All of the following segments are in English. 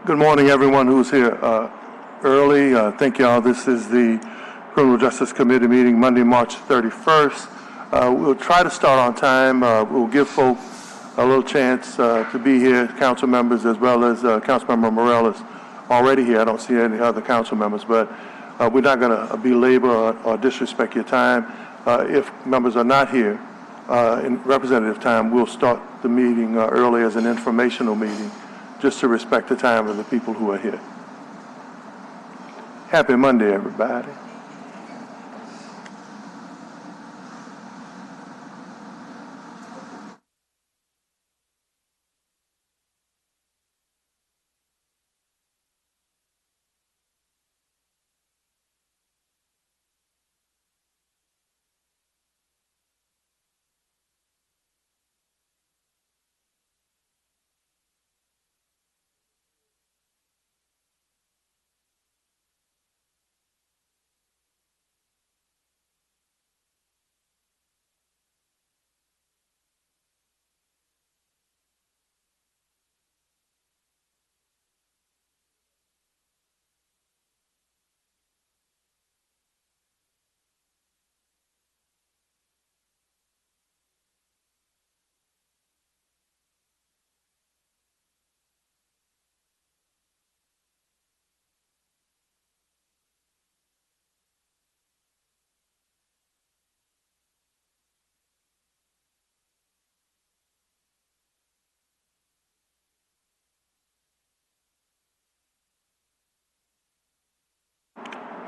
Good morning, everyone who's here early. Thank you all. This is the Criminal Justice Committee meeting Monday, March 31st. We'll try to start on time. We'll give folks a little chance to be here, council members as well as Councilmember Morell is already here. I don't see any other council members, but we're not going to belabor or disrespect your time. If members are not here in representative time, we'll start the meeting early as an informational meeting, just to respect the time of the people who are here. Happy Monday, everybody.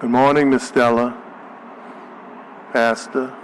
Good morning, Miss Stella, Pastor.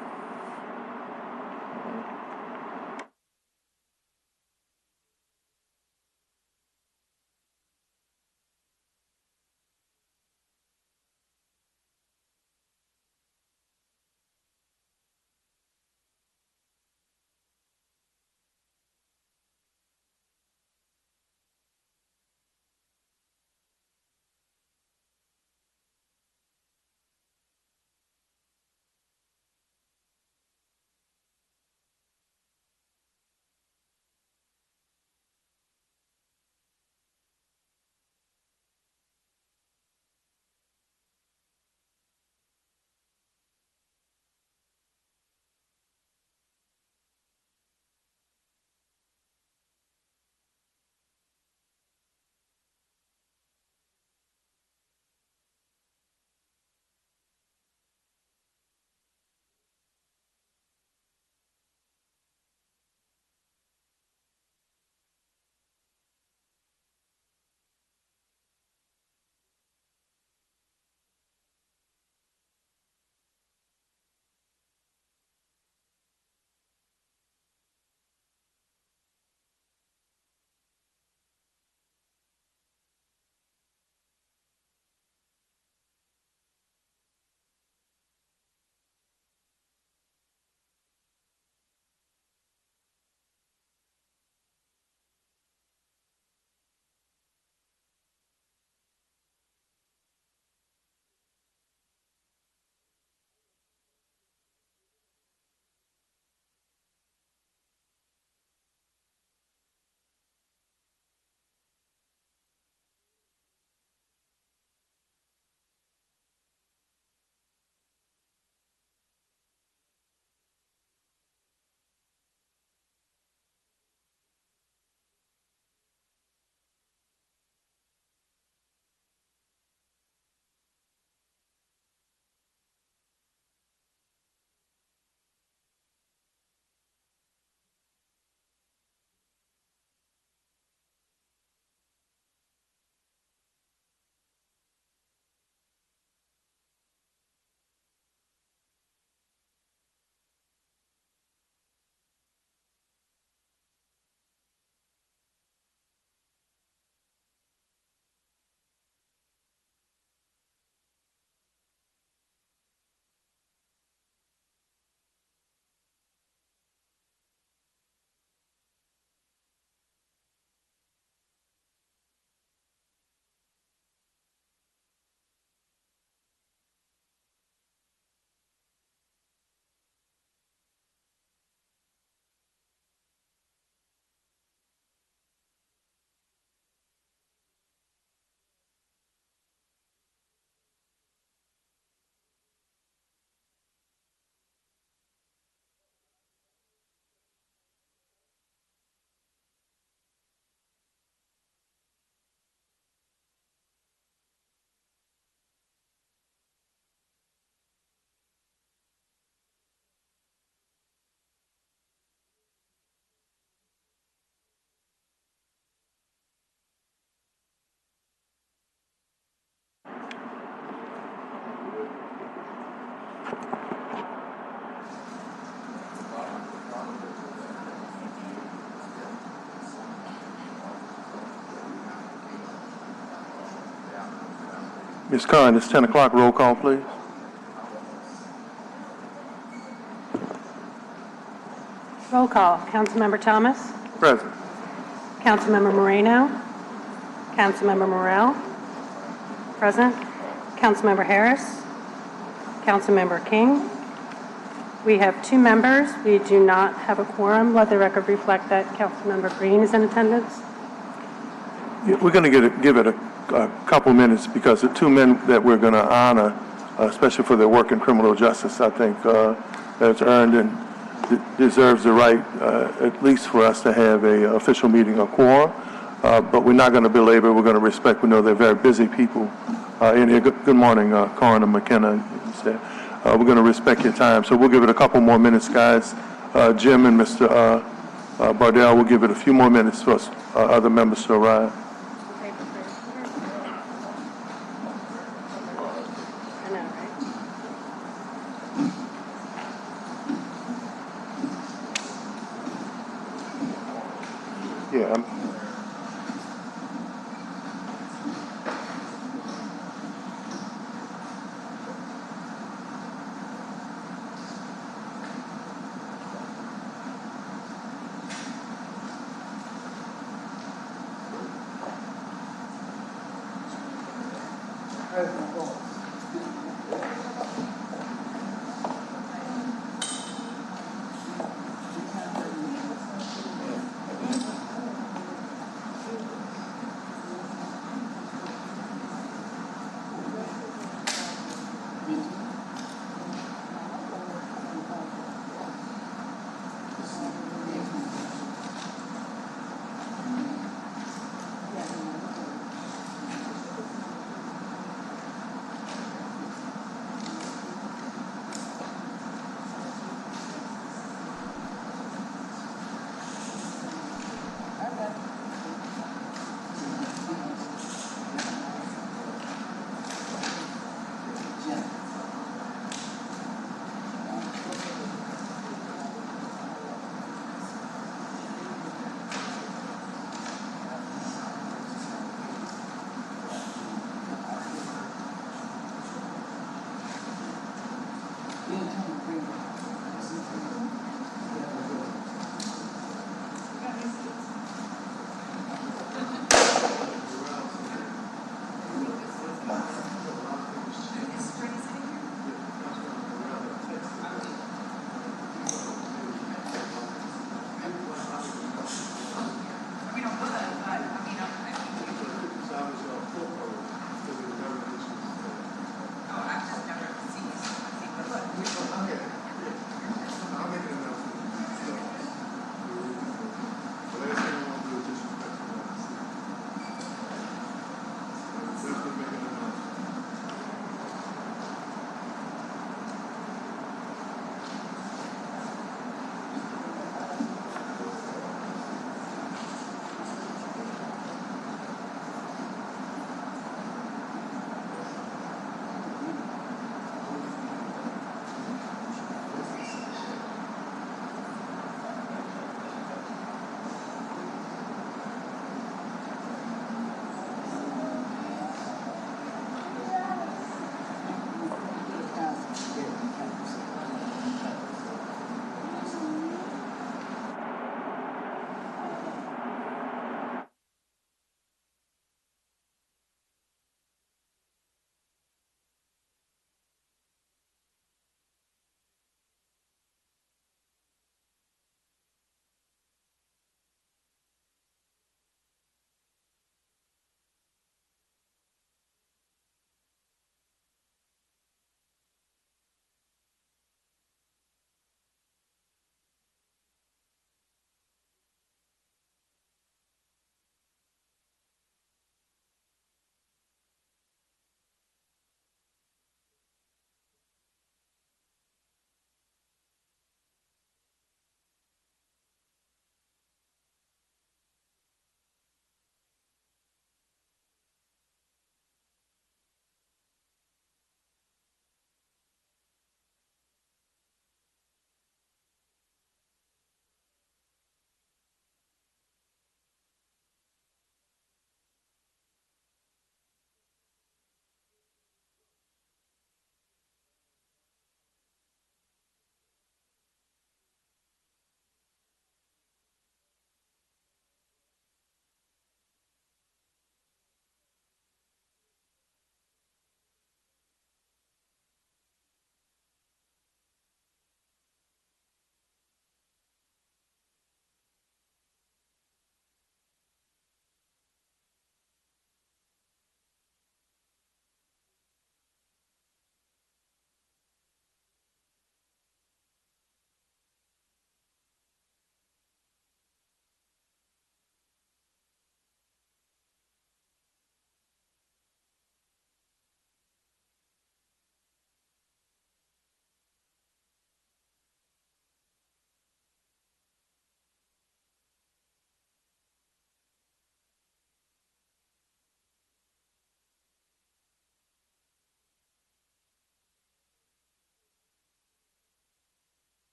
Ms. Khan, it's 10 o'clock. Roll call, please. Roll call. Councilmember Thomas. Present. Councilmember Moreno. Councilmember Morel. Present. Councilmember Harris. Councilmember King. We have 2 members. We do not have a quorum. Let the record reflect that Councilmember Green is in attendance. Yeah, we're going to give it a couple minutes because the 2 men that we're going to honor, especially for their work in criminal justice, I think that's earned and deserves the right, at least for us to have a official meeting or quorum. But we're not going to belabor. We're going to respect. We know they're very busy people in here. Good morning, Coroner McKenna. We're going to respect your time. So we'll give it a couple more minutes, guys. Jim and Mr. Bardell will give it a few more minutes for us, other members to arrive. Yeah.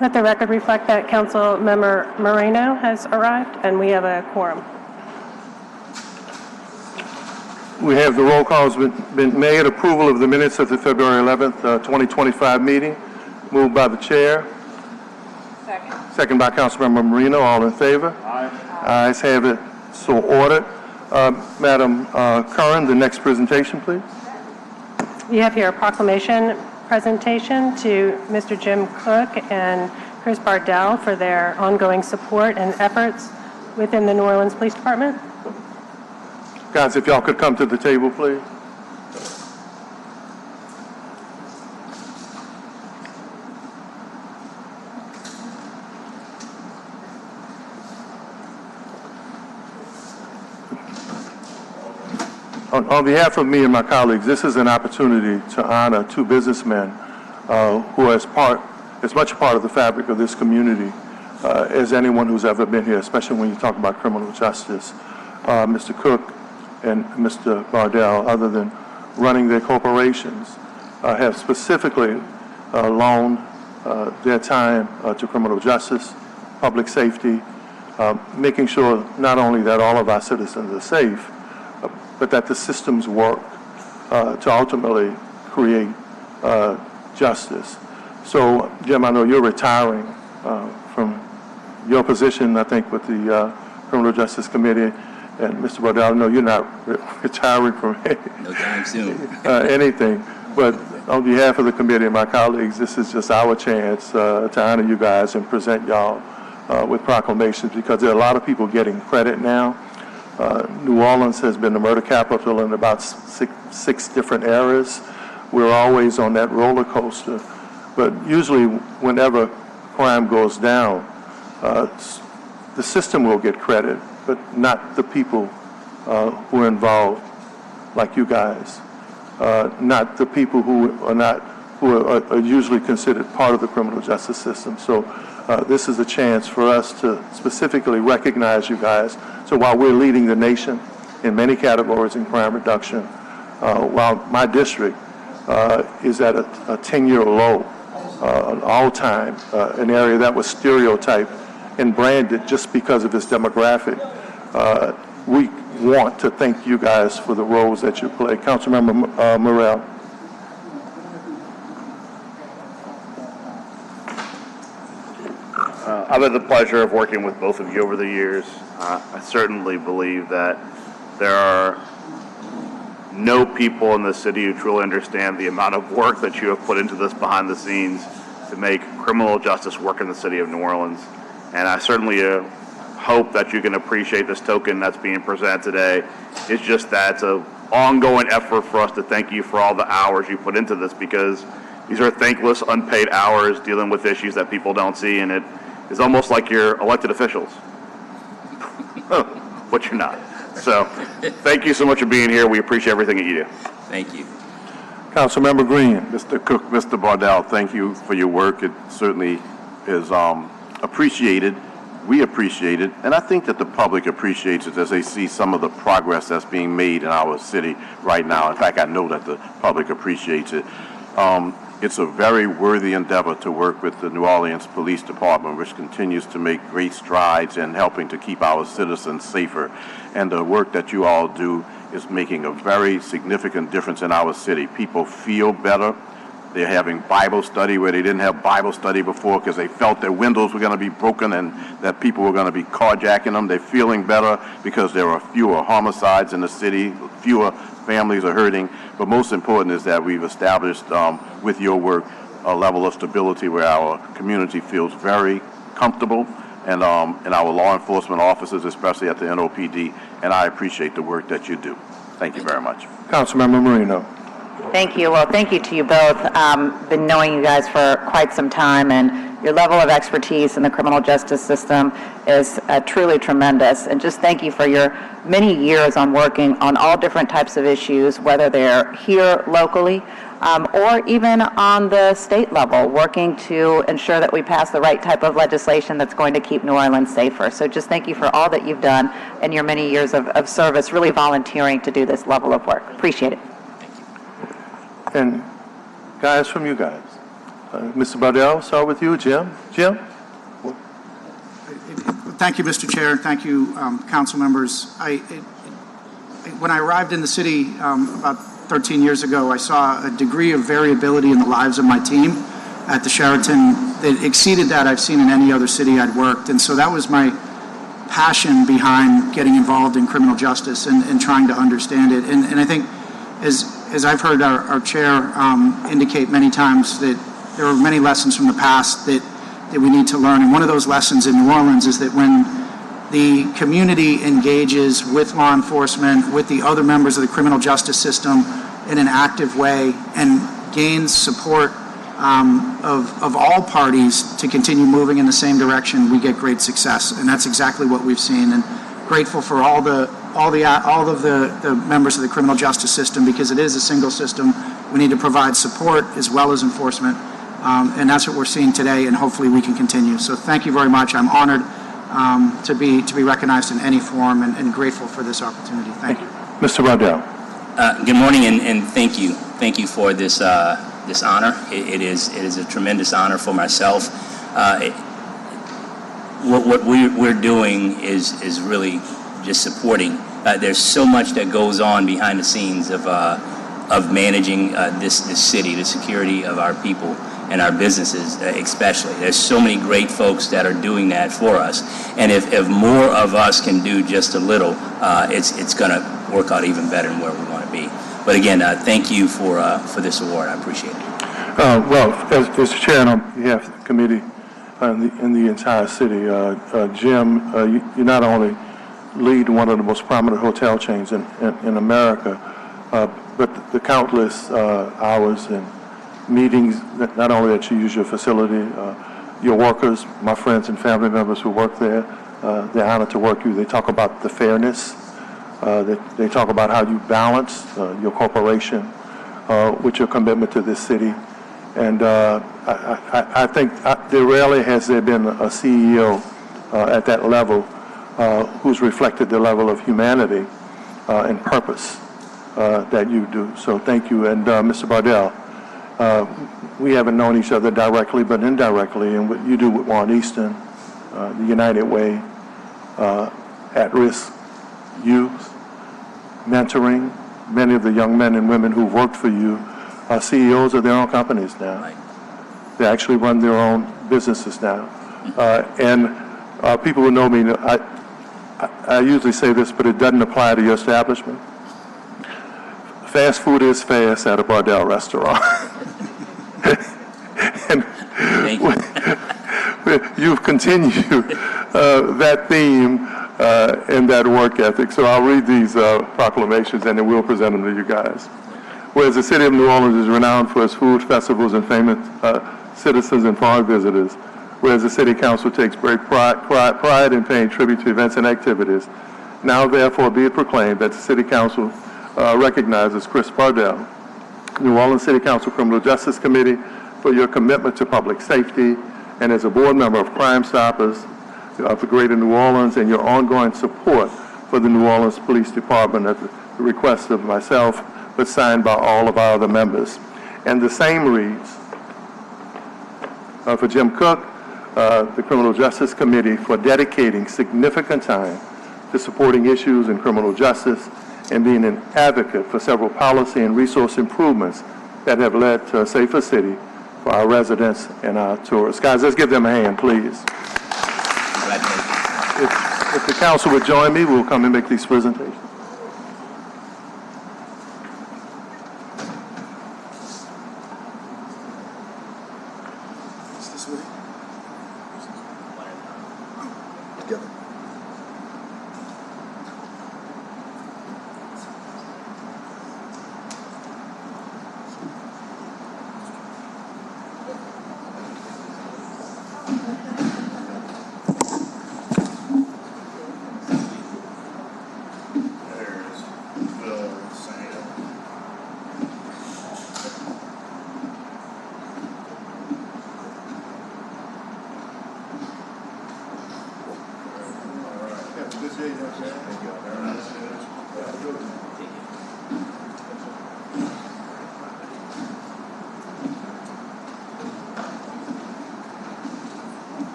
Let the record reflect that Councilmember Moreno has arrived, and we have a quorum. We have the roll call has been made. Approval of the minutes of the February 11th, 2025 meeting. Moved by the chair. Second. Second by Councilmember Marino. All in favor? Aye. Ayes have it. So ordered. Madam Curran, the next presentation, please. We have here a proclamation presentation to Mr. Jim Cook and Chris Bardell for their ongoing support and efforts within the New Orleans Police Department. Guys, if y'all could come to the table, please. On behalf of me and my colleagues, this is an opportunity to honor two businessmen who are as much a part of the fabric of this community as anyone who's ever been here, especially when you talk about criminal justice. Mr. Cook and Mr. Bardell, other than running their corporations, have specifically loaned their time to criminal justice, public safety, making sure not only that all of our citizens are safe, but that the systems work to ultimately create justice. So, Jim, I know you're retiring from your position, I think, with the Criminal Justice Committee. And Mr. Bardell, I know you're not retiring from No time soon. anything. But on behalf of the committee and my colleagues, this is just our chance to honor you guys and present y'all with proclamations, because there are a lot of people getting credit now. New Orleans has been the murder capital in about six different eras. We're always on that roller coaster. But usually whenever crime goes down, the system will get credit, but not the people who are involved, like you guys. Not the people who are usually considered part of the criminal justice system. So this is a chance for us to specifically recognize you guys. So while we're leading the nation in many categories in crime reduction, while my district is at a 10-year low, an all-time, an area that was stereotyped and branded just because of its demographic, we want to thank you guys for the roles that you play. Councilmember Morrell. I've had the pleasure of working with both of you over the years. I certainly believe that there are no people in the city who truly understand the amount of work that you have put into this behind the scenes to make criminal justice work in the city of New Orleans. And I certainly hope that you can appreciate this token that's being presented today. It's just that it's an ongoing effort for us to thank you for all the hours you put into this, because these are thankless, unpaid hours dealing with issues that people don't see, and it is almost like you're elected officials. But you're not. So thank you so much for being here. We appreciate everything that you do. Thank you. Councilmember Green. Mr. Cook, Mr. Bardell, thank you for your work. It certainly is appreciated. We appreciate it, and I think that the public appreciates it as they see some of the progress that's being made in our city right now. In fact, I know that the public appreciates it. It's a very worthy endeavor to work with the New Orleans Police Department, which continues to make great strides in helping to keep our citizens safer. And the work that you all do is making a very significant difference in our city. People feel better. They're having Bible study where they didn't have Bible study before because they felt their windows were going to be broken and that people were going to be carjacking them. They're feeling better because there are fewer homicides in the city, fewer families are hurting. But most important is that we've established with your work a level of stability where our community feels very comfortable, and our law enforcement officers, especially at the NOPD, and I appreciate the work that you do. Thank you very much. Councilmember Marino. Thank you. Well, thank you to you both. Been knowing you guys for quite some time, and your level of expertise in the criminal justice system is truly tremendous. And just thank you for your many years on working on all different types of issues, whether they're here locally or even on the state level, working to ensure that we pass the right type of legislation that's going to keep New Orleans safer. So just thank you for all that you've done in your many years of service, really volunteering to do this level of work. Appreciate it. And guys, from you guys, Mr. Bardell, start with you. Jim? Jim? Thank you, Mr. Chair. Thank you, council members. When I arrived in the city about 13 years ago, I saw a degree of variability in the lives of my team at the Sheraton that exceeded that I've seen in any other city I'd worked. And so that was my passion behind getting involved in criminal justice and trying to understand it. And I think, as I've heard our chair indicate many times, that there are many lessons from the past that we need to learn. And one of those lessons in New Orleans is that when the community engages with law enforcement, with the other members of the criminal justice system in an active way and gains support of all parties to continue moving in the same direction, we get great success. And that's exactly what we've seen. And grateful for all of the members of the criminal justice system, because it is a single system. We need to provide support as well as enforcement. And that's what we're seeing today, and hopefully we can continue. So thank you very much. I'm honored to be recognized in any form, and grateful for this opportunity. Thank you. Mr. Bardell. Good morning, and thank you. Thank you for this this honor. It is a tremendous honor for myself. What we're doing is really just supporting. There's so much that goes on behind the scenes of managing this city, the security of our people and our businesses especially. There's so many great folks that are doing that for us. And if more of us can do just a little, it's going to work out even better than where we want to be. But again, thank you for this award. I appreciate it. Well, as chair and on behalf of the committee in the entire city, Jim, you not only lead one of the most prominent hotel chains in America, but the countless hours and meetings, not only that you use your facility, your workers, my friends and family members who work there, they're honored to work with you. They talk about the fairness. They talk about how you balance your corporation with your commitment to this city. And I think there rarely has there been a CEO at that level who's reflected the level of humanity and purpose that you do. So thank you. And Mr. Bardell, we haven't known each other directly, but indirectly, and what you do with Warren Easton, the United Way, at-risk youth, mentoring, many of the young men and women who've worked for you are CEOs of their own companies now. Right. They actually run their own businesses now. And people who know me, I usually say this, but it doesn't apply to your establishment. Fast food is fast at a Bardell restaurant. And Thank you. you've continued that theme and that work ethic. So I'll read these proclamations and then we'll present them to you guys. Whereas the city of New Orleans is renowned for its food festivals and famous citizens and foreign visitors, whereas the city council takes great pride in paying tribute to events and activities, now therefore be it proclaimed that the city council recognizes Chris Bardell, New Orleans City Council Criminal Justice Committee, for your commitment to public safety, and as a board member of Crime Stoppers of the Greater New Orleans, and your ongoing support for the New Orleans Police Department at the request of myself, but signed by all of our other members. And the same reads for Jim Cook, the Criminal Justice Committee, for dedicating significant time to supporting issues in criminal justice and being an advocate for several policy and resource improvements that have led to a safer city for our residents and our tourists. Guys, let's give them a hand, please. Congratulations. If the council would join me, we'll come and make these presentations.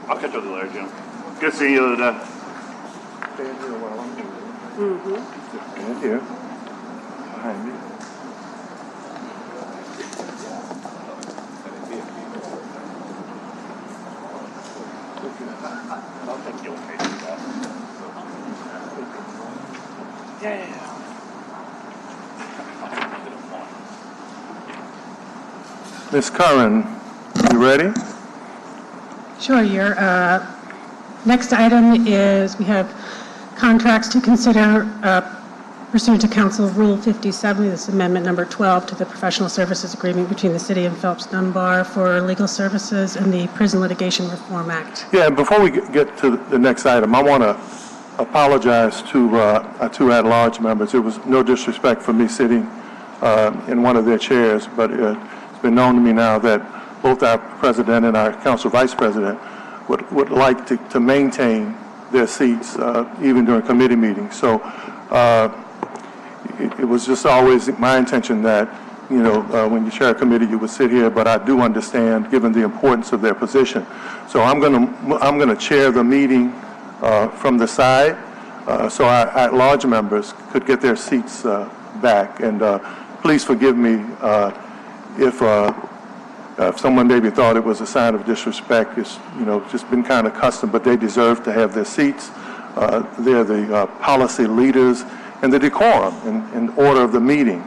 I'll catch up with you later, Jim. Good seeing you today. Stand here while I'm moving. Stand here. Behind me. I'll take you okay to that. Ms. Curran, you ready? Sure. Your next item is we have contracts to consider pursuant to Council Rule 57. This is Amendment Number 12 to the Professional Services Agreement between the City of Phelps Dunbar for legal services and the Prison Litigation Reform Act. Yeah, and before we get to the next item, I want to apologize to our two at-large members. It was no disrespect for me sitting in one of their chairs, but it's been known to me now that both our president and our council vice president would like to maintain their seats even during committee meetings. So it was just always my intention that, you know, when you chair a committee, you would sit here, but I do understand, given the importance of their position. So I'm going to chair the meeting from the side, so our at-large members could get their seats back. And please forgive me if someone maybe thought it was a sign of disrespect. It's, you know, just been kind of custom, but they deserve to have their seats. They're the policy leaders and the decorum and order of the meeting.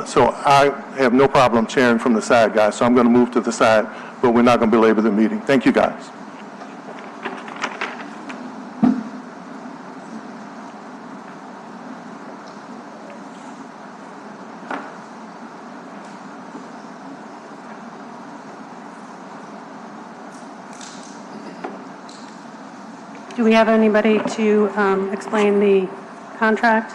So I have no problem chairing from the side, guys, so I'm going to move to the side, but we're not going to belabor the meeting. Thank you, guys. Do we have anybody to explain the contract?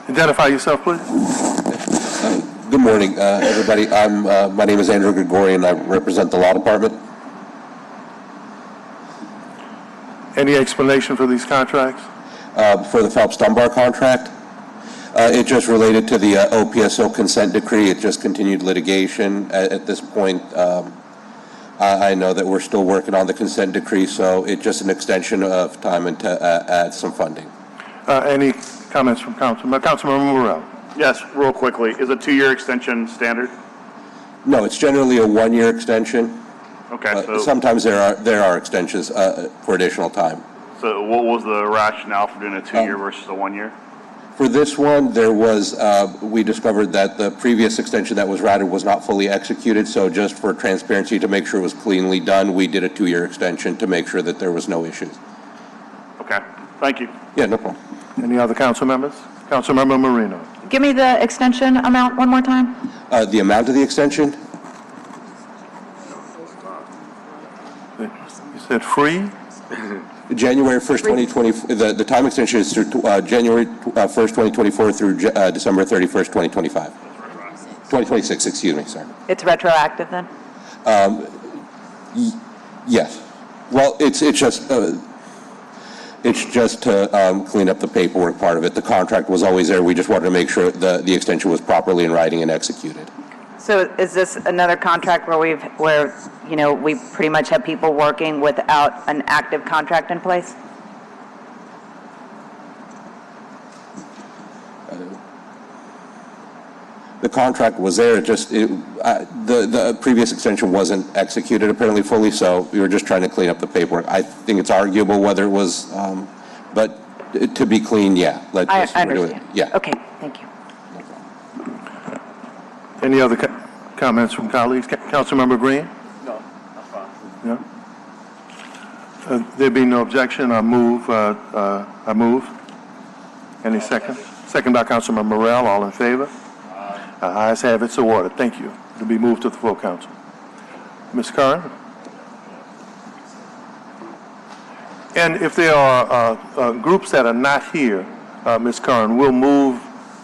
Identify yourself, please. Good morning, everybody. My name is Andrew Gregorian. I represent the law department. Any explanation for these contracts? For the Phelps Dunbar contract, it just related to the OPSO consent decree. It just continued litigation. At this point, I know that we're still working on the consent decree, so it's just an extension of time and to add some funding. Any comments from Councilmember Morrell? Yes, real quickly, is a 2-year extension standard? No, it's generally a 1-year extension. Okay, so Sometimes there are extensions for additional time. what was the rationale for doing a 2-year versus a 1-year? For this one, there was, we discovered that the previous extension that was routed was not fully executed, so just for transparency, to make sure it was cleanly done, we did a 2-year extension to make sure that there was no issues. Okay, thank you. Yeah, no problem. Any other council members? Councilmember Marino. Give me the extension amount one more time. The amount of the extension, You said free? January 1st, 2020, the time extension is through January 1st, 2024 through December 31st, 2025. 2026, excuse me, sorry. It's retroactive then? Yes. Well, it's just to clean up the paperwork part of it. The contract was always there. We just wanted to make sure the extension was properly in writing and executed. So is this another contract where you know, we pretty much have people working without an active contract in place? The contract was there, the previous extension wasn't executed apparently fully, so we were just trying to clean up the paperwork. I think it's arguable whether it was, but to be clean, yeah. I understand. Yeah. Okay, thank you. Any other comments from colleagues? Councilmember Green? No, that's fine. Yeah? There being no objection, I move. Any second? Second by Councilmember Morrell. All in favor? Ayes have it, so ordered. Thank you. To be moved to the full council. Ms. Curran? And if there are groups that are not here, Ms. Curran, we'll move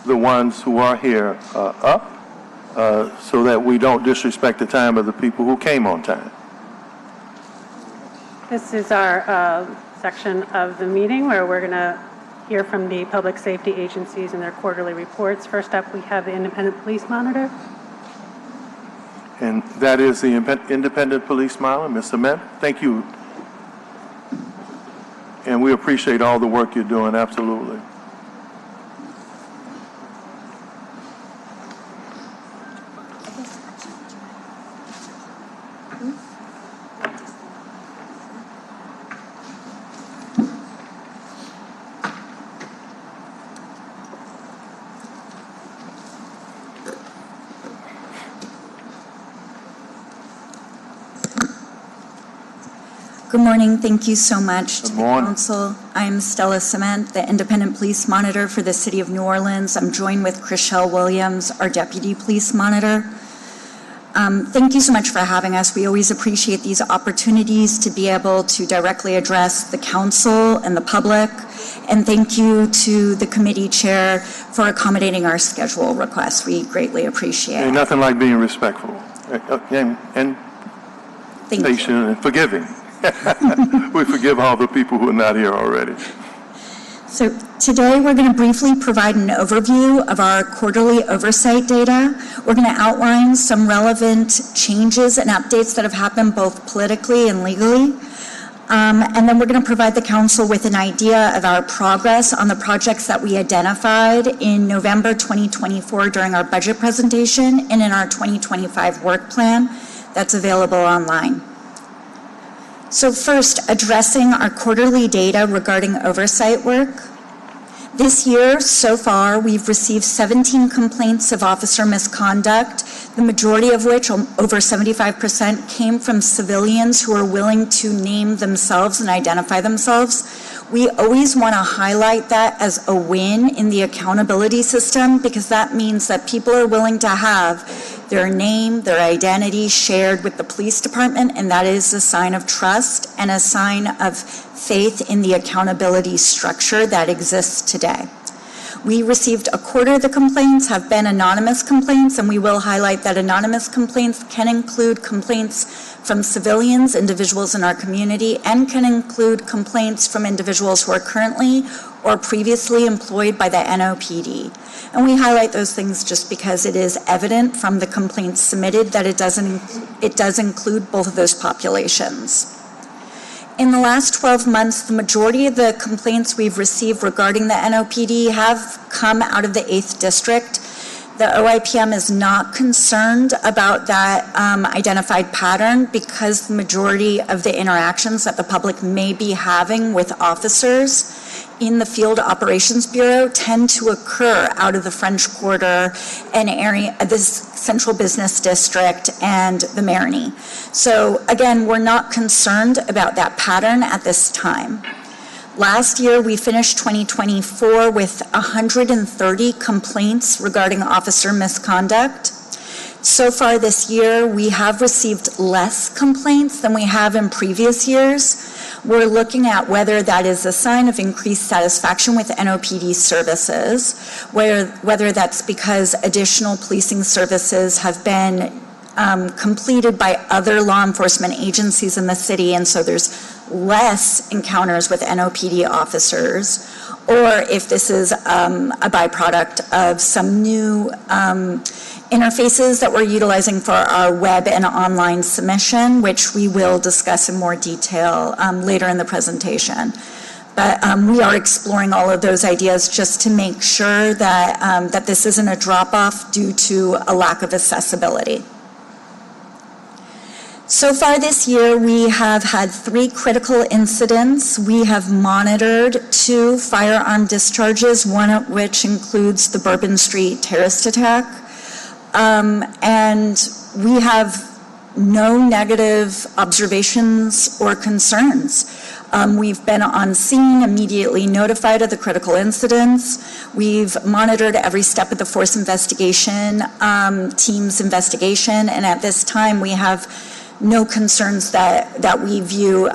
the ones who are here up so that we don't disrespect the time of the people who came on time. This is our section of the meeting where we're going to hear from the public safety agencies and their quarterly reports. First up, we have the Independent Police Monitor. and that is the Independent Police Miler, Ms. Ament. Thank you. And we appreciate all the work you're doing, absolutely. Good morning. Thank you so much to Good the morning. council. I'm Stella Cement, the Independent Police Monitor for the City of New Orleans. I'm joined with Chriselle Williams, our Deputy Police Monitor. Thank you so much for having us. We always appreciate these opportunities to be able to directly address the council and the public. And thank you to the committee chair for accommodating our schedule requests. We greatly appreciate Ain't it. nothing like being respectful and Thank you. patient and forgiving. We forgive all the people who are not here already. So today we're going to briefly provide an overview of our quarterly oversight data. We're going to outline some relevant changes and updates that have happened both politically and legally. And then we're going to provide the council with an idea of our progress on the projects that we identified in November 2024 during our budget presentation and in our 2025 work plan that's available online. So first, addressing our quarterly data regarding oversight work. This year, so far, we've received 17 complaints of officer misconduct, the majority of which, over 75%, came from civilians who are willing to name themselves and identify themselves. We always want to highlight that as a win in the accountability system because that means that people are willing to have their name, their identity shared with the police department, and that is a sign of trust and a sign of faith in the accountability structure that exists today. We received a quarter of the complaints have been anonymous complaints, and we will highlight that anonymous complaints can include complaints from civilians, individuals in our community, and can include complaints from individuals who are currently or previously employed by the NOPD. And we highlight those things just because it is evident from the complaints submitted that it does include both of those populations. In the last 12 months, the majority of the complaints we've received regarding the NOPD have come out of the 8th District. The OIPM is not concerned about that identified pattern because the majority of the interactions that the public may be having with officers in the Field Operations Bureau tend to occur out of the French Quarter and area, this Central Business District and the Marigny. So again, we're not concerned about that pattern at this time. Last year, we finished 2024 with 130 complaints regarding officer misconduct. So far this year, we have received less complaints than we have in previous years. We're looking at whether that is a sign of increased satisfaction with NOPD services, whether that's because additional policing services have been completed by other law enforcement agencies in the city, and so there's less encounters with NOPD officers, or if this is a byproduct of some new interfaces that we're utilizing for our web and online submission, which we will discuss in more detail later in the presentation. But we are exploring all of those ideas just to make sure that, that this isn't a drop-off due to a lack of accessibility. So far this year, we have had 3 critical incidents. We have monitored 2 firearm discharges, one of which includes the Bourbon Street terrorist attack. And we have no negative observations or concerns. We've been on scene, immediately notified of the critical incidents. We've monitored every step of the force investigation, team's investigation, and at this time we have no concerns that we view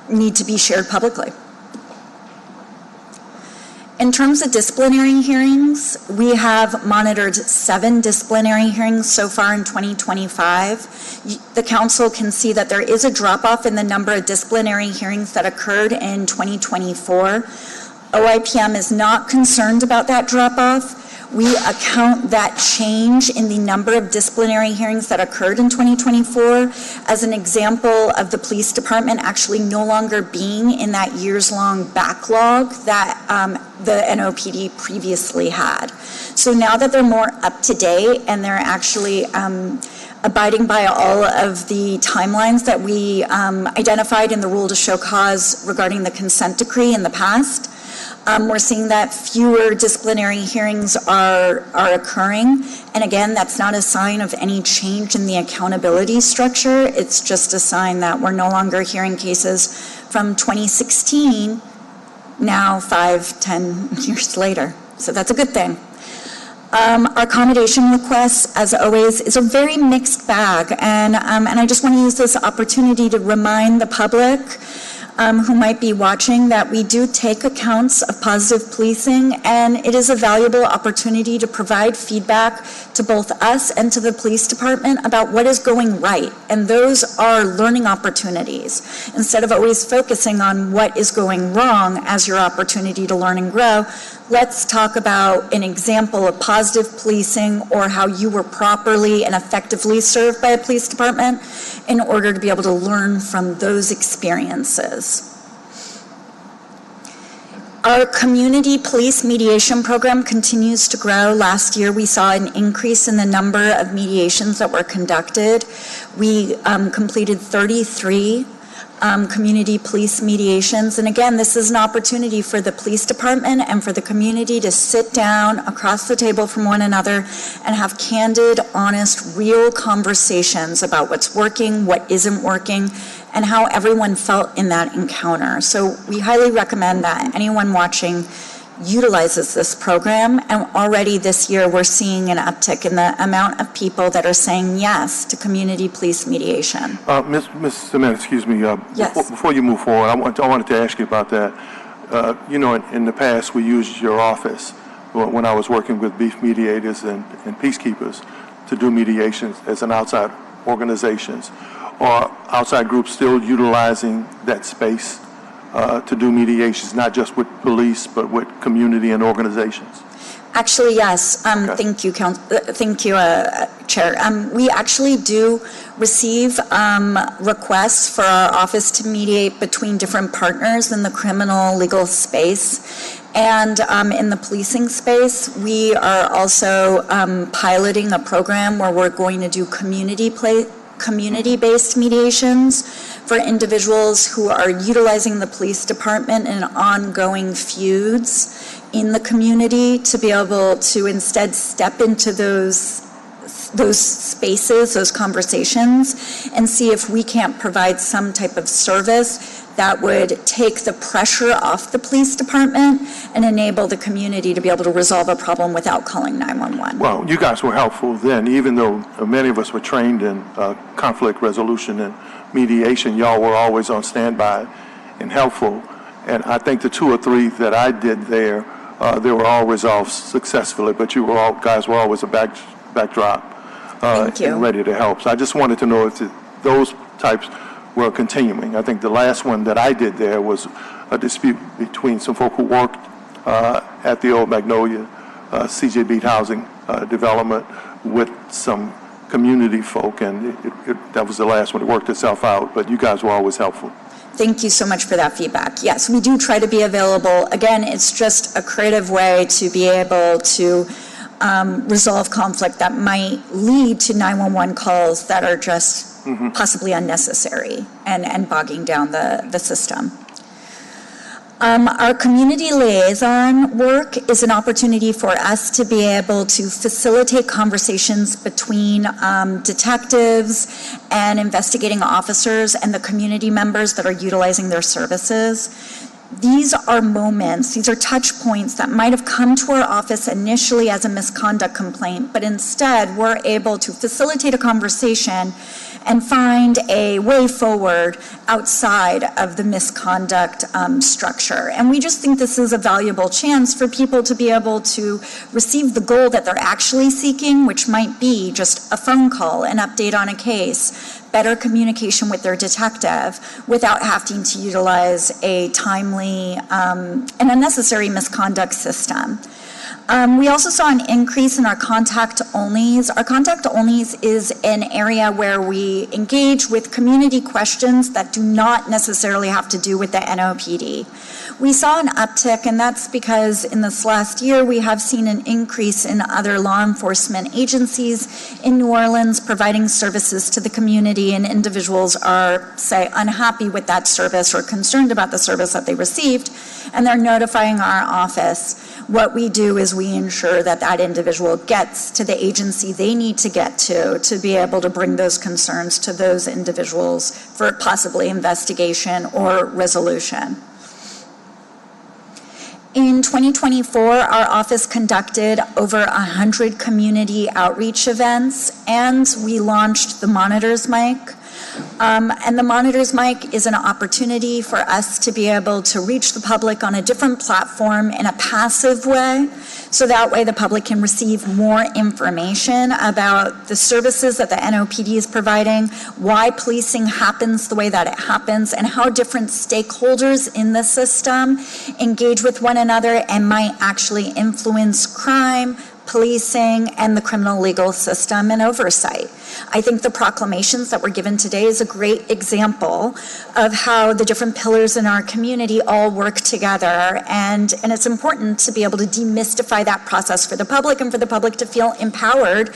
need to be shared publicly. In terms of disciplinary hearings, we have monitored 7 disciplinary hearings so far in 2025. The council can see that there is a drop-off in the number of disciplinary hearings that occurred in 2024. OIPM is not concerned about that drop-off. We account that change in the number of disciplinary hearings that occurred in 2024 as an example of the police department actually no longer being in that years-long backlog that the NOPD previously had. So now that they're more up to date and they're actually abiding by all of the timelines that we identified in the rule to show cause regarding the consent decree in the past, we're seeing that fewer disciplinary hearings are occurring. And again, that's not a sign of any change in the accountability structure. It's just a sign that we're no longer hearing cases from 2016, now 5-10 years later. So that's a good thing. Our accommodation requests, as always, is a very mixed bag. And I just want to use this opportunity to remind the public who might be watching that we do take accounts of positive policing, and it is a valuable opportunity to provide feedback to both us and to the police department about what is going right. And those are learning opportunities. Instead of always focusing on what is going wrong as your opportunity to learn and grow, let's talk about an example of positive policing or how you were properly and effectively served by a police department in order to be able to learn from those experiences. Our community police mediation program continues to grow. Last year, we saw an increase in the number of mediations that were conducted. We completed 33 community police mediations. And again, this is an opportunity for the police department and for the community to sit down across the table from one another and have candid, honest, real conversations about what's working, what isn't working, and how everyone felt in that encounter. So we highly recommend that anyone watching utilizes this program, and already this year we're seeing an uptick in the amount of people that are saying yes to community police mediation. Ms. Cement, excuse me. Yes. Before you move forward, I wanted to ask you about that. In the past, we used your office when I was working with beef mediators and peacekeepers to do mediations as an outside organizations. Are outside groups still utilizing that space to do mediations, not just with police, but with community and organizations? Actually, yes. Okay. Thank you, Chair. We actually do receive requests for our office to mediate between different partners in the criminal legal space. And in the policing space, we are also piloting a program where we're going to do community-based mediations for individuals who are utilizing the police department in ongoing feuds in the community to be able to instead step into those spaces, those conversations, and see if we can't provide some type of service that would take the pressure off the police department and enable the community to be able to resolve a problem without calling 911. Well, you guys were helpful then, even though many of us were trained in conflict resolution and mediation. Y'all were always on standby and helpful. And I think the 2 or 3 that I did there, they were all resolved successfully, but guys were always a backdrop Thank you. and ready to help. So I just wanted to know if those types were continuing. I think the last one that I did there was a dispute between some folk who worked at the old Magnolia CJ Beat housing development with some community folk, and that was the last one. It worked itself out, but you guys were always helpful. Thank you so much for that feedback. Yes, we do try to be available. Again, it's just a creative way to be able to resolve conflict that might lead to 911 calls that are just possibly unnecessary and bogging down the system. Our community liaison work is an opportunity for us to be able to facilitate conversations between detectives and investigating officers and the community members that are utilizing their services. These are moments, these are touch points that might have come to our office initially as a misconduct complaint, but instead we're able to facilitate a conversation and find a way forward outside of the misconduct structure. And we just think this is a valuable chance for people to be able to receive the goal that they're actually seeking, which might be just a phone call, an update on a case, better communication with their detective without having to utilize a timely and unnecessary misconduct system. We also saw an increase in our contact onlys. Our contact onlys is an area where we engage with community questions that do not necessarily have to do with the NOPD. We saw an uptick, and that's because in this last year we have seen an increase in other law enforcement agencies in New Orleans providing services to the community, and individuals are, say, unhappy with that service or concerned about the service that they received, and they're notifying our office. What we do is we ensure that that individual gets to the agency they need to get to be able to bring those concerns to those individuals for possibly investigation or resolution. In 2024, our office conducted over 100 community outreach events, and we launched the Monitors Mic. And the Monitors Mic is an opportunity for us to be able to reach the public on a different platform in a passive way, so that way the public can receive more information about the services that the NOPD is providing, why policing happens the way that it happens, and how different stakeholders in the system engage with one another and might actually influence crime, policing, and the criminal legal system and oversight. I think the proclamations that were given today is a great example of how the different pillars in our community all work together, and it's important to be able to demystify that process for the public and for the public to feel empowered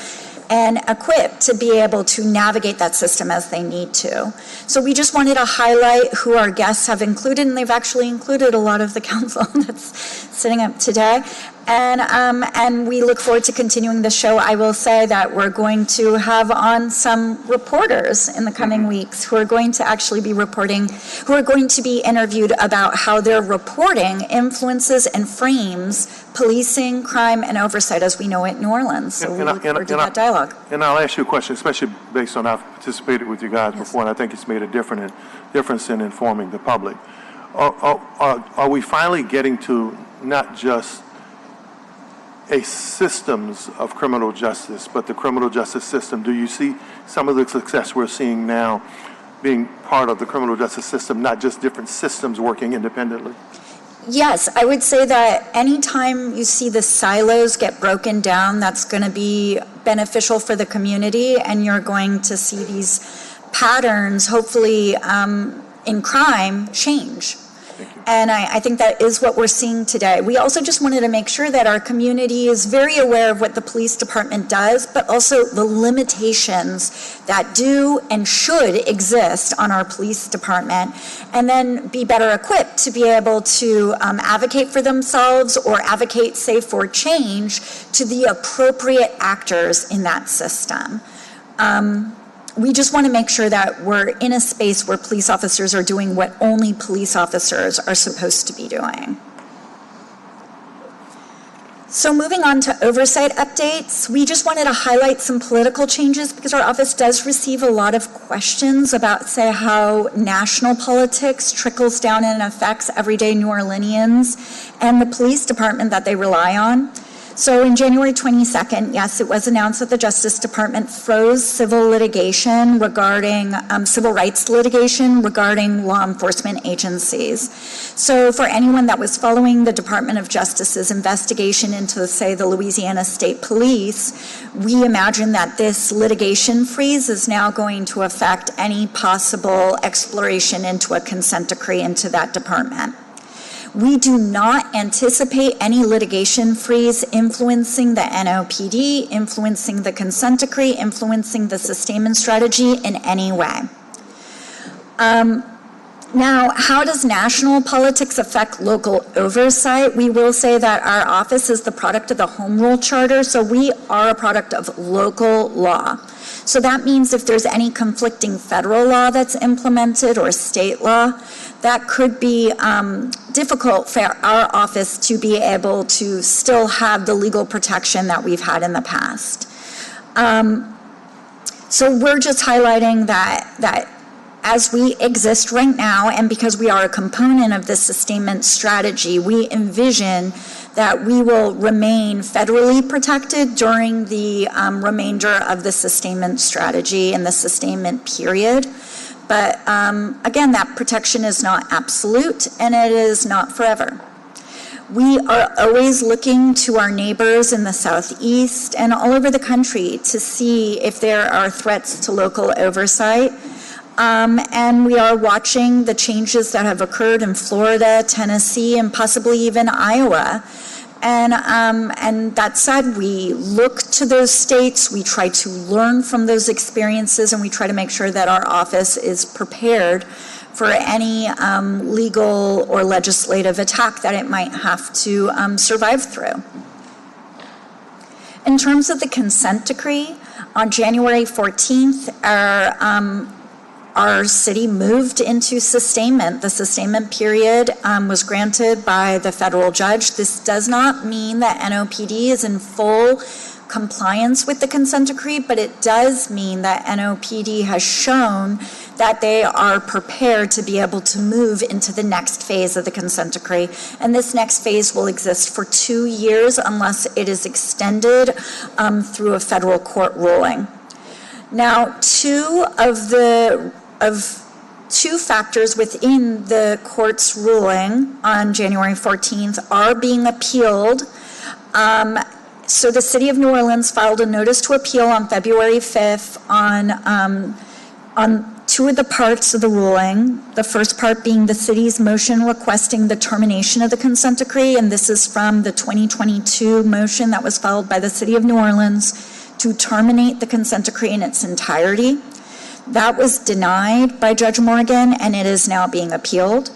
and equipped to be able to navigate that system as they need to. So we just wanted to highlight who our guests have included, and they've actually included a lot of the council that's sitting up today. And we look forward to continuing the show. I will say that we're going to have on some reporters in the coming weeks who are going to actually be reporting, who are going to be interviewed about how their reporting influences and frames policing, crime, and oversight as we know it in New Orleans. So we look forward to that dialogue. And I'll ask you a question, especially based on I've participated with you guys before, and I think it's made a difference in informing the public. Are we finally getting to not just a systems of criminal justice, but the criminal justice system? Do you see some of the success we're seeing now being part of the criminal justice system, not just different systems working independently? Yes, I would say that anytime you see the silos get broken down, that's going to be beneficial for the community, and you're going to see these patterns, hopefully, in crime change. And I think that is what we're seeing today. We also just wanted to make sure that our community is very aware of what the police department does, but also the limitations that do and should exist on our police department, and then be better equipped to be able to advocate for themselves or advocate, say, for change to the appropriate actors in that system. We just want to make sure that we're in a space where police officers are doing what only police officers are supposed to be doing. So moving on to oversight updates, we just wanted to highlight some political changes because our office does receive a lot of questions about, say, how national politics trickles down and affects everyday New Orleanians and the police department that they rely on. So in January 22nd, yes, it was announced that the Justice Department froze civil litigation regarding, civil rights litigation regarding law enforcement agencies. So for anyone that was following the Department of Justice's investigation into, say, the Louisiana State Police, we imagine that this litigation freeze is now going to affect any possible exploration into a consent decree into that department. We do not anticipate any litigation freeze influencing the NOPD, influencing the consent decree, influencing the sustainment strategy in any way. Now, how does national politics affect local oversight? We will say that our office is the product of the Home Rule Charter, so we are a product of local law. So that means if there's any conflicting federal law that's implemented or state law, that could be difficult for our office to be able to still have the legal protection that we've had in the past. So we're just highlighting that as we exist right now, and because we are a component of the sustainment strategy, we envision that we will remain federally protected during the remainder of the sustainment strategy and the sustainment period. But again, that protection is not absolute and it is not forever. We are always looking to our neighbors in the southeast and all over the country to see if there are threats to local oversight. And we are watching the changes that have occurred in Florida, Tennessee, and possibly even Iowa. And that said, we look to those states, we try to learn from those experiences, and we try to make sure that our office is prepared for any legal or legislative attack that it might have to survive through. In terms of the consent decree, on January 14th, our city moved into sustainment. The sustainment period was granted by the federal judge. This does not mean that NOPD is in full compliance with the consent decree, but it does mean that NOPD has shown that they are prepared to be able to move into the next phase of the consent decree. And this next phase will exist for 2 years unless it is extended through a federal court ruling. Now, two factors within the court's ruling on January 14th are being appealed. So the City of New Orleans filed a notice to appeal on February 5th on two of the parts of the ruling. The first part being the city's motion requesting the termination of the consent decree, and this is from the 2022 motion that was filed by the City of New Orleans to terminate the consent decree in its entirety. That was denied by Judge Morgan, and it is now being appealed.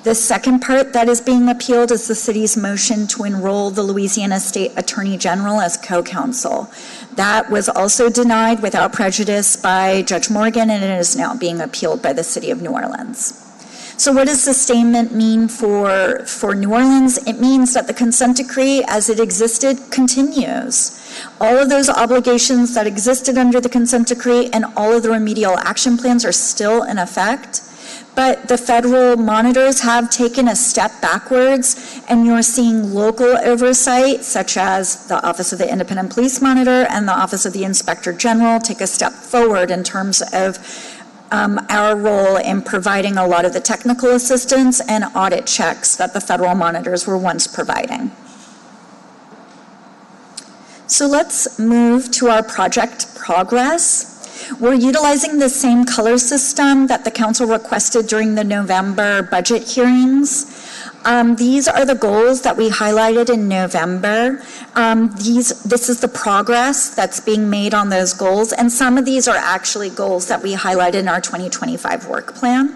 The second part that is being appealed is the city's motion to enroll the Louisiana State Attorney General as co-counsel. That was also denied without prejudice by Judge Morgan, and it is now being appealed by the City of New Orleans. So what does sustainment mean for New Orleans? It means that the consent decree as it existed continues. All of those obligations that existed under the consent decree and all of the remedial action plans are still in effect. But the federal monitors have taken a step backwards, and you're seeing local oversight, such as the Office of the Independent Police Monitor and the Office of the Inspector General, take a step forward in terms of our role in providing a lot of the technical assistance and audit checks that the federal monitors were once providing. So let's move to our project progress. We're utilizing the same color system that the council requested during the November budget hearings. These are the goals that we highlighted in November. This is the progress that's being made on those goals, and some of these are actually goals that we highlighted in our 2025 work plan.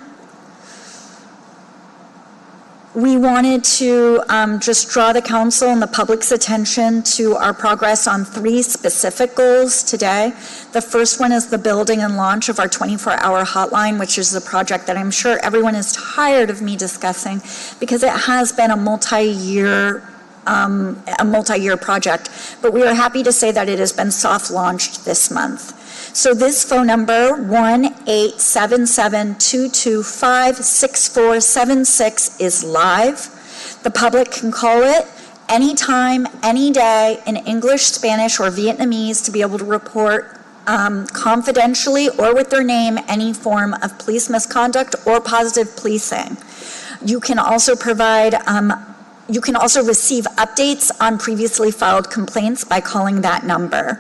We wanted to just draw the council and the public's attention to our progress on 3 specific goals today. The first one is the building and launch of our 24-hour hotline, which is a project that I'm sure everyone is tired of me discussing because it has been a multi-year project. But we are happy to say that it has been soft launched this month. So this phone number, 1-877-225-6476, is live. The public can call it anytime, any day in English, Spanish, or Vietnamese to be able to report confidentially or with their name any form of police misconduct or positive policing. You can also receive updates on previously filed complaints by calling that number.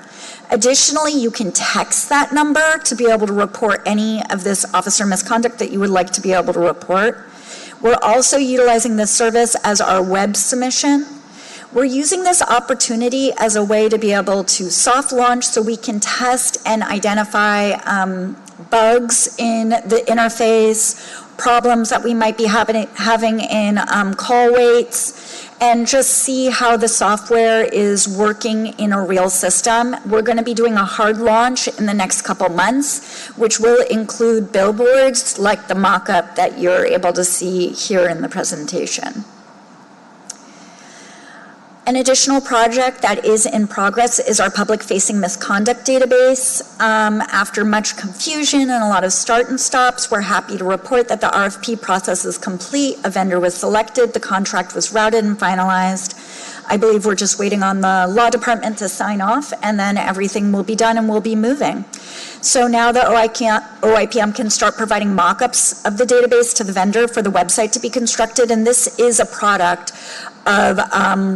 Additionally, you can text that number to be able to report any of this officer misconduct that you would like to be able to report. We're also utilizing this service as our web submission. We're using this opportunity as a way to be able to soft launch so we can test and identify bugs in the interface, problems that we might be having in call waits, and just see how the software is working in a real system. We're going to be doing a hard launch in the next couple months, which will include billboards like the mock-up that you're able to see here in the presentation. An additional project that is in progress is our public-facing misconduct database. After much confusion and a lot of start and stops, we're happy to report that the RFP process is complete. A vendor was selected, the contract was routed and finalized. I believe we're just waiting on the law department to sign off, and then everything will be done and we'll be moving. So now the OIPM can start providing mock-ups of the database to the vendor for the website to be constructed, and this is a product of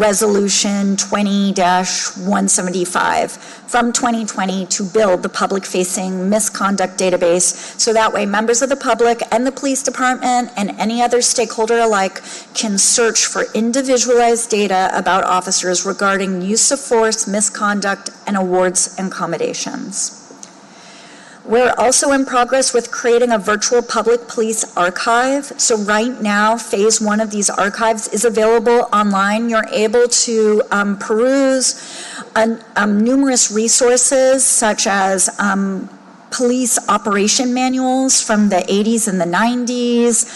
Resolution 20-175 from 2020 to build the public-facing misconduct database, so that way members of the public and the police department and any other stakeholder alike can search for individualized data about officers regarding use of force, misconduct, and awards and commendations. We're also in progress with creating a virtual public police archive. So right now, phase 1 of these archives is available online. You're able to peruse numerous resources such as police operation manuals from the 80s and the 90s,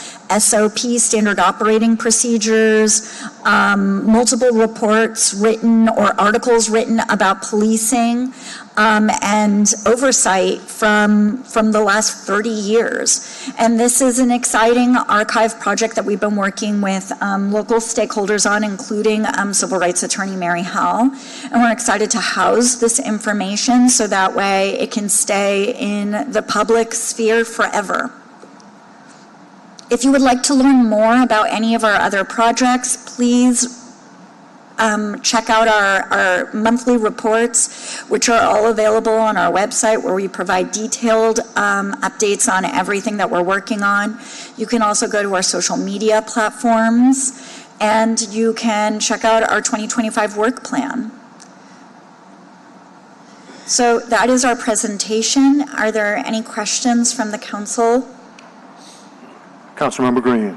SOP, standard operating procedures, multiple reports written or articles written about policing, and oversight from the last 30 years. And this is an exciting archive project that we've been working with local stakeholders on, including Civil Rights Attorney Mary Howell. And we're excited to house this information so that way it can stay in the public sphere forever. If you would like to learn more about any of our other projects, please check out our monthly reports, which are all available on our website, where we provide detailed updates on everything that we're working on. You can also go to our social media platforms, and you can check out our 2025 work plan. So that is our presentation. Are there any questions from the council? Councilmember Green.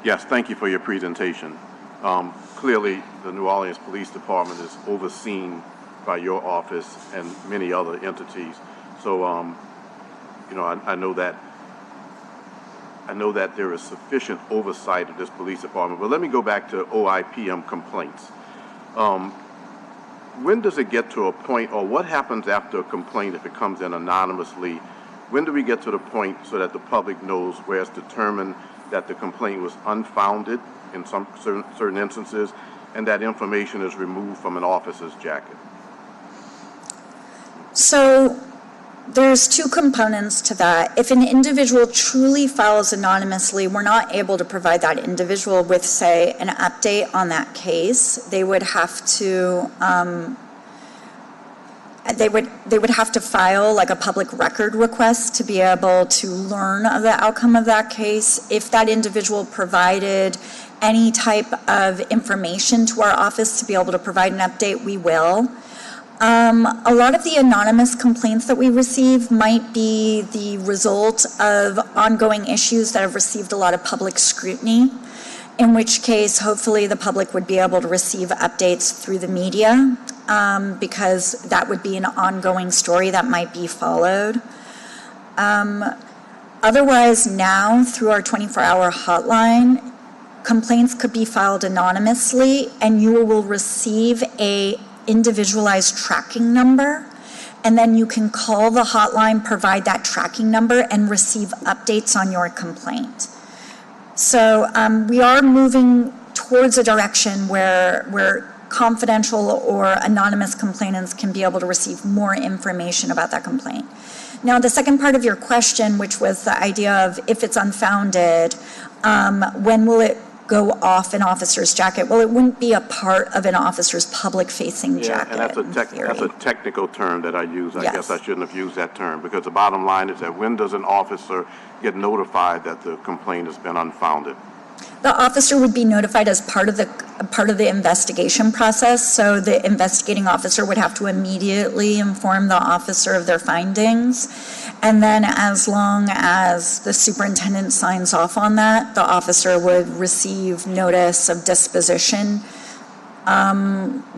Yes, thank you for your presentation. Clearly, the New Orleans Police Department is overseen by your office and many other entities. So, you know, I know that there is sufficient oversight of this police department. But let me go back to OIPM complaints. When does it get to a point, or what happens after a complaint if it comes in anonymously? When do we get to the point so that the public knows where it's determined that the complaint was unfounded in some certain instances, and that information is removed from an officer's jacket? So there's two components to that. If an individual truly files anonymously, we're not able to provide that individual with, say, an update on that case. They would have to they would have to file like a public record request to be able to learn of the outcome of that case. If that individual provided any type of information to our office to be able to provide an update, we will. A lot of the anonymous complaints that we receive might be the result of ongoing issues that have received a lot of public scrutiny, in which case hopefully the public would be able to receive updates through the media, because that would be an ongoing story that might be followed. Otherwise, now through our 24-hour hotline, complaints could be filed anonymously, and you will receive a individualized tracking number, and then you can call the hotline, provide that tracking number, and receive updates on your complaint. So we are moving towards a direction where confidential or anonymous complainants can be able to receive more information about that complaint. Now, the second part of your question, which was the idea of if it's unfounded, when will it go off an officer's jacket? Well, it wouldn't be a part of an officer's public-facing jacket. And that's a technical term that I use. I guess I shouldn't have used that term, because the bottom line is that when does an officer get notified that the complaint has been unfounded? The officer would be notified as part of the investigation process. So the investigating officer would have to immediately inform the officer of their findings. And then as long as the superintendent signs off on that, the officer would receive notice of disposition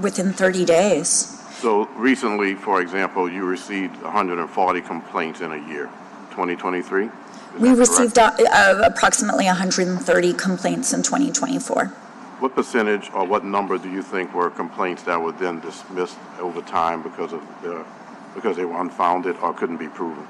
within 30 days. So recently, for example, you received 140 complaints in a year, 2023? We received approximately 130 complaints in 2024. What percentage or what number do you think were complaints that were then dismissed over time because they were unfounded or couldn't be proven?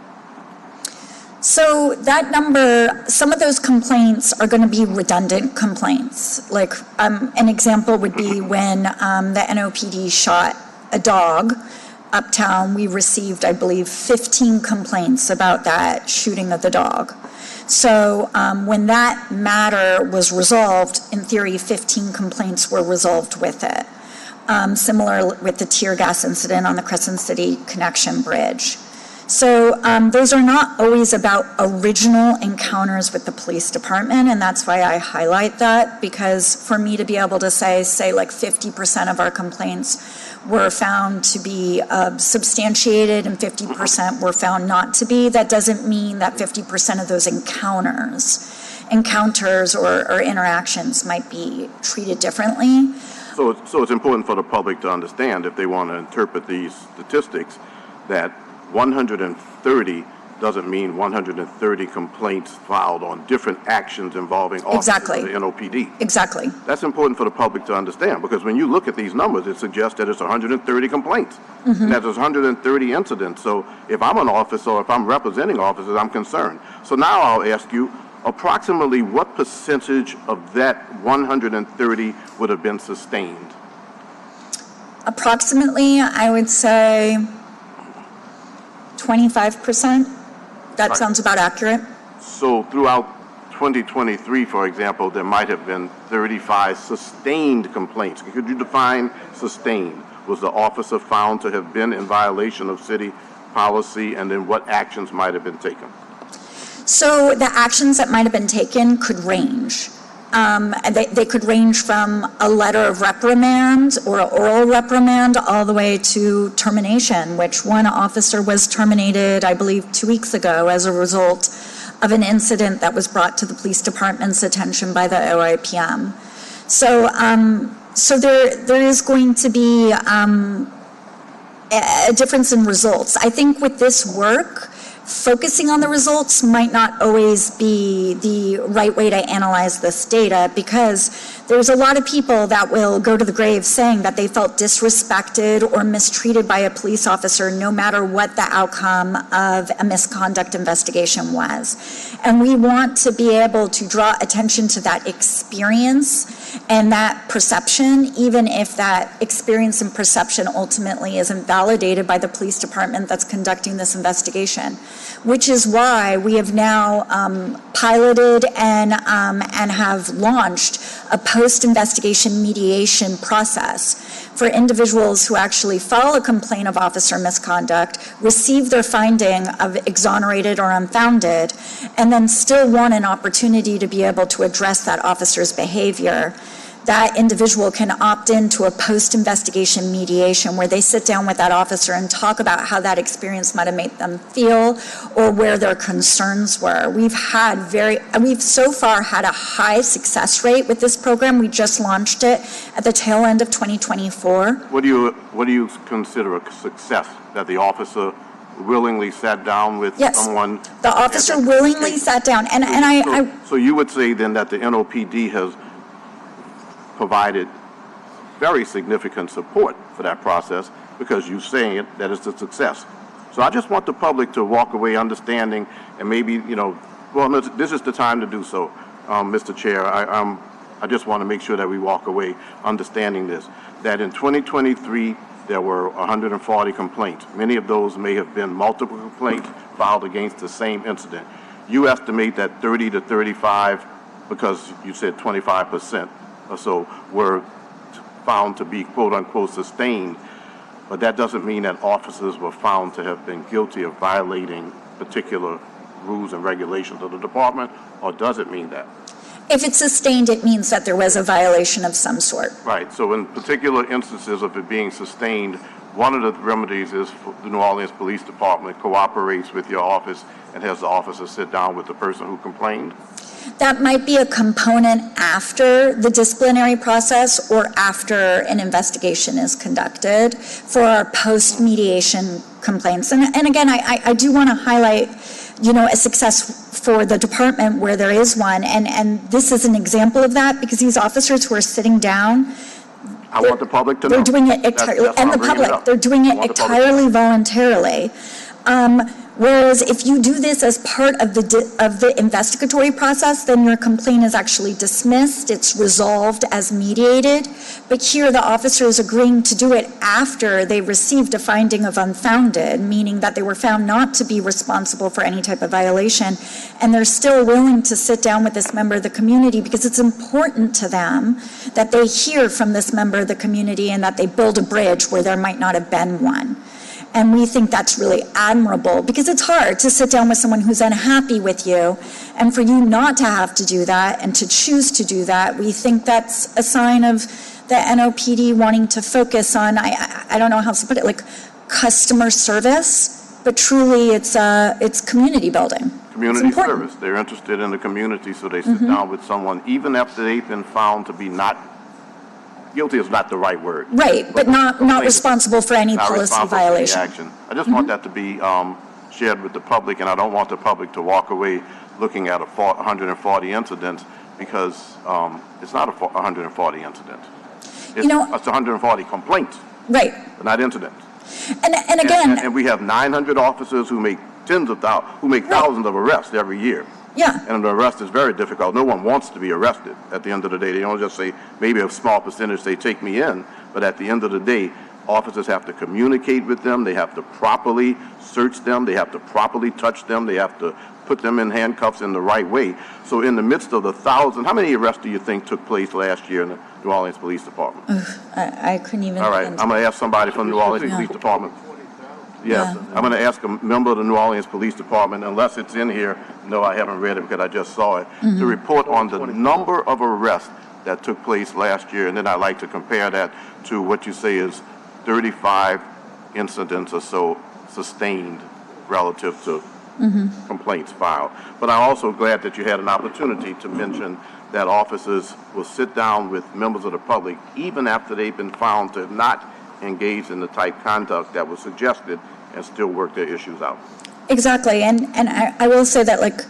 So that number, some of those complaints are going to be redundant complaints. Like an example would be when the NOPD shot a dog. Uptown, we received, I believe, 15 complaints about that shooting of the dog. So when that matter was resolved, in theory, 15 complaints were resolved with it. Similar with the tear gas incident on the Crescent City Connection Bridge. So those are not always about original encounters with the police department, and that's why I highlight that, because for me to be able to say like 50% of our complaints were found to be substantiated and 50% were found not to be, that doesn't mean that 50% of those encounters or interactions might be treated differently. So it's important for the public to understand, if they want to interpret these statistics, that 130 doesn't mean 130 complaints filed on different actions involving officers Exactly. of the NOPD. Exactly. That's important for the public to understand, because when you look at these numbers, it suggests that it's 130 complaints, and that there's 130 incidents. So if I'm an officer, or if I'm representing officers, I'm concerned. So now I'll ask you, approximately what percentage of that 130 would have been sustained? Approximately, I would say 25%. That Right. sounds about accurate. So throughout 2023, for example, there might have been 35 sustained complaints. Could you define sustained? Was the officer found to have been in violation of city policy, and then what actions might have been taken? So the actions that might have been taken could range. They could range from a letter of reprimand or an oral reprimand all the way to termination, which one officer was terminated, I believe, 2 weeks ago as a result of an incident that was brought to the police department's attention by the OIPM. So there is going to be a difference in results. I think with this work, focusing on the results might not always be the right way to analyze this data, because there's a lot of people that will go to the grave saying that they felt disrespected or mistreated by a police officer no matter what the outcome of a misconduct investigation was. And we want to be able to draw attention to that experience and that perception, even if that experience and perception ultimately isn't validated by the police department that's conducting this investigation. Which is why we have now piloted and have launched a post-investigation mediation process for individuals who actually file a complaint of officer misconduct, receive their finding of exonerated or unfounded, and then still want an opportunity to be able to address that officer's behavior. That individual can opt into a post-investigation mediation where they sit down with that officer and talk about how that experience might have made them feel or where their concerns were. We've so far had a high success rate with this program. We just launched it at the tail end of 2024. What do you consider a success? That the officer willingly sat down with someone? The officer willingly sat down. So you would say then that the NOPD has provided very significant support for that process, because you're saying that it's a success. So I just want the public to walk away understanding, and maybe, this is the time to do so, Mr. Chair. I just want to make sure that we walk away understanding this, that in 2023, there were 140 complaints. Many of those may have been multiple complaints filed against the same incident. You estimate that 30 to 35, because you said 25%, or so were found to be quote-unquote sustained, but that doesn't mean that officers were found to have been guilty of violating particular rules and regulations of the department, or does it mean that? If it's sustained, it means that there was a violation of some sort. Right, so in particular instances of it being sustained, one of the remedies is the New Orleans Police Department cooperates with your office and has the officer sit down with the person who complained? That might be a component after the disciplinary process or after an investigation is conducted for our post-mediation complaints. And again, I do want to highlight, a success for the department where there is one. And this is an example of that, because these officers who are sitting down, I want the public to know. They're doing it entirely, and the public, they're doing it entirely voluntarily. Whereas if you do this as part of the investigatory process, then your complaint is actually dismissed, it's resolved as mediated. But here, the officer is agreeing to do it after they received a finding of unfounded, meaning that they were found not to be responsible for any type of violation, and they're still willing to sit down with this member of the community because it's important to them that they hear from this member of the community and that they build a bridge where there might not have been one. And we think that's really admirable because it's hard to sit down with someone who's unhappy with you, and for you not to have to do that and to choose to do that, we think that's a sign of the NOPD wanting to focus on, I don't know how to put it, like customer service, but truly it's community building. Community service. They're interested in the community, so they sit down with someone, even after they've been found to be not guilty is not the right word. Right, but not responsible for any policy violation. Action. I just want that to be shared with the public, and I don't want the public to walk away looking at 140 incidents because it's not 140 incidents. It's 140 complaints. Right. But not incidents. And again, and we have 900 officers who make thousands of arrests every year. Yeah. And the arrest is very difficult. No one wants to be arrested at the end of the day. They don't just say, maybe a small percentage say, take me in. But at the end of the day, officers have to communicate with them. They have to properly search them. They have to properly touch them. They have to put them in handcuffs in the right way. So in the midst of the thousands, how many arrests do you think took place last year in the New Orleans Police Department? I couldn't even. All right. I'm going to ask somebody from the New Orleans Police Department. Yes, I'm going to ask a member of the New Orleans Police Department, unless it's in here, no, I haven't read it because I just saw it, to report on the number of arrests that took place last year, and then I'd like to compare that to what you say is 35 incidents or so sustained relative to complaints filed. But I'm also glad that you had an opportunity to mention that officers will sit down with members of the public even after they've been found to not engage in the type conduct that was suggested and still work their issues out. Exactly, and I will say that like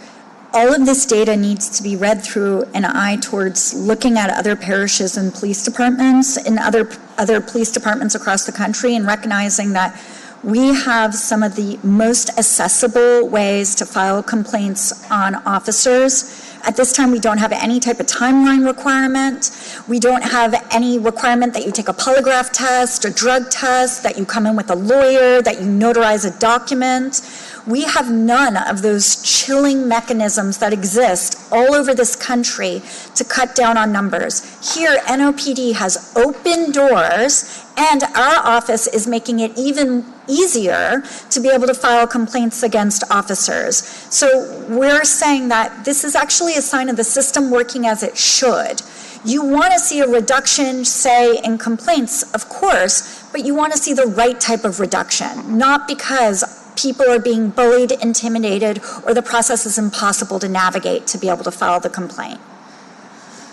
all of this data needs to be read through an eye towards looking at other parishes and police departments and other police departments across the country and recognizing that we have some of the most accessible ways to file complaints on officers. At this time, we don't have any type of timeline requirement. We don't have any requirement that you take a polygraph test, a drug test, that you come in with a lawyer, that you notarize a document. We have none of those chilling mechanisms that exist all over this country to cut down on numbers. Here, NOPD has open doors, and our office is making it even easier to be able to file complaints against officers. So we're saying that this is actually a sign of the system working as it should. You want to see a reduction, say, in complaints, of course, but you want to see the right type of reduction, not because people are being bullied, intimidated, or the process is impossible to navigate to be able to file the complaint.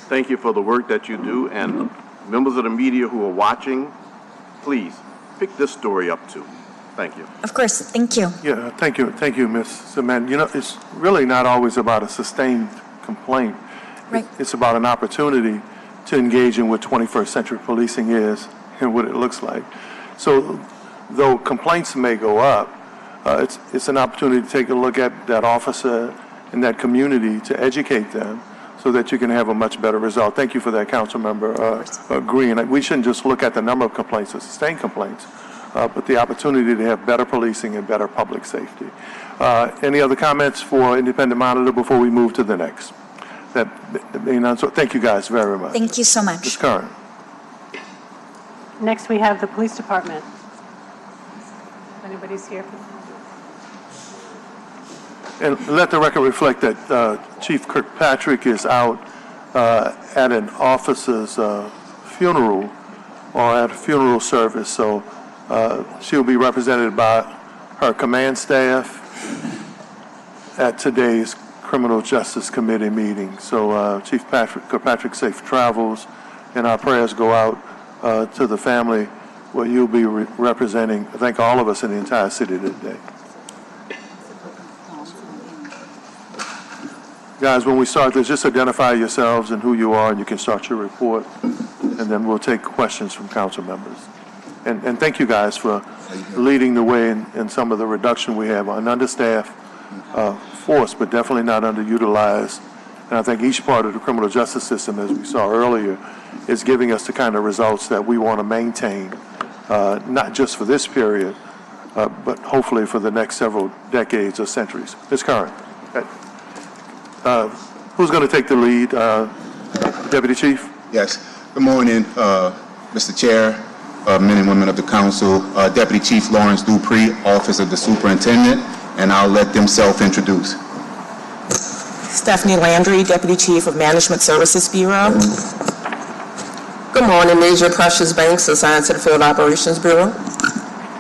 Thank you for the work that you do, and members of the media who are watching, please pick this story up too. Thank you. Of course, thank you. Yeah, thank you, Ms. Cement. You know, it's really not always about a sustained complaint. Right. It's about an opportunity to engage in what 21st century policing is and what it looks like. So though complaints may go up, it's an opportunity to take a look at that officer and that community to educate them so that you can have a much better result. Thank you for that, Councilmember Green. We shouldn't just look at the number of complaints or sustained complaints, but the opportunity to have better policing and better public safety. Any other comments for Independent Monitor before we move to the next? So thank you guys very much. Thank you so much. Ms. Curran. Next, we have the Police Department. If anybody's here. And let the record reflect that Chief Kirkpatrick is out at an officer's funeral or at a funeral service, so she'll be represented by her command staff at today's Criminal Justice Committee meeting. So Chief Kirkpatrick, safe travels, and our prayers go out to the family where you'll be representing, I think, all of us in the entire city today. Guys, when we start this, just identify yourselves and who you are, and you can start your report, and then we'll take questions from council members. And thank you guys for leading the way in some of the reduction we have on understaffed force, but definitely not underutilized. And I think each part of the criminal justice system, as we saw earlier, is giving us the kind of results that we want to maintain, not just for this period, but hopefully for the next several decades or centuries. Ms. Curran, who's going to take the lead? Deputy Chief? Yes. Good morning, Mr. Chair, men and women of the council, Deputy Chief Lawrence Dupree, Office of the Superintendent, and I'll let them self-introduce. Stephanie Landry, Deputy Chief of Management Services Bureau. Good morning, Major Precious Banks, assigned to the Field Operations Bureau.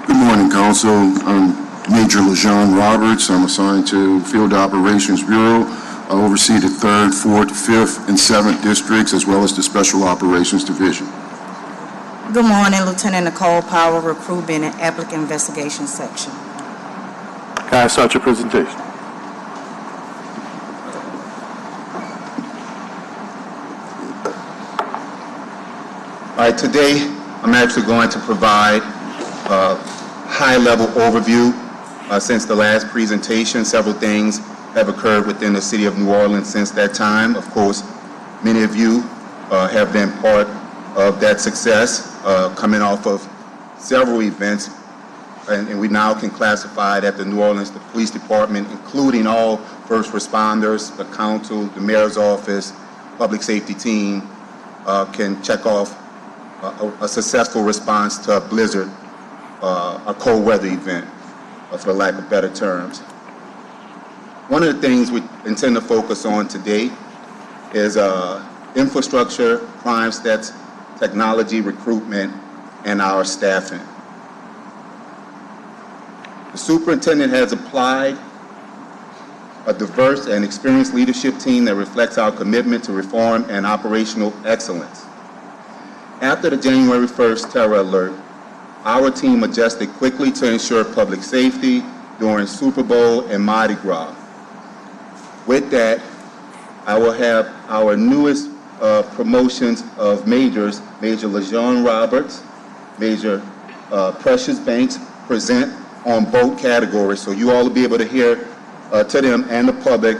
Good morning, Council. I'm Major LeJean Roberts. I'm assigned to Field Operations Bureau. I oversee the 3rd, 4th, 5th, and 7th districts, as well as the Special Operations Division. Good morning, Lieutenant Nicole Powell, Recruitment and Applicant Investigation Section. Can I start your presentation? All right, today I'm actually going to provide a high-level overview. Since the last presentation, several things have occurred within the city of New Orleans since that time. Of course, many of you have been part of that success, coming off of several events, and we now can classify that the New Orleans the Police Department, including all first responders, the council, the mayor's office, public safety team, can check off a successful response to a blizzard, a cold weather event, for the lack of better terms. One of the things we intend to focus on today is infrastructure, crime stats, technology, recruitment, and our staffing. The superintendent has applied a diverse and experienced leadership team that reflects our commitment to reform and operational excellence. After the January 1st terror alert, our team adjusted quickly to ensure public safety during Super Bowl and Mardi Gras. With that, I will have our newest promotions of majors, Major LeJean Roberts, Major Precious Banks, present on both categories, so you all will be able to hear to them and the public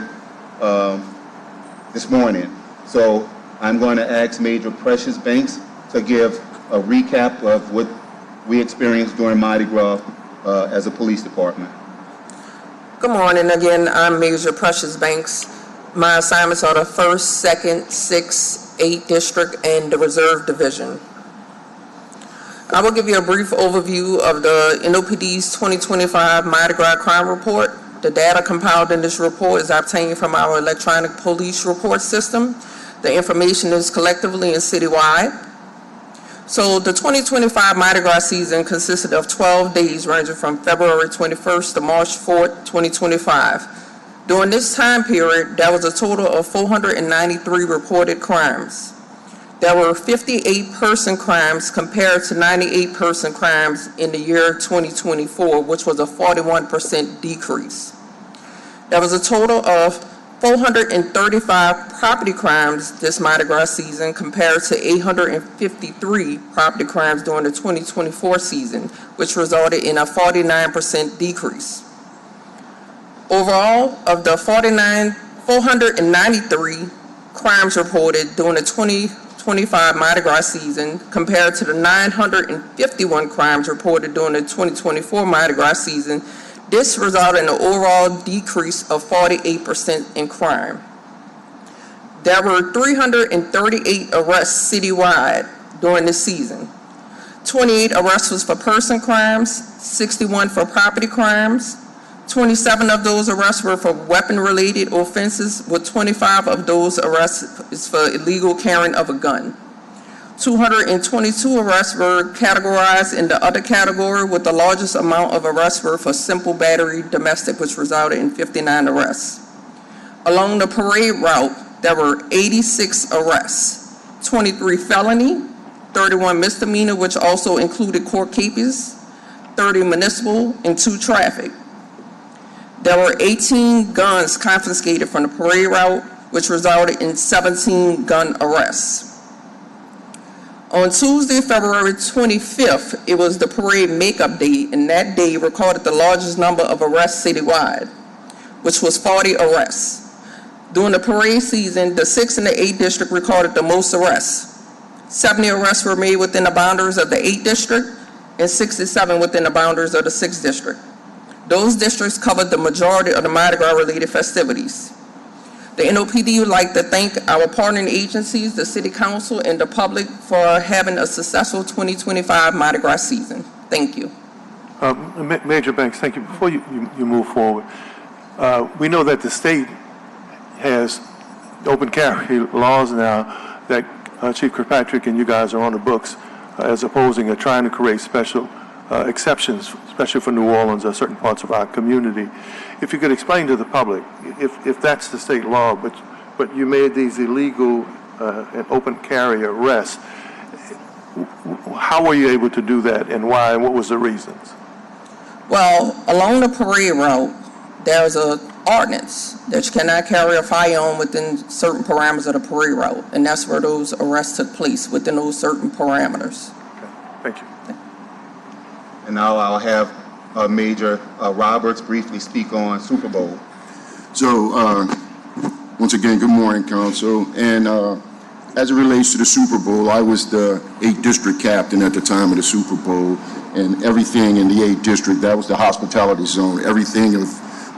this morning. So I'm going to ask Major Precious Banks to give a recap of what we experienced during Mardi Gras as a police department. Good morning again. I'm Major Precious Banks. My assignments are the 1st, 2nd, 6th, 8th District, and the Reserve Division. I will give you a brief overview of the NOPD's 2025 Mardi Gras Crime Report. The data compiled in this report is obtained from our electronic police report system. The information is collectively and citywide. So the 2025 Mardi Gras season consisted of 12 days ranging from February 21st to March 4th, 2025. During this time period, there was a total of 493 reported crimes. There were 58 person crimes compared to 98 person crimes in the year 2024, which was a 41% decrease. There was a total of 435 property crimes this Mardi Gras season compared to 853 property crimes during the 2024 season, which resulted in a 49% decrease. Overall, of the 493 crimes reported during the 2025 Mardi Gras season compared to the 951 crimes reported during the 2024 Mardi Gras season, this resulted in an overall decrease of 48% in crime. There were 338 arrests citywide during this season. 28 arrests was for person crimes, 61 for property crimes. 27 of those arrests were for weapon-related offenses, with 25 of those arrests is for illegal carrying of a gun. 222 arrests were categorized in the other category, with the largest amount of arrests were for simple battery domestic, which resulted in 59 arrests. Along the parade route, there were 86 arrests, 23 felony, 31 misdemeanor, which also included court capers, 30 municipal, and 2 traffic. There were 18 guns confiscated from the parade route, which resulted in 17 gun arrests. On Tuesday, February 25th, it was the parade makeup day, and that day recorded the largest number of arrests citywide, which was 40 arrests. During the parade season, the 6th and the 8th district recorded the most arrests. 70 arrests were made within the boundaries of the 8th district and 67 within the boundaries of the 6th district. Those districts covered the majority of the Mardi Gras related festivities. The NOPD would like to thank our partnering agencies, the City Council, and the public for having a successful 2025 Mardi Gras season. Thank you. Major Banks, thank you. Before you move forward, we know that the state has open carry laws now that Chief Kirkpatrick and you guys are on the books as opposing or trying to create special exceptions, especially for New Orleans or certain parts of our community. If you could explain to the public, if that's the state law, but you made these illegal and open carry arrests, how were you able to do that and why, and what was the reasons? Well, along the parade route, there's an ordinance that you cannot carry a firearm within certain parameters of the parade route, and that's where those arrests took place, within those certain parameters. Okay. Thank you. And now I'll have Major Roberts briefly speak on Super Bowl. So, once again, good morning, Council. And as it relates to the Super Bowl, I was the 8th District Captain at the time of the Super Bowl, and everything in the 8th District, that was the hospitality zone, everything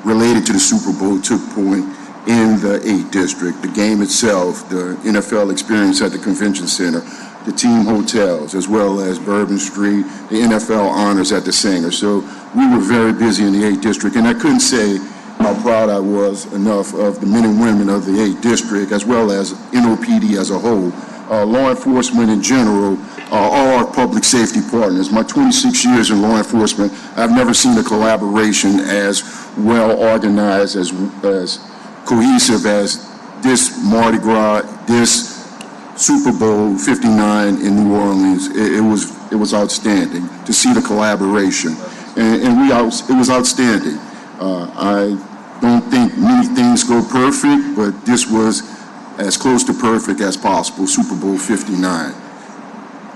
related to the Super Bowl took point in the 8th District. The game itself, the NFL experience at the Convention Center, the team hotels, as well as Bourbon Street, the NFL honors at the Singer. So we were very busy in the 8th District, and I couldn't say how proud I was enough of the men and women of the 8th District, as well as NOPD as a whole, law enforcement in general, all our public safety partners. My 26 years in law enforcement, I've never seen a collaboration as well organized, as cohesive as this Mardi Gras, this Super Bowl 59 in New Orleans. It was outstanding to see the collaboration, and it was outstanding. I don't think many things go perfect, but this was as close to perfect as possible. Super Bowl 59,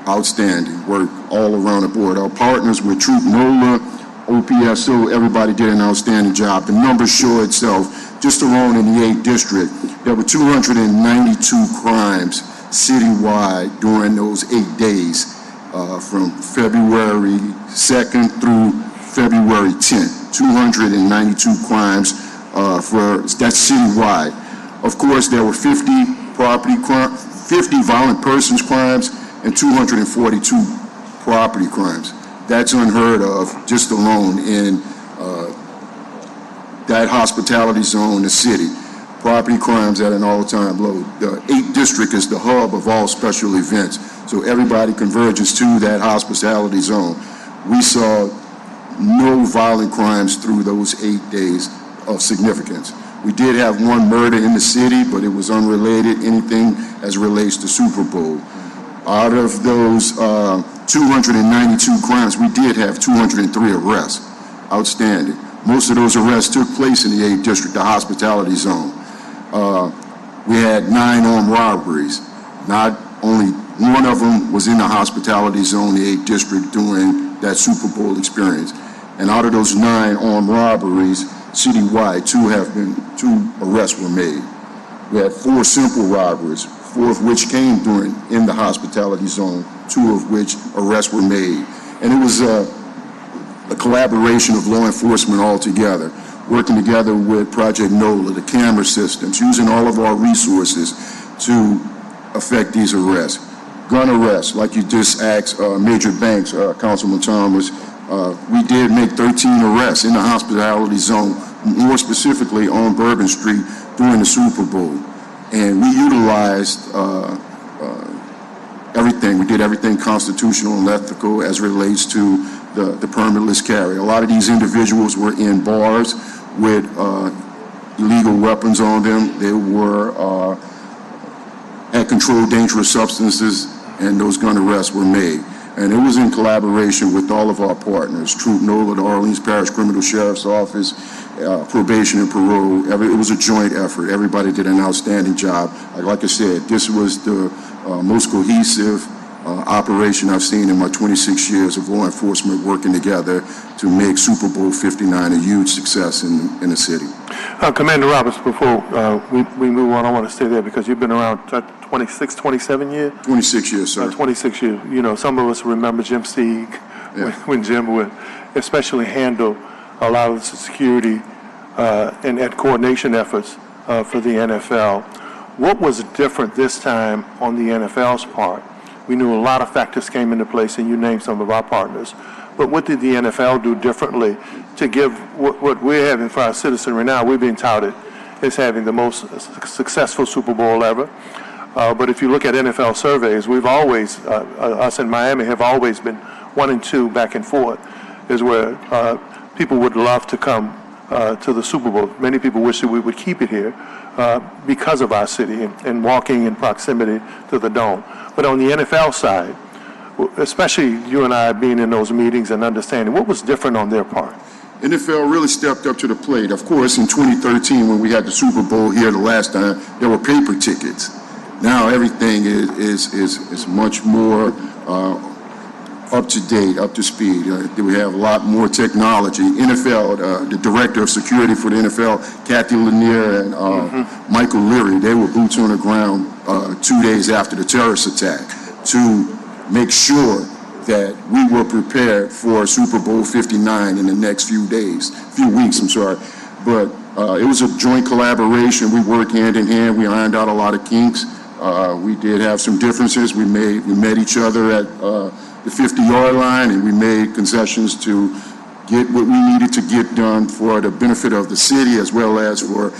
outstanding work all around the board. Our partners with Troop NOLA, OPSO, everybody did an outstanding job. The numbers show itself. Just alone in the 8th District, there were 292 crimes citywide during those 8 days, from February 2nd through February 10th. 292 crimes that's citywide. Of course, there were 50 violent persons crimes and 242 property crimes. That's unheard of just alone in that hospitality zone, the city. Property crimes at an all-time low. The 8th District is the hub of all special events, so everybody converges to that hospitality zone. We saw no violent crimes through those 8 days of significance. We did have one murder in the city, but it was unrelated, anything as relates to Super Bowl. Out of those 292 crimes, we did have 203 arrests. Outstanding. Most of those arrests took place in the 8th District, the hospitality zone. We had 9 armed robberies. Not only one of them was in the hospitality zone, the 8th District, during that Super Bowl experience. And out of those 9 armed robberies, citywide, 2 arrests were made. We had 4 simple robberies, 4 of which came in the hospitality zone, 2 of which arrests were made. And it was a collaboration of law enforcement all together, working together with Project NOLA, the camera systems, using all of our resources to effect these arrests. Gun arrests, like you just asked Major Banks, Councilman Thomas, we did make 13 arrests in the hospitality zone, more specifically on Bourbon Street during the Super Bowl. And we utilized everything. We did everything constitutional and ethical as relates to the permitless carry. A lot of these individuals were in bars with illegal weapons on them. They had controlled dangerous substances, and those gun arrests were made. And it was in collaboration with all of our partners, Troop NOLA, the Orleans Parish Criminal Sheriff's Office, probation and parole. It was a joint effort. Everybody did an outstanding job. Like I said, this was the most cohesive operation I've seen in my 26 years of law enforcement working together to make Super Bowl 59 a huge success in the city. Commander Roberts, before we move on, I want to stay there because you've been around 26, 27 years? 26 years, sir. 26 years. You know, some of us remember Jim Sieg, when Jim would especially handle a lot of the security and coordination efforts for the NFL. What was different this time on the NFL's part? We knew a lot of factors came into place, and you named some of our partners. But what did the NFL do differently to give what we're having for our citizenry now? We're being touted as having the most successful Super Bowl ever. But if you look at NFL surveys, we've always, us in Miami, have always been 1 and 2 back and forth, is where people would love to come to the Super Bowl. Many people wish that we would keep it here because of our city and walking in proximity to the Dome. But on the NFL side, especially you and I being in those meetings and understanding, what was different on their part? NFL really stepped up to the plate. Of course, in 2013, when we had the Super Bowl here the last time, there were paper tickets. Now everything is much more up to date, up to speed. We have a lot more technology. NFL, the director of security for the NFL, Kathy Lanier and Michael Leary, they were boots on the ground 2 days after the terrorist attack to make sure that we were prepared for Super Bowl 59 in the next few weeks, I'm sorry. But it was a joint collaboration. We worked hand in hand. We ironed out a lot of kinks. We did have some differences. We met each other at the 50-yard line, and we made concessions to get what we needed to get done for the benefit of the city as well as for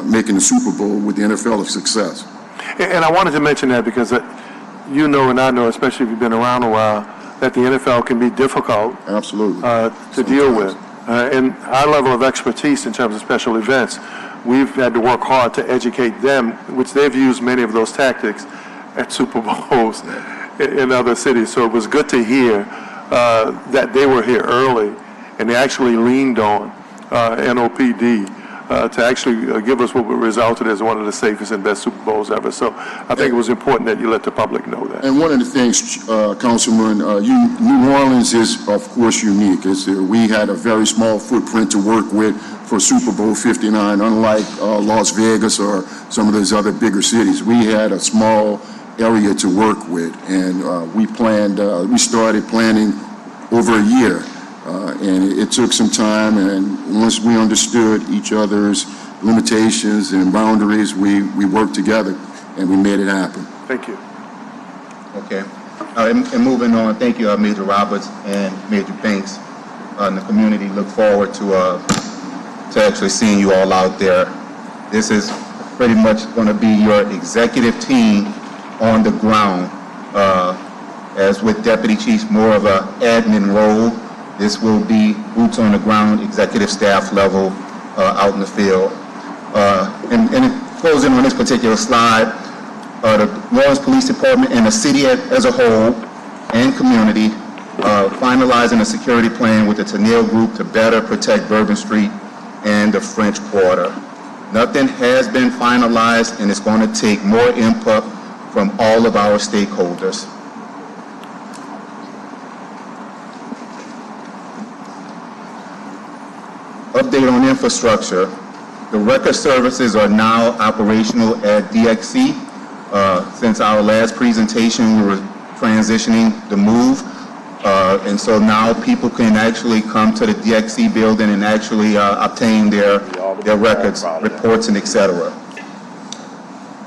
making the Super Bowl with the NFL a success. And I wanted to mention that because you know and I know, especially if you've been around a while, that the NFL can be difficult Absolutely. To deal with. And our level of expertise in terms of special events, we've had to work hard to educate them, which they've used many of those tactics at Super Bowls in other cities. So it was good to hear that they were here early and they actually leaned on NOPD to actually give us what resulted as one of the safest and best Super Bowls ever. So I think it was important that you let the public know that. And one of the things, Councilman, New Orleans is, of course, unique. We had a very small footprint to work with for Super Bowl 59, unlike Las Vegas or some of those other bigger cities. We had a small area to work with, and we started planning over a year. And it took some time, and once we understood each other's limitations and boundaries, we worked together, and we made it happen. Thank you. Okay. And moving on, thank you, Major Roberts and Major Banks. And the community look forward to actually seeing you all out there. This is pretty much going to be your executive team on the ground. As with Deputy Chiefs, more of an admin role. This will be boots on the ground, executive staff level out in the field. And it goes in on this particular slide. The Lawrence Police Department and the city as a whole and community finalizing a security plan with the Tennille Group to better protect Bourbon Street and the French Quarter. Nothing has been finalized, and it's going to take more input from all of our stakeholders. Update on infrastructure. The record services are now operational at DXC. Since our last presentation, we were transitioning the move. And so now people can actually come to the DXC building and actually obtain their records, reports, and et cetera.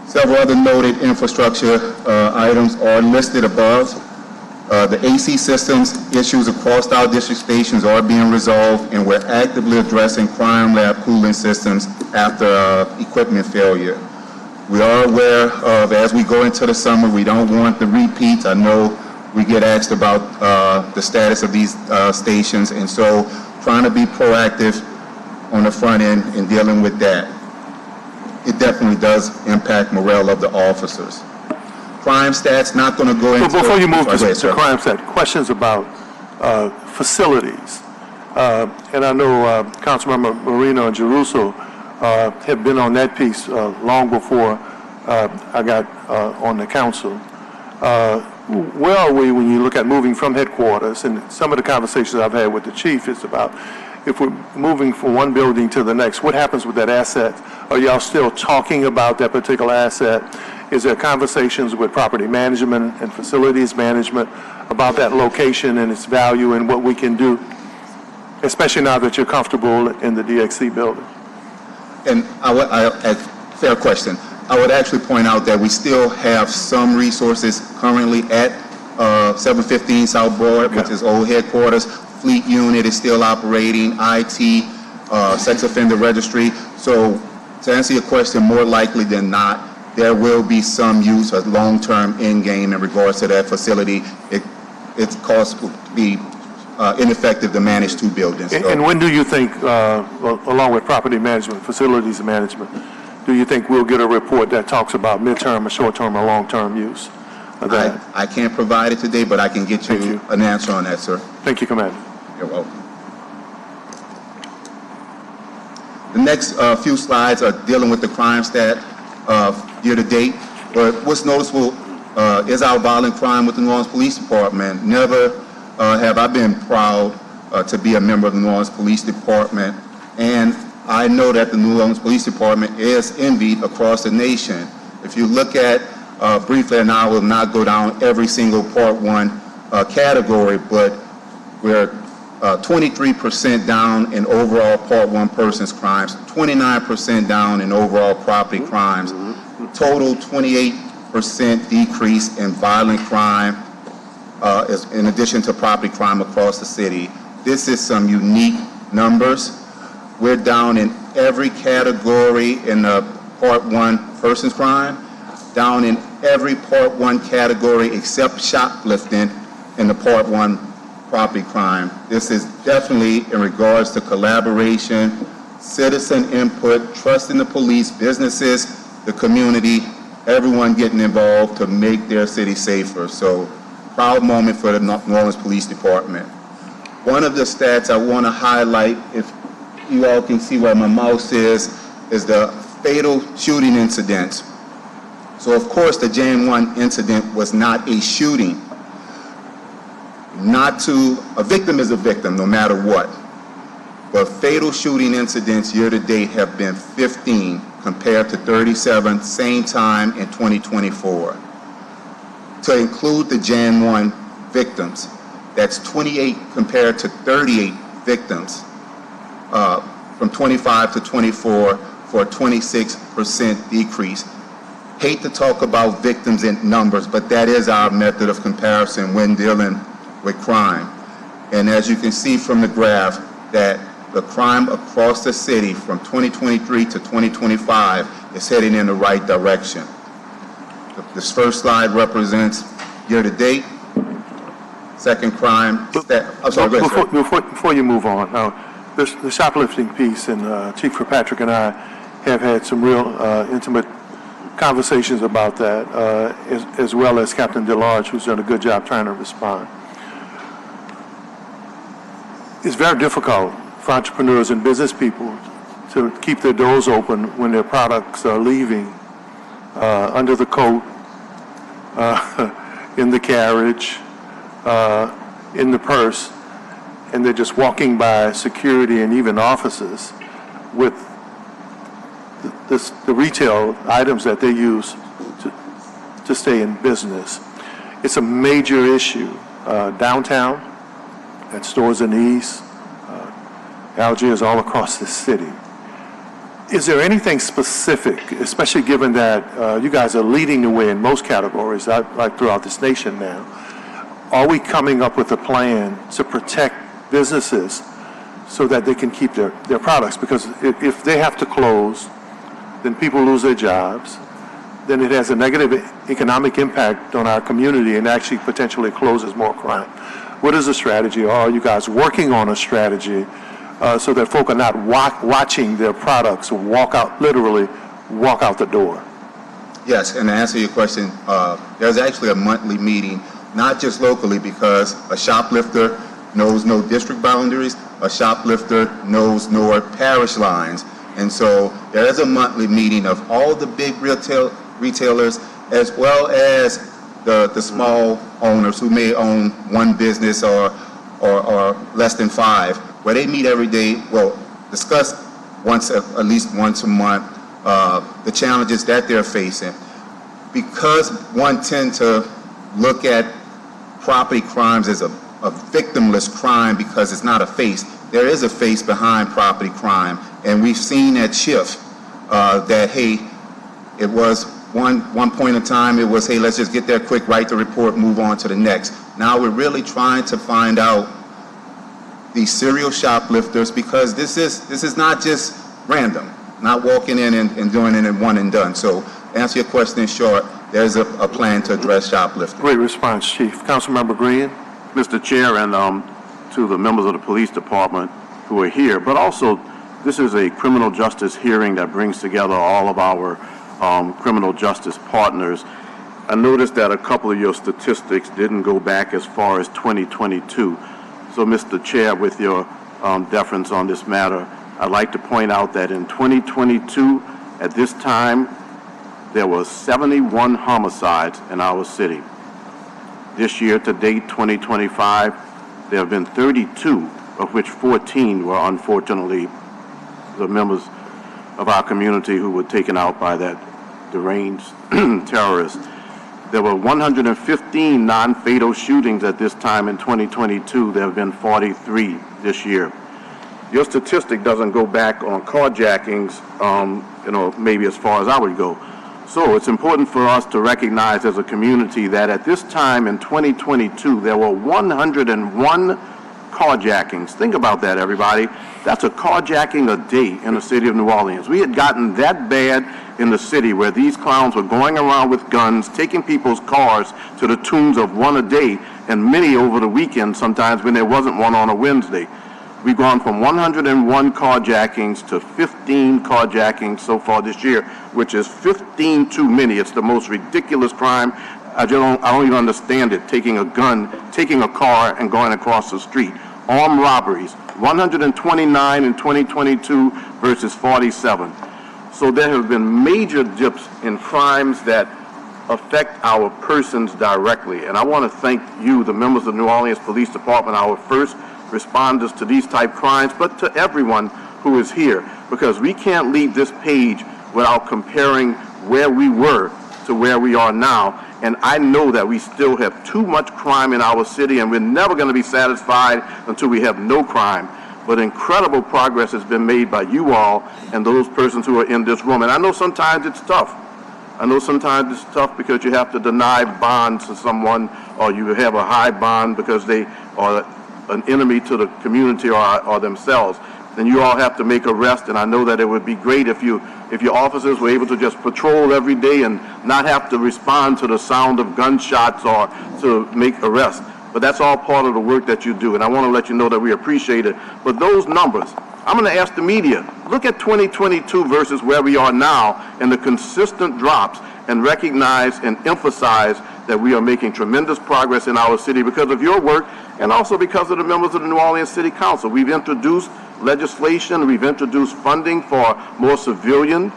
Several other noted infrastructure items are listed above. The AC systems issues across our district stations are being resolved, and we're actively addressing crime lab cooling systems after equipment failure. We are aware of, as we go into the summer, we don't want the repeats. I know we get asked about the status of these stations, and so trying to be proactive on the front end in dealing with that. It definitely does impact morale of the officers. Crime stats, not going to go into... But before you move to crime stat, questions about facilities. And I know Councilmember Marino and Jeruso have been on that piece long before I got on the council. where are we when you look at moving from headquarters? And some of the conversations I've had with the chief is about if we're moving from one building to the next, what happens with that asset? Are y'all still talking about that particular asset? Is there conversations with property management and facilities management about that location and its value and what we can do, especially now that you're comfortable in the DXC building? And fair question. I would actually point out that we still have some resources currently at 715 South Broad, which is old headquarters. Fleet unit is still operating, IT, sex offender registry. So to answer your question, more likely than not, there will be some use of long-term in-game in regards to that facility. Its cost would be ineffective to manage two buildings. So, and when do you think, along with property management, facilities management, do you think we'll get a report that talks about midterm or short-term or long-term use of that? I can't provide it today, but I can get you an answer on that, sir. Thank you, Commander. You're welcome. The next few slides are dealing with the crime stat year to date. But what's noticeable is our violent crime with the New Orleans Police Department. Never have I been proud to be a member of the New Orleans Police Department, and I know that the New Orleans Police Department is envied across the nation. If you look at, briefly, and I will not go down every single Part 1 category, but we're 23% down in overall Part 1 persons crimes, 29% down in overall property crimes, total 28% decrease in violent crime, in addition to property crime across the city. This is some unique numbers. We're down in every category in the Part 1 persons crime, down in every Part 1 category except shoplifting in the Part 1 property crime. This is definitely in regards to collaboration, citizen input, trust in the police, businesses, the community, everyone getting involved to make their city safer. So, proud moment for the New Orleans Police Department. One of the stats I want to highlight, if you all can see where my mouse is the fatal shooting incidents. So, of course, the Jan 1 incident was not a shooting. A victim is a victim, no matter what. But fatal shooting incidents year to date have been 15 compared to 37 same time in 2024. To include the Jan 1 victims, that's 28 compared to 38 victims from 25 to 24 for a 26% decrease. Hate to talk about victims in numbers, but that is our method of comparison when dealing with crime. And as you can see from the graph, that the crime across the city from 2023 to 2025 is heading in the right direction. This first slide represents year-to-date. Second crime, I'm sorry, go ahead, sir. Before you move on, the shoplifting piece, and Chief Kirkpatrick and I have had some real intimate conversations about that, as well as Captain DeLarge, who's done a good job trying to respond. It's very difficult for entrepreneurs and business people to keep their doors open when their products are leaving under the coat, in the carriage, in the purse, and they're just walking by security and even officers with the retail items that they use to stay in business. It's a major issue downtown, at stores in the east, Algiers, all across the city. Is there anything specific, especially given that you guys are leading the way in most categories, like throughout this nation now? Are we coming up with a plan to protect businesses so that they can keep their products? Because if they have to close, then people lose their jobs. Then it has a negative economic impact on our community and actually potentially closes more crime. What is the strategy? Or are you guys working on a strategy so that folk are not watching their products literally walk out the door? Yes, and to answer your question, there's actually a monthly meeting, not just locally, because a shoplifter knows no district boundaries, a shoplifter knows no parish lines. And so there is a monthly meeting of all the big retailers, as well as the small owners who may own one business or less than 5, where they meet every day, well, discuss at least once a month, the challenges that they're facing. Because one tends to look at property crimes as a victimless crime because it's not a face, there is a face behind property crime. And we've seen that shift, that, hey, it was one point in time, it was, hey, let's just get that quick, write the report, move on to the next. Now we're really trying to find out these serial shoplifters, because this is not just random, not walking in and doing it in one and done. So to answer your question in short, there's a plan to address shoplifting. Great response, Chief. Councilmember Green? Mr. Chair, and to the members of the police department who are here, but also this is a criminal justice hearing that brings together all of our criminal justice partners. I noticed that a couple of your statistics didn't go back as far as 2022. So, Mr. Chair, with your deference on this matter, I'd like to point out that in 2022, at this time, there were 71 homicides in our city. This year to date, 2025, there have been 32, of which 14 were unfortunately the members of our community who were taken out by that deranged terrorist. There were 115 non-fatal shootings at this time in 2022. There have been 43 this year. Your statistic doesn't go back on carjackings, maybe as far as I would go. So it's important for us to recognize as a community that at this time in 2022, there were 101 carjackings. Think about that, everybody. That's a carjacking a day in the city of New Orleans. We had gotten that bad in the city where these clowns were going around with guns, taking people's cars to the tunes of one a day, and many over the weekend sometimes when there wasn't one on a Wednesday. We've gone from 101 carjackings to 15 carjackings so far this year, which is 15 too many. It's the most ridiculous crime. I don't even understand it, taking a gun, taking a car, and going across the street. Armed robberies, 129 in 2022 versus 47. So there have been major dips in crimes that affect our persons directly. And I want to thank you, the members of the New Orleans Police Department, our first responders to these type crimes, but to everyone who is here, because we can't leave this page without comparing where we were to where we are now. And I know that we still have too much crime in our city, and we're never going to be satisfied until we have no crime. But incredible progress has been made by you all and those persons who are in this room. And I know sometimes it's tough. I know sometimes it's tough because you have to deny bonds to someone, or you have a high bond because they are an enemy to the community or themselves. Then you all have to make arrests, and I know that it would be great if your officers were able to just patrol every day and not have to respond to the sound of gunshots or to make arrests. But that's all part of the work that you do, and I want to let you know that we appreciate it. But those numbers, I'm going to ask the media, look at 2022 versus where we are now and the consistent drops, and recognize and emphasize that we are making tremendous progress in our city because of your work and also because of the members of the New Orleans City Council. We've introduced legislation, we've introduced funding for more civilian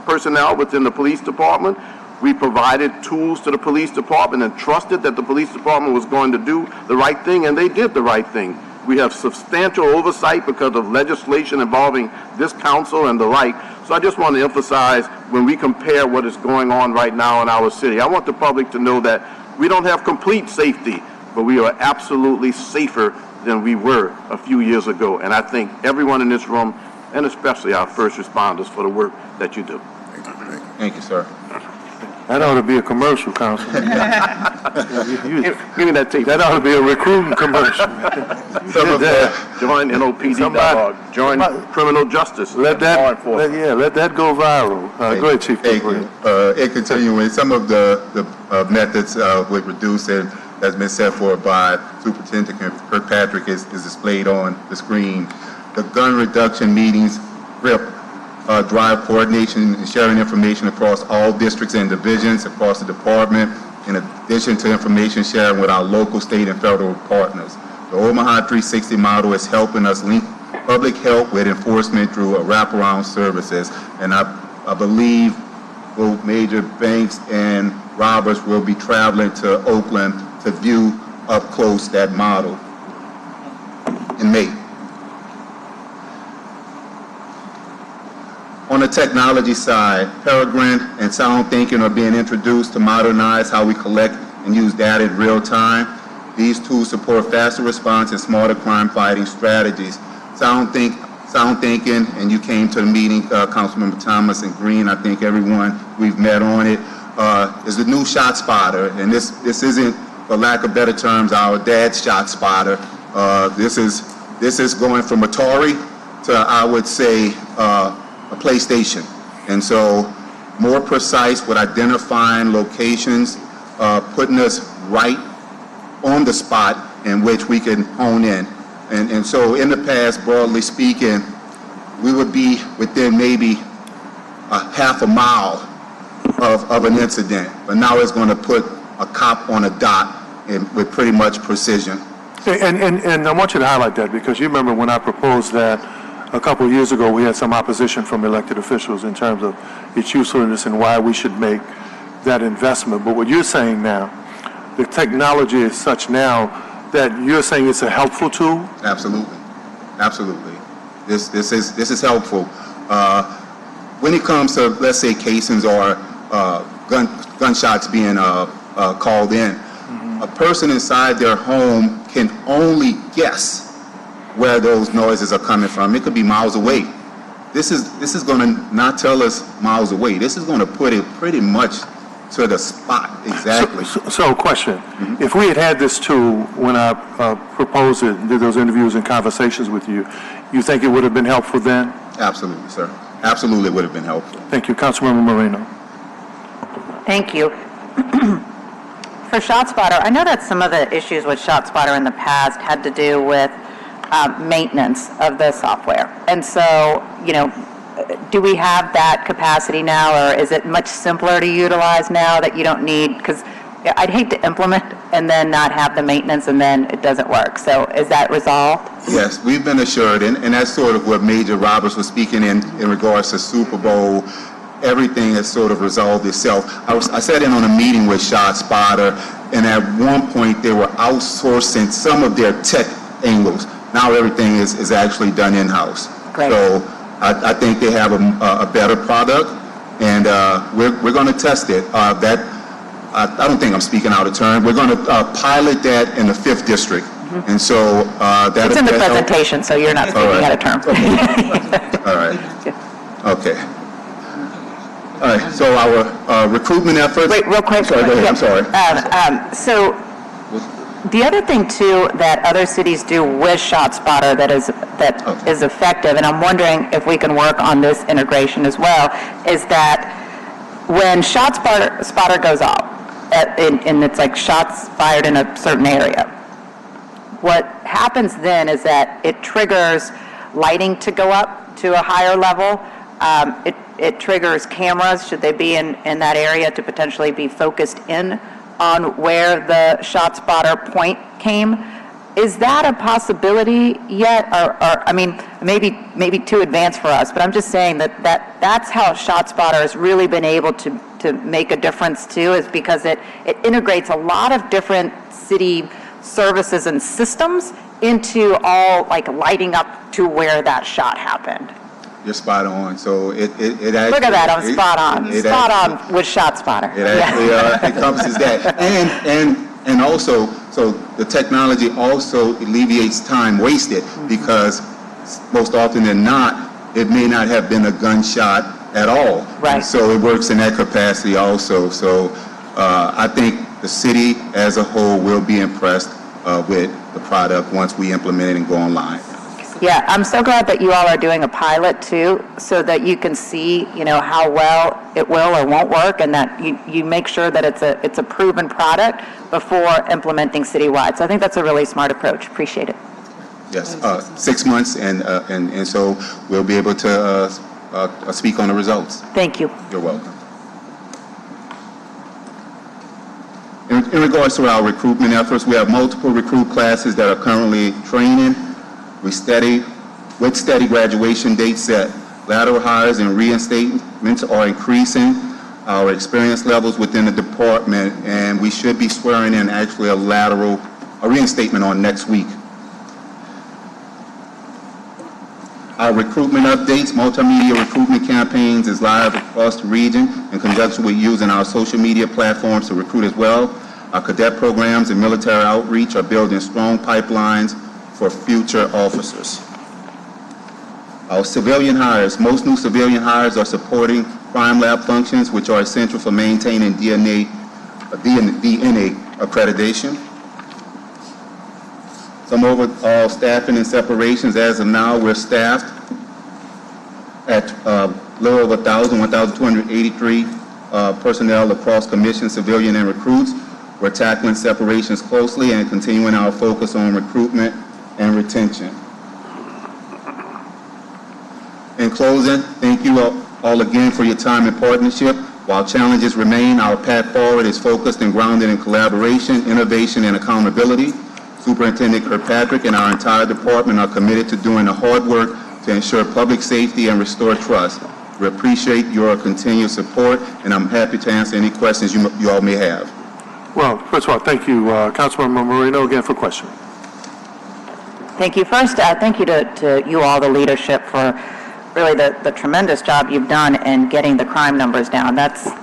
personnel within the police department. We provided tools to the police department and trusted that the police department was going to do the right thing, and they did the right thing. We have substantial oversight because of legislation involving this council and the like. So I just want to emphasize, when we compare what is going on right now in our city, I want the public to know that we don't have complete safety, but we are absolutely safer than we were a few years ago. And I thank everyone in this room, and especially our first responders, for the work that you do. Thank you, sir. That ought to be a commercial, Councilman. Give me that tape. That ought to be a recruiting commercial. Join NOPD.org. Join criminal justice. Let that go viral. Go ahead, Chief. Thank you. In continuing, some of the methods with reducing that's been set forth by Superintendent Kirkpatrick is displayed on the screen. The gun reduction meetings, drive coordination and sharing information across all districts and divisions across the department, in addition to information sharing with our local, state, and federal partners. The Omaha 360 model is helping us link public health with enforcement through a wraparound services. And I believe both major banks and Roberts will be traveling to Oakland to view up close that model in May. On the technology side, Peregrine and Sound Thinking are being introduced to modernize how we collect and use data in real time. These tools support faster response and smarter crime fighting strategies. Sound Thinking, and you came to the meeting, Councilmember Thomas and Green, I think everyone we've met on it, is the new ShotSpotter. And this isn't, for lack of better terms, our dad's ShotSpotter. This is going from Atari to, I would say, a PlayStation. And so more precise with identifying locations, putting us right on the spot in which we can hone in. And so in the past, broadly speaking, we would be within maybe a half a mile of an incident. But now it's going to put a cop on a dot with pretty much precision. And I want you to highlight that, because you remember when I proposed that a couple of years ago, we had some opposition from elected officials in terms of its usefulness and why we should make that investment. But what you're saying now, the technology is such now that you're saying it's a helpful tool? Absolutely, absolutely. This is helpful. When it comes to, let's say, casings or gunshots being called in, a person inside their home can only guess where those noises are coming from. It could be miles away. This is going to not tell us miles away. This is going to put it pretty much to the spot, exactly. So question, if we had this tool when I proposed it, did those interviews and conversations with you, you think it would have been helpful then? Absolutely, sir. Absolutely would have been helpful. Thank you. Councilmember Moreno. Thank you. For ShotSpotter, I know that some of the issues with ShotSpotter in the past had to do with maintenance of the software. And so, do we have that capacity now, or is it much simpler to utilize now that you don't need, because I'd hate to implement and then not have the maintenance and then it doesn't work. So is that resolved? Yes, we've been assured, and that's sort of what Major Roberts was speaking in regards to Super Bowl. Everything has sort of resolved itself. I sat in on a meeting with ShotSpotter, and at one point they were outsourcing some of their tech angles. Now everything is actually done in-house. Great. So I think they have a better product, and we're going to test it. I don't think I'm speaking out of turn. We're going to pilot that in the 5th District. Mm-hmm. And so that it's in the presentation, so you're not speaking out of turn. All right. Okay. All right. So our recruitment efforts. Wait, real quick. Sorry, go ahead. I'm sorry. So the other thing too that other cities do with ShotSpotter that is effective, and I'm wondering if we can work on this integration as well, is that when ShotSpotter goes off, and it's like shots fired in a certain area, what happens then is that it triggers lighting to go up to a higher level. It triggers cameras, should they be in that area, to potentially be focused in on where the ShotSpotter point came. Is that a possibility yet? Or I mean, maybe too advanced for us, but I'm just saying that's how ShotSpotter has really been able to make a difference too, is because it integrates a lot of different city services and systems into all like lighting up to where that shot happened. You're spot on. So it actually, look at that, I'm spot on. Spot on with ShotSpotter. It actually encompasses that. And also, so the technology also alleviates time wasted, because most often than not, it may not have been a gunshot at all. Right. And so it works in that capacity also. So I think the city as a whole will be impressed with the product once we implement it and go online. Yeah, I'm so glad that you all are doing a pilot too, so that you can see, how well it will or won't work, and that you make sure that it's a proven product before implementing citywide. So I think that's a really smart approach. Appreciate it. Yes, 6 months, and so we'll be able to speak on the results. Thank you. You're welcome. In regards to our recruitment efforts, we have multiple recruit classes that are currently training. With steady graduation dates set. Lateral hires and reinstatements are increasing. our experience levels within the department, and we should be swearing in actually a reinstatement on next week. Our recruitment updates, multimedia recruitment campaigns is live across the region in conjunction with using our social media platforms to recruit as well. Our cadet programs and military outreach are building strong pipelines for future officers. Our civilian hires, most new civilian hires are supporting crime lab functions, which are essential for maintaining DNA accreditation. Some overall staffing and separations. As of now, we're staffed at a little over 1,283 personnel across commissioned, civilian, and recruits. We're tackling separations closely and continuing our focus on recruitment and retention. In closing, thank you all again for your time and partnership. While challenges remain, our path forward is focused and grounded in collaboration, innovation, and accountability. Superintendent Kirkpatrick and our entire department are committed to doing the hard work to ensure public safety and restore trust. We appreciate your continued support, and I'm happy to answer any questions you all may have. Well, first of all, thank you, Councilmember Moreno, again for question. Thank you. First, thank you to you all, the leadership, for really the tremendous job you've done in getting the crime numbers down. That's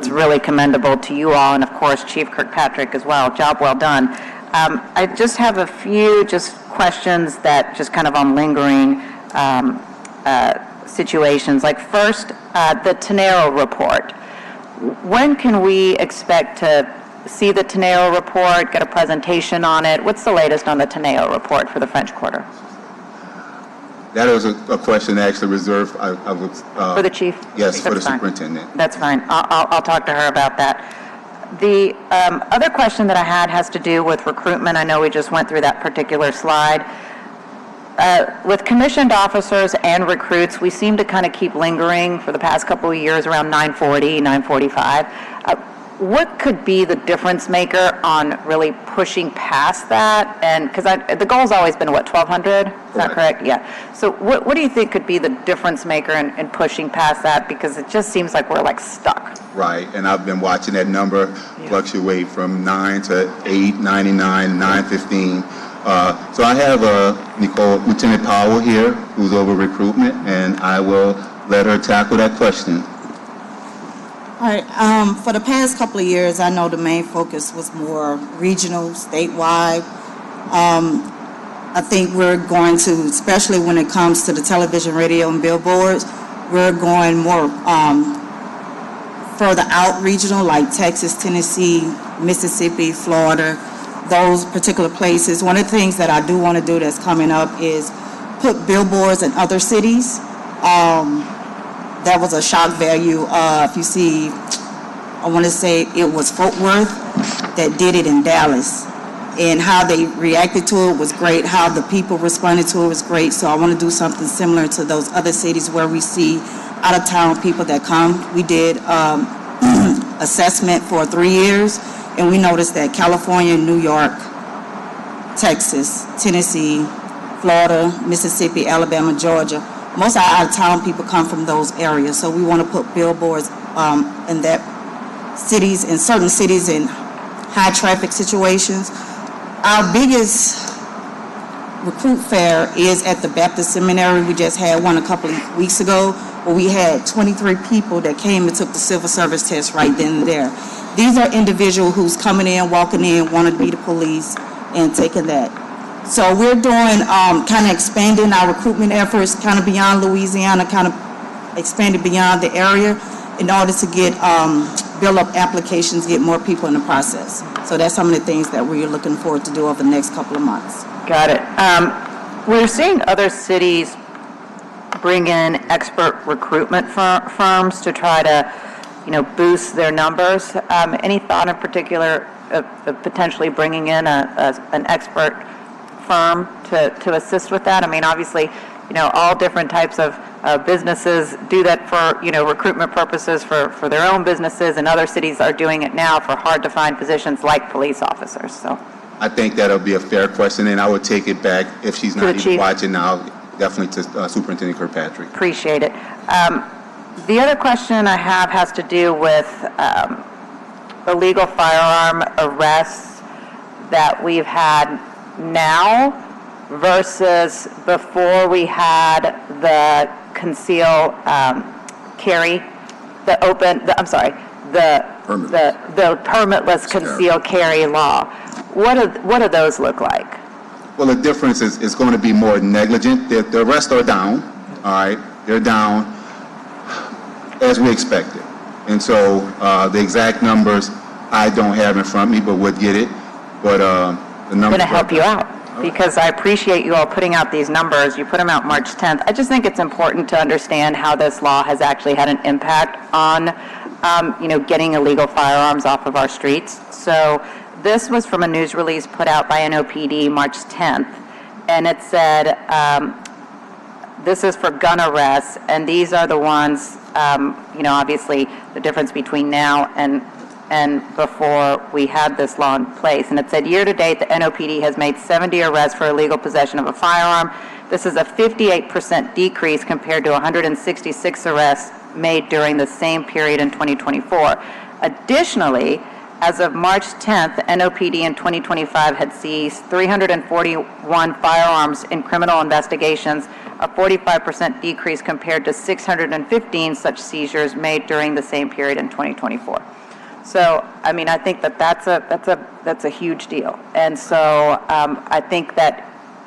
really commendable to you all, and of course, Chief Kirkpatrick as well. Job well done. I just have a few questions that just kind of on lingering situations. Like first, the Tenero report. When can we expect to see the Tenero report, get a presentation on it? What's the latest on the Tenero report for the French Quarter? That was a question actually reserved. For the chief? Yes, for the That's fine. superintendent. That's fine. I'll talk to her about that. The other question that I had has to do with recruitment. I know we just went through that particular slide. With commissioned officers and recruits, we seem to kind of keep lingering for the past couple of years around 940, 945. What could be the difference maker on really pushing past that? And because the goal's always been, what, 1,200? Is that correct? Yeah. So what do you think could be the difference maker in pushing past that? Because it just seems like we're like stuck. Right, and I've been watching that number fluctuate from 9 to 899, 915. So I have Lieutenant Powell here, who's over recruitment, and I will let her tackle that question. All right, for the past couple of years, I know the main focus was more regional, statewide. I think we're going to, especially when it comes to the television, radio, and billboards, we're going more further out regional, like Texas, Tennessee, Mississippi, Florida, those particular places. One of the things that I do want to do that's coming up is put billboards in other cities. That was a shock value. If you see, I want to say it was Fort Worth that did it in Dallas. And how they reacted to it was great. How the people responded to it was great. So I want to do something similar to those other cities where we see out-of-town people that come. We did assessment for 3 years, and we noticed that California, New York, Texas, Tennessee, Florida, Mississippi, Alabama, Georgia, most of our out-of-town people come from those areas. So we want to put billboards in that cities, in certain cities in high-traffic situations. Our biggest recruit fair is at the Baptist Seminary. We just had one a couple of weeks ago where we had 23 people that came and took the civil service test right then and there. These are individuals who's coming in, walking in, want to be the police, and taking that. So we're doing kind of expanding our recruitment efforts kind of beyond Louisiana, kind of expanded beyond the area in order to get build up applications, get more people in the process. So that's some of the things that we're looking forward to do over the next couple of months. Got it. We're seeing other cities bring in expert recruitment firms to try to, boost their numbers. Any thought in particular of potentially bringing in an expert firm to assist with that? I mean, obviously, all different types of businesses do that for, recruitment purposes for their own businesses, and other cities are doing it now for hard-to-find positions like police officers. So I think that'll be a fair question, and I would take it back if she's not even watching now, definitely to Superintendent Kirkpatrick. Appreciate it. The other question I have has to do with illegal firearm arrests that we've had now versus before we had the conceal carry, the permitless conceal carry law. What do those look like? Well, the difference is going to be more negligent. The arrests are down, all right? They're down as we expected. And so the exact numbers I don't have in front of me, but would get it. But the numbers... I'm going to help you out because I appreciate you all putting out these numbers. You put them out March 10th. I just think it's important to understand how this law has actually had an impact on, getting illegal firearms off of our streets. So this was from a news release put out by NOPD March 10th, and it said, this is for gun arrests, and these are the ones, obviously the difference between now and before we had this law in place. And it said, year to date, the NOPD has made 70 arrests for illegal possession of a firearm. This is a 58% decrease compared to 166 arrests made during the same period in 2024. Additionally, as of March 10th, NOPD in 2025 had seized 341 firearms in criminal investigations, a 45% decrease compared to 615 such seizures made during the same period in 2024. So, I think that's a huge deal. And so I think that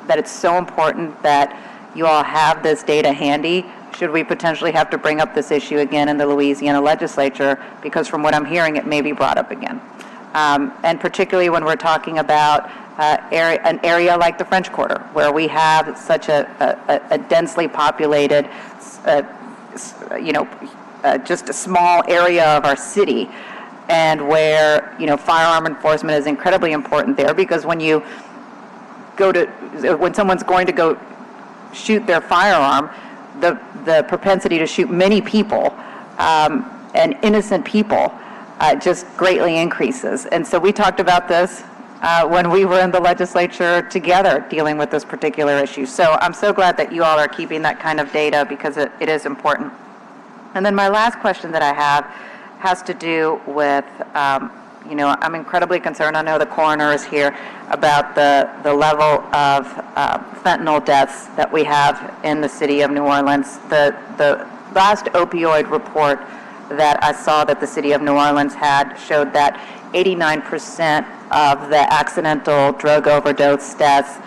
it's so important that you all have this data handy. Should we potentially have to bring up this issue again in the Louisiana legislature, because from what I'm hearing, it may be brought up again. And particularly when we're talking about an area like the French Quarter, where we have such a densely populated, just a small area of our city, and where, firearm enforcement is incredibly important there, because when someone's going to go shoot their firearm, the propensity to shoot many people and innocent people just greatly increases. And so we talked about this when we were in the legislature together dealing with this particular issue. So I'm so glad that you all are keeping that kind of data, because it is important. And then my last question that I have has to do with, I'm incredibly concerned, I know the coroner is here, about the level of fentanyl deaths that we have in the city of New Orleans. The last opioid report that I saw that the city of New Orleans had showed that 89% of the accidental drug overdose deaths,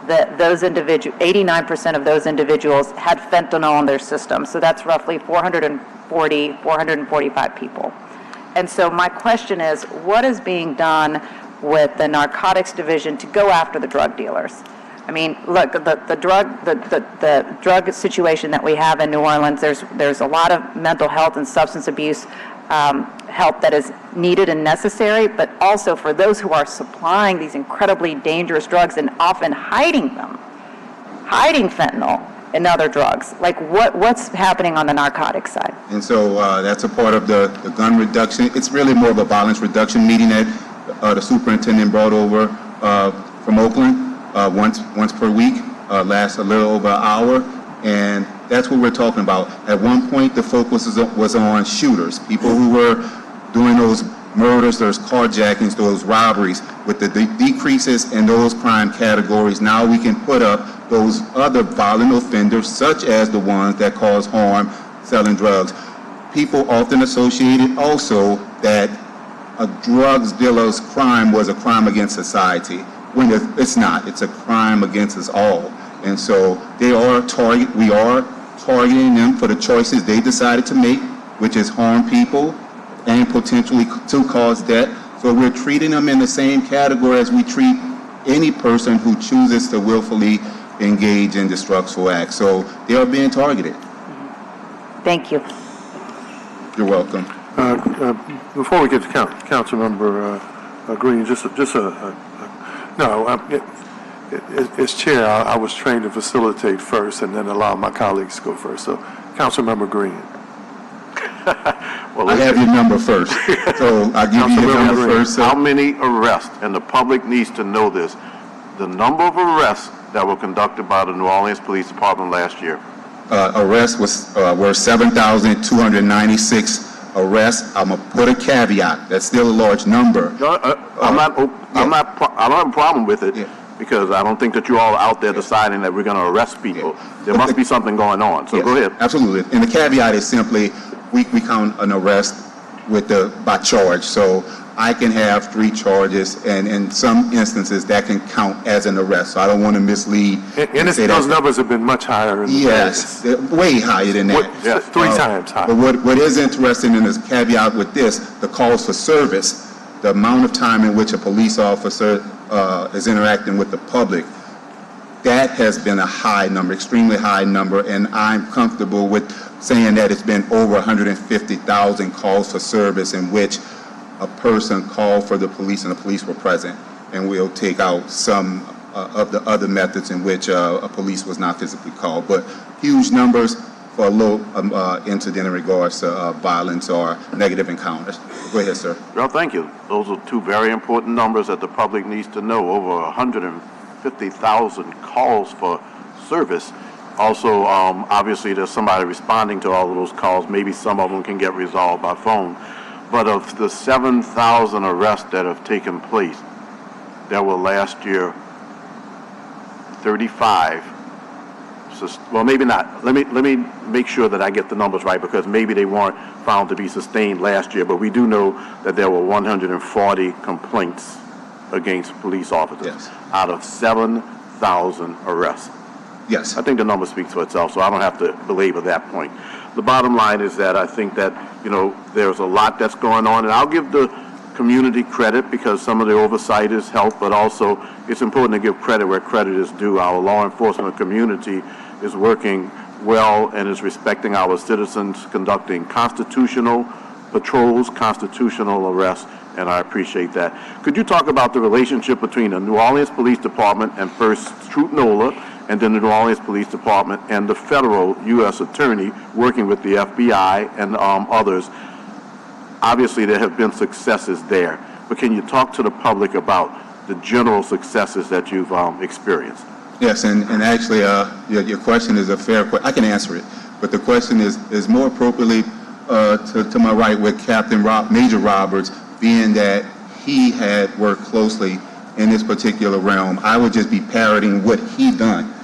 89% of those individuals had fentanyl in their system. So that's roughly 445 people. And so my question is, what is being done with the narcotics division to go after the drug dealers? Look, the drug situation that we have in New Orleans, there's a lot of mental health and substance abuse help that is needed and necessary, but also for those who are supplying these incredibly dangerous drugs and often hiding fentanyl and other drugs. Like, what's happening on the narcotics side? And so that's a part of the gun reduction. It's really more of a violence reduction meeting that the superintendent brought over from Oakland once per week, lasts a little over an hour, and that's what we're talking about. At one point, the focus was on shooters, people who were doing those murders, those carjackings, those robberies. With the decreases in those crime categories, now we can put up those other violent offenders, such as the ones that cause harm, selling drugs. People often associated also that a drugs dealer's crime was a crime against society, when it's not. It's a crime against us all. And so we are targeting them for the choices they decided to make, which is harm people and potentially to cause death. So we're treating them in the same category as we treat any person who chooses to willfully engage in destructive acts. So they are being targeted. Thank you. You're welcome. Before we get to Councilmember Green, as chair, I was trained to facilitate first and then allow my colleagues to go first. So, Councilmember Green. Well, I have your number first, so I'll give you your number first. How many arrests, and the public needs to know this, the number of arrests that were conducted by the New Orleans Police Department last year, arrests were 7,296 arrests. I'm gonna put a caveat. That's still a large number. No, I don't have a problem with it, because I don't think that you're all out there deciding that we're going to arrest people. There must be something going on, so Yes, go ahead. Absolutely. And the caveat is simply, we count an arrest by charge. So I can have 3 charges, and in some instances, that can count as an arrest. So I don't want to mislead. And those numbers have been much higher in the Yes, way higher than that. Yes, 3 times higher. But what is interesting in this caveat with this, the calls for service, the amount of time in which a police officer is interacting with the public, that has been a high number, extremely high number, and I'm comfortable with saying that it's been over 150,000 calls for service in which a person called for the police and the police were present, and we'll take out some of the other methods in which a police was not physically called. But huge numbers for a low incident in regards to violence or negative encounters. Go ahead, sir. Well, thank you. Those are 2 very important numbers that the public needs to know. Over 150,000 calls for service. Also, obviously, there's somebody responding to all of those calls. Maybe some of them can get resolved by phone. But of the 7,000 arrests that have taken place, there were last year 35. Well, maybe not. Let me make sure that I get the numbers right, because maybe they weren't found to be sustained last year. But we do know that there were 140 complaints against police officers out of 7,000 arrests. Yes. I think the number speaks for itself, so I don't have to belabor that point. The bottom line is that I think that, there's a lot that's going on, and I'll give the community credit because some of the oversight is helped, but also it's important to give credit where credit is due. Our law enforcement community is working well and is respecting our citizens, conducting constitutional patrols, constitutional arrests, and I appreciate that. Could you talk about the relationship between the New Orleans Police Department and first Troop NOLA, and then the New Orleans Police Department and the federal U.S. Attorney working with the FBI and others? Obviously, there have been successes there, but can you talk to the public about the general successes that you've experienced? Yes, and actually, your question is a fair question. I can answer it, but the question is more appropriately to my right with Major Roberts, being that he had worked closely in this particular realm. I would just be parroting what he done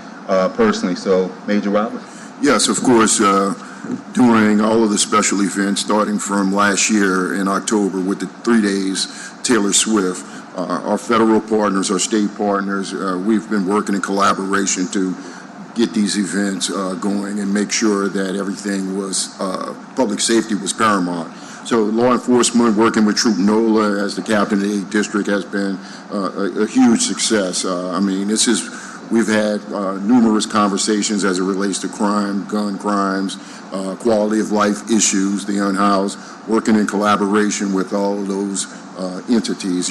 personally. So, Major Roberts. Yes, of course. During all of the special events, starting from last year in October with the 3 days Taylor Swift, our federal partners, our state partners, we've been working in collaboration to get these events going and make sure that everything was, public safety was paramount. So law enforcement working with Troop NOLA as the captain of the 8th District has been a huge success. We've had numerous conversations as it relates to crime, gun crimes, quality of life issues, the unhoused, working in collaboration with all of those entities.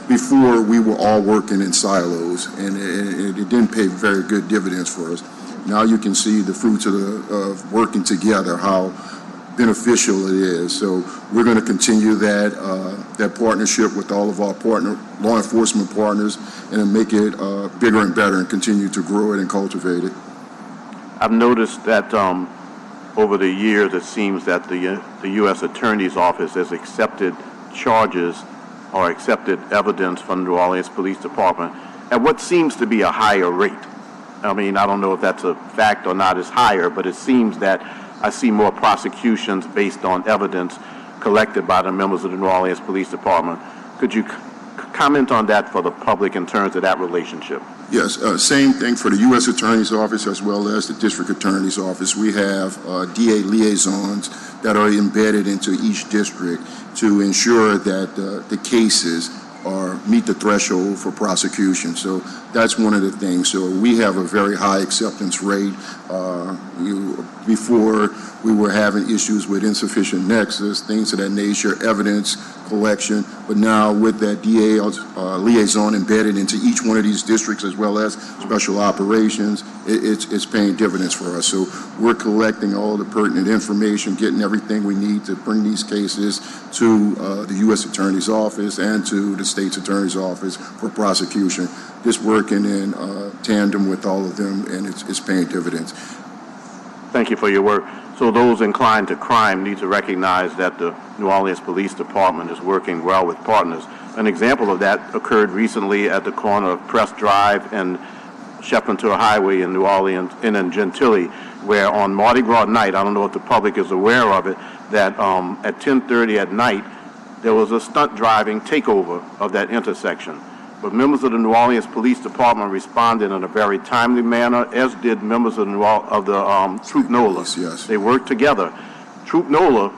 Before we were all working in silos, and it didn't pay very good dividends for us. Now you can see the fruits of working together, how beneficial it is. So we're going to continue that partnership with all of our law enforcement partners and make it bigger and better and continue to grow it and cultivate it. I've noticed that over the years it seems that the U.S. Attorney's Office has accepted charges or accepted evidence from the New Orleans Police Department at what seems to be a higher rate. I mean, I don't know if that's a fact or not, it's higher, but it seems that I see more prosecutions based on evidence collected by the members of the New Orleans Police Department. Could you comment on that for the public in terms of that relationship? Yes, same thing for the U.S. Attorney's Office as well as the District Attorney's Office. We have DA liaisons that are embedded into each district to ensure that the cases meet the threshold for prosecution. So that's one of the things. So we have a very high acceptance rate. Before we were having issues with insufficient nexus, things of that nature, evidence collection, but now with that DA liaison embedded into each one of these districts as well as special operations, it's paying dividends for us. So we're collecting all the pertinent information, getting everything we need to bring these cases to the U.S. Attorney's Office and to the State's Attorney's Office for prosecution. Just working in tandem with all of them, and it's paying dividends. Thank you for your work. So those inclined to crime need to recognize that the New Orleans Police Department is working well with partners. An example of that occurred recently at the corner of Press Drive and Shepherdton Highway in New Orleans, in Gentilly, where on Mardi Gras night, I don't know if the public is aware of it, that at 10:30 at night, there was a stunt driving takeover of that intersection. But members of the New Orleans Police Department responded in a very timely manner, as did members of Troop NOLA. Yes. They worked together. Troop NOLA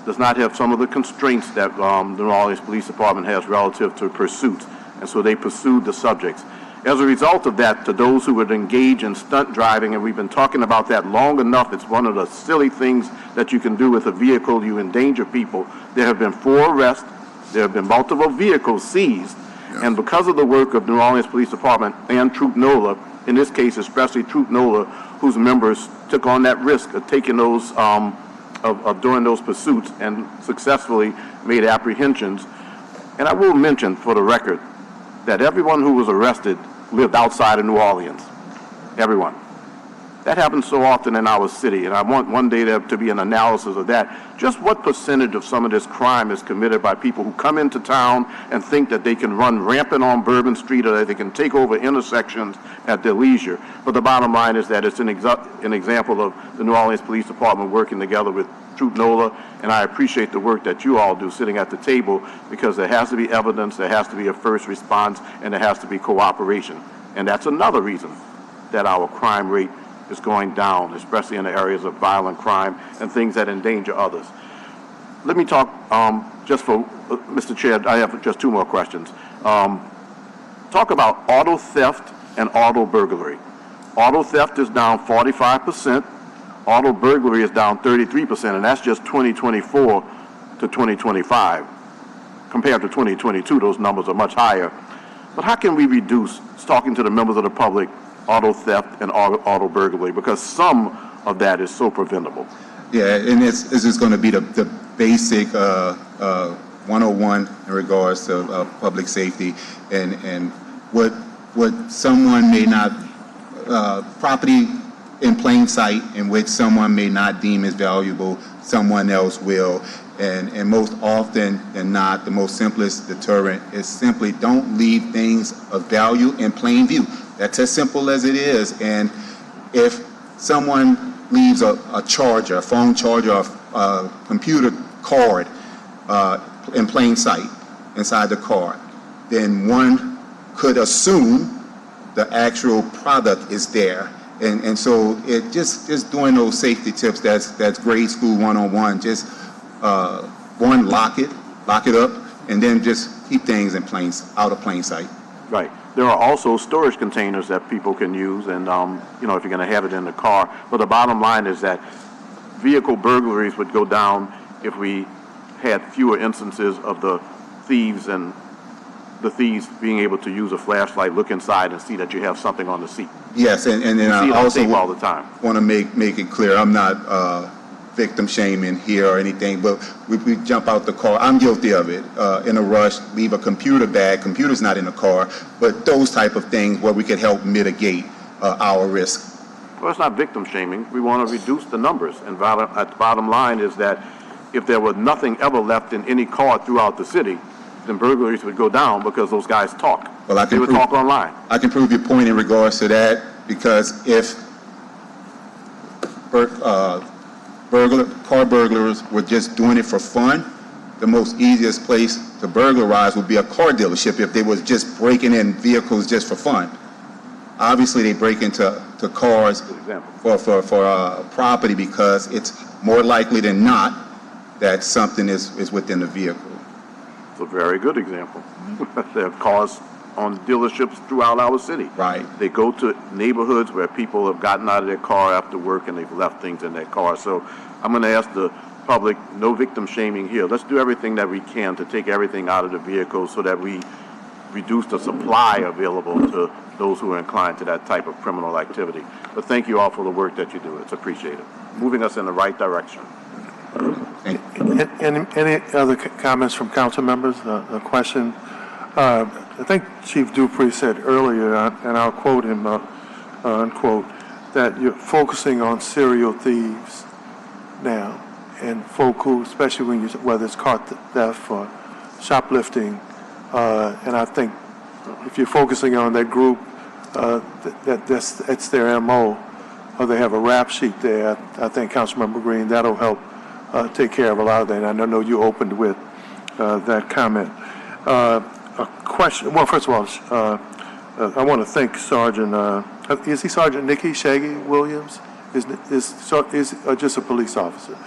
does not have some of the constraints that the New Orleans Police Department has relative to pursuits, and so they pursued the subjects. As a result of that, to those who would engage in stunt driving, and we've been talking about that long enough, it's one of the silly things that you can do with a vehicle. You endanger people. There have been 4 arrests. There have been multiple vehicles seized. And because of the work of New Orleans Police Department and Troop NOLA, in this case especially Troop NOLA, whose members took on that risk of taking those, of doing those pursuits and successfully made apprehensions. And I will mention for the record that everyone who was arrested lived outside of New Orleans. Everyone. That happens so often in our city, and I want one day there to be an analysis of that. Just what percentage of some of this crime is committed by people who come into town and think that they can run rampant on Bourbon Street or that they can take over intersections at their leisure. But the bottom line is that it's an example of the New Orleans Police Department working together with Troop NOLA, and I appreciate the work that you all do sitting at the table, because there has to be evidence, there has to be a first response, and there has to be cooperation. And that's another reason that our crime rate is going down, especially in the areas of violent crime and things that endanger others. Let me talk, just for, Mr. Chair, I have just 2 more questions. Talk about auto theft and auto burglary. Auto theft is down 45%, auto burglary is down 33%, and that's just 2024 to 2025. Compared to 2022, those numbers are much higher. But how can we reduce, talking to the members of the public, auto theft and auto burglary, because some of that is so preventable? Yeah, and it's just going to be the basic 101 in regards to public safety, and what someone may not, property in plain sight in which someone may not deem as valuable, someone else will. And most often than not, the most simplest deterrent is simply don't leave things of value in plain view. That's as simple as it is. And if someone leaves a charger, a phone charger, a computer card in plain sight inside the car, then one could assume the actual product is there. And so it just doing those safety tips, that's grade school 101. Just one, lock it up, and then just keep things in out of plain sight. Right. There are also storage containers that people can use, and if you're going to have it in the car. But the bottom line is that vehicle burglaries would go down if we had fewer instances of the thieves being able to use a flashlight, look inside, and see that you have something on the seat. Yes, and then I also all the time. Want to make it clear, I'm not victim shaming here or anything, but we jump out the car. I'm guilty of it. In a rush, leave a computer bag. Computer's not in the car, but those type of things where we could help mitigate our risk. Well, it's not victim shaming. We want to reduce the numbers. And the bottom line is that if there was nothing ever left in any car throughout the city, then burglaries would go down because those guys talk. Well, they would talk online. I can prove your point in regards to that, because if car burglars were just doing it for fun, the most easiest place to burglarize would be a car dealership if they was just breaking in vehicles just for fun. Obviously, they break into cars for property because it's more likely than not that something is within the vehicle. It's a very good example. There are cars on dealerships throughout our city. Right. They go to neighborhoods where people have gotten out of their car after work and they've left things in their car. So I'm going to ask the public, no victim shaming here. Let's do everything that we can to take everything out of the vehicle so that we reduce the supply available to those who are inclined to that type of criminal activity. But thank you all for the work that you do. It's appreciated. Moving us in the right direction. Any other comments from council members? A question? I think Chief Dupree said earlier, and I'll quote him, unquote, that you're focusing on serial thieves now, and folk who, especially when whether it's car theft or shoplifting, and I think if you're focusing on that group, that's their MO, or they have a rap sheet there. I think Councilmember Green, that'll help take care of a lot of that. And I know you opened with that comment. A question. Well, first of all, I want to thank Sergeant. Is he Sergeant Nicky Shaggy Williams? Is just a police officer?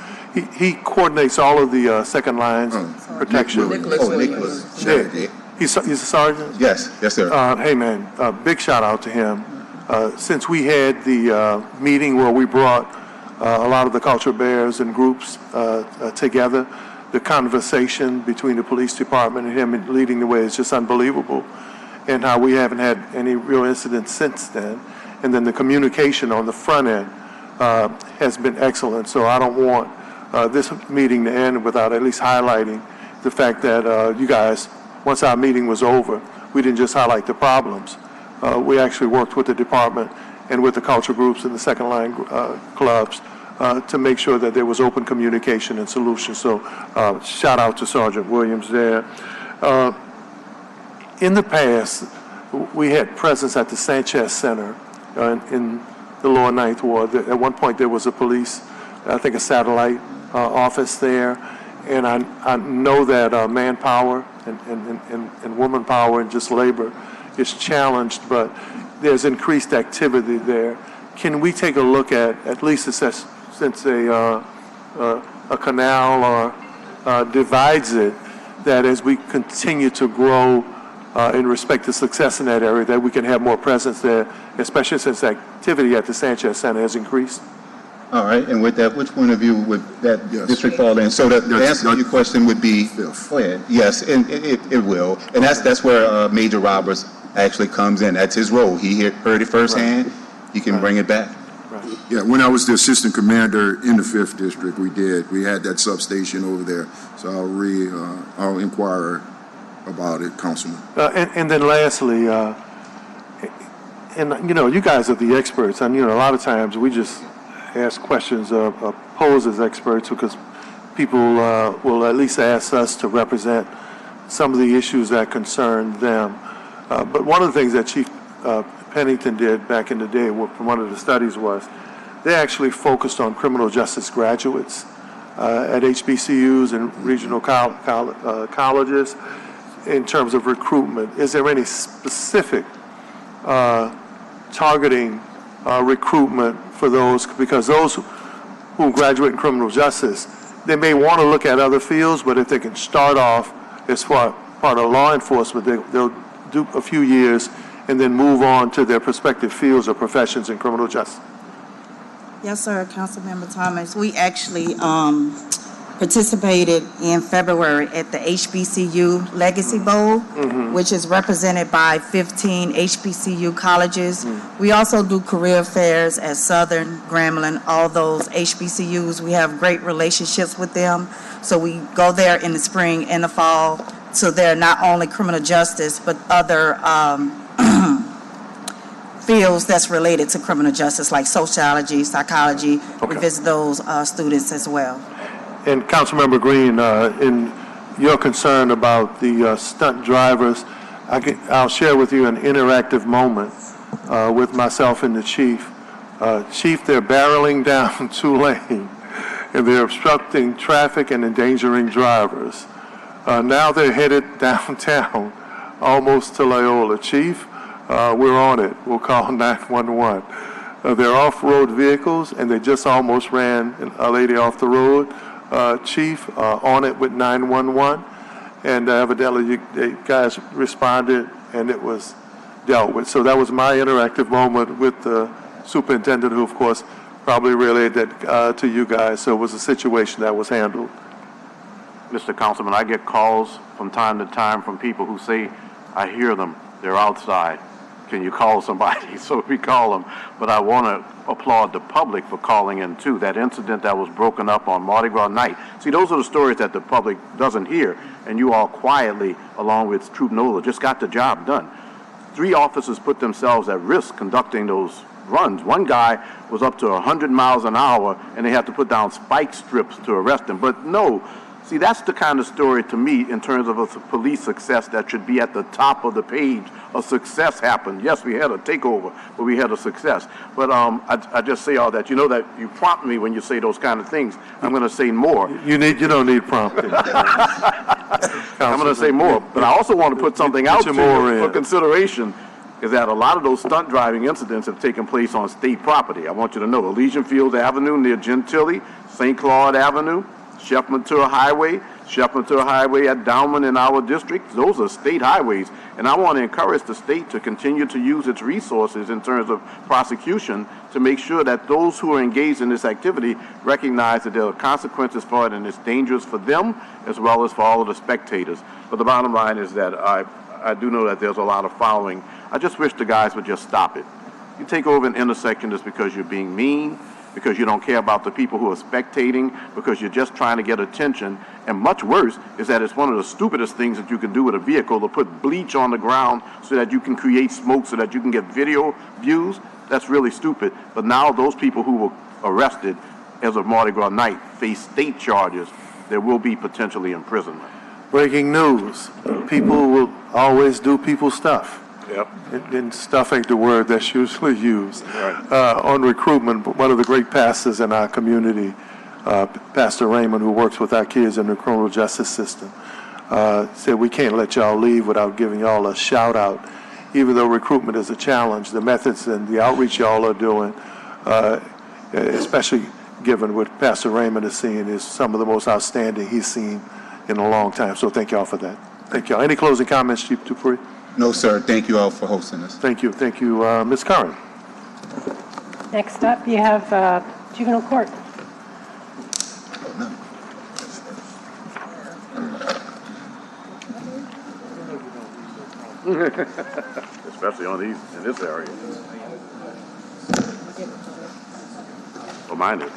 He coordinates all of the second lines protection. Nicholas. Yeah. He's a sergeant? Yes, sir. Hey, man, big shout out to him. Since we had the meeting where we brought a lot of the culture bears and groups together, the conversation between the police department and him leading the way is just unbelievable, and how we haven't had any real incidents since then. And then the communication on the front end has been excellent. So I don't want this meeting to end without at least highlighting the fact that you guys, once our meeting was over, we didn't just highlight the problems. We actually worked with the department and with the culture groups and the second line clubs to make sure that there was open communication and solutions. So shout out to Sergeant Williams there. In the past, we had presence at the Sanchez Center in the lower Ninth Ward. At one point, there was a police, I think a satellite office there. And I know that manpower and woman power and just labor is challenged, but there's increased activity there. Can we take a look at least since a canal divides it, that as we continue to grow in respect to success in that area, that we can have more presence there, especially since activity at the Sanchez Center has increased? All right, and with that, which one of you would that district fall in? So the answer to your question would be, go ahead. Yes, and it will. And that's where Major Roberts actually comes in. That's his role. He heard it firsthand. He can bring it back. Right. Yeah, when I was the assistant commander in the 5th District, we had that substation over there. So I'll inquire about it, Councilman. And then lastly, and you guys are the experts, and a lot of times we just ask questions pose as experts because people will at least ask us to represent some of the issues that concern them. But one of the things that Chief Pennington did back in the day from one of the studies was they actually focused on criminal justice graduates at HBCUs and regional colleges in terms of recruitment. Is there any specific targeting recruitment for those, because those who graduate in criminal justice, they may want to look at other fields, but if they can start off as part of law enforcement, they'll do a few years and then move on to their prospective fields or professions in criminal justice. Yes, sir, Councilmember Thomas. We actually participated in February at the HBCU Legacy Bowl, which is represented by 15 HBCU colleges. We also do career fairs at Southern, Grambling, all those HBCUs. We have great relationships with them. So we go there in the spring and the fall. So they're not only criminal justice, but other fields that's related to criminal justice, like sociology, psychology. We visit those students as well. And Councilmember Green, in your concern about the stunt drivers, I'll share with you an interactive moment with myself and the chief. Chief, they're barreling down Tulane, and they're obstructing traffic and endangering drivers. Now they're headed downtown, almost to Loyola. Chief, we're on it. We'll call 911. They're off-road vehicles, and they just almost ran a lady off the road. Chief, on it with 911, and evidently you guys responded, and it was dealt with. So that was my interactive moment with the superintendent, who, of course, probably relayed that to you guys. So it was a situation that was handled. Mr. Councilman, I get calls from time to time from people who say, I hear them, they're outside. Can you call somebody? So we call them. But I want to applaud the public for calling in, too. That incident that was broken up on Mardi Gras night. See, those are the stories that the public doesn't hear. And you all quietly, along with Troop NOLA, just got the job done. 3 officers put themselves at risk conducting those runs. One guy was up to 100 miles an hour, and they had to put down spike strips to arrest him. But no, see, that's the kind of story to me in terms of a police success that should be at the top of the page. A success happened. Yes, we had a takeover, but we had a success. But I just say all that. You know that you prompt me when you say those kind of things. I'm going to say more. You don't need prompting. I'm going to say more, but I also want to put something out to you for consideration, is that a lot of those stunt driving incidents have taken place on state property. I want you to know Elysian Fields Avenue near Gentilly, St. Claude Avenue, Chef Mature Highway at Downman in our district. Those are state highways, and I want to encourage the state to continue to use its resources in terms of prosecution to make sure that those who are engaged in this activity recognize that there are consequences for it, and it's dangerous for them as well as for all of the spectators. But the bottom line is that I do know that there's a lot of following. I just wish the guys would just stop it. You take over an intersection just because you're being mean, because you don't care about the people who are spectating, because you're just trying to get attention. And much worse is that it's one of the stupidest things that you can do with a vehicle, to put bleach on the ground so that you can create smoke, so that you can get video views. That's really stupid. But now those people who were arrested as of Mardi Gras night face state charges. There will be potentially imprisonment. Breaking news. People will always do people stuff. Yep. And stuff ain't the word that's usually used. Right. On recruitment, one of the great pastors in our community, Pastor Raymond, who works with our kids in the criminal justice system, said we can't let y'all leave without giving y'all a shout out. Even though recruitment is a challenge, the methods and the outreach y'all are doing, especially given what Pastor Raymond is seeing, is some of the most outstanding he's seen in a long time. So thank y'all for that. Thank y'all. Any closing comments, Chief Dupree? No, sir. Thank you all for hosting us. Thank you. Thank you, Ms. Curran. Next up, you have juvenile court. Especially on these, in this area. Oh, mine is.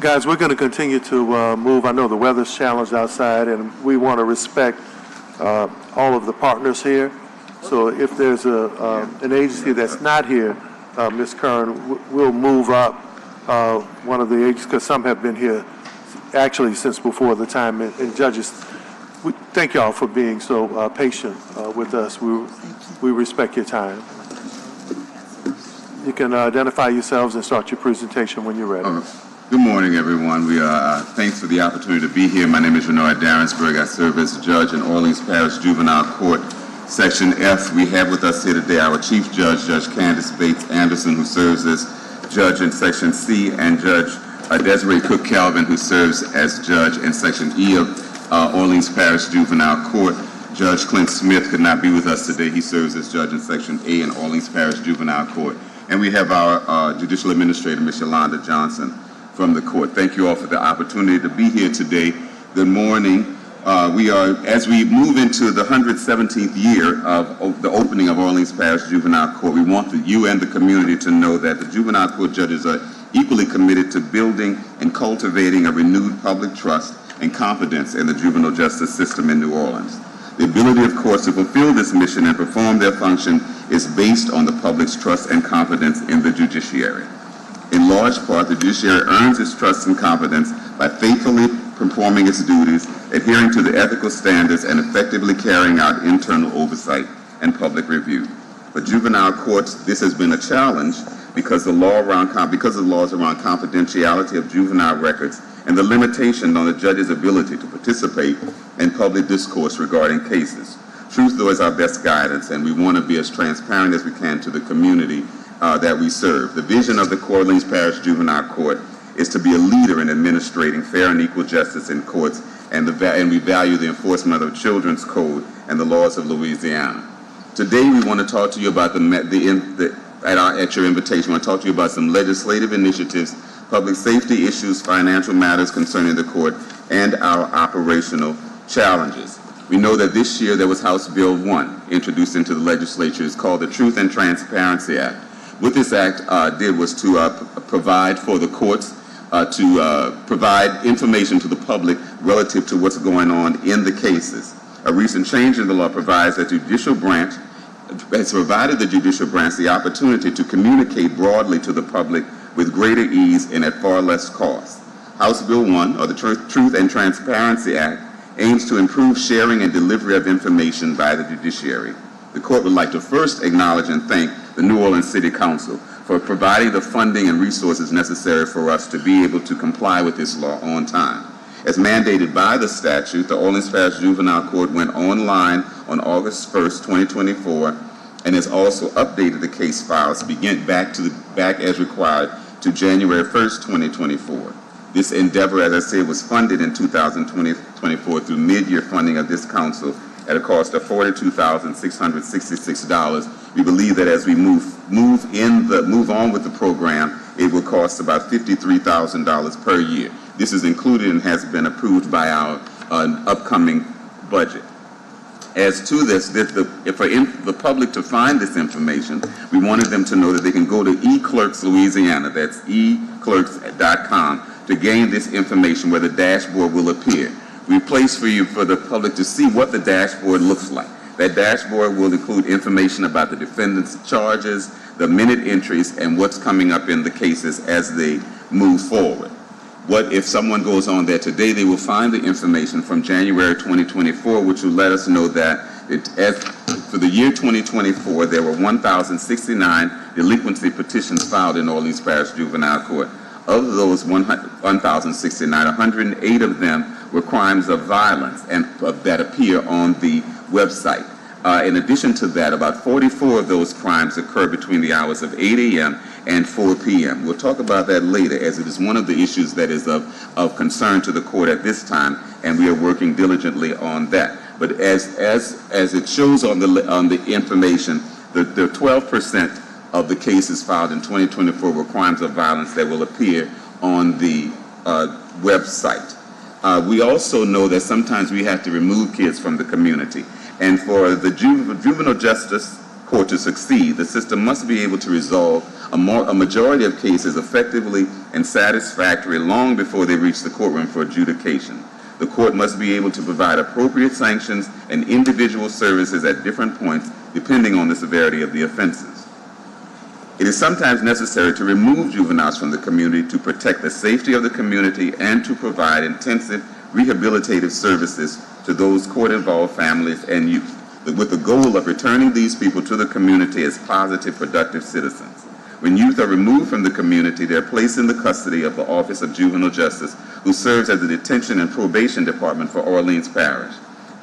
Guys, we're going to continue to move. I know the weather's challenged outside, and we want to respect all of the partners here. So if there's an agency that's not here, Ms. Curran, we'll move up one of the agencies, because some have been here actually since before the time. And judges, we thank y'all for being so patient with us. We respect your time. You can identify yourselves and start your presentation when you're ready. Good morning, everyone. We are thanks for the opportunity to be here. My name is Renard Darrensburg. I serve as judge in Orleans Parish Juvenile Court, Section F. We have with us here today our Chief Judge, Judge Candace Bates Anderson, who serves as judge in Section C, and Judge Desiree Cook Calvin, who serves as judge in Section E of Orleans Parish Juvenile Court. Judge Clint Smith could not be with us today. He serves as judge in Section A in Orleans Parish Juvenile Court. And we have our Judicial Administrator, Ms. Yolanda Johnson, from the court. Thank you all for the opportunity to be here today. Good morning. As we move into the 117th year of the opening of Orleans Parish Juvenile Court, we want you and the community to know that the juvenile court judges are equally committed to building and cultivating a renewed public trust and confidence in the juvenile justice system in New Orleans. The ability of courts to fulfill this mission and perform their function is based on the public's trust and confidence in the judiciary. In large part, the judiciary earns its trust and confidence by faithfully performing its duties, adhering to the ethical standards, and effectively carrying out internal oversight and public review. For juvenile courts, this has been a challenge because of the laws around confidentiality of juvenile records and the limitation on the judge's ability to participate in public discourse regarding cases. Truth, though, is our best guidance, and we want to be as transparent as we can to the community that we serve. The vision of the Coeur d'Alene Parish Juvenile Court is to be a leader in administrating fair and equal justice in courts, and we value the enforcement of the Children's Code and the laws of Louisiana. Today, we want to talk to you about at your invitation, we want to talk to you about some legislative initiatives, public safety issues, financial matters concerning the court, and our operational challenges. We know that this year there was House Bill 1 introduced into the legislature. It's called the Truth and Transparency Act. What this act did was to provide for the courts to provide information to the public relative to what's going on in the cases. A recent change in the law provides that the judicial branch has provided the judicial branch the opportunity to communicate broadly to the public with greater ease and at far less cost. House Bill 1, or the Truth and Transparency Act, aims to improve sharing and delivery of information by the judiciary. The court would like to first acknowledge and thank the New Orleans City Council for providing the funding and resources necessary for us to be able to comply with this law on time. As mandated by the statute, the Orleans Parish Juvenile Court went online on August 1st, 2024, and has also updated the case files back as required to January 1st, 2024. This endeavor, as I said, was funded in 2024 through mid-year funding of this council at a cost of $42,666. We believe that as we move on with the program, it will cost about $53,000 per year. This is included and has been approved by our upcoming budget. As to this, for the public to find this information, we wanted them to know that they can go to eClerks Louisiana, that's eclerks.com, to gain this information where the dashboard will appear. We place for the public to see what the dashboard looks like. That dashboard will include information about the defendant's charges, the minute entries, and what's coming up in the cases as they move forward. What if someone goes on there today, they will find the information from January 2024, which will let us know that for the year 2024, there were 1,069 delinquency petitions filed in Orleans Parish Juvenile Court. Of those 1,069, 108 of them were crimes of violence and that appear on the website. In addition to that, about 44 of those crimes occur between the hours of 8 a.m. and 4 p.m. We'll talk about that later, as it is one of the issues that is of concern to the court at this time, and we are working diligently on that. But as it shows on the information, the 12% of the cases filed in 2024 were crimes of violence that will appear on the website. We also know that sometimes we have to remove kids from the community. And for the juvenile justice court to succeed, the system must be able to resolve a majority of cases effectively and satisfactorily long before they reach the courtroom for adjudication. The court must be able to provide appropriate sanctions and individual services at different points depending on the severity of the offenses. It is sometimes necessary to remove juveniles from the community to protect the safety of the community and to provide intensive rehabilitative services to those court-involved families and youth, with the goal of returning these people to the community as positive, productive citizens. When youth are removed from the community, they are placed in the custody of the Office of Juvenile Justice, who serves as the Detention and Probation Department for Orleans Parish,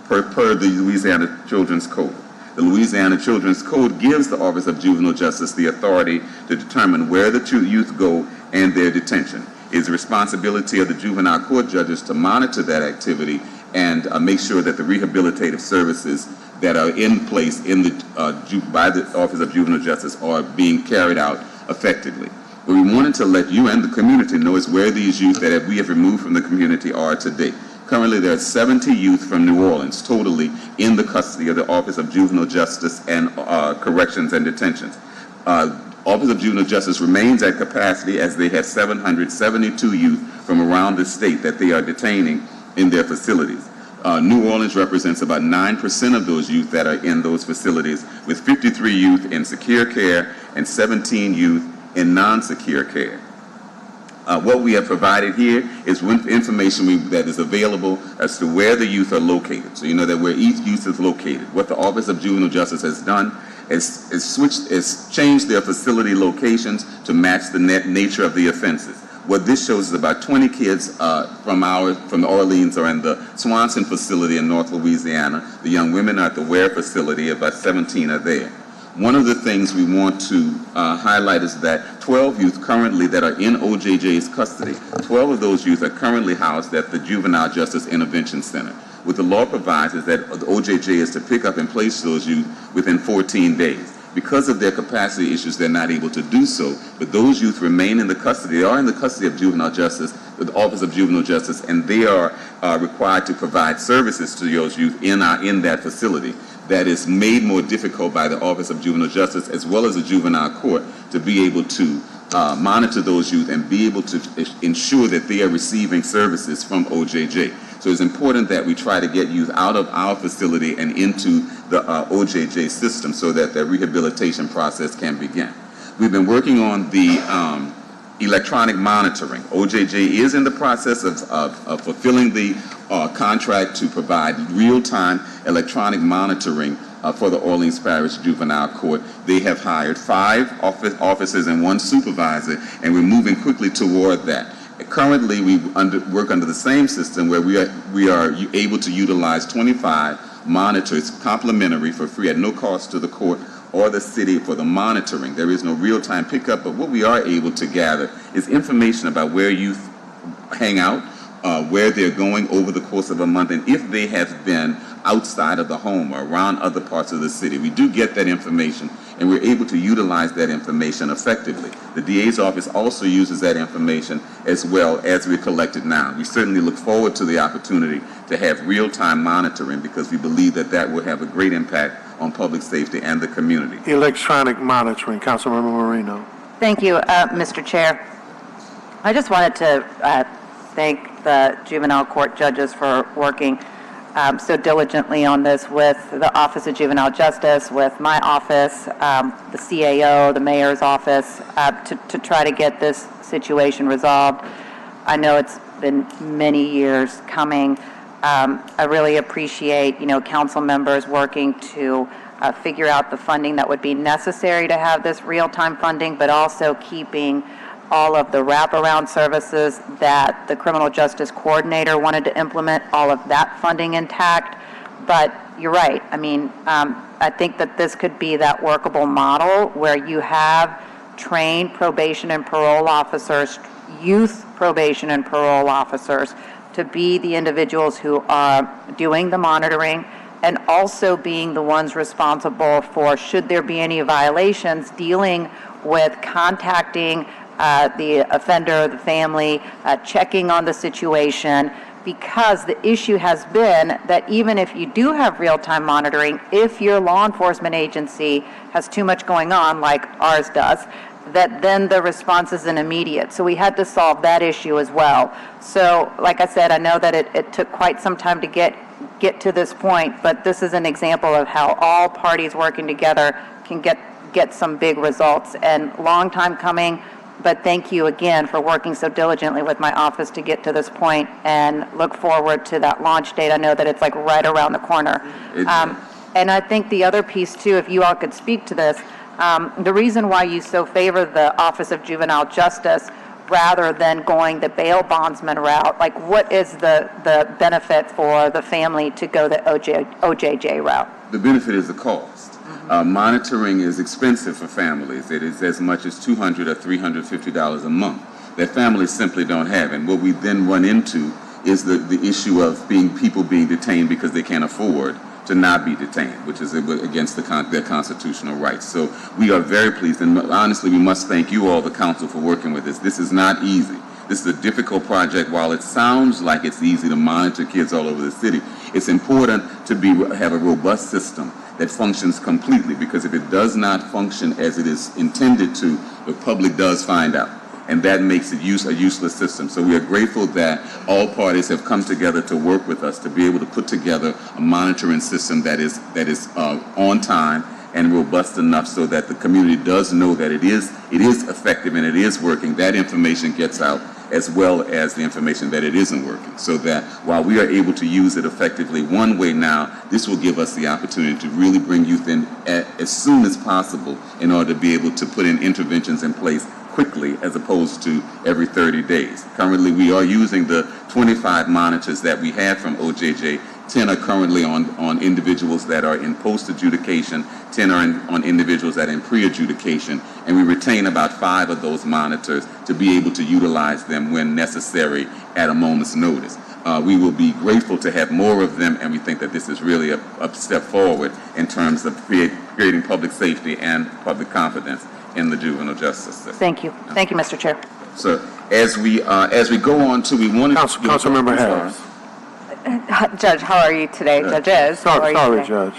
per the Louisiana Children's Code. The Louisiana Children's Code gives the Office of Juvenile Justice the authority to determine where the youth go and their detention. It is the responsibility of the juvenile court judges to monitor that activity and make sure that the rehabilitative services that are in place by the Office of Juvenile Justice are being carried out effectively. What we wanted to let you and the community know is where these youth that we have removed from the community are today. Currently, there are 70 youth from New Orleans totally in the custody of the Office of Juvenile Justice and Corrections and Detentions. Office of Juvenile Justice remains at capacity as they have 772 youth from around the state that they are detaining in their facilities. New Orleans represents about 9% of those youth that are in those facilities, with 53 youth in secure care and 17 youth in non-secure care. What we have provided here is information that is available as to where the youth are located. So you know that where each youth is located. What the Office of Juvenile Justice has done has changed their facility locations to match the nature of the offenses. What this shows is about 20 kids from Orleans are in the Swanson facility in North Louisiana. The young women are at the Ware facility. About 17 are there. One of the things we want to highlight is that 12 youth currently that are in OJJ's custody, 12 of those youth are currently housed at the Juvenile Justice Intervention Center. What the law provides is that the OJJ is to pick up and place those youth within 14 days. Because of their capacity issues, they're not able to do so, but those youth remain in the custody. They are in the custody of Juvenile Justice, the Office of Juvenile Justice, and they are required to provide services to those youth in that facility. That is made more difficult by the Office of Juvenile Justice as well as the juvenile court to be able to monitor those youth and be able to ensure that they are receiving services from OJJ. So it's important that we try to get youth out of our facility and into the OJJ system so that the rehabilitation process can begin. We've been working on the electronic monitoring. OJJ is in the process of fulfilling the contract to provide real-time electronic monitoring for the Orleans Parish Juvenile Court. They have hired 5 officers and 1 supervisor, and we're moving quickly toward that. Currently, we work under the same system where we are able to utilize 25 monitors complimentary for free at no cost to the court or the city for the monitoring. There is no real-time pickup, but what we are able to gather is information about where youth hang out, where they're going over the course of a month, and if they have been outside of the home or around other parts of the city. We do get that information, and we're able to utilize that information effectively. The DA's office also uses that information as well as we collect it now. We certainly look forward to the opportunity to have real-time monitoring because we believe that that will have a great impact on public safety and the community. Electronic monitoring, Councilmember Moreno. Thank you, Mr. Chair. I just wanted to thank the juvenile court judges for working so diligently on this with the Office of Juvenile Justice, with my office, the CAO, the mayor's office, to try to get this situation resolved. I know it's been many years coming. I really appreciate, council members working to figure out the funding that would be necessary to have this real-time funding, but also keeping all of the wraparound services that the criminal justice coordinator wanted to implement, all of that funding intact. But you're right. I think that this could be that workable model where you have trained probation and parole officers, youth probation and parole officers, to be the individuals who are doing the monitoring and also being the ones responsible for, should there be any violations, dealing with contacting the offender, the family, checking on the situation, because the issue has been that even if you do have real-time monitoring, if your law enforcement agency has too much going on, like ours does, that then the response isn't immediate. So we had to solve that issue as well. So, like I said, I know that it took quite some time to get to this point, but this is an example of how all parties working together can get some big results. And long time coming, but thank you again for working so diligently with my office to get to this point, and look forward to that launch date. I know that it's like right around the corner. And I think the other piece too, if you all could speak to this, the reason why you so favor the Office of Juvenile Justice rather than going the bail bondsman route, like what is the benefit for the family to go the OJJ route? The benefit is the cost. Monitoring is expensive for families. It is as much as $200 or $350 a month that families simply don't have. And what we then run into is the issue of people being detained because they can't afford to not be detained, which is against their constitutional rights. So we are very pleased, and honestly, we must thank you all, the council, for working with this. This is not easy. This is a difficult project. While it sounds like it's easy to monitor kids all over the city, it's important to have a robust system that functions completely, because if it does not function as it is intended to, the public does find out, and that makes it a useless system. So we are grateful that all parties have come together to work with us to be able to put together a monitoring system that is on time and robust enough so that the community does know that it is effective and it is working. That information gets out, as well as the information that it isn't working. So that while we are able to use it effectively one way now, this will give us the opportunity to really bring youth in as soon as possible in order to be able to put in interventions in place quickly as opposed to every 30 days. Currently, we are using the 25 monitors that we had from OJJ. 10 are currently on individuals that are in post-adjudication, 10 are on individuals that are in pre-adjudication, and we retain about 5 of those monitors to be able to utilize them when necessary at a moment's notice. We will be grateful to have more of them, and we think that this is really a step forward in terms of creating public safety and public confidence in the juvenile justice system. Thank you. Thank you, Mr. Chair. So as we go on to, we wanted to... Councilmember Harris. Judge, how are you today? Judges, how are you Sorry, today? Judge.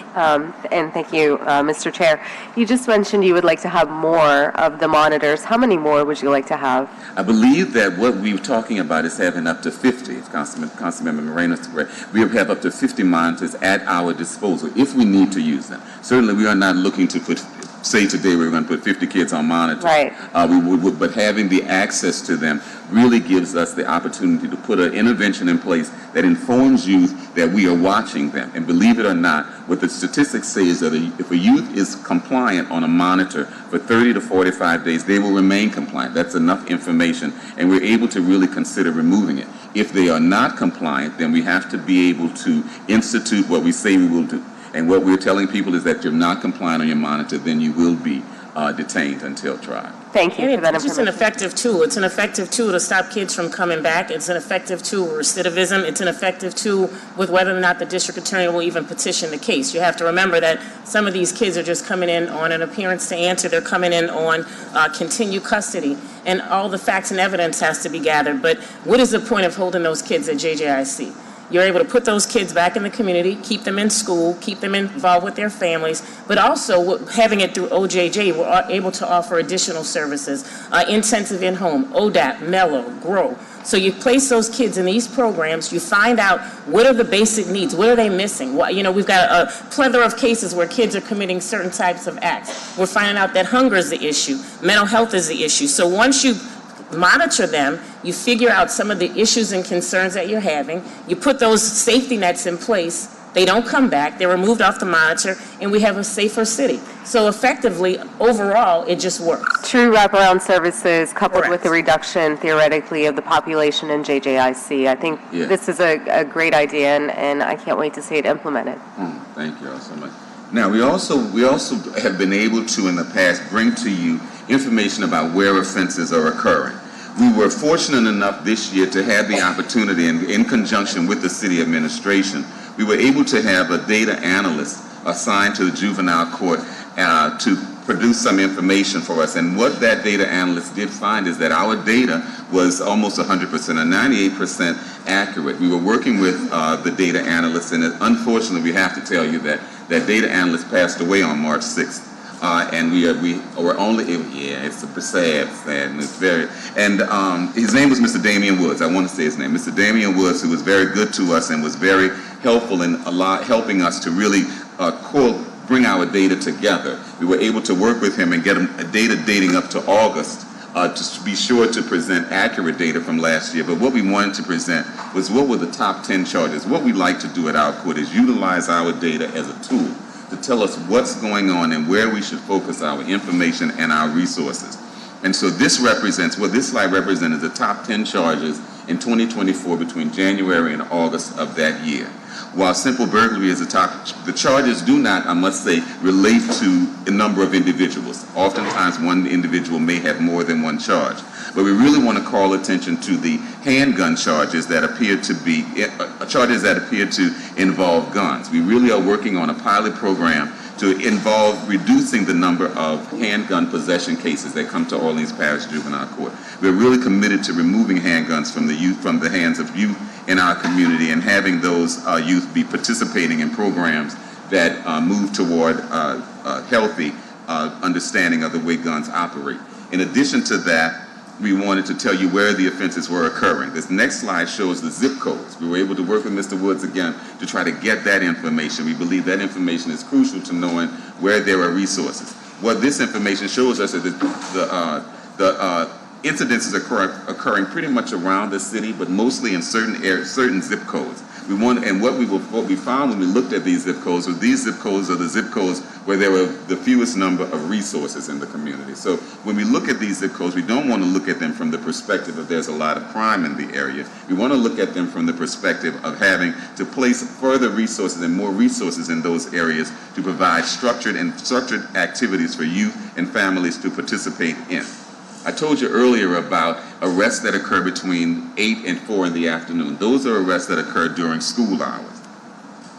And thank you, Mr. Chair. You just mentioned you would like to have more of the monitors. How many more would you like to have? I believe that what we were talking about is having up to 50, if Councilmember Moreno is correct. We have up to 50 monitors at our disposal if we need to use them. Certainly, we are not looking to say today we're going to put 50 kids on monitors. Right. But having the access to them really gives us the opportunity to put an intervention in place that informs youth that we are watching them. And believe it or not, what the statistics say is that if a youth is compliant on a monitor for 30 to 45 days, they will remain compliant. That's enough information, and we're able to really consider removing it. If they are not compliant, then we have to be able to institute what we say we will do. And what we're telling people is that if you're not compliant on your monitor, then you will be detained until trial. Thank you for that It's just an information. effective tool. It's an effective tool to stop kids from coming back. It's an effective tool with recidivism. It's an effective tool with whether or not the district attorney will even petition the case. You have to remember that some of these kids are just coming in on an appearance to answer. They're coming in on continued custody. And all the facts and evidence has to be gathered. But what is the point of holding those kids at JJIC? You're able to put those kids back in the community, keep them in school, keep them involved with their families, but also having it through OJJ, we're able to offer additional services, intensive in-home, ODAP, Mellow, GROW. So you place those kids in these programs, you find out what are the basic needs, what are they missing? We've got a plethora of cases where kids are committing certain types of acts. We're finding out that hunger is the issue, mental health is the issue. So once you monitor them, you figure out some of the issues and concerns that you're having, you put those safety nets in place, they don't come back, they're removed off the monitor, and we have a safer city. So effectively, overall, it just works. True wraparound services coupled with Correct. the reduction, theoretically, of the population in JJIC. I think Yeah. this is a great idea, and I can't wait to see it implemented. Thank you all so much. Now, we also have been able to, in the past, bring to you information about where offenses are occurring. We were fortunate enough this year to have the opportunity, in conjunction with the city administration, we were able to have a data analyst assigned to the juvenile court to produce some information for us. And what that data analyst did find is that our data was almost 100%, or 98% accurate. We were working with the data analyst, and unfortunately, we have to tell you that that data analyst passed away on March 6th. And we were only, it's a sad, and it's very, and his name was Mr. Damian Woods. I want to say his name, Mr. Damian Woods, who was very good to us and was very helpful in helping us to really bring our data together. We were able to work with him and get a data dating up to August to be sure to present accurate data from last year. But what we wanted to present was what were the top 10 charges. What we like to do at our court is utilize our data as a tool to tell us what's going on and where we should focus our information and our resources. And so this represents, what this slide represents is the top 10 charges in 2024 between January and August of that year. While simple burglary is the top, the charges do not, I must say, relate to a number of individuals. Oftentimes one individual may have more than one charge. But we really want to call attention to the handgun charges that appear to be, charges that appear to involve guns. We really are working on a pilot program to involve reducing the number of handgun possession cases that come to Orleans Parish Juvenile Court. We're really committed to removing handguns from the hands of youth in our community and having those youth be participating in programs that move toward healthy understanding of the way guns operate. In addition to that, we wanted to tell you where the offenses were occurring. This next slide shows the zip codes. We were able to work with Mr. Woods again to try to get that information. We believe that information is crucial to knowing where there are resources. What this information shows us is that the incidences occurring pretty much around the city, but mostly in certain zip codes. What we found when we looked at these zip codes was these zip codes are the zip codes where there were the fewest number of resources in the community. So when we look at these zip codes, we don't want to look at them from the perspective of there's a lot of crime in the area. We want to look at them from the perspective of having to place further resources and more resources in those areas to provide structured activities for youth and families to participate in. I told you earlier about arrests that occur between 8 and 4 in the afternoon. Those are arrests that occur during school hours.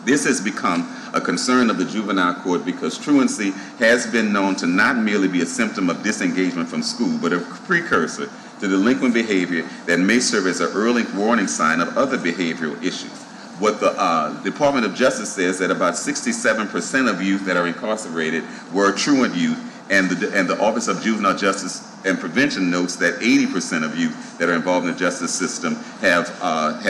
This has become a concern of the juvenile court because truancy has been known to not merely be a symptom of disengagement from school, but a precursor to delinquent behavior that may serve as an early warning sign of other behavioral issues. What the Department of Justice says that about 67% of youth that are incarcerated were truant youth, and the Office of Juvenile Justice and Prevention notes that 80% of youth that are involved in the justice system have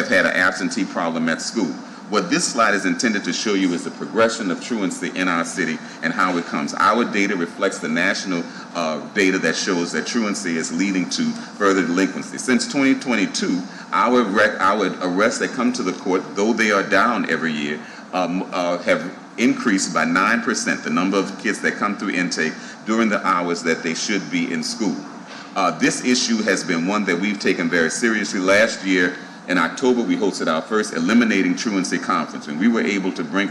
had an absentee problem at school. What this slide is intended to show you is the progression of truancy in our city and how it comes. Our data reflects the national data that shows that truancy is leading to further delinquency. Since 2022, our arrests that come to the court, though they are down every year, have increased by 9%, the number of kids that come through intake during the hours that they should be in school. This issue has been one that we've taken very seriously. Last year, in October, we hosted our first Eliminating Truancy Conference, and we were able to bring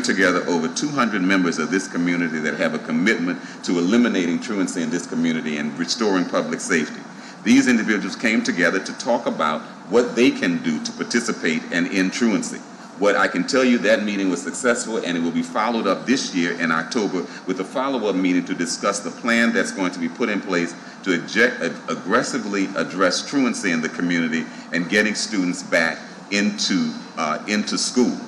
together over 200 members of this community that have a commitment to eliminating truancy in this community and restoring public safety. These individuals came together to talk about what they can do to participate and end truancy. What I can tell you, that meeting was successful, and it will be followed up this year in October with a follow-up meeting to discuss the plan that's going to be put in place to aggressively address truancy in the community and getting students back into school.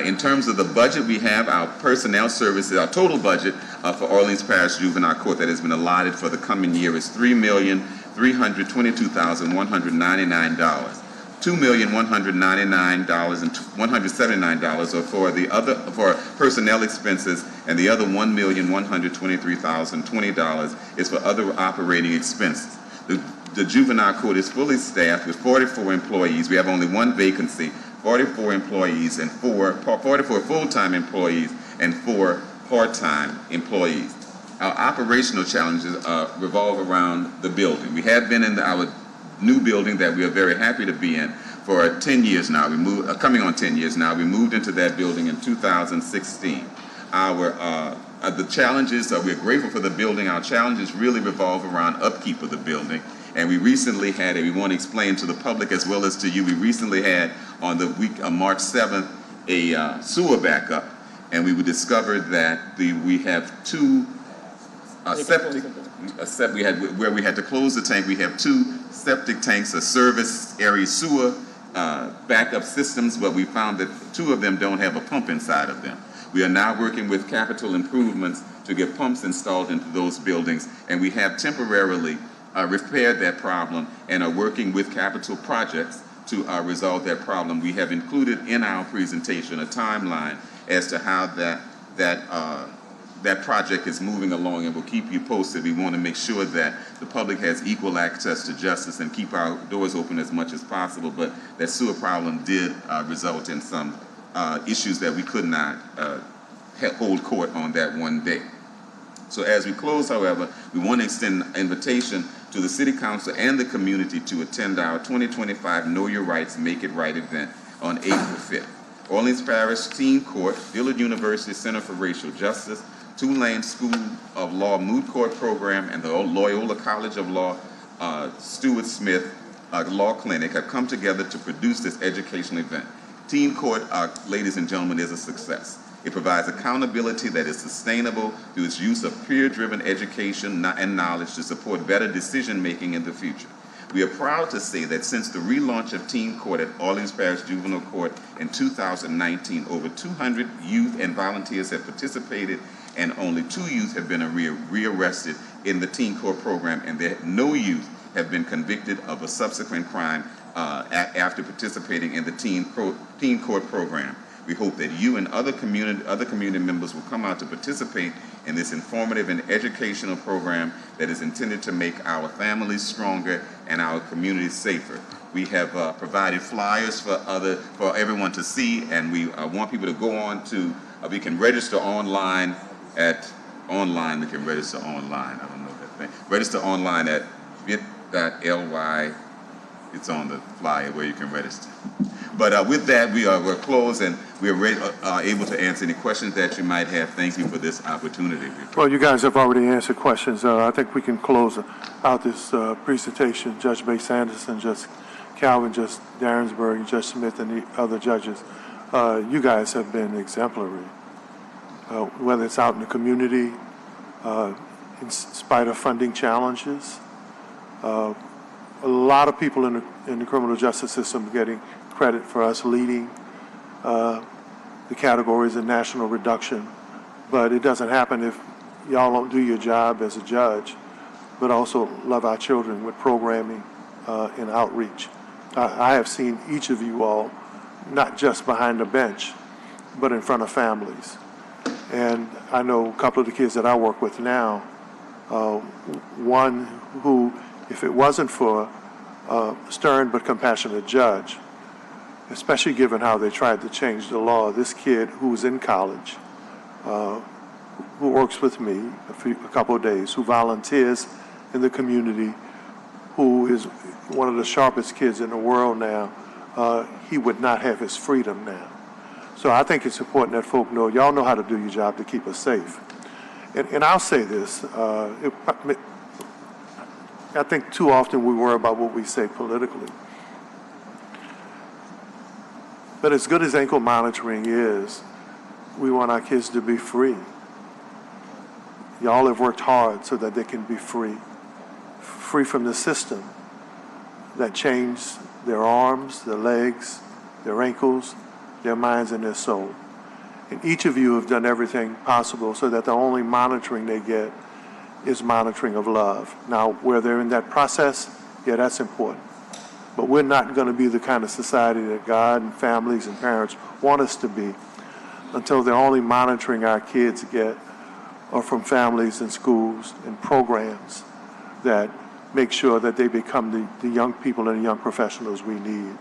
In terms of the budget, we have our personnel services. Our total budget for Orleans Parish Juvenile Court that has been allotted for the coming year is $3,322,199. $2,199,179 are for personnel expenses, and the other $1,123,020 is for other operating expenses. The juvenile court is fully staffed with 44 employees. We have only one vacancy, 44 employees and 44 full-time employees and 4 part-time employees. Our operational challenges revolve around the building. We have been in our new building that we are very happy to be in for 10 years now. Coming on 10 years now. We moved into that building in 2016. The challenges, we're grateful for the building. Our challenges really revolve around upkeep of the building. And we recently had, and we want to explain to the public as well as to you, we recently had on the week of March 7th a sewer backup, and we discovered that we have two septic. Where we had to close the tank, we have 2 septic tanks, a service area sewer backup systems, but we found that 2 of them don't have a pump inside of them. We are now working with capital improvements to get pumps installed into those buildings, and we have temporarily repaired that problem and are working with capital projects to resolve that problem. We have included in our presentation a timeline as to how that project is moving along, and we'll keep you posted. We want to make sure that the public has equal access to justice and keep our doors open as much as possible, but that sewer problem did result in some issues that we could not hold court on that one day. So as we close, however, we want to extend an invitation to the City Council and the community to attend our 2025 Know Your Rights, Make It Right event on April 5th. Orleans Parish Teen Court, Dillard University Center for Racial Justice, Tulane School of Law Moot Court Program, and the Loyola College of Law Stuart Smith Law Clinic have come together to produce this educational event. Teen Court, ladies and gentlemen, is a success. It provides accountability that is sustainable through its use of peer-driven education and knowledge to support better decision-making in the future. We are proud to say that since the relaunch of Teen Court at Orleans Parish Juvenile Court in 2019, over 200 youth and volunteers have participated, and only 2 youth have been rearrested in the Teen Court program, and no youth have been convicted of a subsequent crime after participating in the Teen Court program. We hope that you and other community members will come out to participate in this informative and educational program that is intended to make our families stronger and our communities safer. We have provided flyers for everyone to see, and we want people to go on to, we can register online we can register online, I don't know that thing. Register online at bit.ly, it's on the flyer where you can register. But with that, we're closed, and we are able to answer any questions that you might have. Thank you for this opportunity. Well, you guys have already answered questions. I think we can close out this presentation. Judge Bates Anderson, Judge Calvin, Judge Darrensburg, Judge Smith, and the other judges. You guys have been exemplary, whether it's out in the community, in spite of funding challenges. A lot of people in the criminal justice system getting credit for us leading the categories in national reduction, but it doesn't happen if y'all don't do your job as a judge, but also love our children with programming and outreach. I have seen each of you all, not just behind the bench, but in front of families. And I know a couple of the kids that I work with now, one who, if it wasn't for a stern but compassionate judge, especially given how they tried to change the law, this kid who's in college, who works with me a couple of days, who volunteers in the community, who is one of the sharpest kids in the world now, he would not have his freedom now. So I think it's important that folk know, y'all know how to do your job to keep us safe. And I'll say this, I think too often we worry about what we say politically. But as good as ankle monitoring is, we want our kids to be free. Y'all have worked hard so that they can be free from the system that changed their arms, their legs, their ankles, their minds, and their soul. And each of you have done everything possible so that the only monitoring they get is monitoring of love. Now, where they're in that process, yeah, that's important. But we're not going to be the kind of society that God and families and parents want us to be until the only monitoring our kids get are from families and schools and programs that make sure that they become the young people and the young professionals we need.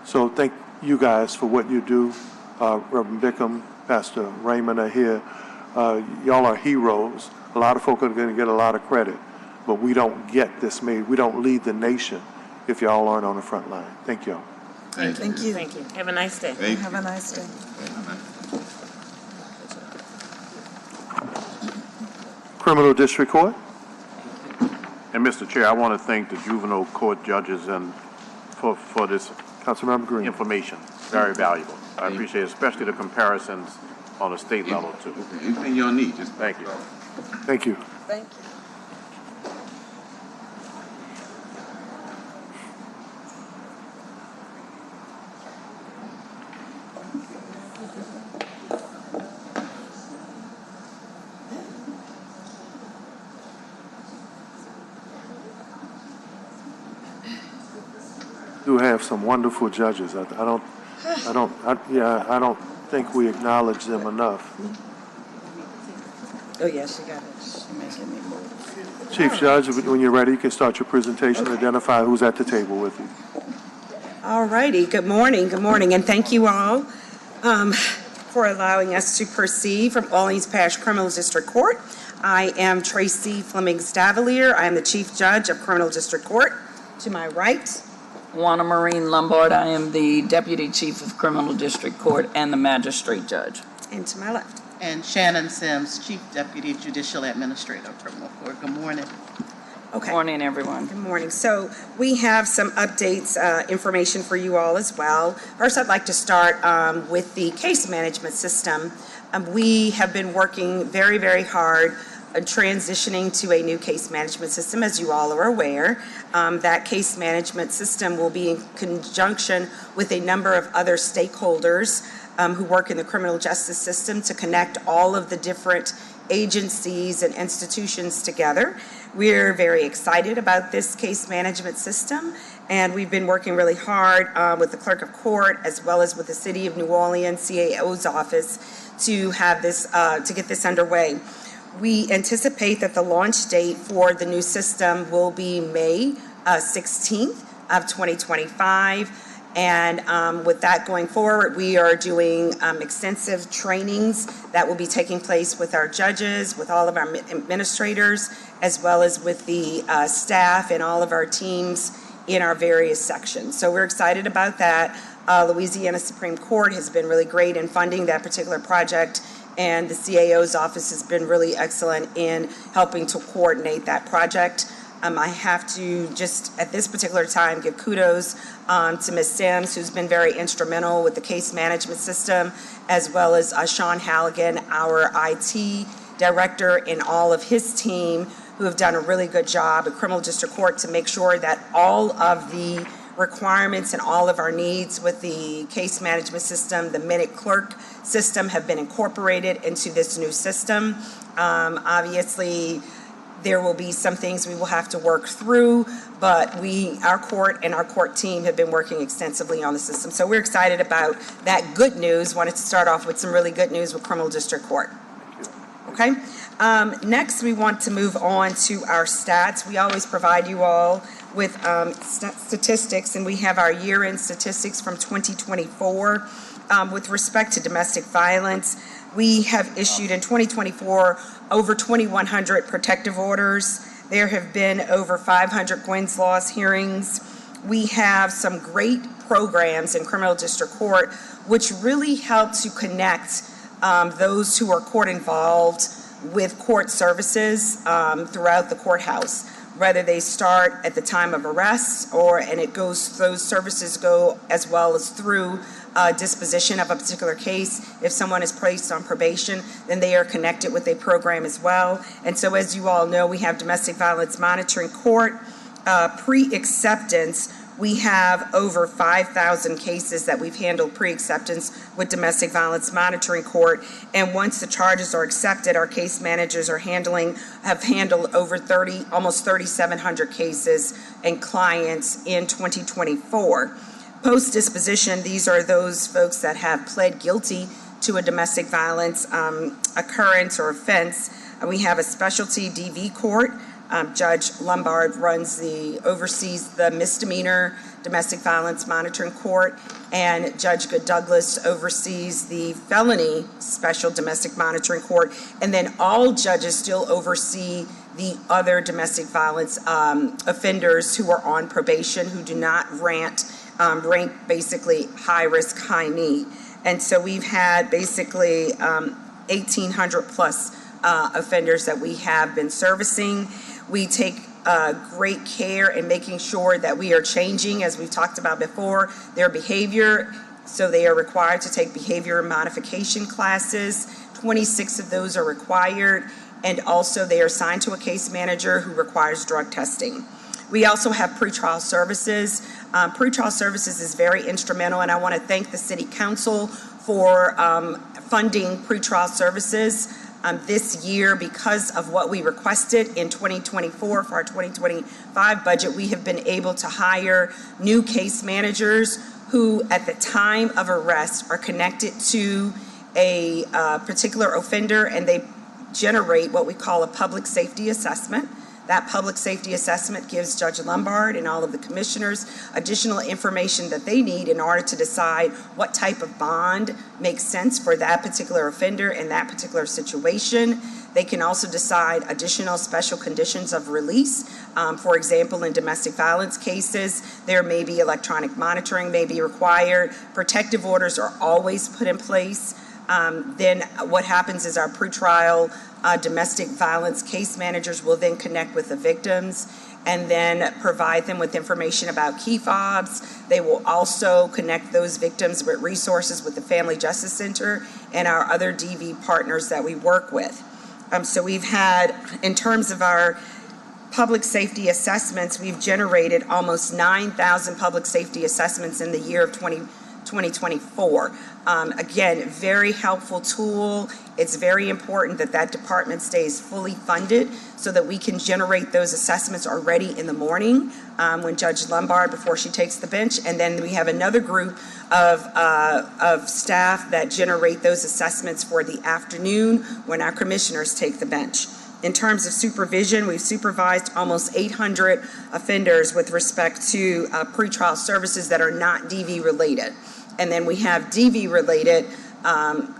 So thank you guys for what you do. Reverend Bickham, Pastor Raymond are here. Y'all are heroes. A lot of folk are going to get a lot of credit, but we don't get this made. We don't lead the nation if y'all aren't on the front line. Thank y'all. Thank you. Thank you. Have a nice day. Have a nice day. Criminal District Court. And Mr. Chair, I want to thank the juvenile court judges and for this Councilmember Green. information. Very valuable. I appreciate it, especially the comparisons on the state level too. Anything y'all need, just Thank you. Thank you. Thank you. Do have some wonderful judges. I don't think we acknowledge them enough. Oh, yeah, she got it. She's making me move. Chief Judge, when you're ready, you can start your presentation. Identify who's at the table with you. All righty. Good morning, and thank you all for allowing us to proceed from Orleans Parish Criminal District Court. I am Tracy Flemings Davalier. I am the Chief Judge of Criminal District Court. To my right, Juana Marine Lombard. I am the Deputy Chief of Criminal District Court and the Magistrate Judge. and to my left. And Shannon Sims, Chief Deputy Judicial Administrator of Criminal Court. Good morning. Okay. Good morning, everyone. Good morning. So we have some updates, information for you all as well. First, I'd like to start with the case management system. We have been working very, very hard transitioning to a new case management system, as you all are aware. That case management system will be in conjunction with a number of other stakeholders who work in the criminal justice system to connect all of the different agencies and institutions together. We're very excited about this case management system, and we've been working really hard with the clerk of court as well as with the City of New Orleans CAO's office to have this, to get this underway. We anticipate that the launch date for the new system will be May 16th of 2025. And with that going forward, we are doing extensive trainings that will be taking place with our judges, with all of our administrators, as well as with the staff and all of our teams in our various sections. So we're excited about that. Louisiana Supreme Court has been really great in funding that particular project, and the CAO's office has been really excellent in helping to coordinate that project. I have to just, at this particular time, give kudos to Ms. Sims, who's been very instrumental with the case management system, as well as Sean Halligan, our IT director, and all of his team, who have done a really good job at Criminal District Court to make sure that all of the requirements and all of our needs with the case management system, the minute clerk system, have been incorporated into this new system. Obviously, there will be some things we will have to work through, but our court and our court team have been working extensively on the system. So we're excited about that good news. Wanted to start off with some really good news with Criminal District Court. Okay. Next, we want to move on to our stats. We always provide you all with statistics, and we have our year-end statistics from 2024. With respect to domestic violence, we have issued in 2024 over 2,100 protective orders. There have been over 500 Gwen's Laws hearings. We have some great programs in Criminal District Court, which really help to connect those who are court involved with court services throughout the courthouse, whether they start at the time of arrest those services go as well as through disposition of a particular case. If someone is placed on probation, then they are connected with a program as well. And so, as you all know, we have Domestic Violence Monitoring Court. Pre-acceptance, we have over 5,000 cases that we've handled pre-acceptance with Domestic Violence Monitoring Court. And once the charges are accepted, our case managers have handled over almost 3,700 cases and clients in 2024. Post-disposition, these are those folks that have pled guilty to a domestic violence occurrence or offense. We have a specialty DV court. Judge Lombard oversees the misdemeanor domestic violence monitoring court, and Judge Good Douglas oversees the felony special domestic monitoring court. And then all judges still oversee the other domestic violence offenders who are on probation, who do not rank basically high risk, high need. And so we've had basically 1,800 plus offenders that we have been servicing. We take great care in making sure that we are changing, as we've talked about before, their behavior. So they are required to take behavior modification classes. 26 of those are required. And also they are assigned to a case manager who requires drug testing. We also have pretrial services. Pretrial services is very instrumental, and I want to thank the City Council for funding pretrial services this year. Because of what we requested in 2024 for our 2025 budget, we have been able to hire new case managers who, at the time of arrest, are connected to a particular offender, and they generate what we call a public safety assessment. That public safety assessment gives Judge Lombard and all of the commissioners additional information that they need in order to decide what type of bond makes sense for that particular offender in that particular situation. They can also decide additional special conditions of release. For example, in domestic violence cases, there may be electronic monitoring may be required. Protective orders are always put in place. Then what happens is our pretrial domestic violence case managers will then connect with the victims and then provide them with information about key fobs. They will also connect those victims with resources with the Family Justice Center and our other DV partners that we work with. So we've had, in terms of our public safety assessments, we've generated almost 9,000 public safety assessments in the year of 2024. 2024. Again, very helpful tool. It's very important that that department stays fully funded so that we can generate those assessments already in the morning when Judge Lombard, before she takes the bench, and then we have another group of staff that generate those assessments for the afternoon when our commissioners take the bench. In terms of supervision, we've supervised almost 800 offenders with respect to pretrial services that are not DV related. And then we have DV related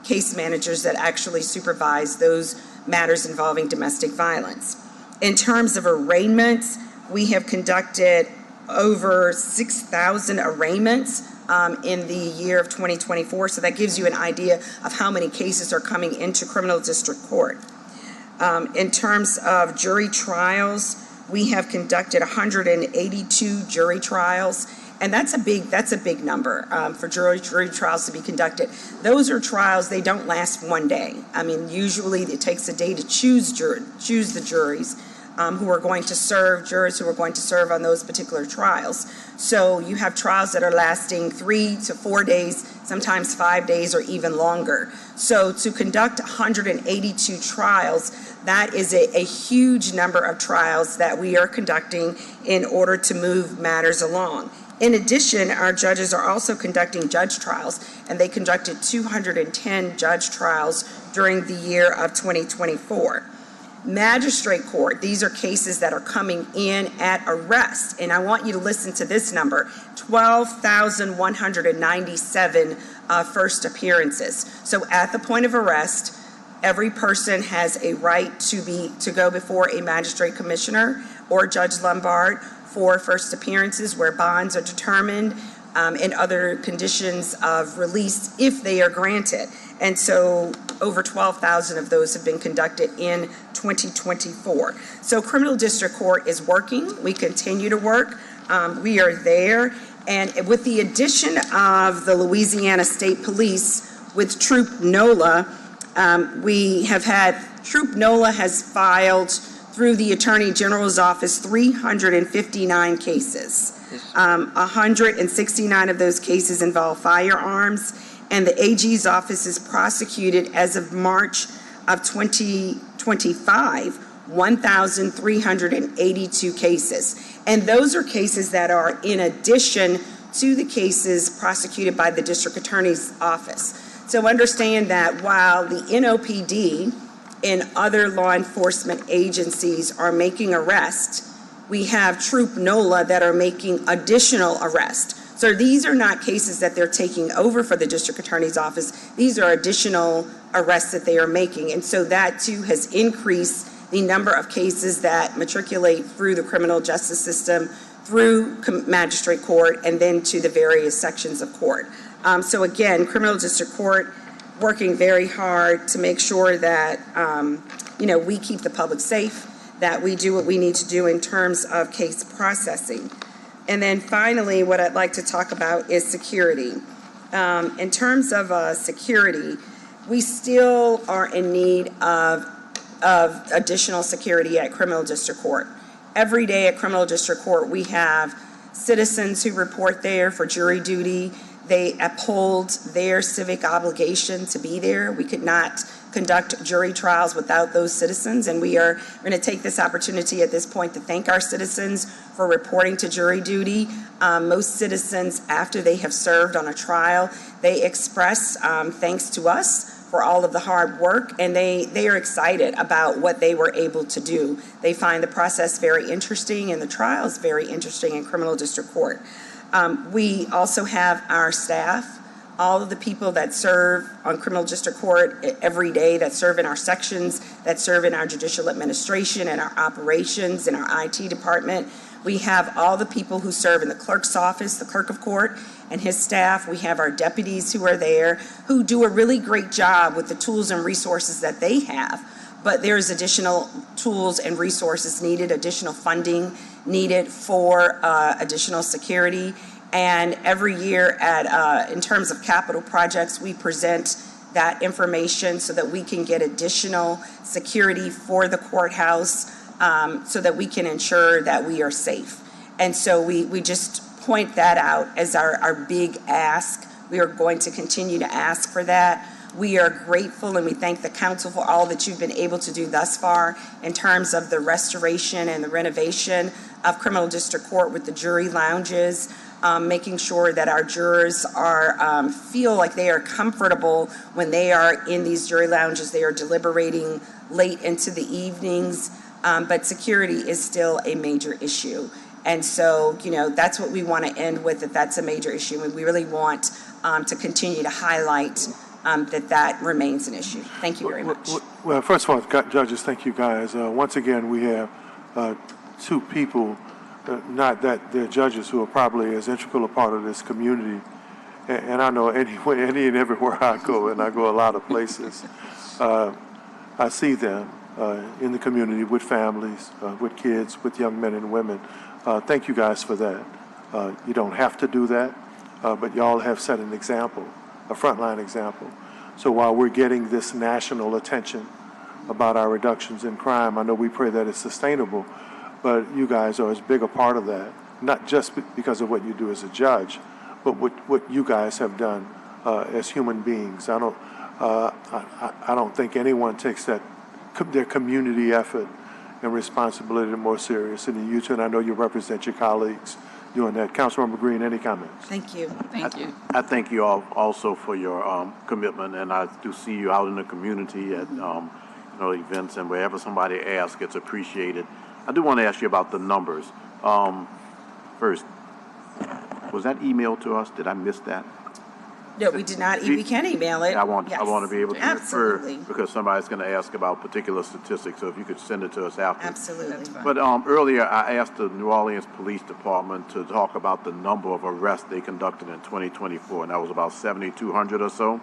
case managers that actually supervise those matters involving domestic violence. In terms of arraignments, we have conducted over 6,000 arraignments in the year of 2024. So that gives you an idea of how many cases are coming into criminal district court. In terms of jury trials, we have conducted 182 jury trials. And that's a big number for jury trials to be conducted. Those are trials, they don't last one day. I mean, usually it takes a day to choose the juries who are going to serve, jurors who are going to serve on those particular trials. So you have trials that are lasting 3 to 4 days, sometimes 5 days or even longer. So to conduct 182 trials, that is a huge number of trials that we are conducting in order to move matters along. In addition, our judges are also conducting judge trials, and they conducted 210 judge trials during the year of 2024. Magistrate court, these are cases that are coming in at arrest, and I want you to listen to this number, 12,197 first appearances. So at the point of arrest, every person has a right to go before a magistrate commissioner or Judge Lombard for first appearances where bonds are determined and other conditions of release if they are granted. And so over 12,000 of those have been conducted in 2024. So criminal district court is working. We continue to work. We are there. And with the addition of the Louisiana State Police with Troop NOLA, Troop NOLA has filed through the Attorney General's office 359 cases. 169 of those cases involve firearms, and the AG's office has prosecuted, as of March of 2025, 1,382 cases. And those are cases that are in addition to the cases prosecuted by the District Attorney's office. So understand that while the NOPD and other law enforcement agencies are making arrests, we have Troop NOLA that are making additional arrests. So these are not cases that they're taking over for the District Attorney's office. These are additional arrests that they are making. And so that too has increased the number of cases that matriculate through the criminal justice system, through magistrate court, and then to the various sections of court. So again, criminal district court working very hard to make sure that we keep the public safe, that we do what we need to do in terms of case processing. And then finally, what I'd like to talk about is security. In terms of security, we still are in need of additional security at criminal district court. Every day at criminal district court, we have citizens who report there for jury duty. They uphold their civic obligation to be there. We could not conduct jury trials without those citizens, and we're going to take this opportunity at this point to thank our citizens for reporting to jury duty. Most citizens, after they have served on a trial, they express thanks to us for all of the hard work, and they are excited about what they were able to do. They find the process very interesting and the trials very interesting in criminal district court. We also have our staff, all of the people that serve on criminal district court every day, that serve in our sections, that serve in our judicial administration and our operations and our IT department. We have all the people who serve in the clerk's office, the clerk of court and his staff. We have our deputies who are there, who do a really great job with the tools and resources that they have. But there's additional tools and resources needed, additional funding needed for additional security. And every year in terms of capital projects, we present that information so that we can get additional security for the courthouse so that we can ensure that we are safe. And so we just point that out as our big ask We are going to continue to ask for that. We are grateful and we thank the council for all that you've been able to do thus far in terms of the restoration and the renovation of Criminal District Court with the jury lounges, making sure that our jurors are feel like they are comfortable when they are in these jury lounges. They are deliberating late into the evenings, but security is still a major issue. And so, that's what we want to end with, that's a major issue. And we really want to continue to highlight that remains an issue. Thank you very much. Well, first of all, judges, thank you guys. Once again, we have two people, not that they're judges, who are probably as integral a part of this community. And I know any and everywhere I go, and I go a lot of places, I see them in the community with families, with kids, with young men and women. Thank you guys for that. You don't have to do that, but y'all have set an example, a frontline example. So while we're getting this national attention about our reductions in crime, I know we pray that it's sustainable, but you guys are as big a part of that, not just because of what you do as a judge, but what you guys have done as human beings. I don't think anyone takes their community effort and responsibility more serious than you two, and I know you represent your colleagues doing that. Councilmember Green, any comments? Thank you. Thank you. I thank you all also for your commitment, and I do see you out in the community at events, and wherever somebody asks, it's appreciated. I do want to ask you about the numbers. First, was that emailed to us? Did I miss that? No, we did not. We can email it. I want Yes. to be able to Absolutely. refer, because somebody's going to ask about particular statistics, so if you could send it to us after. Absolutely. But earlier, I asked the New Orleans Police Department to talk about the number of arrests they conducted in 2024, and that was about 7,200 or so.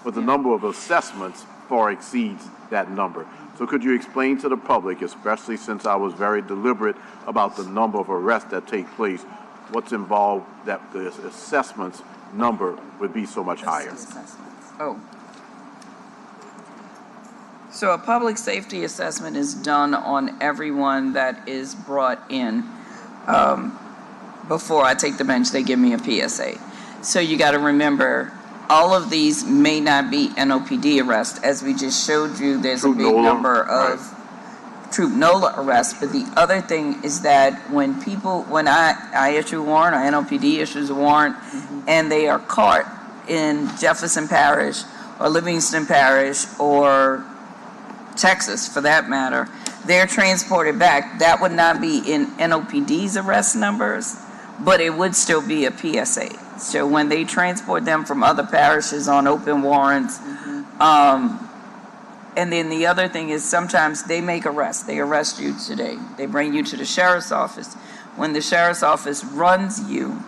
But the number of assessments far exceeds that number. So could you explain to the public, especially since I was very deliberate about the number of arrests that take place, what's involved that the assessments number would be so much higher? Oh. So a public safety assessment is done on everyone that is brought in. Before I take the bench, they give me a PSA. So you got to remember, all of these may not be NOPD arrests. As we just showed you, there's a big number of Troop NOLA arrests. But the other thing is that when I issue a warrant, or NOPD issues a warrant, and they are caught in Jefferson Parish or Livingston Parish or Texas, for that matter, they're transported back. That would not be in NOPD's arrest numbers, but it would still be a PSA. So when they transport them from other parishes on open warrants, and then the other thing is sometimes they make arrests. They arrest you today. They bring you to the sheriff's office. When the sheriff's office runs you,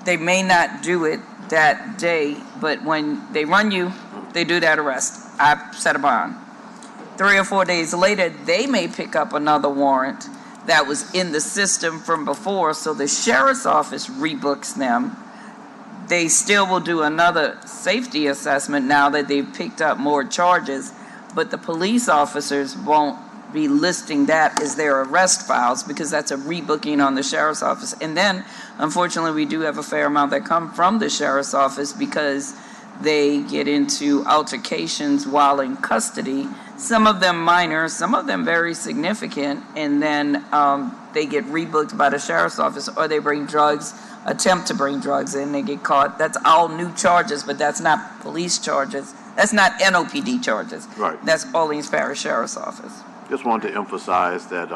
they may not do it that day, but when they run you, they do that arrest. I set a bond. 3 or 4 days later, they may pick up another warrant that was in the system from before, so the sheriff's office rebooks them. They still will do another safety assessment now that they've picked up more charges, but the police officers won't be listing that as their arrest files because that's a rebooking on the sheriff's office. And then, unfortunately, we do have a fair amount that come from the sheriff's office because they get into altercations while in custody, some of them minor, some of them very significant, and then they get rebooked by the sheriff's office, or they bring drugs, attempt to bring drugs in, they get caught. That's all new charges, but that's not police charges. That's not NOPD charges. Right. That's Orleans Parish Sheriff's Office. Just wanted to emphasize that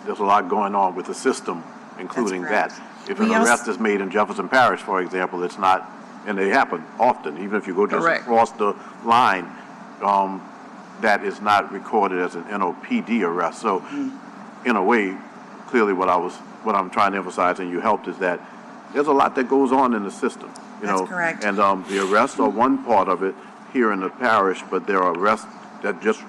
there's a lot going on with the system, including that. If an arrest is made in Jefferson Parish, for example, it's not, and they happen often, even if you go just across the line, that is not recorded as an NOPD arrest. So, in a way, clearly what I'm trying to emphasize, and you helped, is that there's a lot that goes on in the system. That's correct. And the arrests are one part of it here in the parish, but there are arrests that just,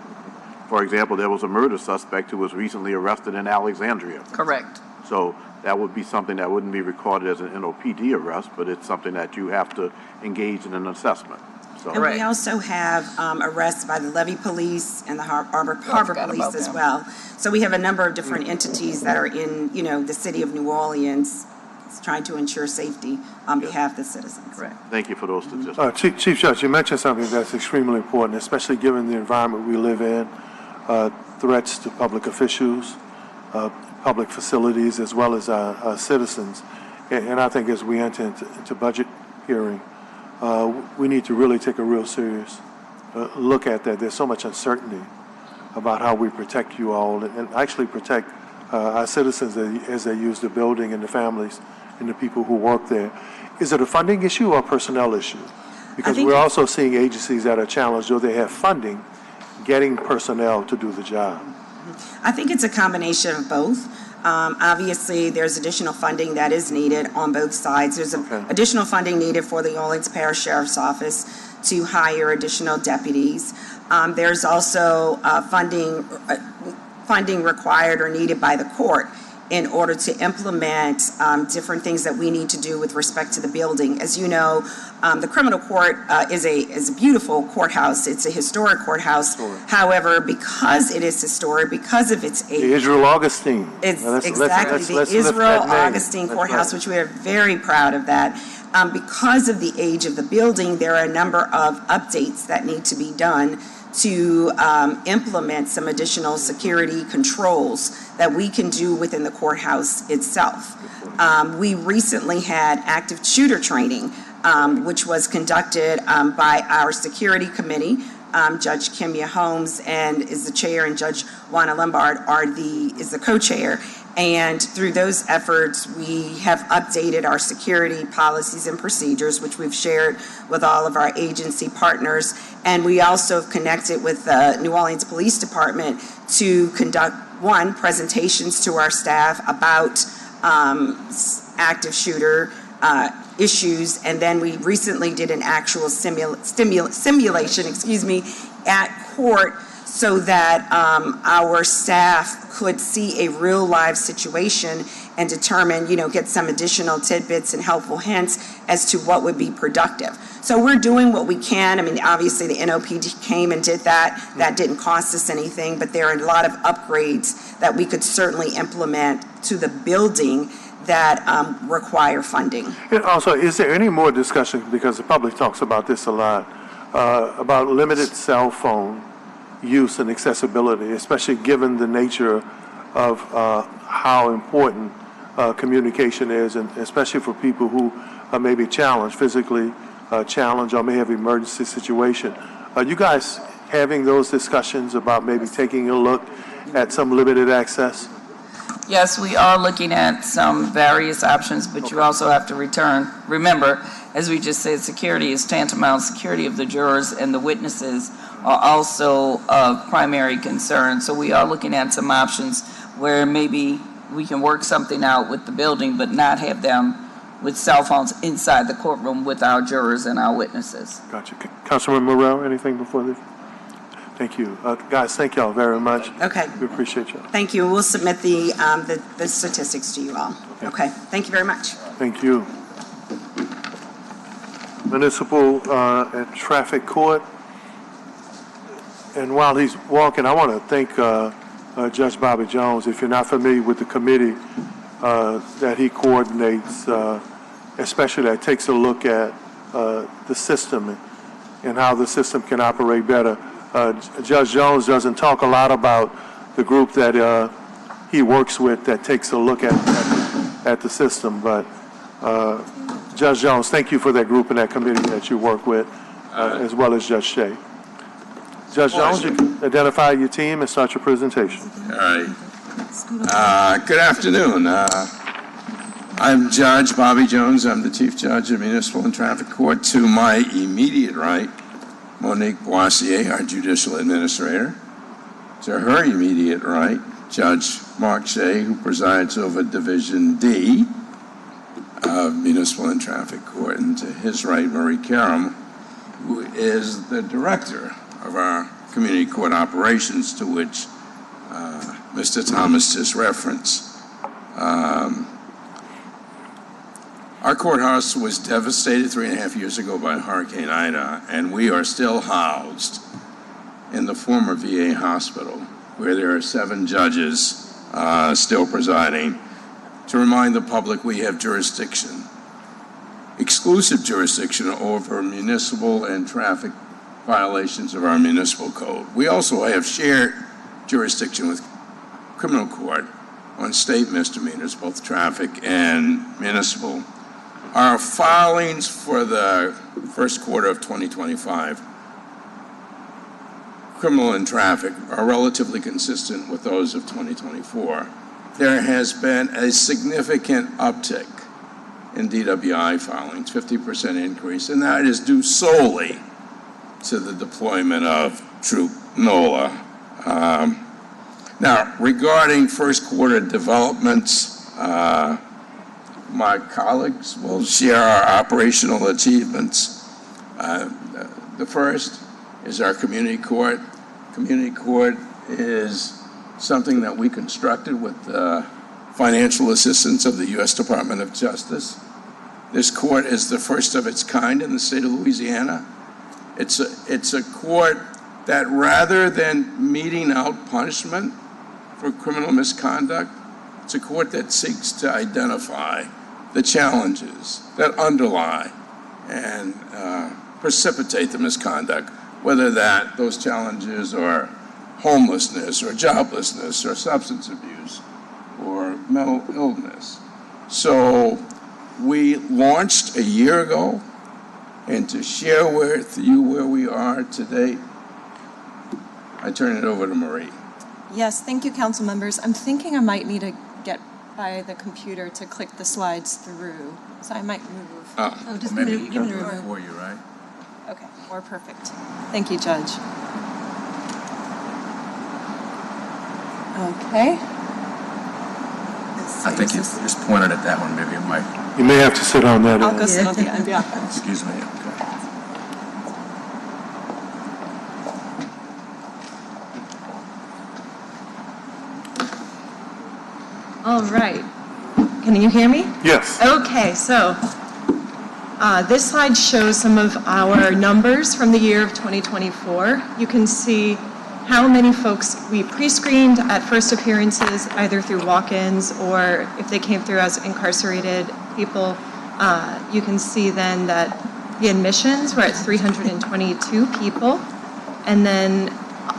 for example, there was a murder suspect who was recently arrested in Alexandria. Correct. So that would be something that wouldn't be recorded as an NOPD arrest, but it's something that you have to engage in an assessment. So. And we also have arrests by the Levee Police and the Harbor Police as well. So we have a number of different entities that are in, the city of New Orleans. trying to ensure safety on behalf of the citizens. Correct. Thank you for those statistics. Chief Judge, you mentioned something that's extremely important, especially given the environment we live in, threats to public officials, public facilities, as well as our citizens. And I think as we enter into budget hearing, we need to really take a real serious look at that. There's so much uncertainty about how we protect you all and actually protect our citizens as they use the building and the families and the people who work there. Is it a funding issue or a personnel issue? Because we're also seeing agencies that are challenged, though they have funding, getting personnel to do the job. I think it's a combination of both. Obviously, there's additional funding that is needed on both sides. There's additional funding needed for the Orleans Parish Sheriff's Office to hire additional deputies. There's also funding required or needed by the court in order to implement different things that we need to do with respect to the building. As you know, the criminal court is a beautiful courthouse. It's a historic courthouse. However, because it is historic, because of its age. The Israel Augustine. It's exactly the Israel Augustine Courthouse, which we are very proud of that. Because of the age of the building, there are a number of updates that need to be done to implement some additional security controls that we can do within the courthouse itself. We recently had active shooter training, which was conducted by our security committee. Judge Kimya Holmes is the chair, and Judge Juana Lombard is the co-chair. And through those efforts, we have updated our security policies and procedures, which we've shared with all of our agency partners. And we also have connected with the New Orleans Police Department to conduct, presentations to our staff about active shooter issues. And then we recently did an actual simulation, at court, so that our staff could see a real live situation and determine, get some additional tidbits and helpful hints as to what would be productive. So we're doing what we can. I mean, obviously the NOPD came and did that. That didn't cost us anything, but there are a lot of upgrades that we could certainly implement to the building that require funding. And also, is there any more discussion, because the public talks about this a lot, about limited cell phone use and accessibility, especially given the nature of how important communication is, and especially for people who may be challenged, physically challenged, or may have emergency situation. Are you guys having those discussions about maybe taking a look at some limited access? Yes, we are looking at some various options, but you also have to remember, as we just said, security is tantamount. Security of the jurors and the witnesses are also of primary concern. So we are looking at some options where maybe we can work something out with the building, but not have them with cell phones inside the courtroom with our jurors and our witnesses. Gotcha. Councilman Morrell, anything before this? Thank you. Guys, thank y'all very much. Okay. We appreciate you. Thank you. We'll submit the statistics to you all. Okay. Thank you very much. Thank you. Municipal and Traffic Court. And while he's walking, I want to thank Judge Bobby Jones. If you're not familiar with the committee that he coordinates, especially that takes a look at the system and how the system can operate better. Judge Jones doesn't talk a lot about the group that he works with that takes a look at the system, but Judge Jones, thank you for that group and that committee that you work with, as well as Judge Shea. Judge Jones, you can identify your team and start your presentation. All right. Good afternoon. I'm Judge Bobby Jones. I'm the Chief Judge of Municipal and Traffic Court. To my immediate right, Monique Boissier, our Judicial Administrator. To her immediate right, Judge Mark Shea, who presides over Division D of Municipal and Traffic Court. And to his right, Marie Karam, who is the Director of our Community Court Operations, to which Mr. Thomas just referenced. Our courthouse was devastated 3.5 years ago by Hurricane Ida, and we are still housed in the former VA hospital, where there are 7 judges still presiding. to remind the public we have jurisdiction, exclusive jurisdiction over municipal and traffic violations of our municipal code. We also have shared jurisdiction with criminal court on state misdemeanors, both traffic and municipal. Our filings for the first quarter of 2025, criminal and traffic, are relatively consistent with those of 2024. There has been a significant uptick in DWI filings, 50% increase, and that is due solely to the deployment of Troop NOLA. Now, regarding first quarter developments, my colleagues will share our operational achievements. The first is our community court. Community court is something that we constructed with the financial assistance of the U.S. Department of Justice. This court is the first of its kind in the state of Louisiana. It's a court that, rather than meting out punishment for criminal misconduct, it's a court that seeks to identify the challenges that underlie and precipitate the misconduct, whether those challenges are homelessness or joblessness or substance abuse or mental illness. So we launched a year ago, and to share with you where we are today, I turn it over to Marie. Yes, thank you, council members. I'm thinking I might need to get by the computer to click the slides through, so I might move. Oh, just maybe move, he can do move. it for you, right? Okay, more perfect. Thank you, Judge. Okay. I think you just pointed at that one, maybe it might. You may have to sit on that. I'll go sit on the end, yeah. Excuse me, okay. All right. Can you hear me? Yes. Okay, so this slide shows some of our numbers from the year of 2024. You can see how many folks we pre-screened at first appearances, either through walk-ins or if they came through as incarcerated people. You can see then that the admissions were at 322 people. And then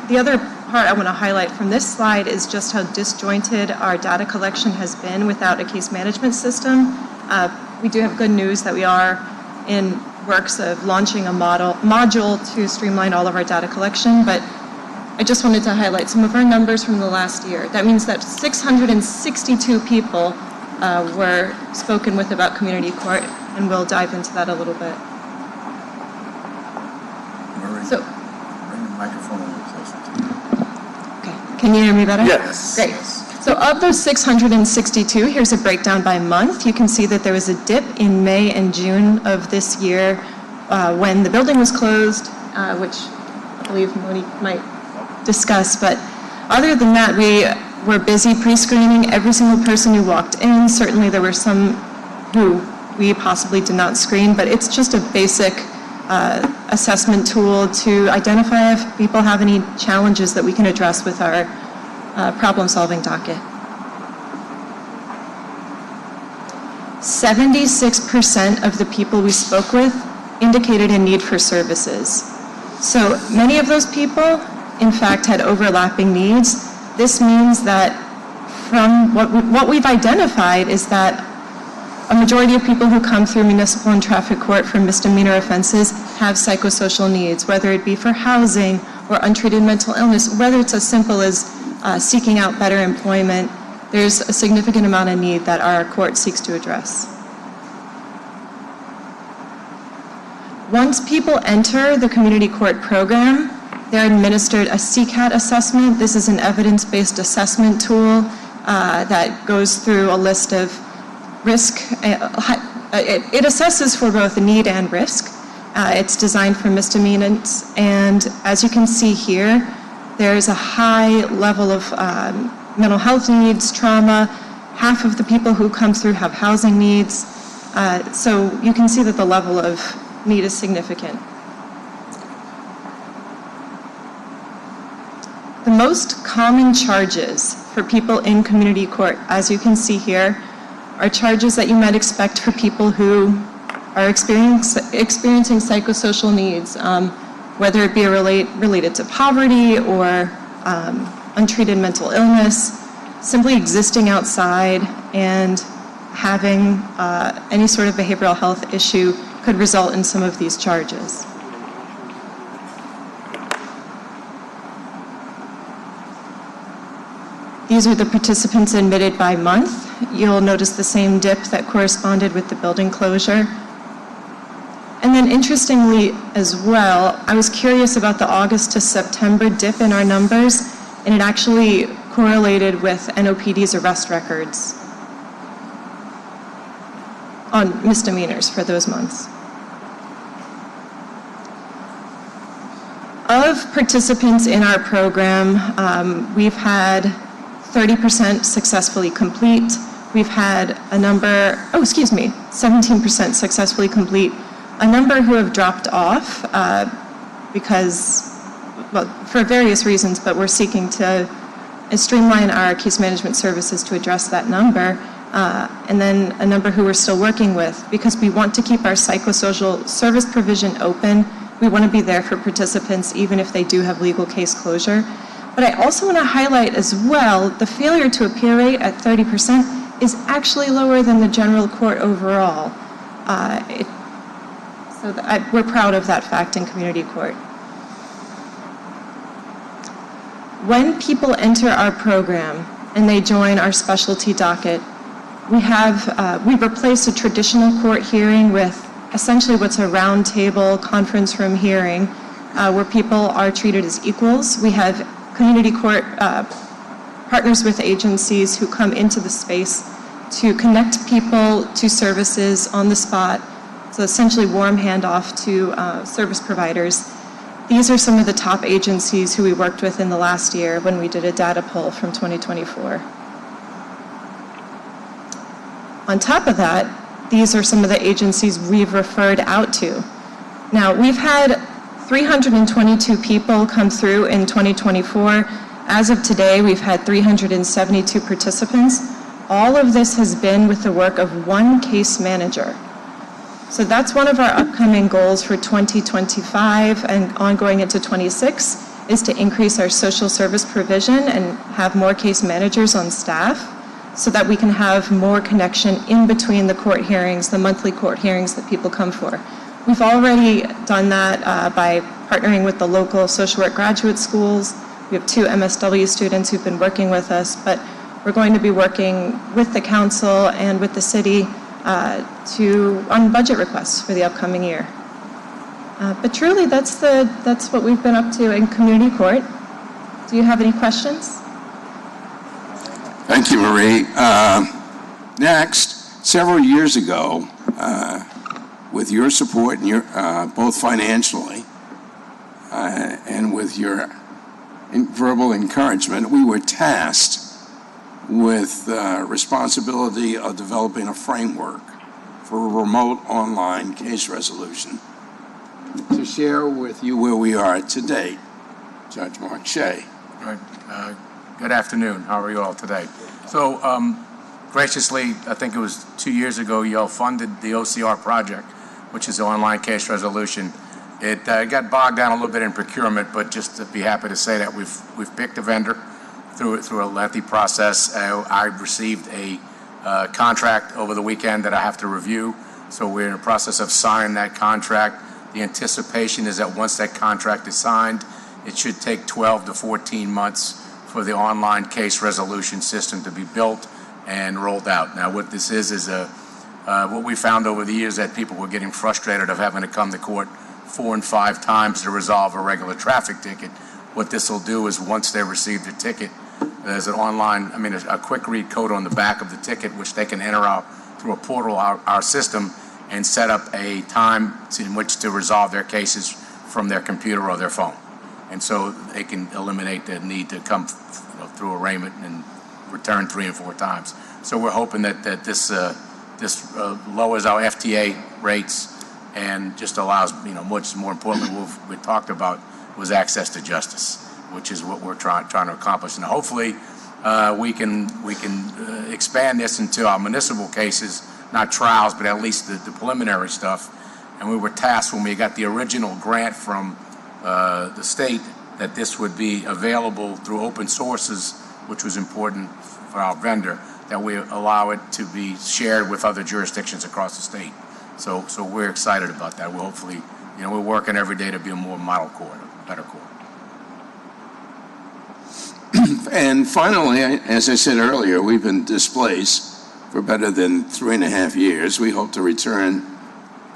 the other part I want to highlight from this slide is just how disjointed our data collection has been without a case management system. We do have good news that we are in works of launching a module to streamline all of our data collection, but I just wanted to highlight some of our numbers from the last year. That means that 662 people were spoken with about community court, and we'll dive into that a little bit. Marie, So, bring the microphone a little closer to you. okay, can you hear me better? Yes. Great. So of those 662, here's a breakdown by month. You can see that there was a dip in May and June of this year when the building was closed, which I believe Monique might discuss. But other than that, we were busy pre-screening every single person who walked in. Certainly there were some who we possibly did not screen, but it's just a basic assessment tool to identify if people have any challenges that we can address with our problem-solving docket. 76% of the people we spoke with indicated a need for services. So many of those people, in fact, had overlapping needs. This means that from what we've identified is that a majority of people who come through municipal and traffic court for misdemeanor offenses have psychosocial needs, whether it be for housing or untreated mental illness, whether it's as simple as seeking out better employment. There's a significant amount of need that our court seeks to address. Once people enter the community court program, they're administered a CCAT assessment. This is an evidence-based assessment tool that goes through a list of risk. It assesses for both need and risk. It's designed for misdemeanors, and as you can see here, there's a high level of mental health needs, trauma. Half of the people who come through have housing needs. So you can see that the level of need is significant. The most common charges for people in community court, as you can see here, are charges that you might expect for people who are experiencing psychosocial needs, whether it be related to poverty or untreated mental illness, simply existing outside and having any sort of behavioral health issue could result in some of these charges. These are the participants admitted by month. You'll notice the same dip that corresponded with the building closure. And then interestingly as well, I was curious about the August to September dip in our numbers, and it actually correlated with NOPD's arrest records on misdemeanors for those months. Of participants in our program, we've had 30% successfully complete. We've had 17% successfully complete. A number who have dropped off for various reasons, but we're seeking to streamline our case management services to address that number. And then a number who we're still working with, because we want to keep our psychosocial service provision open. We want to be there for participants even if they do have legal case closure. But I also want to highlight as well, the failure to appear rate at 30% is actually lower than the general court overall. We're proud of that fact in community court. When people enter our program and they join our specialty docket, we've replaced a traditional court hearing with essentially what's a round table conference room hearing where people are treated as equals. We have community court partners with agencies who come into the space to connect people to services on the spot. So essentially warm handoff to service providers. These are some of the top agencies who we worked with in the last year when we did a data poll from 2024. On top of that, these are some of the agencies we've referred out to. Now, we've had 322 people come through in 2024. As of today, we've had 372 participants. All of this has been with the work of one case manager. So that's one of our upcoming goals for 2025 and ongoing into 26 is to increase our social service provision and have more case managers on staff so that we can have more connection in between the court hearings, the monthly court hearings that people come for. We've already done that by partnering with the local social work graduate schools. We have 2 MSW students who've been working with us, but we're going to be working with the council and with the city on budget requests for the upcoming year. But truly, that's what we've been up to in community court. Do you have any questions? Thank you, Marie. Next, several years ago, with your support and both financially and with your verbal encouragement, we were tasked with responsibility of developing a framework for a remote online case resolution. To share with you where we are today, Judge Mark Shea. Right. Good afternoon. How are you all today? So graciously, I think it was 2 years ago, you all funded the OCR project, which is the online case resolution. It got bogged down a little bit in procurement, but just to be happy to say that we've picked a vendor through a lengthy process. I received a contract over the weekend that I have to review, so we're in the process of signing that contract. The anticipation is that once that contract is signed, it should take 12 to 14 months for the online case resolution system to be built and rolled out. Now, what this is what we found over the years that people were getting frustrated of having to come to court 4 and 5 times to resolve a regular traffic ticket. What this will do is once they receive the ticket, there's a quick read code on the back of the ticket, which they can enter out through a portal, our system, and set up a time in which to resolve their cases from their computer or their phone. And so they can eliminate the need to come through arraignment and return 3 and 4 times. So we're hoping that this lowers our FTA rates and just allows, much more importantly, what we talked about was access to justice, which is what we're trying to accomplish. And hopefully, we can expand this into our municipal cases, not trials, but at least the preliminary stuff. And we were tasked when we got the original grant from the state that this would be available through open sources, which was important for our vendor, that we allow it to be shared with other jurisdictions across the state. So we're excited about that. We'll hopefully, we're working every day to be a more model court, a better court. And finally, as I said earlier, we've been displaced for better than 3.5 years. We hope to return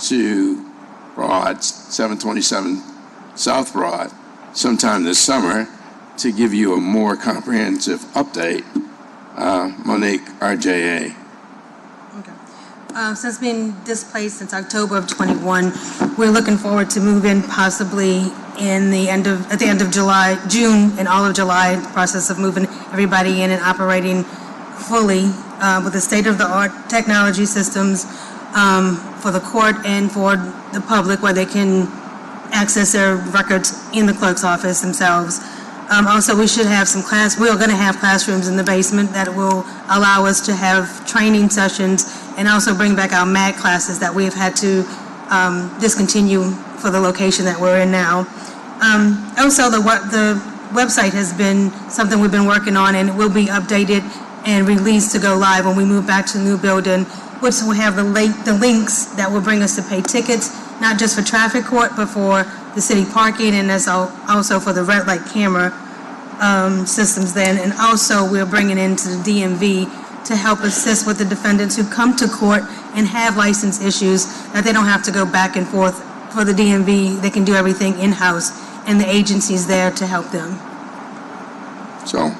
to Broad, 727 South Broad, sometime this summer to give you a more comprehensive update. Monique, RJA. Since being displaced since October of 21, we're looking forward to move in possibly at the end of July, June, and all of July, the process of moving everybody in and operating fully with the state-of-the-art technology systems for the court and for the public, where they can access their records in the clerk's office themselves. Also, we should have we're going to have classrooms in the basement that will allow us to have training sessions and also bring back our MAG classes that we have had to discontinue for the location that we're in now. Also, the website has been something we've been working on, and it will be updated and released to go live when we move back to the new building, which will have the links that will bring us to pay tickets, not just for traffic court, but for the city parking, and that's also for the red light camera systems then. And also, we're bringing into the DMV to help assist with the defendants who come to court and have license issues, that they don't have to go back and forth for the DMV. They can do everything in-house, and the agency's there to help them. So,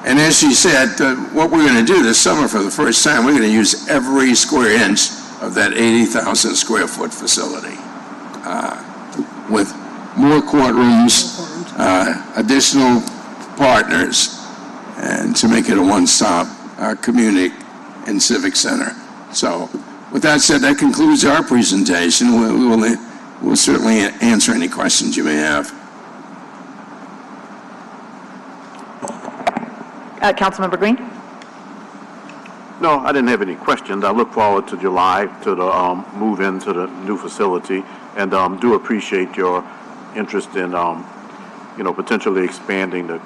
and as she said, what we're going to do this summer for the first time, we're going to use every square inch of that 80,000 square foot facility with more courtrooms, additional partners, and to make it a one-stop community and civic center. So with that said, that concludes our presentation. We'll certainly answer any questions you may have. Councilmember Green? No, I didn't have any questions. I look forward to July to the move into the new facility, and do appreciate your interest in, potentially expanding the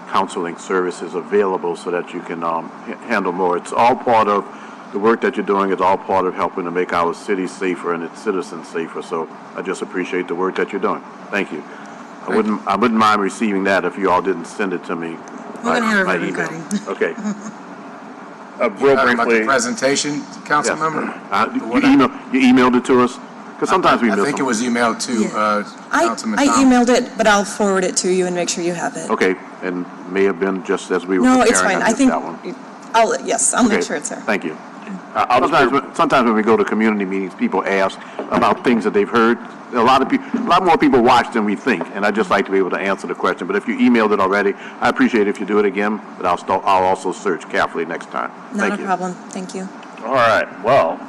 counseling services available so that you can handle more. It's all part of the work that you're doing. It's all part of helping to make our city safer and its citizens safer. So I just appreciate the work that you're doing. Thank you. I wouldn't mind receiving that if you all didn't send it to me. We're going to have by a ribbon email. cutting. Okay. Real briefly. About the presentation, Council Member? You emailed it to us? Because sometimes we miss I think them. it was emailed to Councilman I Thomas. emailed it, but I'll forward it to you and make sure you have it. Okay, and may have been just as we were No, preparing. it's fine. I missed think, that one. I'll make Okay, sure it's there. Thank you. Sometimes when we go to community meetings, people ask about things that they've heard. A lot more people watch than we think, and I'd just like to be able to answer the question. But if you emailed it already, I appreciate it if you do it again, but I'll also search carefully next time. Not a problem. Thank you. All right. Well,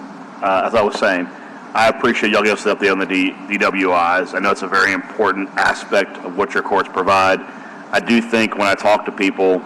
as I was saying, I appreciate y'all giving us the update on the DWIs. I know it's a very important aspect of what your courts provide. I do think when I talk to people,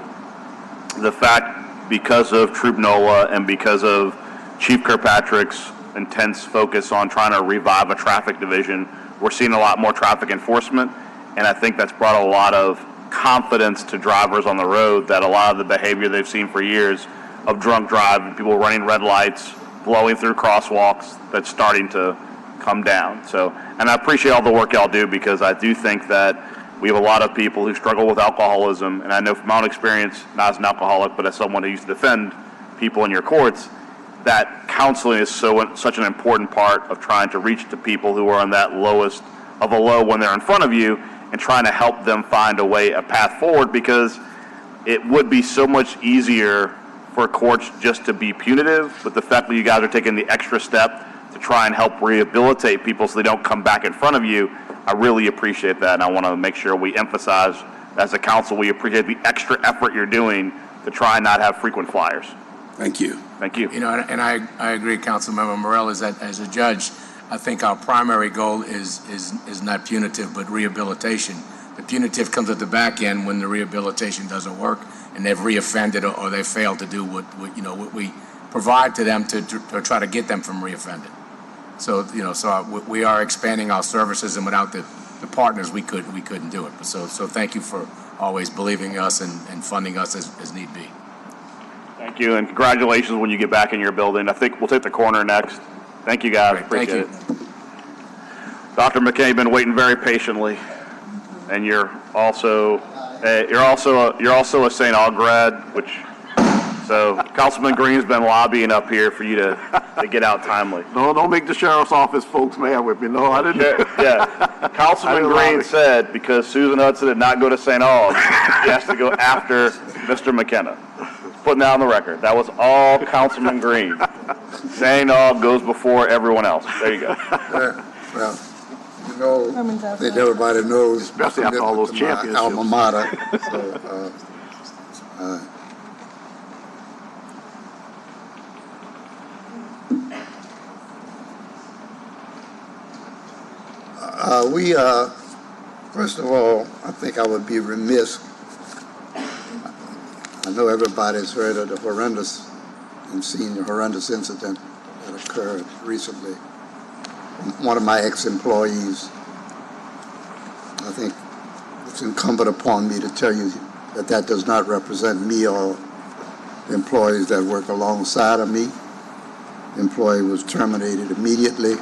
the fact because of Troop NOLA and because of Chief Kirkpatrick's intense focus on trying to revive a traffic division, we're seeing a lot more traffic enforcement, and I think that's brought a lot of confidence to drivers on the road that a lot of the behavior they've seen for years of drunk driving, people running red lights, blowing through crosswalks, that's starting to come down. So, and I appreciate all the work y'all do, because I do think that we have a lot of people who struggle with alcoholism, and I know from my own experience, not as an alcoholic, but as someone who used to defend people in your courts, that counseling is such an important part of trying to reach the people who are on that lowest of a low when they're in front of you, and trying to help them find a path forward, because it would be so much easier for courts just to be punitive, but the fact that you guys are taking the extra step to try and help rehabilitate people so they don't come back in front of you, I really appreciate that, and I want to make sure we emphasize as a council, we appreciate the extra effort you're doing to try and not have frequent flyers. Thank you. Thank you. And I agree, Councilmember Morell, is that as a judge, I think our primary goal is not punitive, but rehabilitation, The punitive comes at the back end when the rehabilitation doesn't work and they've reoffended or they failed to do what we provide to them to try to get them from reoffending. So, we are expanding our services, and without the partners, we couldn't do it. So thank you for always believing us and funding us as need be. Thank you, and congratulations when you get back in your building. I think we'll take the corner next. Thank you, guys. Great, Appreciate it. Dr. McKay, been waiting very patiently, and you're also a St. Aug grad, so Councilman Green's been lobbying up here for you to get out timely. No, don't make the sheriff's office folks mad with me. No, I didn't. Yeah. Councilman Green said because Susan Hudson did not go to St. Aug, she has to go after Mr. McKenna. Putting that on the record. That was all Councilman Green. St. Aug goes before everyone else. There you go. Well, I think everybody knows, especially after all those championships. Alma mater. First of all, I think I would be remiss. I know everybody's heard of the horrendous and seen the horrendous incident that occurred recently. One of my ex-employees. I think it's incumbent upon me to tell you that does not represent me or the employees that work alongside of me. The employee was terminated immediately,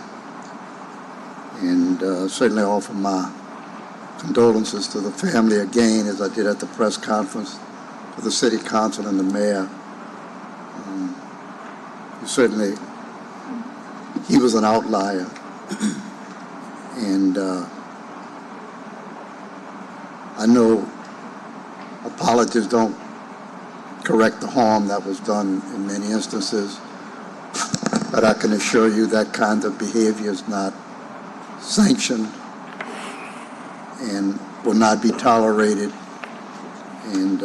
and certainly offer my condolences to the family again, as I did at the press conference, to the city council and the mayor. Certainly, he was an outlier, and I know apologies don't correct the harm that was done in many instances, but I can assure you that kind of behavior is not sanctioned and will not be tolerated, and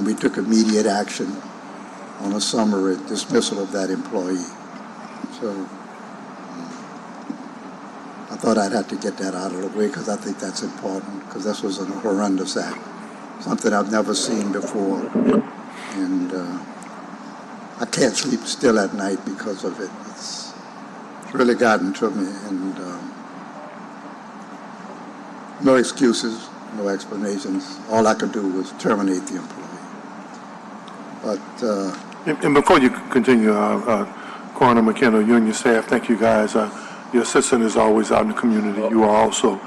we took immediate action on a summary dismissal of that employee. So I thought I'd have to get that out of the way because I think that's important, because this was a horrendous act, something I've never seen before, and I can't sleep still at night because of it. It's really gotten to me, and no excuses, no explanations. All I could do was terminate the employee. But and before you continue, Coroner McKenna, you and your staff, thank you guys. Your assistant is always out in the community. You are also.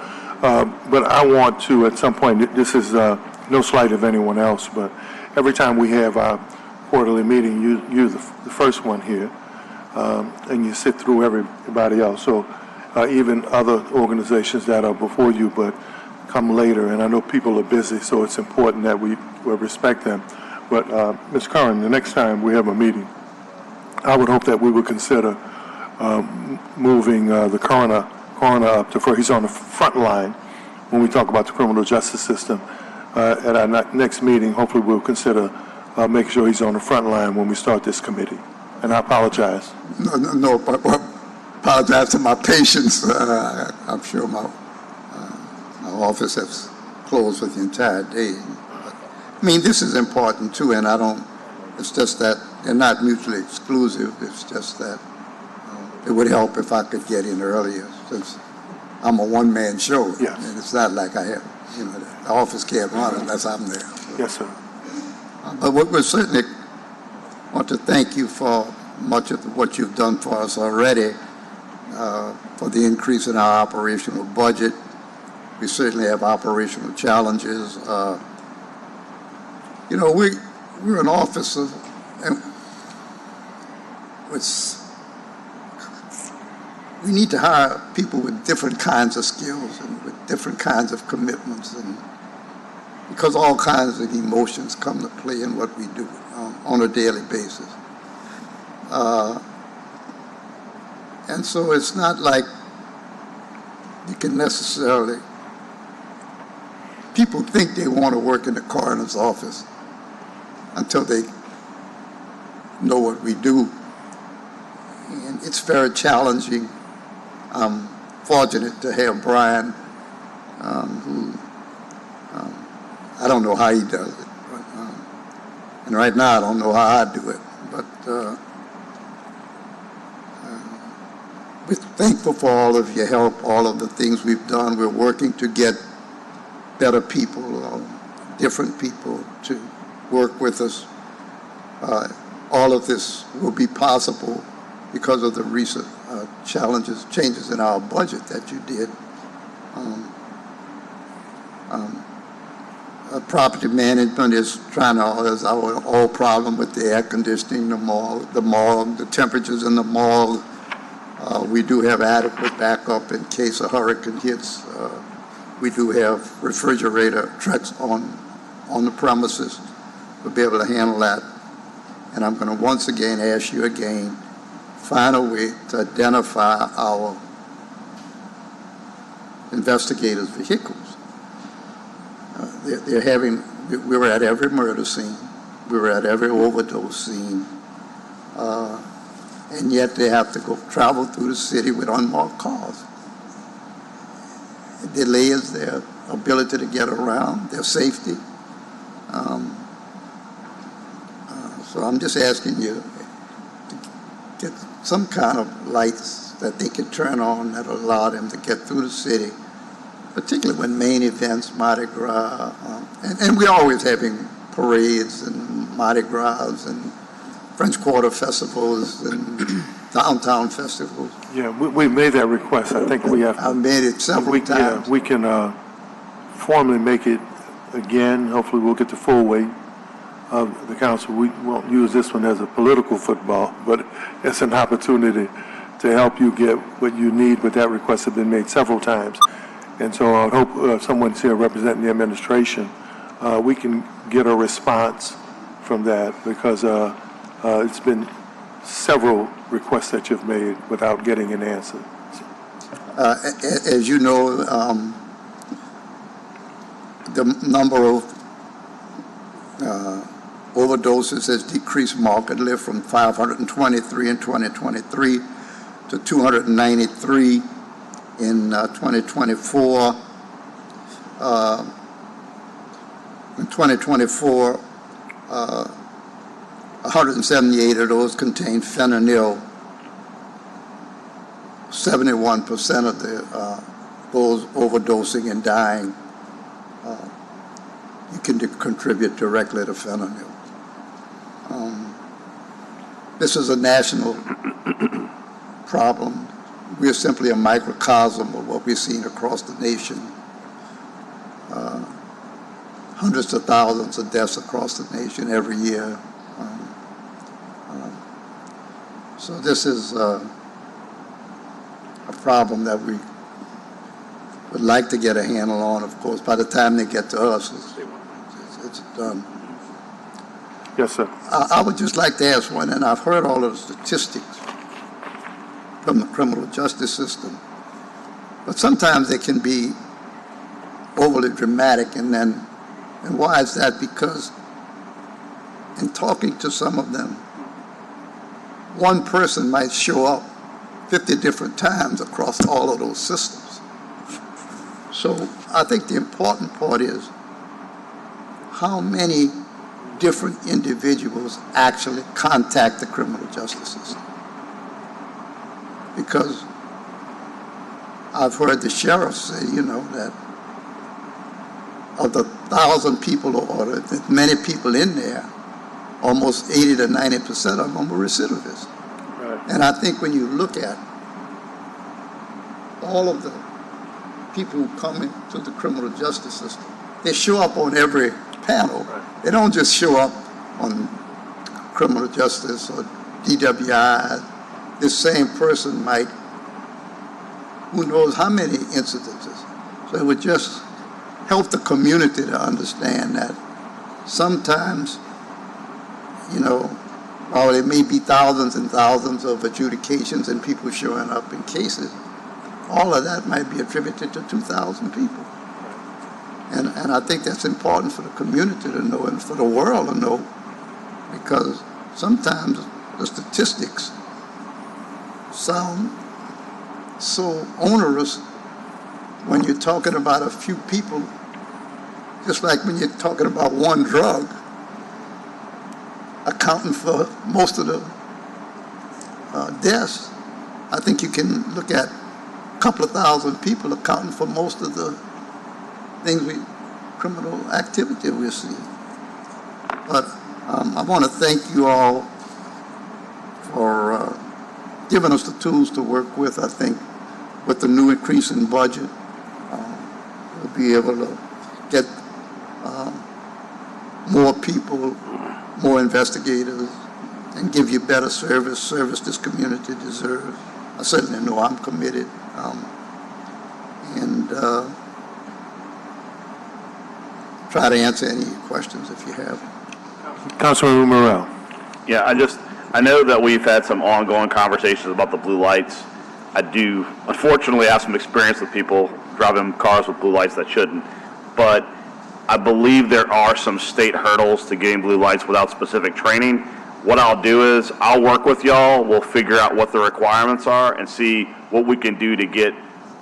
But I want to, at some point, this is no slight of anyone else, but every time we have our quarterly meeting, you're the first one here, and you sit through everybody else. So even other organizations that are before you, but come later, and I know people are busy, so it's important that we respect them. But Ms. Curran, the next time we have a meeting, I would hope that we would consider moving the coroner up to where he's on the front line when we talk about the criminal justice system. At our next meeting, hopefully we'll consider making sure he's on the front line when we start this committee. And I apologize. No, apologize to my patients. I'm sure my office has closed for the entire day. I mean, this is important too, and it's just that they're not mutually exclusive. It's just that it would help if I could get in earlier, since I'm a one-man show. Yes. And it's not like I have, the office can't run unless I'm there. So. Yes, sir. But we certainly want to thank you for much of what you've done for us already, for the increase in our operational budget. We certainly have operational challenges. We're an office of, we need to hire people with different kinds of skills and with different kinds of commitments, and because all kinds of emotions come to play in what we do on a daily basis. And so it's not like you can necessarily, people think they want to work in the coroner's office until they know what we do. And it's very challenging. I'm fortunate to have Brian, who I don't know how he does it. But, and right now, I don't know how I do it. But we're thankful for all of your help, all of the things we've done. We're working to get better people, different people to work with us. All of this will be possible because of the recent changes in our budget that you did. Property management is is our whole problem with the air conditioning, the mall, the temperatures in the mall. We do have adequate backup in case a hurricane hits. We do have refrigerator trucks on the premises. We'll be able to handle that. And I'm going to once again ask you again, find a way to identify our investigators' vehicles. We were at every murder scene. We were at every overdose scene. And yet they have to travel through the city with unmarked cars. It delays their ability to get around, their safety. So I'm just asking you to get some kind of lights that they can turn on that allow them to get through the city, particularly when main events, Mardi Gras, and we're always having parades and Mardi Gras and French Quarter festivals and downtown festivals. Yeah, we made that request. I think we have. I've made it several times. Yeah, we can formally make it again. Hopefully we'll get the full weight of the council. We won't use this one as a political football, but it's an opportunity to help you get what you need, but that request has been made several times. And so I hope someone's here representing the administration, we can get a response from that, because it's been several requests that you've made without getting an answer. As you know, the number of overdoses has decreased markedly from 523 in 2023 to 293 in 2024. In 2024, 178 of those contained fentanyl. 71% of those overdosing and dying, you can contribute directly to fentanyl. This is a national problem. We're simply a microcosm of what we're seeing across the nation. Hundreds of thousands of deaths across the nation every year. So this is a problem that we would like to get a handle on. Of course, by the time they get to us, it's done. Yes, sir. I would just like to ask one, and I've heard all of the statistics from the criminal justice system, but sometimes they can be overly dramatic, and why is that? Because in talking to some of them, one person might show up 50 different times across all of those systems. So I think the important part is how many different individuals actually contact the criminal justice system. Because I've heard the sheriff say, that of the 1,000 people or that many people in there, almost 80 to 90% of them are recidivists. Right. And I think when you look at all of the people who come into the criminal justice system, they show up on every panel. Right. They don't just show up on criminal justice or DWI. This same person might, who knows how many incidences. So it would just help the community to understand that sometimes, while there may be thousands and thousands of adjudications and people showing up in cases, all of that might be attributed to 2,000 people. And I think that's important for the community to know and for the world to know, because sometimes the statistics sound so onerous when you're talking about a few people just like when you're talking about one drug, accounting for most of the deaths, I think you can look at a couple of thousand people accounting for most of the criminal activity we see. But I want to thank you all for giving us the tools to work with. I think with the new increase in budget, we'll be able to get more people, more investigators, and give you better service this community deserves. I certainly know I'm committed. And try to answer any questions if you have. Councilman Morrell. Yeah, I know that we've had some ongoing conversations about the blue lights. I do, unfortunately, have some experience with people driving cars with blue lights that shouldn't. But I believe there are some state hurdles to getting blue lights without specific training. What I'll do is I'll work with y'all. We'll figure out what the requirements are and see what we can do to get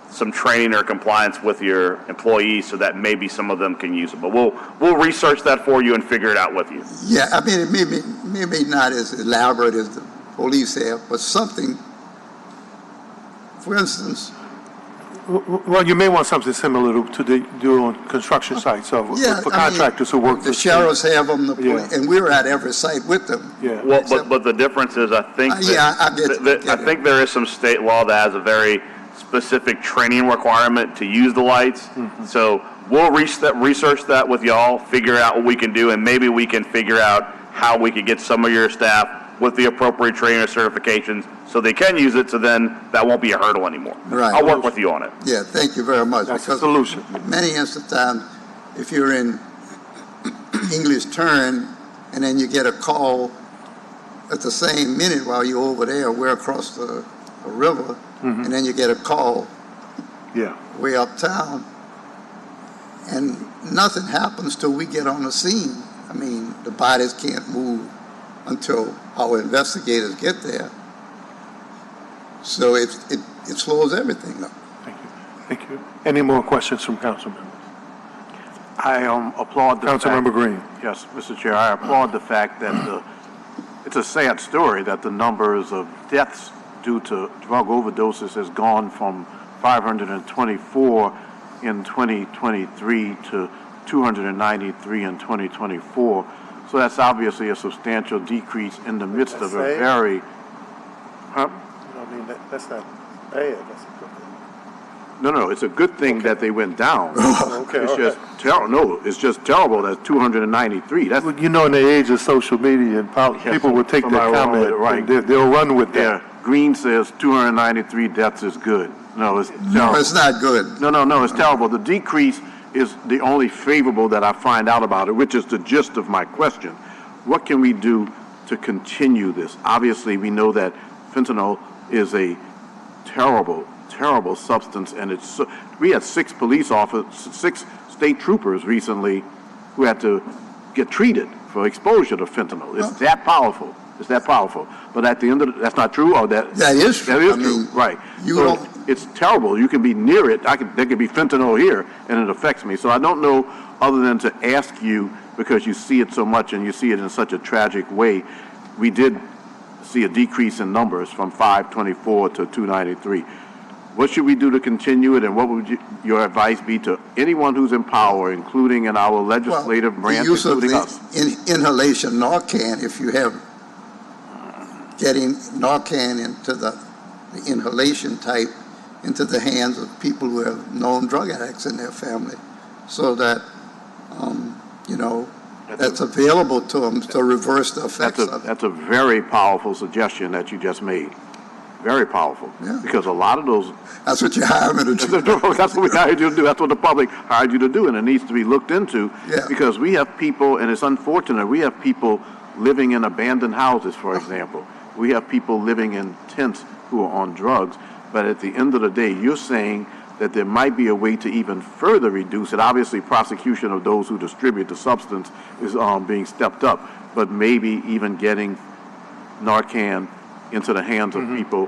some training or compliance with your employees so that maybe some of them can use it. But we'll research that for you and figure it out with you. Yeah, I mean, it may be not as elaborate as the police have, but something, for instance. Well, you may want something similar to they do on construction sites, so for contractors who work. The sheriffs have them, and we're at every site with them. Yeah. Well, but the difference is, I think I think there is some state law that has a very specific training requirement to use the lights. Mm-hmm. So we'll research that with y'all, figure out what we can do, and maybe we can figure out how we could get some of your staff with the appropriate training or certifications so they can use it, so then that won't be a hurdle anymore. Right. I'll work with you on it. Yeah, thank you very much. That's the solution. Many instances, if you're in English turn and then you get a call at the same minute while you're over there, we're across the river, and then you get a call way uptown, and nothing happens till we get on the scene. I mean, the bodies can't move until our investigators get there. So it slows everything up. Thank you. Any more questions from council members? I applaud the Councilmember Green. Yes, Mr. Chair, I applaud the fact that it's a sad story that the numbers of deaths due to drug overdoses has gone from 524 in 2023 to 293 in 2024. So that's obviously a substantial decrease in the midst of a very... I mean, that's not bad. That's a good thing. No, it's a good thing that they went down. Okay, It's all just terrible. No, it's just terrible that 293. That's Well, you know, in the age of social media, and people will take that somebody will run with comment, it, right. and they'll run with that. Green says 293 deaths is good. No, it's terrible. No, it's not good. No, it's terrible. The decrease is the only favorable that I find out about it, which is the gist of my question. What can we do to continue this? Obviously, we know that fentanyl is a terrible, terrible substance, and we had 6 state troopers recently who had to get treated for exposure to fentanyl. It's that powerful. It's that powerful. But at the end of that's not true, or that is true. That is I true, mean, right? you So don't- it's terrible. You can be near it. There could be fentanyl here, and it affects me. So I don't know, other than to ask you, because you see it so much and you see it in such a tragic way. We did see a decrease in numbers from 524 to 293. What should we do to continue it, and what would your advice be to anyone who's in power, including in our legislative branch, the use of including the us? inhalation Narcan, if you have getting Narcan into the inhalation type into the hands of people who have known drug addicts in their family, so that that's available to them to reverse the effects of it. That's a very powerful suggestion that you just made. Very powerful. Yeah. Because a lot of those... That's what you hired me to do. That's what we hired you to do. That's what the public hired you to do, and it needs to be looked into. Yeah. Because we have people, and it's unfortunate, we have people living in abandoned houses, for example. We have people living in tents who are on drugs. But at the end of the day, you're saying that there might be a way to even further reduce it. Obviously, prosecution of those who distribute the substance is being stepped up, but maybe even getting Narcan into the hands of people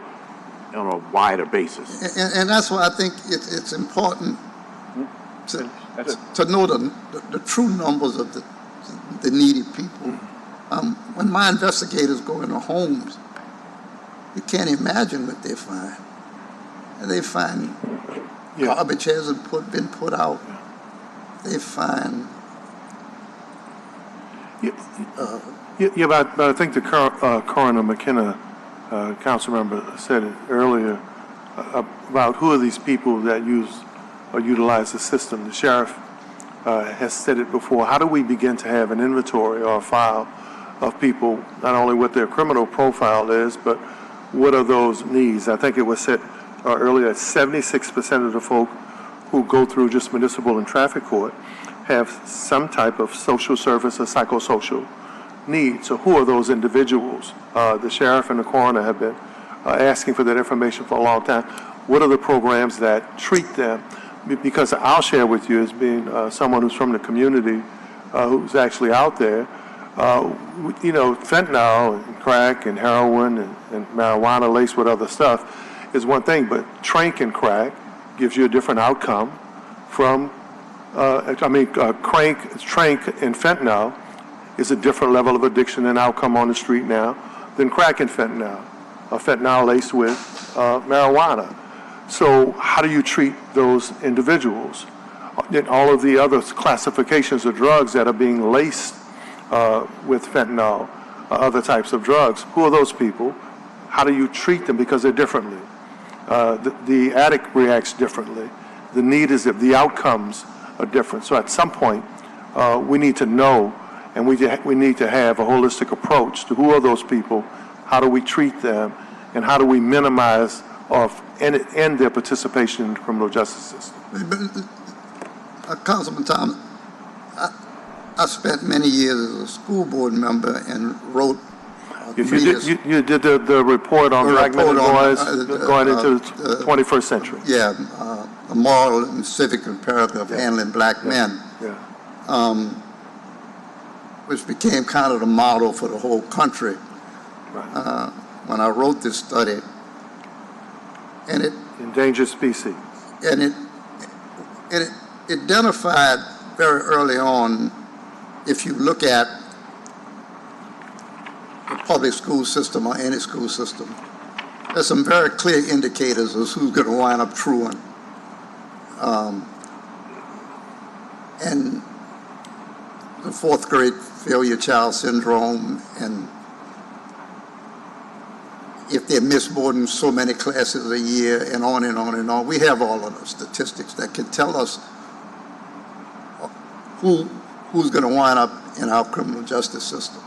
on a wider basis. And that's why I think it's important to to know the true numbers of the needy people. When my investigators go into homes, you can't imagine what they find. And they find garbage hasn't been put out. They find but I think the Coroner McKenna, council member, said it earlier about who are these people that use or utilize the system. The sheriff has said it before. How do we begin to have an inventory or a file of people, not only what their criminal profile is, but what are those needs? I think it was said earlier that 76% of the folk who go through just municipal and traffic court have some type of social service or psychosocial need. So who are those individuals? The sheriff and the coroner have been asking for that information for a long time. What are the programs that treat them? Because I'll share with you, as being someone who's from the community, who's actually out there, fentanyl and crack and heroin and marijuana laced with other stuff is one thing, but trank and crack gives you a different outcome from, trank and fentanyl is a different level of addiction and outcome on the street now than crack and fentanyl, fentanyl laced with marijuana. So how do you treat those individuals? And all of the other classifications of drugs that are being laced with fentanyl, other types of drugs, who are those people? How do you treat them? Because they're differently. The addict reacts differently. The need is that the outcomes are different. So at some point, we need to know, and we need to have a holistic approach to who are those people, how do we treat them, and how do we minimize or end their participation in the criminal justice system. Councilman Thomas, I spent many years as a school board member and wrote You did the report on fragmented boys going into the 21st century. Yeah, the moral and civic imperative of handling black men, which became kind of the model for the whole country. When I wrote this study, and it endangered species, and it identified very early on, if you look at the public school system or any school system, there's some very clear indicators of who's going to wind up truant. And the fourth grade failure child syndrome, and if they miss more than so many classes a year, and on and on and on. We have all of the statistics that can tell us who's going to wind up in our criminal justice system.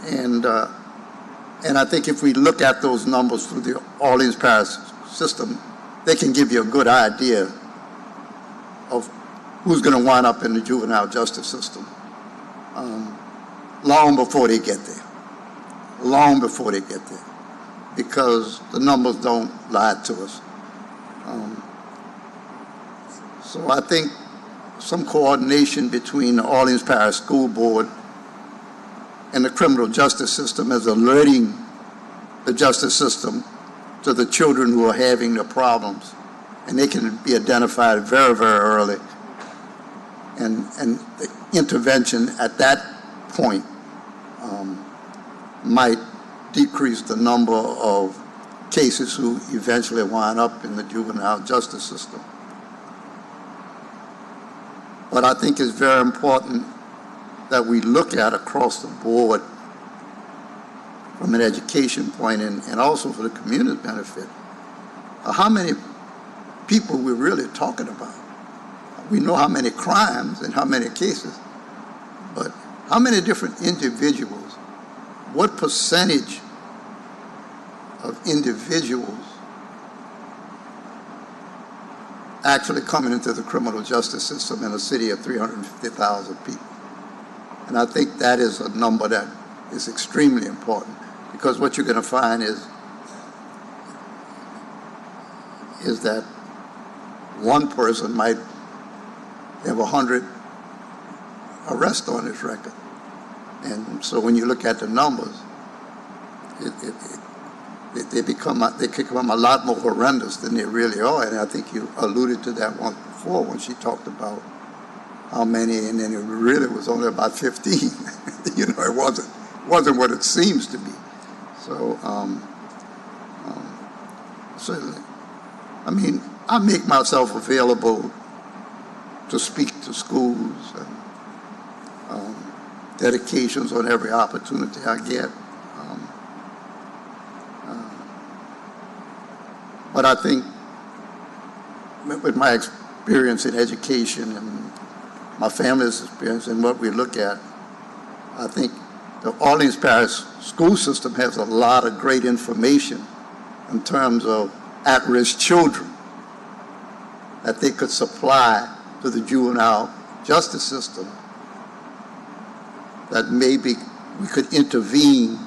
And I think if we look at those numbers through the Orleans Parish system, they can give you a good idea of who's going to wind up in the juvenile justice system long before they get there. Long before they get there, because the numbers don't lie to us. So I think some coordination between the Orleans Parish School Board and the criminal justice system is alerting the justice system to the children who are having the problems, and they can be identified very, very early. And the intervention at that point might decrease the number of cases who eventually wind up in the juvenile justice system. But I think it's very important that we look at across the board from an education point and also for the community benefit, how many people we're really talking about. We know how many crimes and how many cases, but how many different individuals? What percentage of individuals actually coming into the criminal justice system in a city of 350,000 people? And I think that is a number that is extremely important, because what you're going to find is that one person might have 100 arrests on his record. And so when you look at the numbers, they become a lot more horrendous than they really are. And I think you alluded to that one before when she talked about how many, and then it really was only about 15. You know, it wasn't what it seems to be. So certainly, I mean, I make myself available to speak to schools and dedications on every opportunity I get. But I think with my experience in education and my family's experience and what we look at, I think the Orleans Parish school system has a lot of great information in terms of at-risk children that they could supply to the juvenile justice system, that maybe we could intervene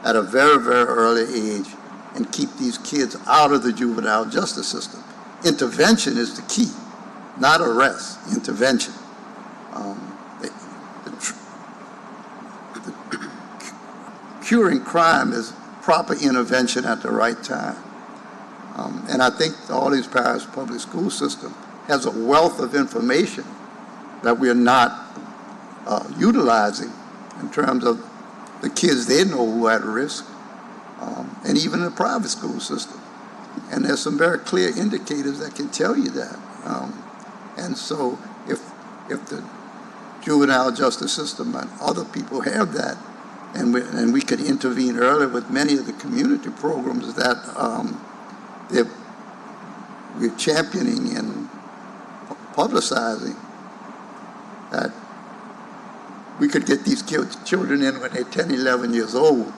at a very, very early age and keep these kids out of the juvenile justice system. Intervention is the key, not arrest, intervention. Curing crime is proper intervention at the right time. And I think the Orleans Parish Public School System has a wealth of information that we're not utilizing in terms of the kids they know who are at risk, and even in the private school system. And there's some very clear indicators that can tell you that. And so if the juvenile justice system and other people have that, and we could intervene early with many of the community programs that we're championing and publicizing, that we could get these children in when they're 10, 11 years old,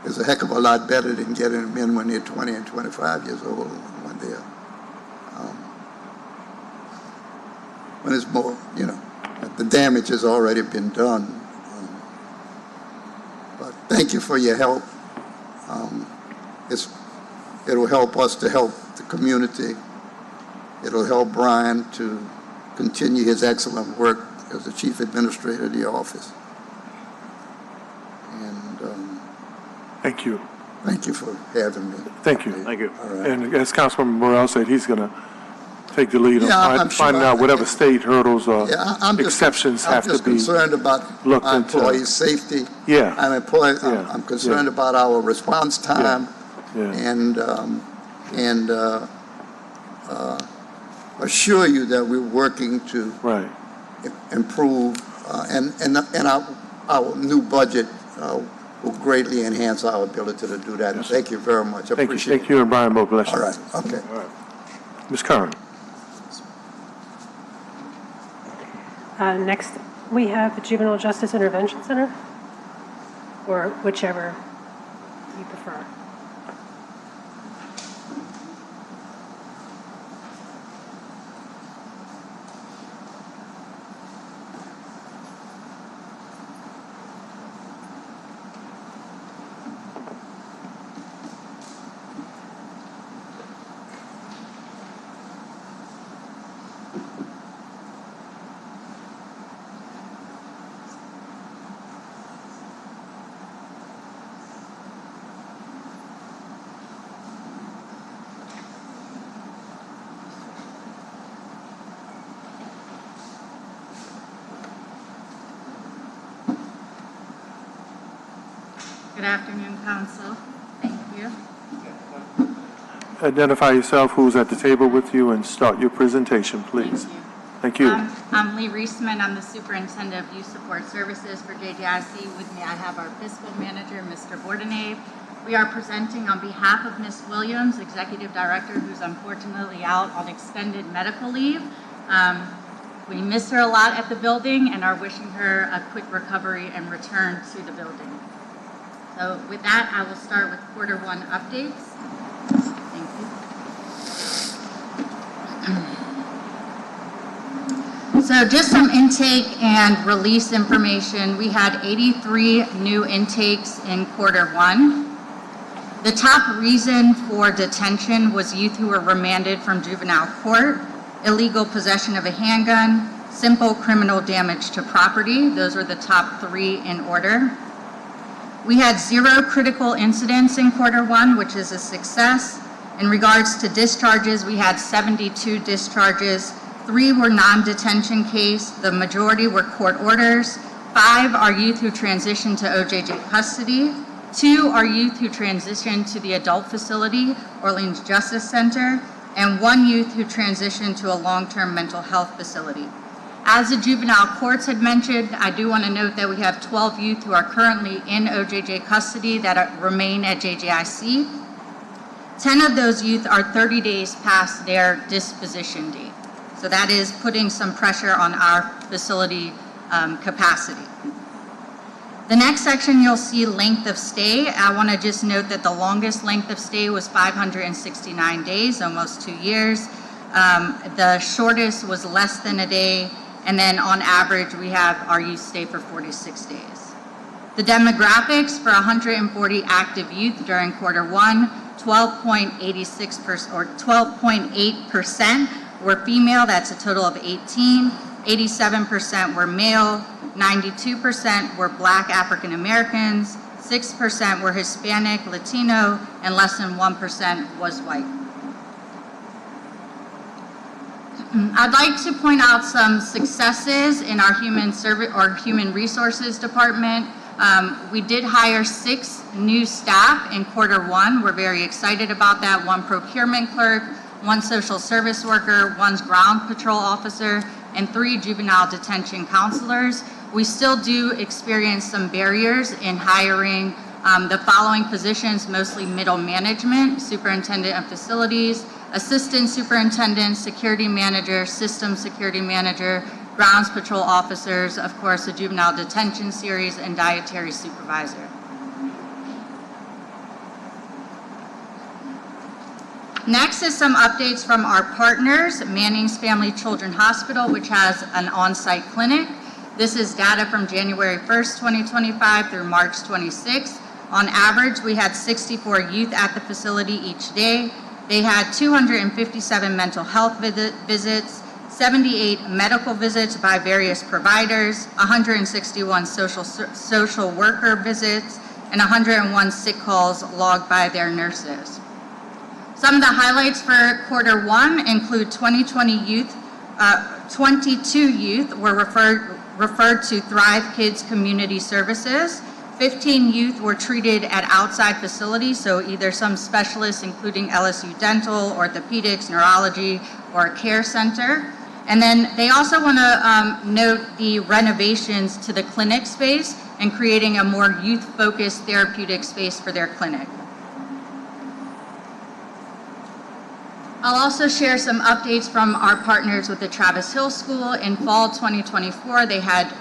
is a heck of a lot better than getting them in when they're 20 and 25 years old, when it's more, you know, the damage has already been done. But thank you for your help. It'll help us to help the community. It'll help Brian to continue his excellent work as the Chief Administrator of the office. And Thank you. thank you for having me. Thank you. Thank you. All right. And as Councilman Morrell said, he's going to take the lead Yeah, on I'm sure finding out whatever state hurdles or Yeah, I'm just- exceptions have I'm to just be. concerned about looked our into. employees' safety. Yeah. I'm I'm concerned about our response time Yeah. and assure you that we're working to Right. improve, and our new budget will greatly enhance our ability to do that. Yes, Thank you very much. I Thank you. appreciate Thank you, and Brian Moe, bless it. you. All right, okay. Ms. Curran. Next, we have the Juvenile Justice Intervention Center, or whichever you prefer. Good afternoon, Council. Thank you. Identify yourself, who's at the table with you, and start your presentation, please. Thank you. I'm Lee Reisman. I'm the Superintendent of Youth Support Services for JJIC. With me, I have our Fiscal Manager, Mr. Bordenave. We are presenting on behalf of Ms. Williams, Executive Director, who's unfortunately out on extended medical leave. We miss her a lot at the building and are wishing her a quick recovery and return to the building. So with that, I will start with Q1 updates. Thank you. So just some intake and release information. We had 83 new intakes in Q1. The top reason for detention was youth who were remanded from juvenile court, illegal possession of a handgun, simple criminal damage to property. Those were the top 3 in order. We had 0 critical incidents in Q1, which is a success. In regards to discharges, we had 72 discharges, 3 were non-detention case, the majority were court orders. 5 are youth who transitioned to OJJ custody. 2 are youth who transitioned to the adult facility, Orleans Justice Center, and 1 youth who transitioned to a long-term mental health facility. As the juvenile courts had mentioned, I do want to note that we have 12 youth who are currently in OJJ custody that remain at JJIC. 10 of those youth are 30 days past their disposition date. So that is putting some pressure on our facility capacity. The next section you'll see length of stay. I want to just note that the longest length of stay was 569 days, almost 2 years. The shortest was less than a day, and then on average we have our youth stay for 46 days. The demographics for 140 active youth during Q1, 12.86% or 12.8% were female, that's a total of 18. 87% were male, 92% were Black African Americans, 6% were Hispanic, Latino, and less than 1% was white. I'd like to point out some successes in our human resources department. We did hire 6 new staff in Q1. We're very excited about that. 1 procurement clerk, 1 social service worker, 1 ground patrol officer, and 3 juvenile detention counselors. We still do experience some barriers in hiring the following positions, mostly middle management, superintendent of facilities, assistant superintendent, security manager, system security manager, grounds patrol officers, of course, the juvenile detention series, and dietary supervisor. Next is some updates from our partners, Manning's Family Children Hospital, which has an on-site clinic. This is data from January 1st, 2025 through March 26th. On average, we had 64 youth at the facility each day. They had 257 mental health visits, 78 medical visits by various providers, 161 social worker visits, and 101 sick calls logged by their nurses. Some of the highlights for Q1 include 22 youth were referred to Thrive Kids Community Services. 15 youth were treated at outside facilities, so either some specialists, including LSU Dental, orthopedics, neurology, or a care center. And then they also want to note the renovations to the clinic space and creating a more youth-focused therapeutic space for their clinic. I'll also share some updates from our partners with the Travis Hill School. In fall 2024, they had,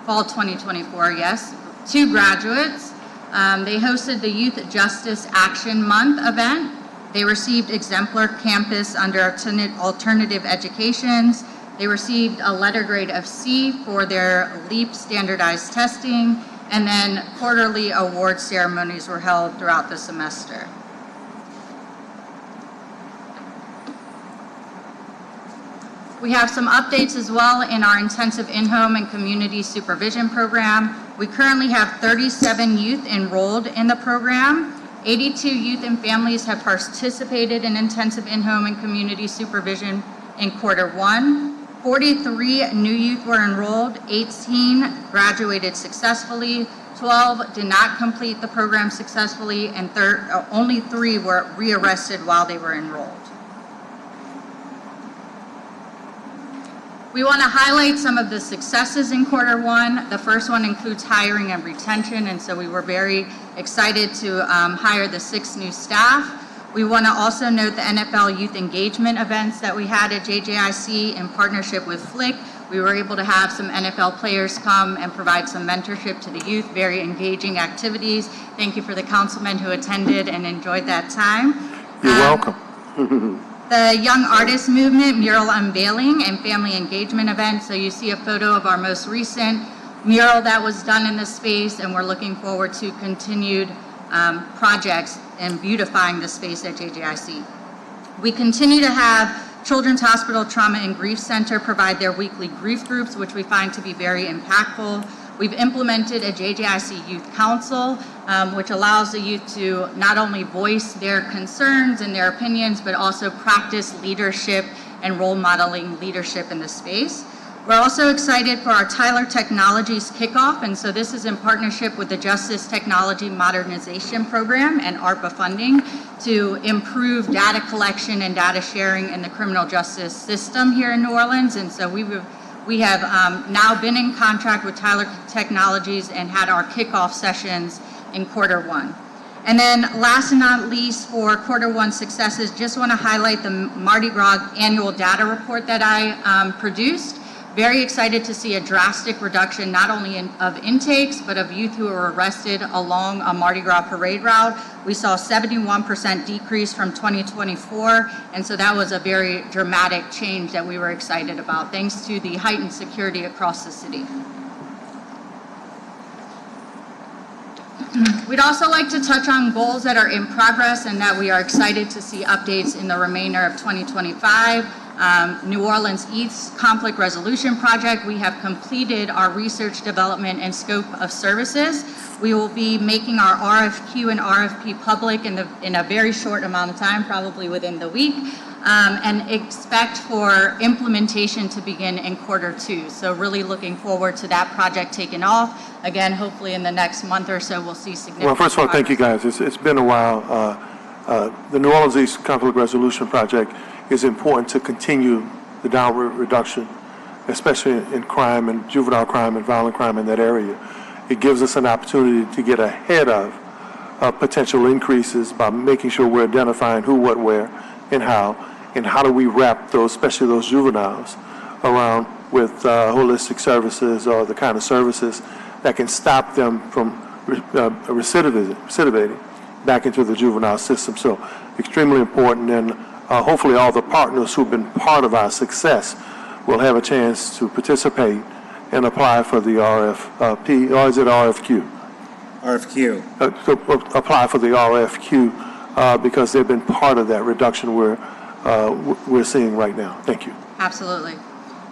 fall 2024, yes, 2 graduates. They hosted the Youth Justice Action Month event. They received exemplar campus under alternative educations. They received a letter grade of C for their LEAP standardized testing, and then quarterly award ceremonies were held throughout the semester. We have some updates as well in our intensive in-home and community supervision program. We currently have 37 youth enrolled in the program. 82 youth and families have participated in intensive in-home and community supervision in Q1. 43 new youth were enrolled, 18 graduated successfully, 12 did not complete the program successfully, and only 3 were rearrested while they were enrolled. We want to highlight some of the successes in Q1. The first one includes hiring and retention, and so we were very excited to hire the 6 new staff. We want to also note the NFL youth engagement events that we had at JJIC in partnership with Flick. We were able to have some NFL players come and provide some mentorship to the youth, very engaging activities. Thank you for the councilmen who attended and enjoyed that time. You're welcome. The Young Artist Movement mural unveiling and family engagement event. So you see a photo of our most recent mural that was done in this space, and we're looking forward to continued projects and beautifying the space at JJIC. We continue to have Children's Hospital Trauma and Grief Center provide their weekly grief groups, which we find to be very impactful. We've implemented a JJIC Youth Council, which allows the youth to not only voice their concerns and their opinions, but also practice leadership and role modeling leadership in the space. We're also excited for our Tyler Technologies kickoff, and so this is in partnership with the Justice Technology Modernization Program and ARPA funding to improve data collection and data sharing in the criminal justice system here in New Orleans. And so we have now been in contract with Tyler Technologies and had our kickoff sessions in Q1. And then last and not least, for Q1 successes, just want to highlight the Mardi Gras annual data report that I produced. Very excited to see a drastic reduction not only of intakes, but of youth who were arrested along a Mardi Gras parade route. We saw a 71% decrease from 2024, and so that was a very dramatic change that we were excited about, thanks to the heightened security across the city. We'd also like to touch on goals that are in progress and that we are excited to see updates in the remainder of 2025. New Orleans East Conflict Resolution Project, we have completed our research, development, and scope of services. We will be making our RFQ and RFP public in a very short amount of time, probably within the week, and expect for implementation to begin in Q2. So really looking forward to that project taking off. Again, hopefully in the next month or so, we'll see significant Well, first of all, thank you guys. It's been a while. The New Orleans East Conflict Resolution Project is important to continue the downward reduction, especially in crime and juvenile crime and violent crime in that area. It gives us an opportunity to get ahead of potential increases by making sure we're identifying who, what, where, and how do we wrap those, especially those juveniles, around with holistic services or the kind of services that can stop them from recidivating back into the juvenile system. So extremely important, and hopefully all the partners who've been part of our success will have a chance to participate and apply for the RFP, or is it RFQ? RFQ. To apply for the RFQ because they've been part of that reduction we're seeing right now. Thank you. Absolutely.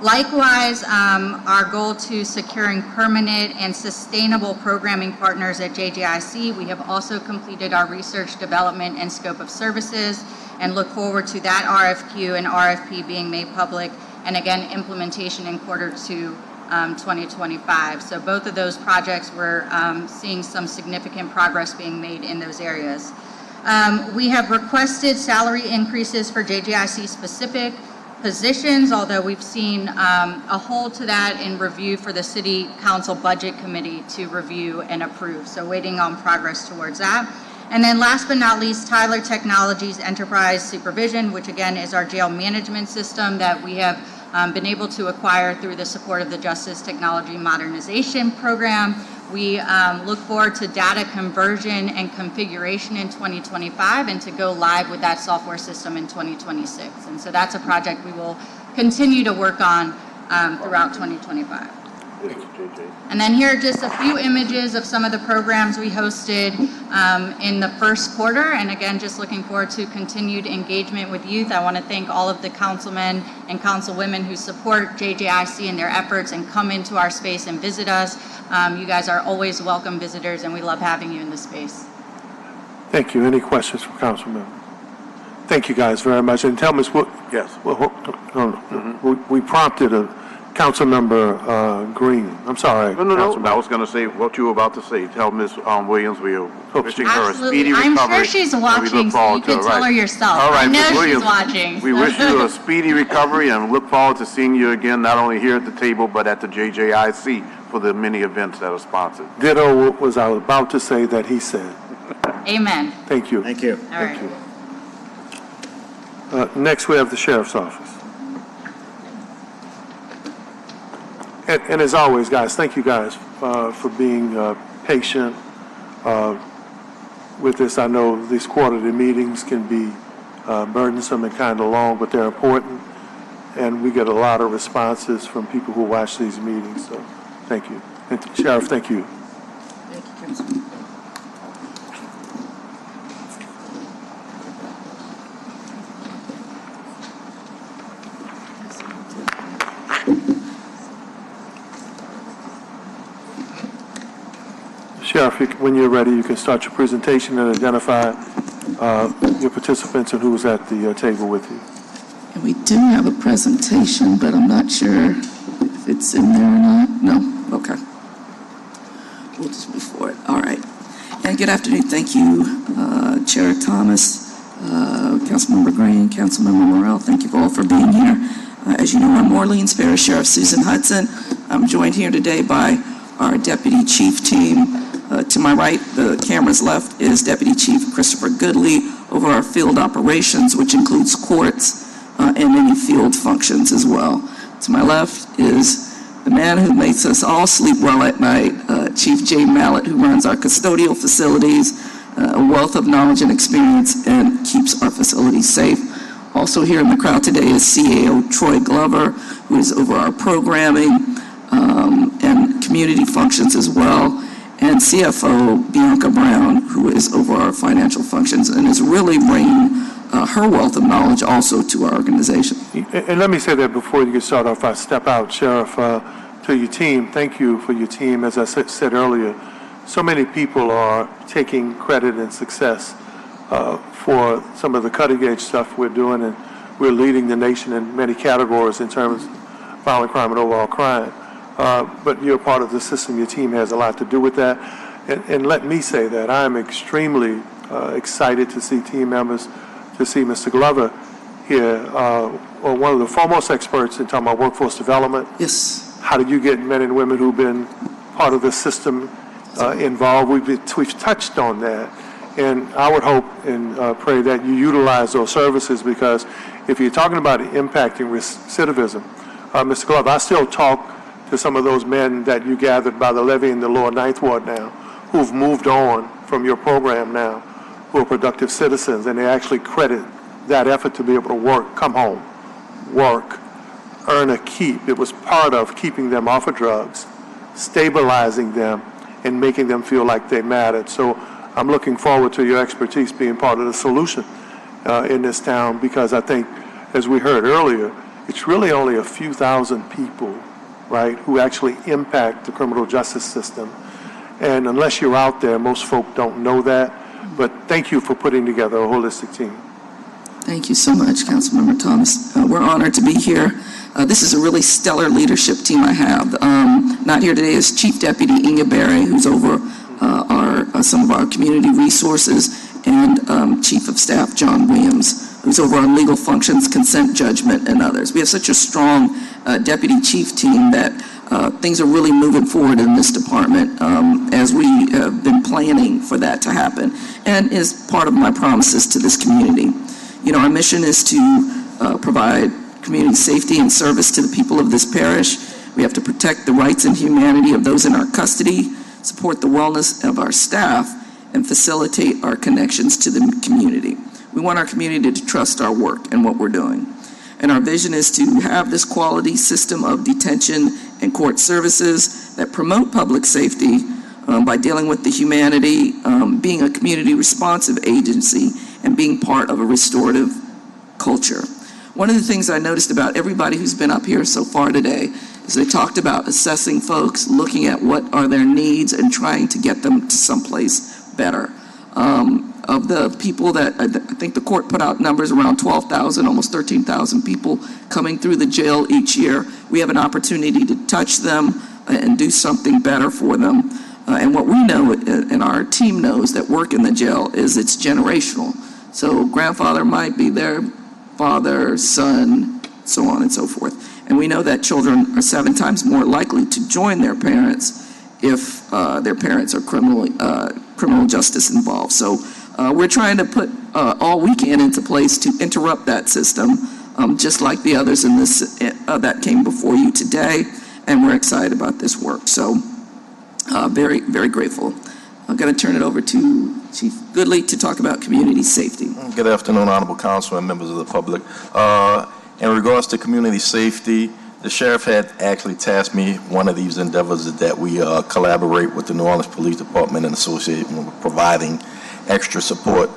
Likewise, our goal to securing permanent and sustainable programming partners at JJIC, we have also completed our research, development, and scope of services, and look forward to that RFQ and RFP being made public, and again, implementation in Q2 2025. So both of those projects, we're seeing some significant progress being made in those areas. We have requested salary increases for JJIC specific positions, although we've seen a hold to that in review for the City Council Budget Committee to review and approve. So waiting on progress towards that. And then last but not least, Tyler Technologies Enterprise Supervision, which again is our jail management system that we have been able to acquire through the support of the Justice Technology Modernization Program. We look forward to data conversion and configuration in 2025 and to go live with that software system in 2026. And so that's a project we will continue to work on throughout 2025. And then here are just a few images of some of the programs we hosted in the Q1. And again, just looking forward to continued engagement with youth. I want to thank all of the councilmen and councilwomen who support JJIC in their efforts and come into our space and visit us. You guys are always welcome visitors, and we love having you in the space. Thank you. Any questions from councilmen? Thank you guys very much. And tell me what, yes, we prompted a Councilmember Green. I'm sorry. No. I was going to say what you were about to say. Tell Ms. Williams we are wishing her a speedy recovery. I'm sure she's watching, so you can tell her yourself. All right, I know Ms. Williams, she's watching. We wish you a speedy recovery and look forward to seeing you again, not only here at the table, but at the JJIC for the many events that are sponsored. Ditto what was I about to say that he said. Amen. Thank you. Thank you. All right. Thank you. Next, we have the Sheriff's Office. And as always, guys, thank you guys for being patient with this. I know these quarterly meetings can be burdensome and kind of long, but they're important. And we get a lot of responses from people who watch these meetings. So thank you. And Sheriff, thank you. Thank you, Councilman. Sheriff, when you're ready, you can start your presentation and identify your participants and who was at the table with you. We do have a presentation, but I'm not sure if it's in there or not. No? Okay. We'll just move forward. All right. And good afternoon. Thank you, Chair Thomas, Councilmember Green, Councilmember Morrell. Thank you all for being here. As you know, I'm Orleans Parish Sheriff Susan Hudson. I'm joined here today by our Deputy Chief team. To my right, the camera's left, is Deputy Chief Christopher Goodley over our field operations, which includes courts and any field functions as well. To my left is the man who makes us all sleep well at night, Chief Jay Mallett, who runs our custodial facilities, a wealth of knowledge and experience, and keeps our facilities safe. Also here in the crowd today is CAO Troy Glover, who is over our programming and community functions as well, and CFO Bianca Brown, who is over our financial functions and is really bringing her wealth of knowledge also to our organization. And let me say that before you get started, if I step out, Sheriff, to your team, thank you for your team. As I said earlier, so many people are taking credit and success for some of the cutting edge stuff we're doing, and we're leading the nation in many categories in terms of violent crime and overall crime. But you're part of the system. Your team has a lot to do with that. And let me say that I'm extremely excited to see team members, to see Mr. Glover here, one of the foremost experts in talking about workforce development. Yes. How do you get men and women who've been part of the system involved? We've touched on that. And I would hope and pray that you utilize those services, because if you're talking about impacting recidivism, Mr. Glover, I still talk to some of those men that you gathered by the levee in the lower Ninth Ward now, who've moved on from your program now, who are productive citizens, and they actually credit that effort to be able to work, come home, work, earn a keep. It was part of keeping them off of drugs, stabilizing them, and making them feel like they mattered. So I'm looking forward to your expertise being part of the solution in this town, because I think, as we heard earlier, it's really only a few thousand people, right, who actually impact the criminal justice system. And unless you're out there, most folk don't know that. But thank you for putting together a holistic team. Thank you so much, Councilmember Thomas. We're honored to be here. This is a really stellar leadership team I have. Not here today is Chief Deputy Inga Berry, who's over some of our community resources, and Chief of Staff John Williams, who's over our legal functions, consent judgment, and others. We have such a strong deputy chief team that things are really moving forward in this department as we have been planning for that to happen, and is part of my promises to this community. You know, our mission is to provide community safety and service to the people of this parish. We have to protect the rights and humanity of those in our custody, support the wellness of our staff, and facilitate our connections to the community. We want our community to trust our work and what we're doing. And our vision is to have this quality system of detention and court services that promote public safety by dealing with the humanity, being a community responsive agency, and being part of a restorative culture. One of the things I noticed about everybody who's been up here so far today is they talked about assessing folks, looking at what are their needs, and trying to get them to someplace better. Of the people that, I think the court put out numbers around 12,000, almost 13,000 people coming through the jail each year. We have an opportunity to touch them and do something better for them. And what we know, and our team knows, that work in the jail is it's generational. So grandfather might be their father, son, so on and so forth. And we know that children are 7 times more likely to join their parents if their parents are criminal justice involved. So we're trying to put all we can into place to interrupt that system, just like the others in this that came before you today, and we're excited about this work. So very, very grateful. I'm going to turn it over to Chief Goodley to talk about community safety. Good afternoon, Honorable Council and members of the public. In regards to community safety, the sheriff had actually tasked me one of these endeavors is that we collaborate with the New Orleans Police Department and association with providing extra support,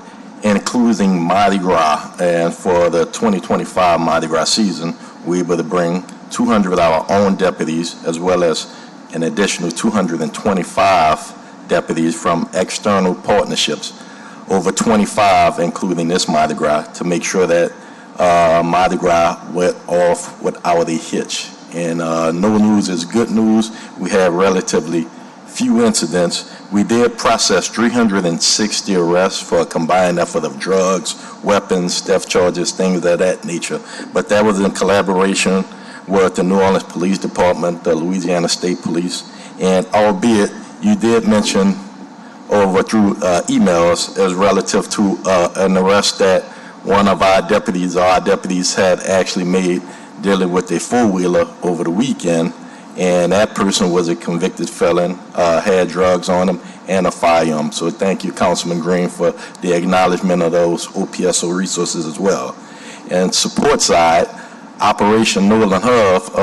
including Mardi Gras. And for the 2025 Mardi Gras season, we were able to bring 200 of our own deputies, as well as an additional 225 deputies from external partnerships, over 25, including this Mardi Gras, to make sure that Mardi Gras went off without a hitch. And no news is good news. We had relatively few incidents. We did process 360 arrests for a combined effort of drugs, weapons, theft charges, things of that nature. But that was in collaboration with the New Orleans Police Department, the Louisiana State Police, and albeit you did mention over through emails as relative to an arrest that one of our deputies had actually made dealing with a four-wheeler over the weekend, and that person was a convicted felon, had drugs on him and a firearm. So thank you, Councilman Green, for the acknowledgement of those OPSO resources as well. And support side, Operation Nolan Huff,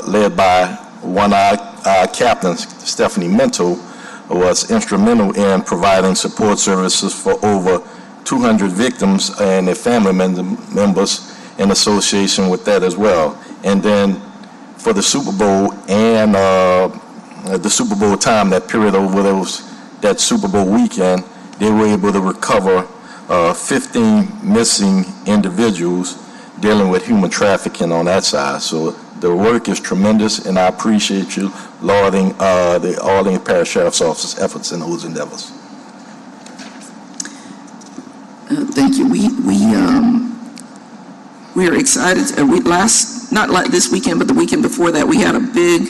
led by one of our captains, Stephanie Minto, was instrumental in providing support services for over 200 victims and their family members in association with that as well. And then for the Super Bowl and the Super Bowl time, that period over that Super Bowl weekend, they were able to recover 15 missing individuals dealing with human trafficking on that side. So the work is tremendous, and I appreciate you lauding the Orleans Parish Sheriff's Office's efforts in those endeavors. Thank you. We are excited. Not like this weekend, but the weekend before that, we had a big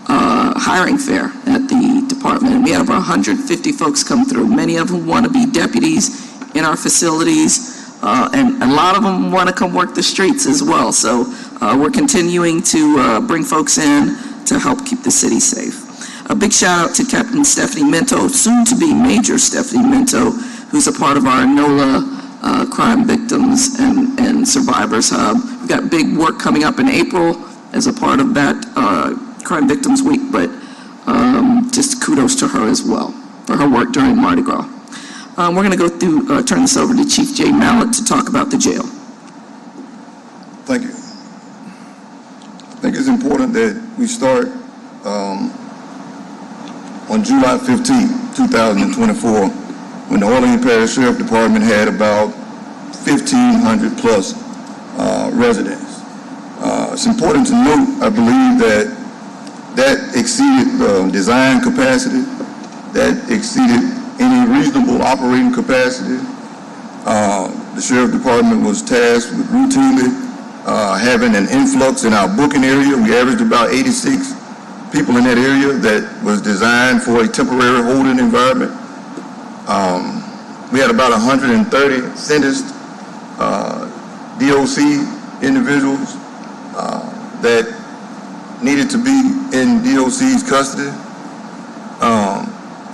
hiring fair at the department. We had over 150 folks come through. Many of them want to be deputies in our facilities. And a lot of them want to come work the streets as well. So we're continuing to bring folks in to help keep the city safe. A big shout out to Captain Stephanie Minto, soon to be Major Stephanie Minto, who's a part of our NOLA Crime Victims and Survivors Hub. We've got big work coming up in April as a part of that Crime Victims Week, but just kudos to her as well for her work during Mardi Gras. We're going to go through, turn this over to Chief Jay Mallett to talk about the jail. Thank you. I think it's important that we start on July 15, 2024, when the Orleans Parish Sheriff Department had about 1,500 plus residents. It's important to note, I believe, that exceeded design capacity, that exceeded any reasonable operating capacity. The Sheriff Department was tasked with routinely having an influx in our booking area. We averaged about 86 people in that area that was designed for a temporary holding environment. We had about 130 sentenced DOC individuals that needed to be in DOC's custody.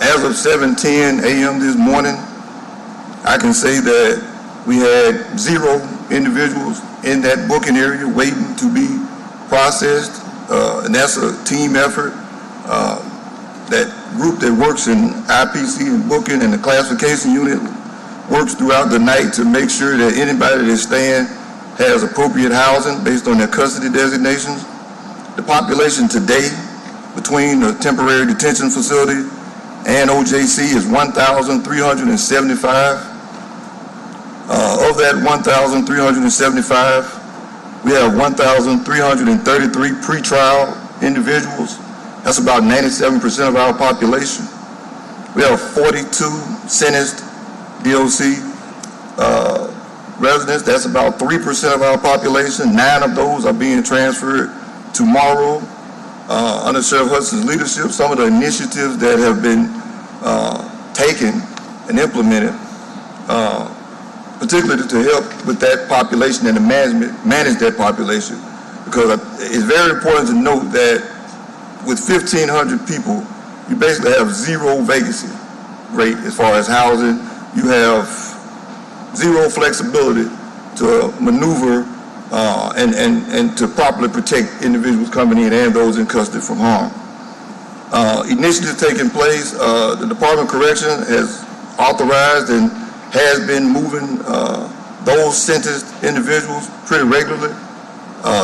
As of 7:10 a.m. this morning, I can say that we had 0 individuals in that booking area waiting to be processed, and that's a team effort. That group that works in IPC and booking and the classification unit works throughout the night to make sure that anybody that's staying has appropriate housing based on their custody designations. The population today between the temporary detention facility and OJC is 1,375. Of that 1,375, we have 1,333 pretrial individuals. That's about 97% of our population. We have 42 sentenced DOC residents. That's about 3% of our population. 9 of those are being transferred tomorrow. Under Sheriff Hudson's leadership, some of the initiatives that have been taken and implemented, particularly to help with that population and to manage that population, because it's very important to note that with 1,500 people, you basically have 0 vacancy rate as far as housing. You have 0 flexibility to maneuver and to properly protect individuals coming in and those in custody from harm. Initiatives taking place, the Department of Correction has authorized and has been moving those sentenced individuals pretty regularly.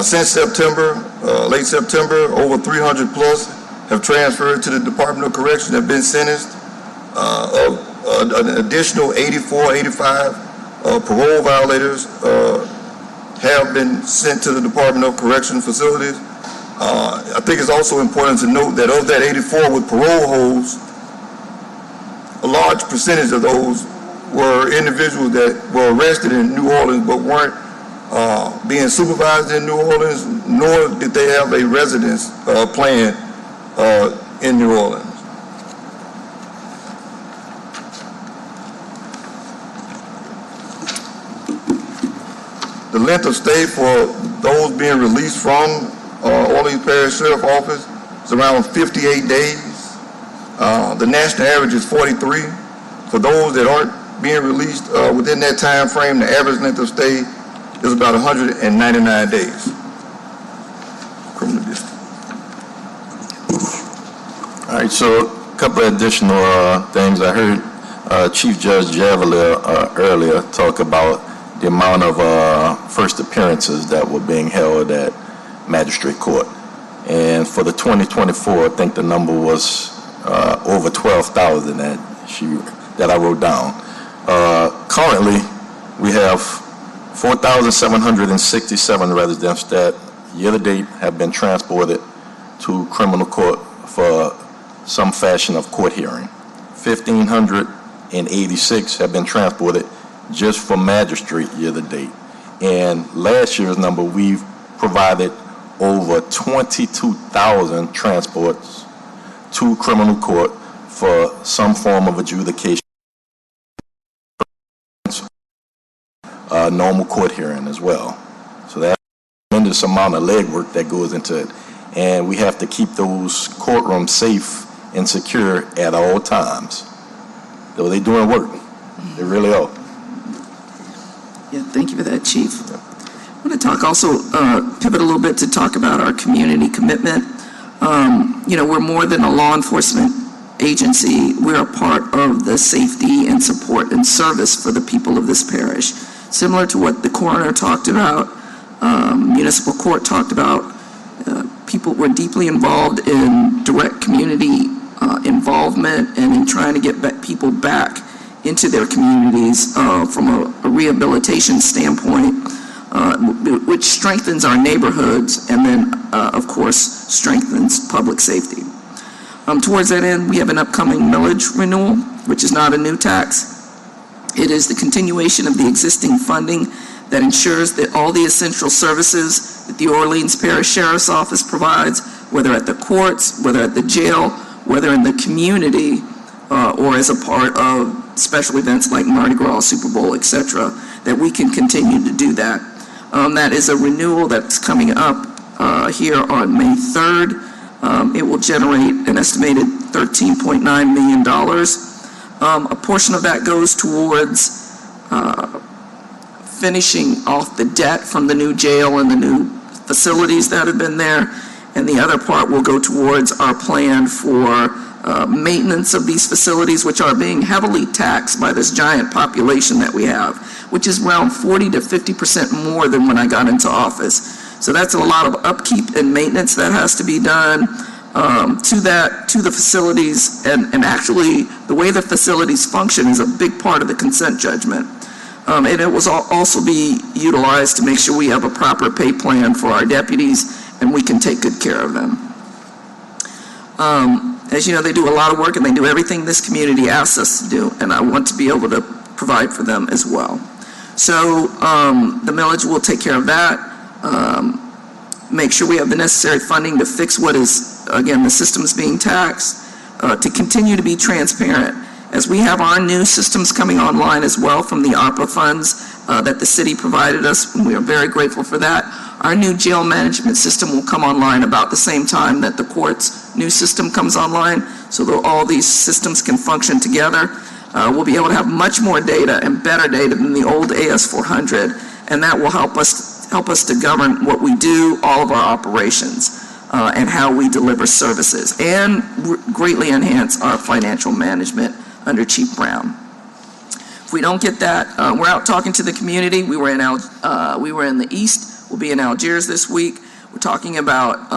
Since September, late September, over 300 plus have transferred to the Department of Correction, have been sentenced. An additional 84, 85 parole violators have been sent to the Department of Correction Facilities. I think it's also important to note that of that 84 with parole holds, a large percentage of those were individuals that were arrested in New Orleans but weren't being supervised in New Orleans, nor did they have a residence plan in New Orleans. The length of stay for those being released from Orleans Parish Sheriff Office is around 58 days. The national average is 43. For those that aren't being released within that time frame, the average length of stay is about 199 days. Criminal district. All right, so a couple of additional things. I heard Chief Judge Javelier earlier talk about the amount of first appearances that were being held at Magistrate Court. And for the 2024, I think the number was over 12,000 that I wrote down. Currently, we have 4,767 residents that year-to-date have been transported to criminal court for some fashion of court hearing. 1,586 have been transported just for magistrate year-to-date. And last year's number, we've provided over 22,000 transports to criminal court for some form of adjudication, normal court hearing as well. So that's a tremendous amount of legwork that goes into it. And we have to keep those courtrooms safe and secure at all times. So they're doing work. They really are. Yeah, thank you for that, Chief. I want to talk also, pivot a little bit to talk about our community commitment. We're more than a law enforcement agency. We're a part of the safety and support and service for the people of this parish. Similar to what the coroner talked about, municipal court talked about, people were deeply involved in direct community involvement and in trying to get people back into their communities from a rehabilitation standpoint, which strengthens our neighborhoods and then, of course, strengthens public safety. Towards that end, we have an upcoming millage renewal, which is not a new tax. It is the continuation of the existing funding that ensures that all the essential services that the Orleans Parish Sheriff's Office provides, whether at the courts, whether at the jail, whether in the community, or as a part of special events like Mardi Gras, Super Bowl, etc., that we can continue to do that. That is a renewal that's coming up here on May 3rd. It will generate an estimated $13.9 million. A portion of that goes towards finishing off the debt from the new jail and the new facilities that have been there, and the other part will go towards our plan for maintenance of these facilities, which are being heavily taxed by this giant population that we have, which is around 40 to 50% more than when I got into office. So that's a lot of upkeep and maintenance that has to be done to the facilities, and actually the way the facilities function is a big part of the consent judgment. And it will also be utilized to make sure we have a proper pay plan for our deputies and we can take good care of them. As you know, they do a lot of work and they do everything this community asks us to do, and I want to be able to provide for them as well. So the millage will take care of that, make sure we have the necessary funding to fix what is, again, the systems being taxed, to continue to be transparent. As we have our new systems coming online as well from the ARPA funds that the city provided us, and we are very grateful for that. Our new jail management system will come online about the same time that the court's new system comes online, so that all these systems can function together. We'll be able to have much more data and better data than the old AS400, and that will help us to govern what we do, all of our operations, and how we deliver services, and greatly enhance our financial management under Chief Brown. If we don't get that, we're out talking to the community. We were in the East. We'll be in Algiers this week. We're talking about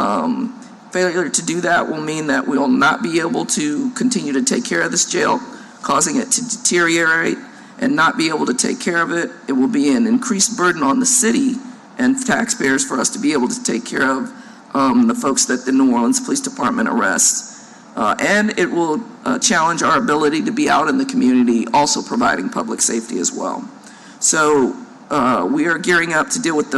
failure to do that will mean that we will not be able to continue to take care of this jail, causing it to deteriorate and not be able to take care of it. It will be an increased burden on the city and taxpayers for us to be able to take care of the folks that the New Orleans Police Department arrests. And it will challenge our ability to be out in the community, also providing public safety as well. So we are gearing up to deal with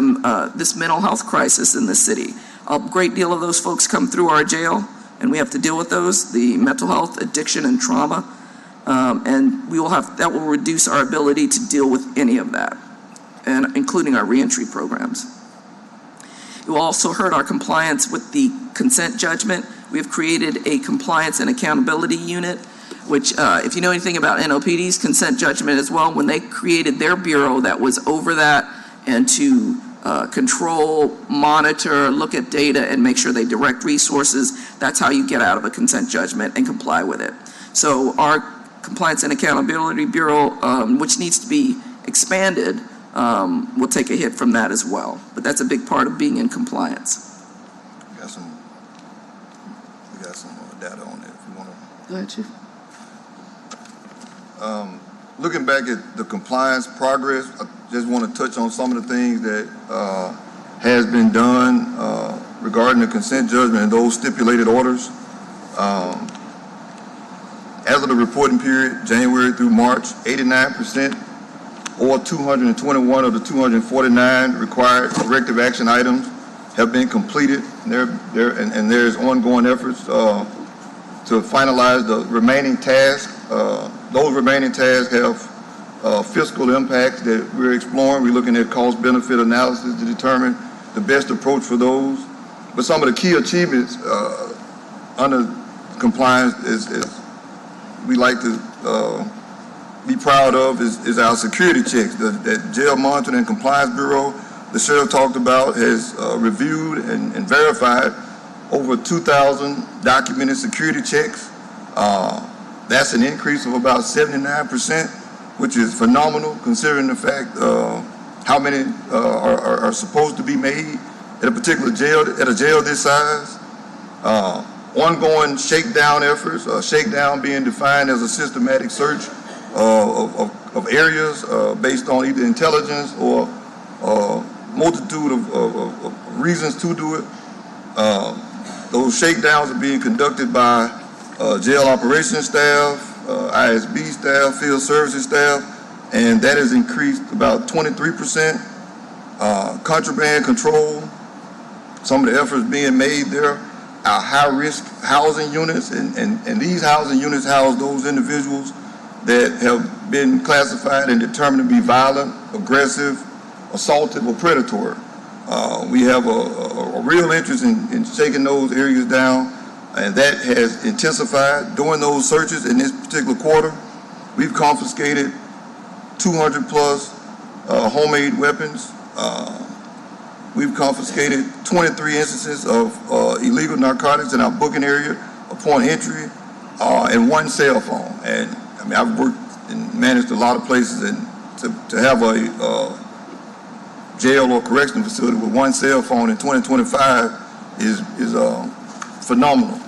this mental health crisis in the city. A great deal of those folks come through our jail, and we have to deal with those, the mental health, addiction, and trauma. And that will reduce our ability to deal with any of that, and including our reentry programs. It will also hurt our compliance with the consent judgment. We have created a compliance and accountability unit, which, if you know anything about NOPD's consent judgment as well, when they created their bureau that was over that and to control, monitor, look at data, and make sure they direct resources, that's how you get out of a consent judgment and comply with it. So our Compliance and Accountability Bureau, which needs to be expanded, will take a hit from that as well. But that's a big part of being in compliance. We got some data on it if you want to. Go ahead, Chief. Looking back at the compliance progress, I just want to touch on some of the things that has been done regarding the consent judgment and those stipulated orders. As of the reporting period, January through March, 89% or 221 of the 249 required corrective action items have been completed. And there's ongoing efforts to finalize the remaining tasks. Those remaining tasks have fiscal impacts that we're exploring. We're looking at cost-benefit analysis to determine the best approach for those. But some of the key achievements under compliance is we like to be proud of is our security checks. The Jail Monitoring and Compliance Bureau, the sheriff talked about, has reviewed and verified over 2,000 documented security checks. That's an increase of about 79%, which is phenomenal considering the fact how many are supposed to be made at a particular jail, at a jail this size. Ongoing shakedown efforts, shakedown being defined as a systematic search of areas based on either intelligence or multitude of reasons to do it. Those shakedowns are being conducted by jail operations staff, ISB staff, field services staff, and that has increased about 23%. Contraband control, some of the efforts being made there. Our high-risk housing units, and these housing units house those individuals that have been classified and determined to be violent, aggressive, assaultive, or predatory. We have a real interest in shaking those areas down, and that has intensified. During those searches in this particular quarter, we've confiscated 200 plus homemade weapons. We've confiscated 23 instances of illegal narcotics in our booking area upon entry, and 1 cell phone. And I mean, I've worked and managed a lot of places, and to have a jail or correctional facility with 1 cell phone in 2025 is phenomenal.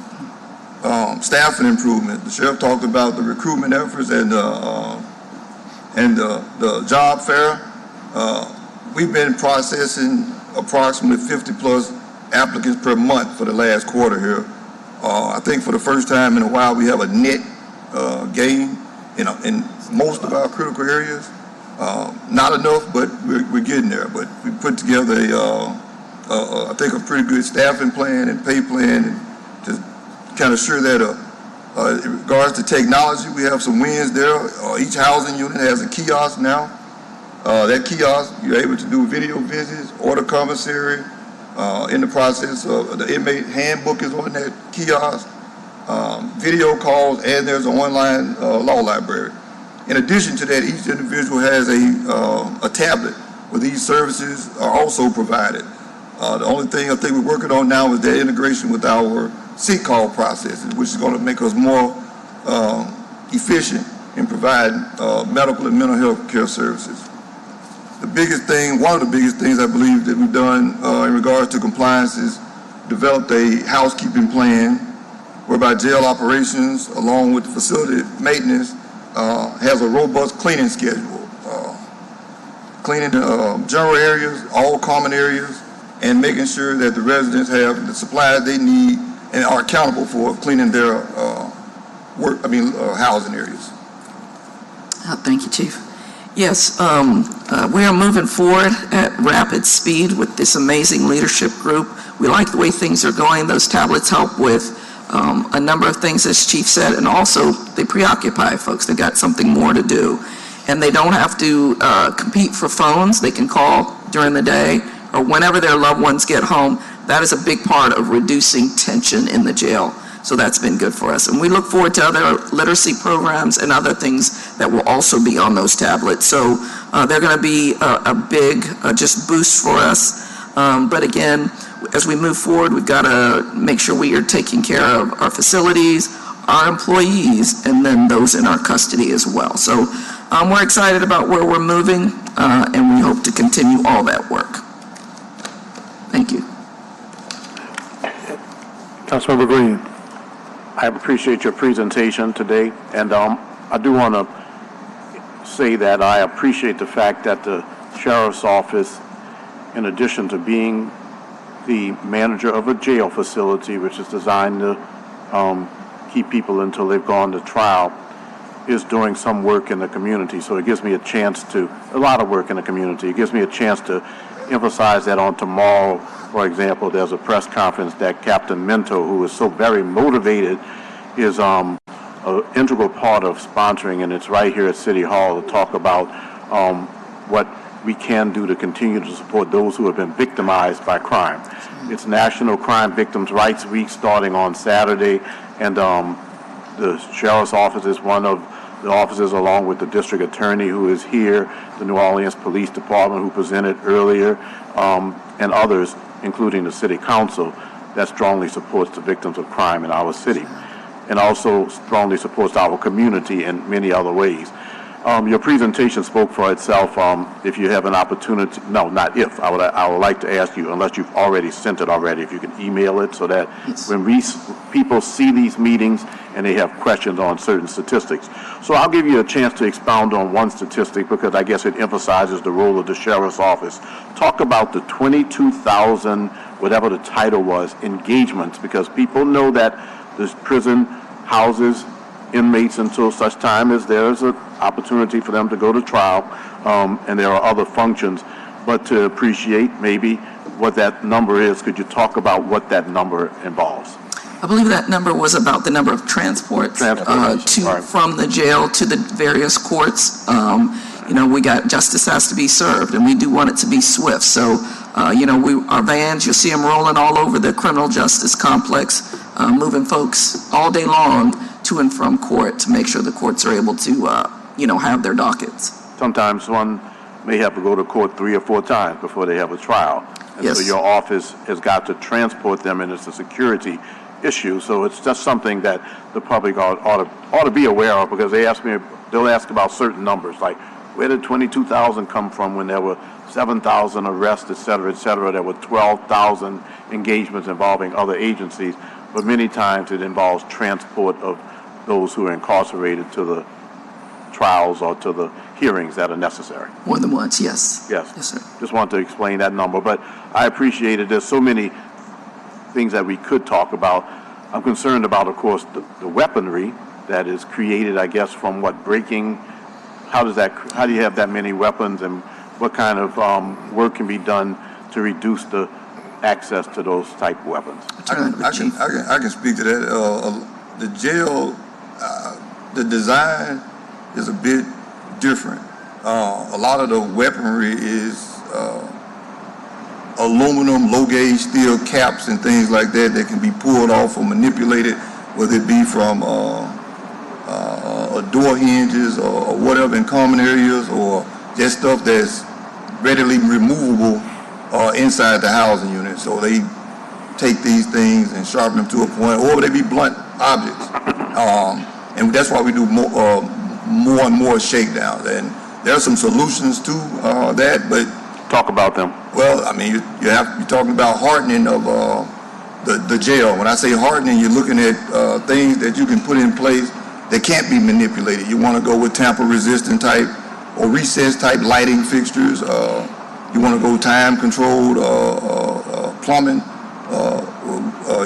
Staffing improvement. The sheriff talked about the recruitment efforts and the job fair. We've been processing approximately 50 plus applicants per month for the last quarter here. I think for the first time in a while we have a net gain in most of our critical areas. Not enough, but we're getting there. But we put together I think a pretty good staffing plan and pay plan, and to kind of sure that in regards to technology, we have some wins there. Each housing unit has a kiosk now. That kiosk, you're able to do video visits, order commissary. In the process of the inmate handbook is on that kiosk, video calls, and there's an online law library. In addition to that, each individual has a tablet where these services are also provided. The only thing I think we're working on now is that integration with our seat call processes, which is going to make us more efficient in providing medical and mental health care services. The biggest thing, one of the biggest things I believe that we've done in regards to compliance is developed a housekeeping plan whereby jail operations, along with the facility maintenance, has a robust cleaning schedule. cleaning the general areas, all common areas, and making sure that the residents have the supplies they need and are accountable for cleaning their housing areas. Thank you, Chief. Yes, we are moving forward at rapid speed with this amazing leadership group. We like the way things are going. Those tablets help with a number of things, as Chief said, and also they preoccupy folks. They got something more to do. And they don't have to compete for phones. They can call during the day or whenever their loved ones get home. That is a big part of reducing tension in the jail. So that's been good for us. And we look forward to other literacy programs and other things that will also be on those tablets. So they're going to be a big just boost for us. But again, as we move forward, we've got to make sure we are taking care of our facilities, our employees, and then those in our custody as well. So we're excited about where we're moving, and we hope to continue all that work. Thank you. Councilmember Green. I appreciate your presentation today, and I do want to say that I appreciate the fact that the Sheriff's Office, in addition to being the manager of a jail facility, which is designed to keep people until they've gone to trial, is doing some work in the community. So it gives me a lot of work in the community. It gives me a chance to emphasize that on tomorrow, for example, there's a press conference that Captain Minto, who is so very motivated, is an integral part of sponsoring, and it's right here at City Hall to talk about what we can do to continue to support those who have been victimized by crime. It's National Crime Victims' Rights Week starting on Saturday, and the Sheriff's Office is one of the officers, along with the District Attorney who is here, the New Orleans Police Department who presented earlier, and others, including the City Council, that strongly supports the victims of crime in our city, and also strongly supports our community in many other ways. Your presentation spoke for itself. If you have an opportunity, no, not if, I would like to ask you, unless you've already sent it already, if you can email it so that when people see these meetings and they have questions on certain statistics. So I'll give you a chance to expound on one statistic because I guess it emphasizes the role of the Sheriff's Office. Talk about the 22,000, whatever the title was, engagements, because people know that this prison houses inmates until such time as there's an opportunity for them to go to trial, and there are other functions. But to appreciate maybe what that number is, could you talk about what that number involves? I believe that number was about the number of transports from the jail to the various courts. We got justice has to be served, and we do want it to be swift. So, our vans, you'll see them rolling all over the criminal justice complex, moving folks all day long to and from court to make sure the courts are able to, have their dockets. Sometimes one may have to go to court 3 or 4 times before they have a trial. And Yes. so your office has got to transport them, and it's a security issue. So it's just something that the public ought to be aware of, because they'll ask about certain numbers, like where did 22,000 come from when there were 7,000 arrests, et cetera, there were 12,000 engagements involving other agencies, but many times it involves transport of those who are incarcerated to the trials or to the hearings that are necessary. More than once, yes. Yes. Yes, sir. Just want to explain that number, but I appreciate it. There's so many things that we could talk about. I'm concerned about, of course, the weaponry that is created, I guess, from breaking. How do you have that many weapons, and what kind of work can be done to reduce the access to those type of weapons? I can speak to that. The jail, the design is a bit different. A lot of the weaponry is aluminum, low-gauge steel caps and things like that can be pulled off or manipulated, whether it be from door hinges or whatever in common areas, or just stuff that's readily removable inside the housing unit. So they take these things and sharpen them to a point, or they be blunt objects. And that's why we do more and more shakedowns. And there are some solutions to that, but talk about them. Well, I mean, you're talking about hardening of the jail. When I say hardening, you're looking at things that you can put in place that can't be manipulated. You want to go with tamper-resistant type or recessed type lighting fixtures. You want to go time controlled plumbing.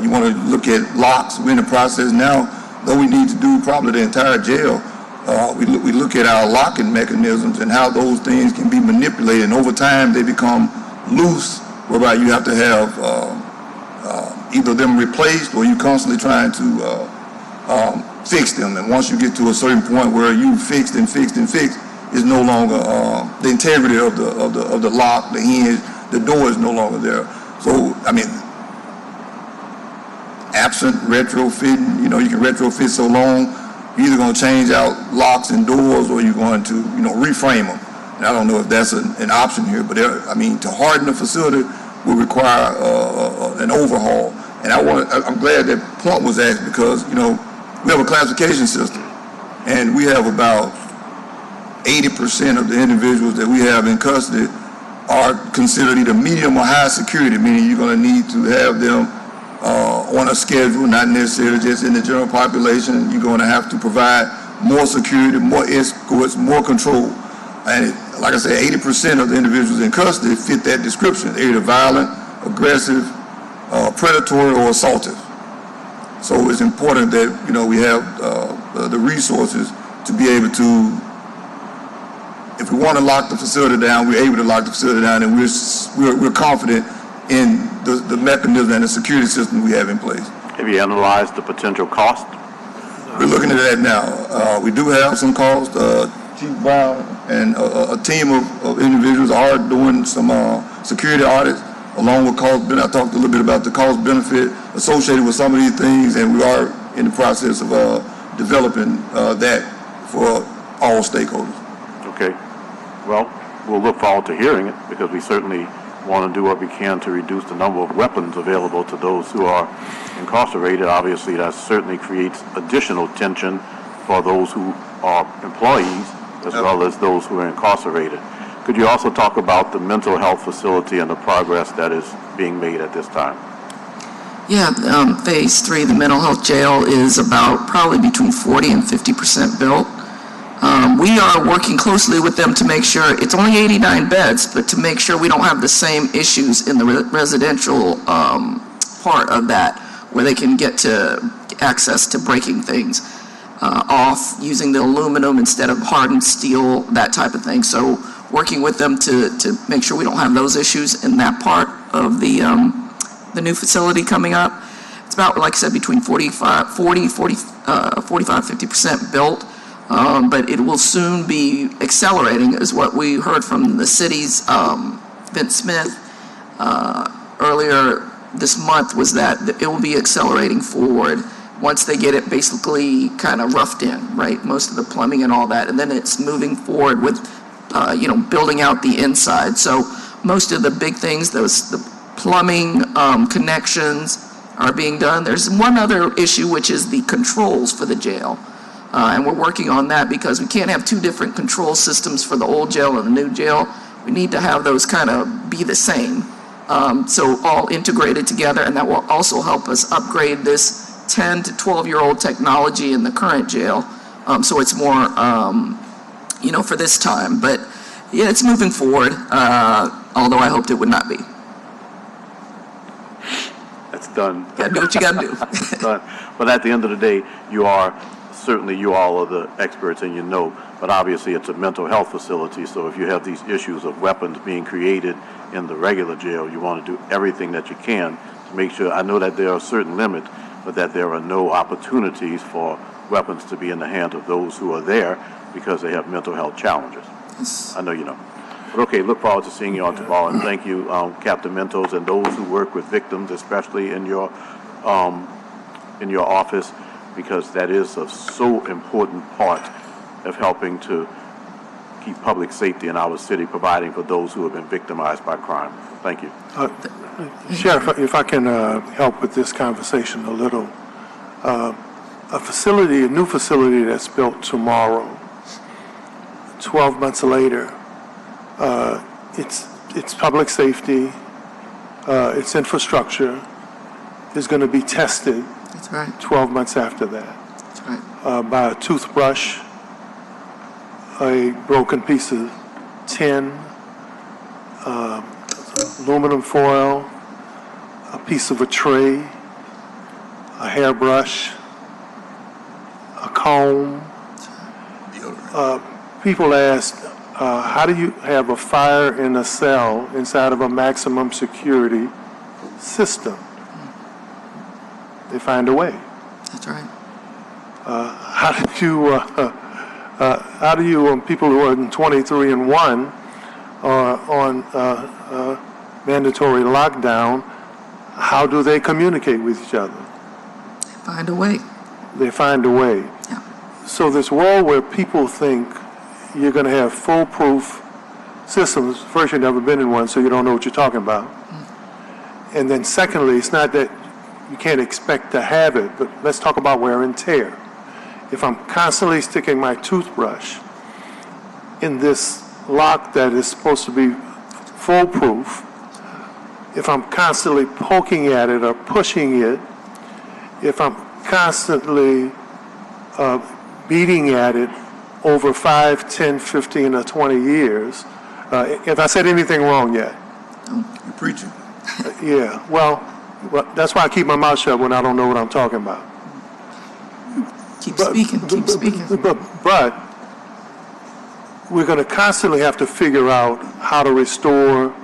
You want to look at locks. We're in the process now, though we need to do probably the entire jail. We look at our locking mechanisms and how those things can be manipulated, and over time they become loose, whereby you have to have either them replaced or you constantly trying to fix them. And once you get to a certain point where you fixed and fixed and fixed, it's no longer the integrity of the lock, the hinge, the door is no longer there. So I mean, absent retrofitting, you can retrofit so long. You're either going to change out locks and doors, or you're going to, reframe them. And I don't know if that's an option here, but to harden the facility will require an overhaul. And I'm glad that point was asked, because we have a classification system, and we have about 80% of the individuals that we have in custody are considered either medium or high security, meaning you're going to need to have them on a schedule, not necessarily just in the general population. You're going to have to provide more security, more escorts, more control. And like I said, 80% of the individuals in custody fit that description. They're either violent, aggressive, predatory, or assaultive. So it's important that we have the resources to be able to, if we want to lock the facility down, we're able to lock the facility down, and we're confident in the mechanism and the security system we have in place. Have you analyzed the potential cost? We're looking at that now. We do have some costs. Chief Brown and a team of individuals are doing some security audits along with cost benefit. I talked a little bit about the cost benefit associated with some of these things, and we are in the process of developing that for all stakeholders. Okay. Well, we'll look forward to hearing it, because we certainly want to do what we can to reduce the number of weapons available to those who are incarcerated. Obviously, that certainly creates additional tension for those who are employees as well as those who are incarcerated. Could you also talk about the mental health facility and the progress that is being made at this time? Yeah, phase 3, the mental health jail, is about probably between 40 and 50% built. We are working closely with them to make sure, it's only 89 beds, but to make sure we don't have the same issues in the residential part of that, where they can get to access to breaking things off, using the aluminum instead of hardened steel, that type of thing. So working with them to make sure we don't have those issues in that part of the new facility coming up. It's about, like I said, between 45-50% built. But it will soon be accelerating, is what we heard from the city's Vince Smith earlier this month, was that it will be accelerating forward once they get it basically kind of roughed in, right? Most of the plumbing and all that, and then it's moving forward with, building out the inside. So most of the big things, the plumbing connections are being done. There's one other issue, which is the controls for the jail. And we're working on that, because we can't have two different control systems for the old jail and the new jail. We need to have those kind of be the same. So all integrated together, and that will also help us upgrade this 10 to 12-year-old technology in the current jail. So it's more, for this time. But yeah, it's moving forward, although I hoped it would not be. That's done. You gotta do what you gotta do. Done. But at the end of the day, you all are the experts, and but obviously it's a mental health facility, so if you have these issues of weapons being created in the regular jail, you want to do everything that you can to make sure, I know that there are certain limits, but that there are no opportunities for weapons to be in the hands of those who are there because they have mental health challenges. Yes. I know you know. But okay, look forward to seeing you on tomorrow, and thank you, Captain Mentos, and those who work with victims, especially in your office, because that is a so important part of helping to keep public safety in our city, providing for those who have been victimized by crime. Thank you. Sheriff, if I can help with this conversation a little. A new facility that's built tomorrow, 12 months later, it's public safety, it's infrastructure, is going to be tested. That's right. 12 months after that. That's right. By a toothbrush, a broken piece of tin, aluminum foil, a piece of a tray, a hairbrush, a comb. People ask, how do you have a fire in a cell inside of a maximum security system? They find a way. That's right. How do you, people who are in 23 and 1 are on mandatory lockdown, how do they communicate with each other? Find a way. They find a way. Yeah. So this world where people think you're going to have foolproof systems, first, you've never been in one, so you don't know what you're talking about. And then secondly, it's not that you can't expect to have it, but let's talk about wear and tear. If I'm constantly sticking my toothbrush in this lock that is supposed to be foolproof, if I'm constantly poking at it or pushing it, if I'm constantly beating at it over 5, 10, 15, or 20 years, if I said anything wrong yet? You're preaching. Yeah, well, that's why I keep my mouth shut when I don't know what I'm talking about. Keep speaking. But we're going to constantly have to figure out how to restore,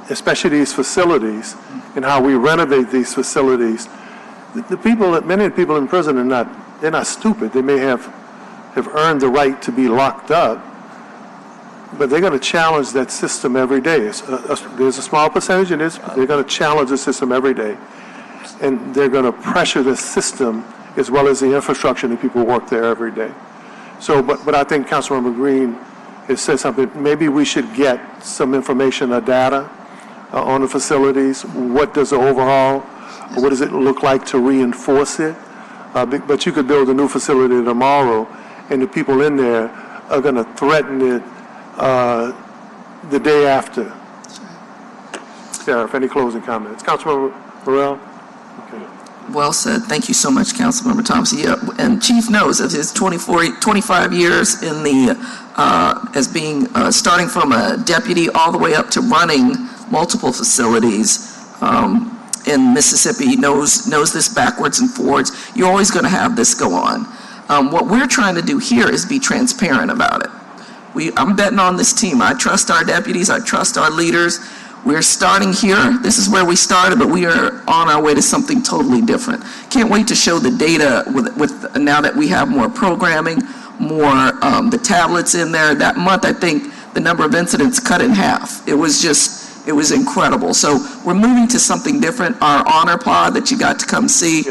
especially these facilities, and how we renovate these facilities. The people, many of the people in prison they're not stupid. They may have earned the right to be locked up, but they're going to challenge that system every day. There's a small percentage, and they're going to challenge the system every day. And they're going to pressure the system as well as the infrastructure and the people who work there every day. So, but I think Councilmember Green has said something. Maybe we should get some information or data on the facilities. What does the overhaul, what does it look like to reinforce it? But you could build a new facility tomorrow, and the people in there are going to threaten it the day after. Sheriff, any closing comments? Councilmember Burrell? Okay. Well said. Thank you so much, Councilmember Thompson. Yeah, and Chief knows of his 25 years in the as being starting from a deputy all the way up to running multiple facilities in Mississippi. He knows this backwards and forwards. You're always going to have this go on. What we're trying to do here is be transparent about it. I'm betting on this team. I trust our deputies. I trust our leaders. We're starting here. This is where we started, but we are on our way to something totally different. Can't wait to show the data with now that we have more programming, more the tablets in there. That month, I think the number of incidents cut in half. It was incredible. So we're moving to something different. Our honor pod that you got to come see,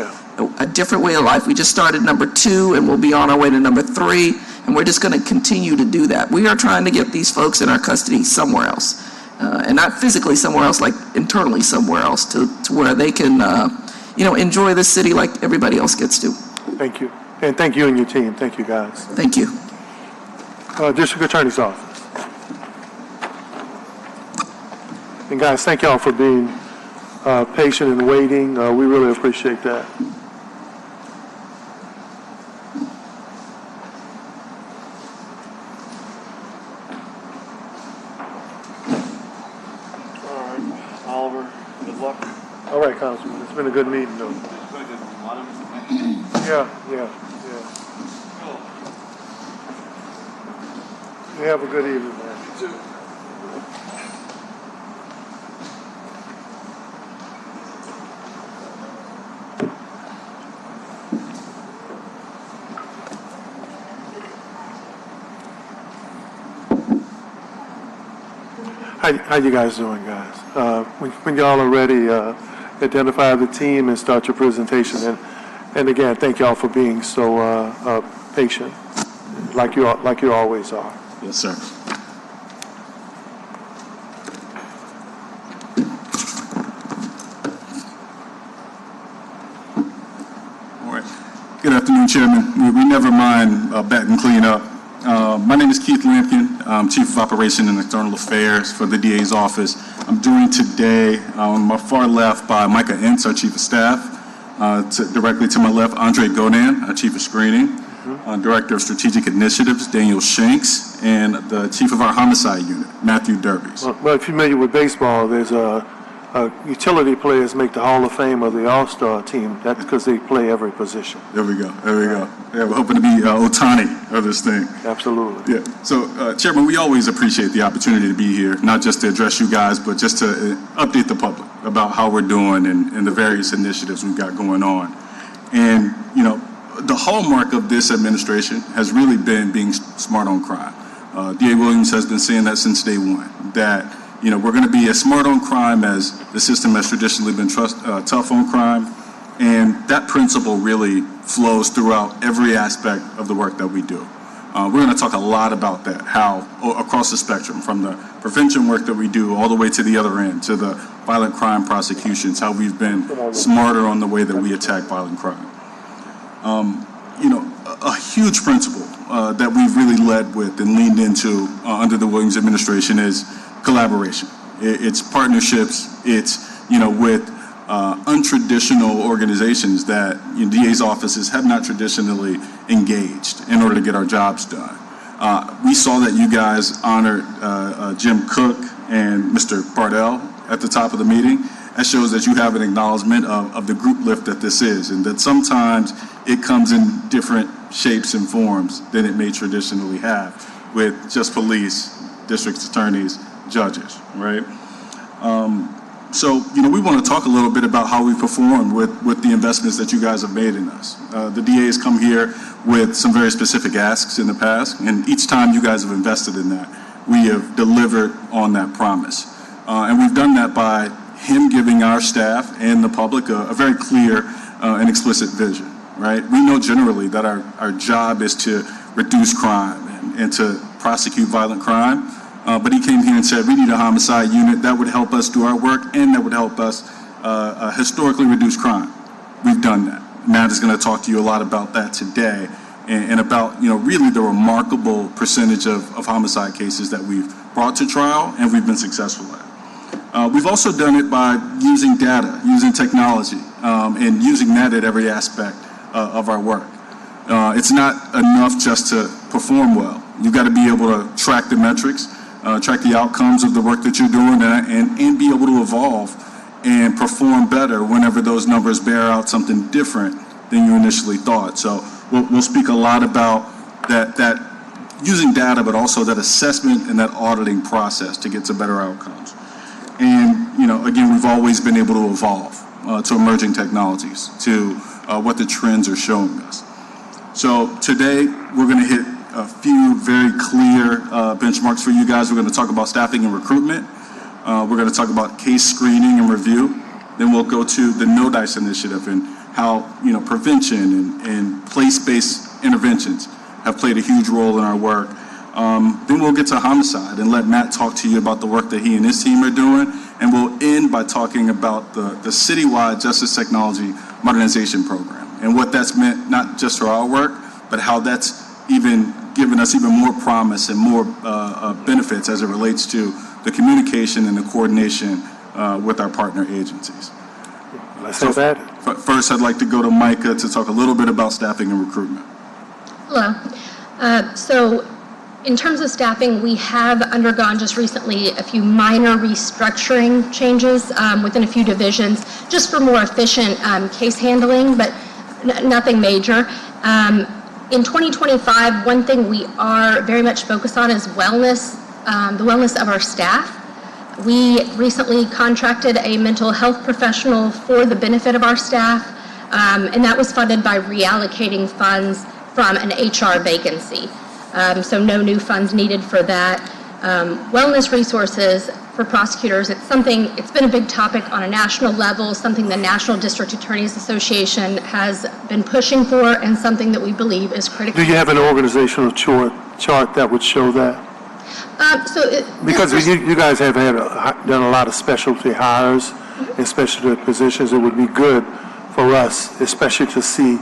a different way of life. We just started number 2, and we'll be on our way to number 3, and we're just going to continue to do that. We are trying to get these folks in our custody somewhere else. And not physically somewhere else, like internally somewhere else, to where they can, enjoy the city like everybody else gets to. Thank you. And thank you and your team. Thank you, guys. Thank you. District Attorney's Office. And guys, thank y'all for being patient and waiting. We really appreciate that. Oliver, good luck. All right, Councilman. It's been a good meeting, though. Yeah. You have a good evening, man. You too. How you guys doing, guys? When y'all are ready, identify the team and start your presentation. And again, thank y'all for being so patient, like you always are. Yes, sir. All right. Good afternoon, Chairman. We never mind back and clean up. My name is Keith Lampkin. I'm Chief of Operations and External Affairs for the DA's office. I'm joined today on my far left by Micah Entz, our Chief of Staff. Directly to my left, Andre Godin, our Chief of Screening. Director of Strategic Initiatives, Daniel Shanks, and the Chief of our Homicide Unit, Matthew Derbies. Well, if you're familiar with baseball, there's utility players make the Hall of Fame of the All-Star team. That's because they play every position. There we go. Yeah, we're hoping to be Otani of this thing. Absolutely. Yeah. So, Chairman, we always appreciate the opportunity to be here, not just to address you guys, but just to update the public about how we're doing and the various initiatives we've got going on. And, the hallmark of this administration has really been being smart on crime. DA Williams has been saying that since day one, that we're going to be as smart on crime as the system has traditionally been tough on crime. And that principle really flows throughout every aspect of the work that we do. We're going to talk a lot about that, how across the spectrum, from the prevention work that we do all the way to the other end, to the violent crime prosecutions, how we've been smarter on the way that we attack violent crime. A huge principle that we've really led with and leaned into under the Williams administration is collaboration. It's partnerships. It's, with untraditional organizations that DA's offices have not traditionally engaged in order to get our jobs done. We saw that you guys honored Jim Cook and Mr. Bardell at the top of the meeting. That shows that you have an acknowledgement of the group lift that this is, and that sometimes it comes in different shapes and forms than it may traditionally have with just police, district attorneys, judges, right? So, we want to talk a little bit about how we perform with the investments that you guys have made in us. The DA has come here with some very specific asks in the past, and each time you guys have invested in that, we have delivered on that promise. And we've done that by him giving our staff and the public a very clear and explicit vision, right? We know generally that our job is to reduce crime and to prosecute violent crime. But he came here and said, we need a homicide unit that would help us do our work and that would help us historically reduce crime. We've done that. Matt is going to talk to you a lot about that today and about, really the remarkable percentage of homicide cases that we've brought to trial and we've been successful at. We've also done it by using data, using technology, and using that at every aspect of our work. It's not enough just to perform well. You've got to be able to track the metrics, track the outcomes of the work that you're doing, and be able to evolve and perform better whenever those numbers bear out something different than you initially thought. So we'll speak a lot about that using data, but also that assessment and that auditing process to get to better outcomes. And, again, we've always been able to evolve to emerging technologies, to what the trends are showing us. So today, we're going to hit a few very clear benchmarks for you guys. We're going to talk about staffing and recruitment. We're going to talk about case screening and review. Then we'll go to the No Dice initiative and how, prevention and place-based interventions have played a huge role in our work. Then we'll get to homicide and let Matt talk to you about the work that he and his team are doing. And we'll end by talking about the citywide justice technology modernization program and what that's meant, not just for our work, but how that's even given us even more promise and more benefits as it relates to the communication and the coordination with our partner agencies. Let's have that. First, I'd like to go to Micah to talk a little bit about staffing and recruitment. Hello. So in terms of staffing, we have undergone just recently a few minor restructuring changes within a few divisions, just for more efficient case handling, but nothing major. In 2025, one thing we are very much focused on is wellness, the wellness of our staff. We recently contracted a mental health professional for the benefit of our staff, and that was funded by reallocating funds from an HR vacancy. So no new funds needed for that. Wellness resources for prosecutors, it's been a big topic on a national level, something the National District Attorneys Association has been pushing for, and something that we believe is critical. Do you have an organizational chart that would show that? Because you guys have done a lot of specialty hires in specialty positions. It would be good for us, especially to see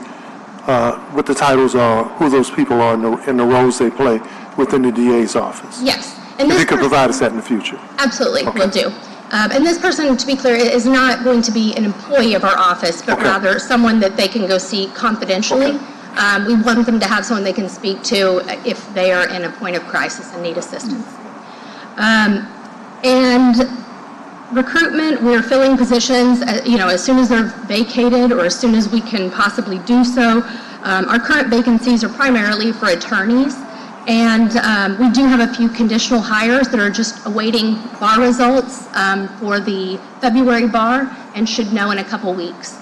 what the titles are, who those people are, and the roles they play within the DA's office. Yes. If you could provide us that in the future. Absolutely, we'll do. And this person, to be clear, is not going to be an employee of our office, but rather someone that they can go see confidentially. We want them to have someone they can speak to if they are in a point of crisis and need assistance. And recruitment, we're filling positions, as soon as they're vacated or as soon as we can possibly do so. Our current vacancies are primarily for attorneys, and we do have a few conditional hires that are just awaiting bar results for the February bar and should know in a couple weeks.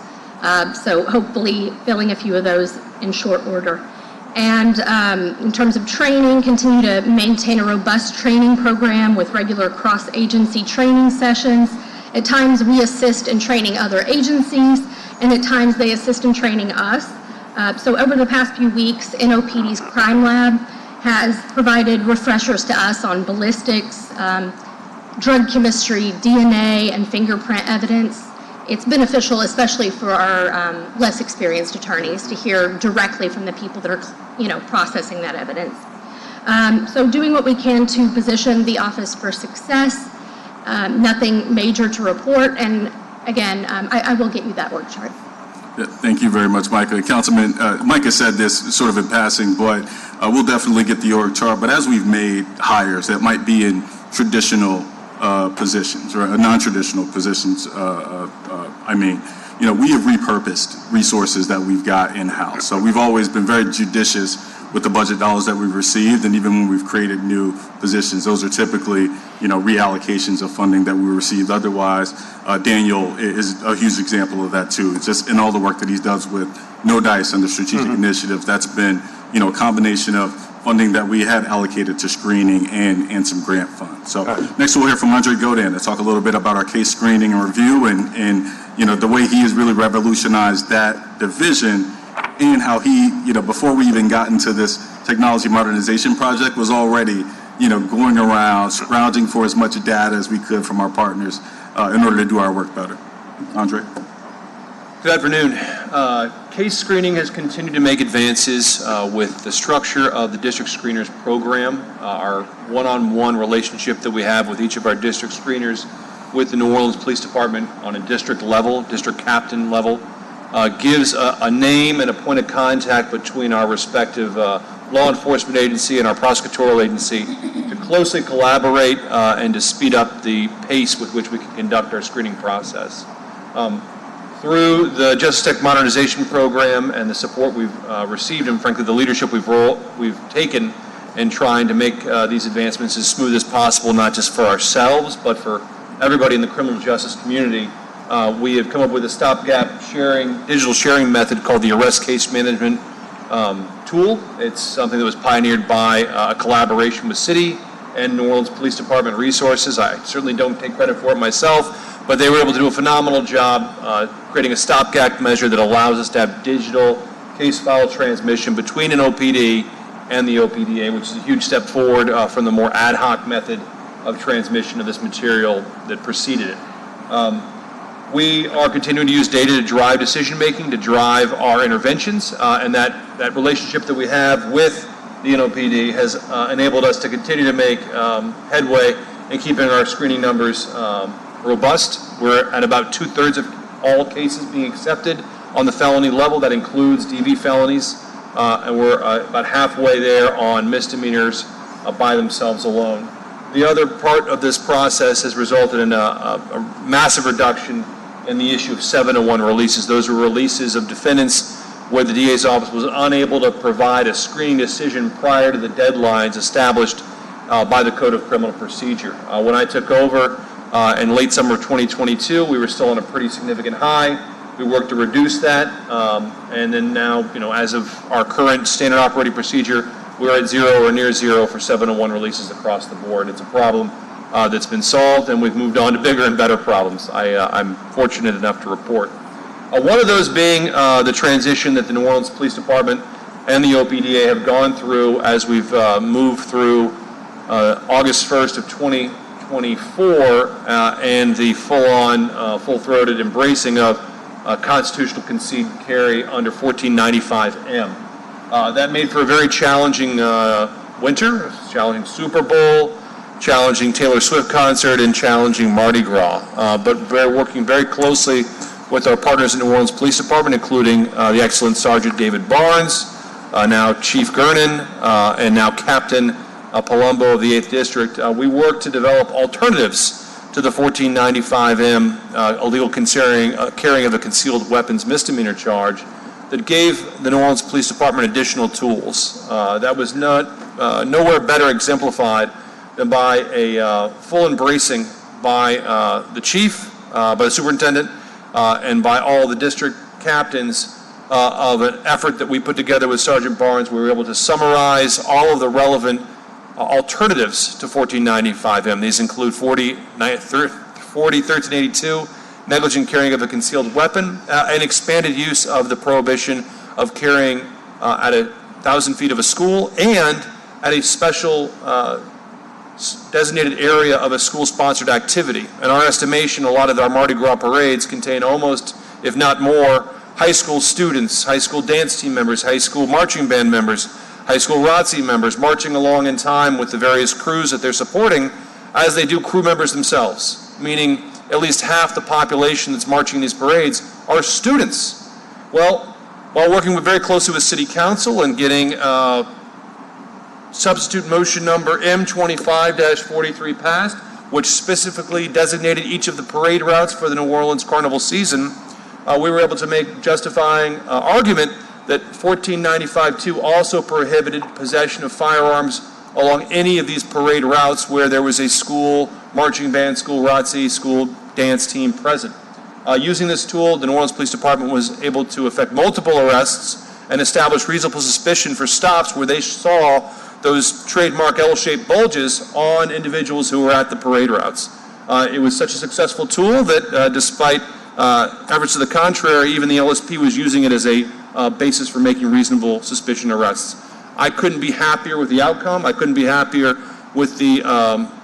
So hopefully filling a few of those in short order. And in terms of training, continue to maintain a robust training program with regular cross-agency training sessions. At times we assist in training other agencies, and at times they assist in training us. So over the past few weeks, NOPD's Crime Lab has provided refreshers to us on ballistics, drug chemistry, DNA, and fingerprint evidence. It's beneficial, especially for our less experienced attorneys, to hear directly from the people that are, processing that evidence. So doing what we can to position the office for success. Nothing major to report, and again, I will get you that org chart. Yeah, thank you very much, Micah. Councilman, Micah said this sort of in passing, but we'll definitely get the org chart. But as we've made hires that might be in traditional positions, or non-traditional positions, we have repurposed resources that we've got in-house. So we've always been very judicious with the budget dollars that we've received, and even when we've created new positions, those are typically, reallocations of funding that we received. Otherwise, Daniel is a huge example of that too. It's just in all the work that he does with No Dice and the strategic initiatives, that's been, a combination of funding that we had allocated to screening and some grant funds. So next we'll hear from Andre Godin to talk a little bit about our case screening and review and the way he has really revolutionized that division, and how he, before we even got into this technology modernization project, was already, going around scrounging for as much data as we could from our partners in order to do our work better. Andre? Good afternoon. Case screening has continued to make advances with the structure of the district screeners program. Our one-on-one relationship that we have with each of our district screeners with the New Orleans Police Department on a district level, district captain level, gives a name and a point of contact between our respective law enforcement agency and our prosecutorial agency to closely collaborate and to speed up the pace with which we can conduct our screening process. Through the Justice Tech Modernization Program and the support we've received, and frankly the leadership we've taken in trying to make these advancements as smooth as possible, not just for ourselves, but for everybody in the criminal justice community, we have come up with a stopgap digital sharing method called the Arrest Case Management tool. It's something that was pioneered by a collaboration with City and New Orleans Police Department resources. I certainly don't take credit for it myself, but they were able to do a phenomenal job creating a stopgap measure that allows us to have digital case file transmission between an OPD and the OPDA, which is a huge step forward from the more ad hoc method of transmission of this material that preceded it. We are continuing to use data to drive decision-making, to drive our interventions, and that relationship that we have with the NOPD has enabled us to continue to make headway in keeping our screening numbers robust. We're at about 2/3 of all cases being accepted on the felony level. That includes DV felonies, and we're about halfway there on misdemeanors by themselves alone. The other part of this process has resulted in a massive reduction in the issue of 701 releases. Those were releases of defendants where the DA's office was unable to provide a screening decision prior to the deadlines established by the Code of Criminal Procedure. When I took over in late summer of 2022, we were still on a pretty significant high. We worked to reduce that, and then now, as of our current standard operating procedure, we're at zero or near zero for 701 releases across the board. It's a problem that's been solved, and we've moved on to bigger and better problems. I'm fortunate enough to report. One of those being the transition that the New Orleans Police Department and the OPDA have gone through as we've moved through August 1st of 2024 and the full-on, full-throated embracing of constitutional concealed carry under 1495M. That made for a very challenging winter, challenging Super Bowl, challenging Taylor Swift concert, and challenging Mardi Gras. But we're working very closely with our partners in the New Orleans Police Department, including the excellent Sergeant David Barnes, now Chief Gernon, and now Captain Palumbo of the 8th District, we worked to develop alternatives to the 1495M illegal carrying of a concealed weapons misdemeanor charge that gave the New Orleans Police Department additional tools. That was nowhere better exemplified than by a full embracing by the chief, by the superintendent, and by all the district captains of an effort that we put together with Sergeant Barnes. We were able to summarize all of the relevant alternatives to 1495M. These include 1382, negligent carrying of a concealed weapon, and expanded use of the prohibition of carrying at 1,000 feet of a school and at a special designated area of a school-sponsored activity. In our estimation, a lot of our Mardi Gras parades contain almost, if not more, high school students, high school dance team members, high school marching band members, high school ROTC members marching along in time with the various crews that they're supporting as they do crew members themselves, meaning at least half the population that's marching these parades are students. Well, while working very closely with City Council and getting substitute motion number M25-43 passed, which specifically designated each of the parade routes for the New Orleans Carnival season, we were able to make justifying argument that 1495-2 also prohibited possession of firearms along any of these parade routes where there was a school marching band, school ROTC, school dance team present. Using this tool, the New Orleans Police Department was able to effect multiple arrests and establish reasonable suspicion for stops where they saw those trademark L-shaped bulges on individuals who were at the parade routes. It was such a successful tool that despite efforts to the contrary, even the LSP was using it as a basis for making reasonable suspicion arrests. I couldn't be happier with the outcome. I couldn't be happier with the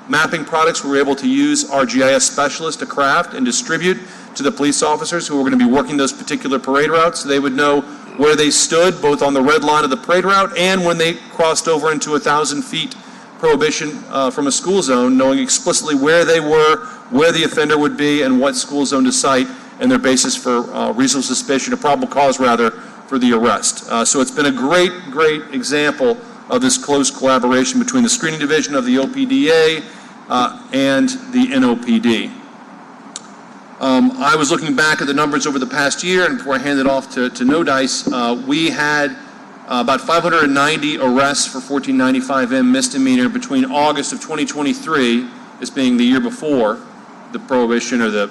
mapping products we were able to use our GIS specialists to craft and distribute to the police officers who were going to be working those particular parade routes. So they would know where they stood, both on the red line of the parade route and when they crossed over into 1,000 feet prohibition from a school zone, knowing explicitly where they were, where the offender would be, and what school zone to cite, and their basis for reasonable suspicion, or probable cause rather, for the arrest. So it's been a great, great example of this close collaboration between the screening division of the OPDA and the NOPD. I was looking back at the numbers over the past year, and before I hand it off to No Dice, we had about 590 arrests for 1495M misdemeanor between August of 2023, this being the year before the prohibition or the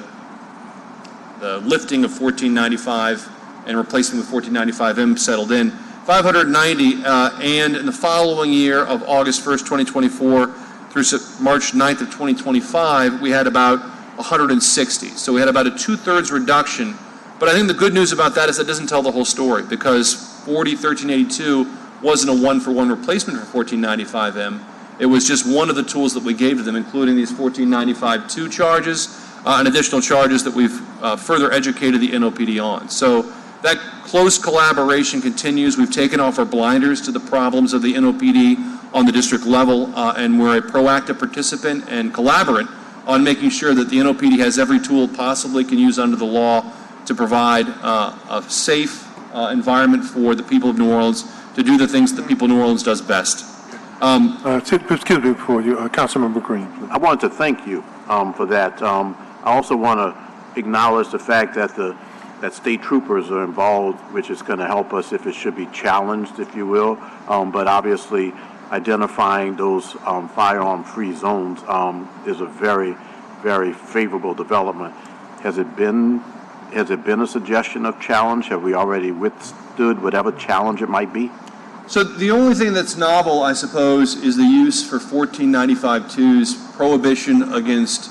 lifting of 1495 and replacement with 1495M settled in. 590, and in the following year of August 1st, 2024 through March 9th of 2025, we had about 160. So we had about a 2/3 reduction. But I think the good news about that is that doesn't tell the whole story, because 1382 wasn't a one-for-one replacement for 1495M. It was just one of the tools that we gave to them, including these 1495-2 charges and additional charges that we've further educated the NOPD on. So that close collaboration continues. We've taken off our blinders to the problems of the NOPD on the district level, and we're a proactive participant and collaborant on making sure that the NOPD has every tool possibly can use under the law to provide a safe environment for the people of New Orleans to do the things that people of New Orleans does best. Excuse me before you, Councilmember Green. Please. I wanted to thank you for that. I also want to acknowledge the fact that that state troopers are involved, which is going to help us if it should be challenged, if you will. But obviously, identifying those firearm-free zones is a very, very favorable development. Has it been a suggestion of challenge? Have we already withstood whatever challenge it might be? So the only thing that's novel, I suppose, is the use for 1495-2's prohibition against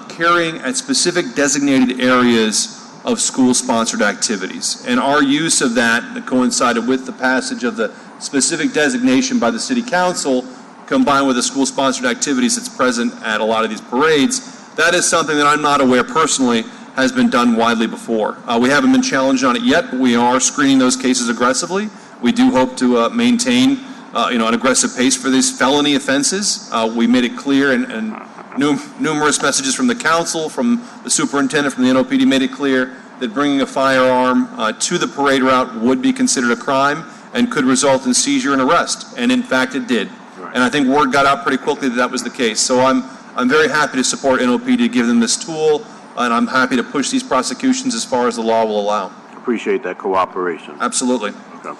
carrying at specific designated areas of school-sponsored activities. And our use of that coincided with the passage of the specific designation by the City Council, combined with the school-sponsored activities that's present at a lot of these parades. That is something that I'm not aware personally has been done widely before. We haven't been challenged on it yet, but we are screening those cases aggressively. We do hope to maintain an aggressive pace for these felony offenses. We made it clear, and numerous messages from the council, from the superintendent, from the NOPD made it clear that bringing a firearm to the parade route would be considered a crime, and could result in seizure and arrest. And in fact, it did. And I think word got out pretty quickly that that was the case. So I'm very happy to support NOP to give them this tool, and I'm happy to push these prosecutions as far as the law will allow. Appreciate that cooperation. Absolutely. Okay.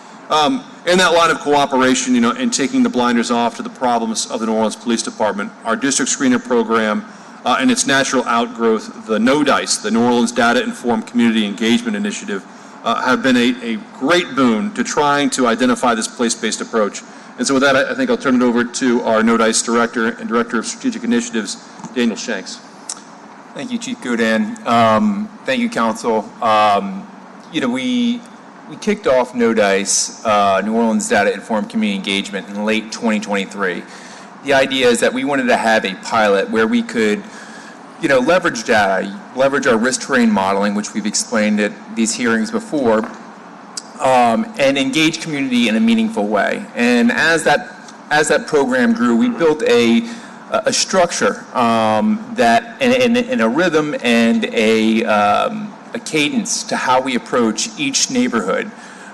In that line of cooperation, and taking the blinders off to the problems of the New Orleans Police Department, our district screener program and its natural outgrowth, the NODICE, the New Orleans Data Informed Community Engagement Initiative, have been a great boon to trying to identify this place-based approach. And so with that, I think I'll turn it over to our NODICE Director and Director of Strategic Initiatives, Daniel Shanks. Thank you, Chief Godin. Thank you, Council. We kicked off NODICE, New Orleans Data Informed Community Engagement, in late 2023. The idea is that we wanted to have a pilot where we could, leverage data, leverage our risk terrain modeling, which we've explained at these hearings before, and engage community in a meaningful way. And as that program grew, we built a structure that, and a rhythm and a cadence to how we approach each neighborhood.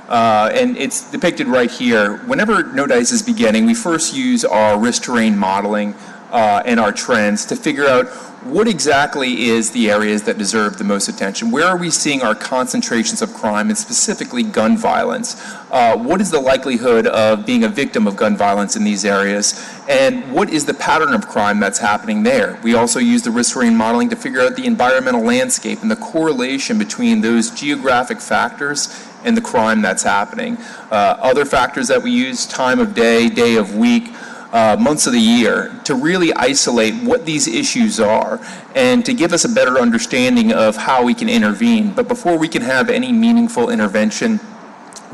And it's depicted right here. Whenever NODICE is beginning, we first use our risk terrain modeling and our trends to figure out what exactly is the areas that deserve the most attention. Where are we seeing our concentrations of crime, and specifically gun violence? What is the likelihood of being a victim of gun violence in these areas? And what is the pattern of crime that's happening there? We also use the risk terrain modeling to figure out the environmental landscape and the correlation between those geographic factors and the crime that's happening. Other factors that we use, time of day, day of week, months of the year, to really isolate what these issues are and to give us a better understanding of how we can intervene. But before we can have any meaningful intervention,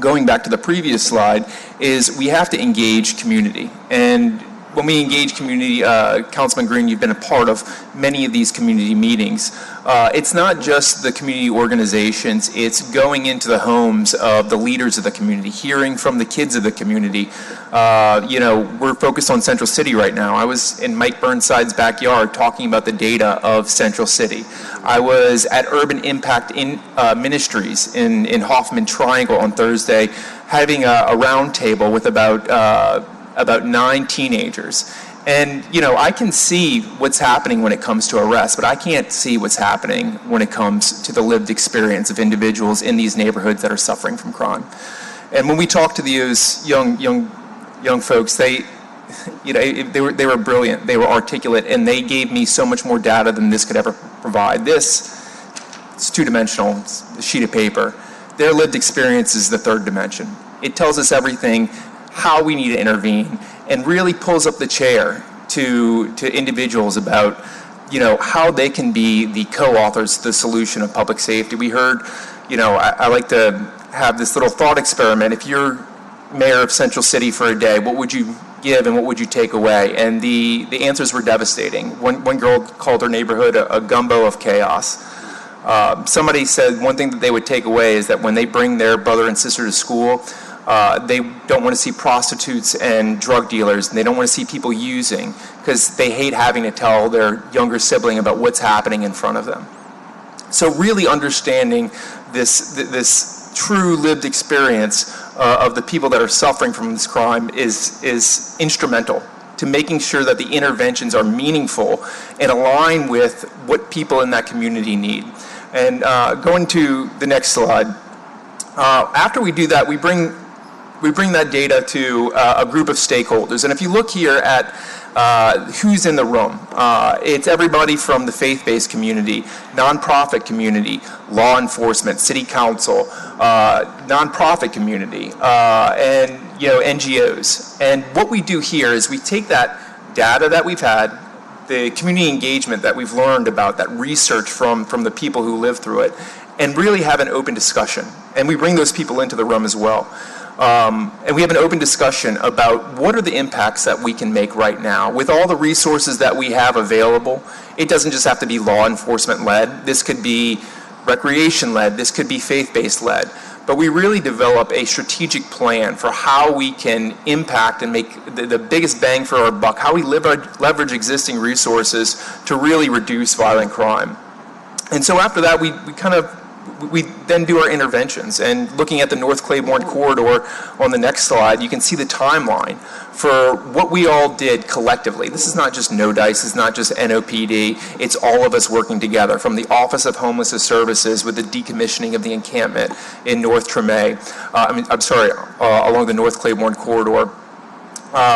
going back to the previous slide, is we have to engage community. And when we engage community, Councilman Green, you've been a part of many of these community meetings. It's not just the community organizations, it's going into the homes of the leaders of the community, hearing from the kids of the community. We're focused on Central City right now. I was in Mike Burnside's backyard talking about the data of Central City. I was at Urban Impact Ministries in Hoffman Triangle on Thursday, having a round table with about 9 teenagers. And, I can see what's happening when it comes to arrests, but I can't see what's happening when it comes to the lived experience of individuals in these neighborhoods that are suffering from crime. And when we talk to these young folks, they were brilliant, they were articulate, and they gave me so much more data than this could ever provide. It's two-dimensional, it's a sheet of paper. Their lived experience is the third dimension. It tells us everything, how we need to intervene, and really pulls up the chair to individuals about, how they can be the co-authors of the solution of public safety. We heard, I like to have this little thought experiment. If you're mayor of Central City for a day, what would you give and what would you take away? And the answers were devastating. One girl called her neighborhood a gumbo of chaos. Somebody said one thing that they would take away is that when they bring their brother and sister to school, they don't want to see prostitutes and drug dealers, and they don't want to see people using, because they hate having to tell their younger sibling about what's happening in front of them. So really understanding this true lived experience of the people that are suffering from this crime is instrumental to making sure that the interventions are meaningful and align with what people in that community need. And going to the next slide, after we do that, we bring that data to a group of stakeholders. And if you look here at who's in the room, it's everybody from the faith-based community, nonprofit community, law enforcement, city council, nonprofit community, and NGOs. And what we do here is we take that data that we've had, the community engagement that we've learned about, that research from the people who live through it, and really have an open discussion. And we bring those people into the room as well. And we have an open discussion about what are the impacts that we can make right now. With all the resources that we have available, it doesn't just have to be law enforcement led. This could be recreation led. This could be faith-based led. But we really develop a strategic plan for how we can impact and make the biggest bang for our buck, how we leverage existing resources to really reduce violent crime. And so after that, we we then do our interventions. And looking at the North Claiborne corridor on the next slide, you can see the timeline for what we all did collectively. This is not just No Dice, it's not just NOPD, it's all of us working together, from the Office of Homelessness Services with the decommissioning of the encampment in North Treme, along the North Claiborne corridor.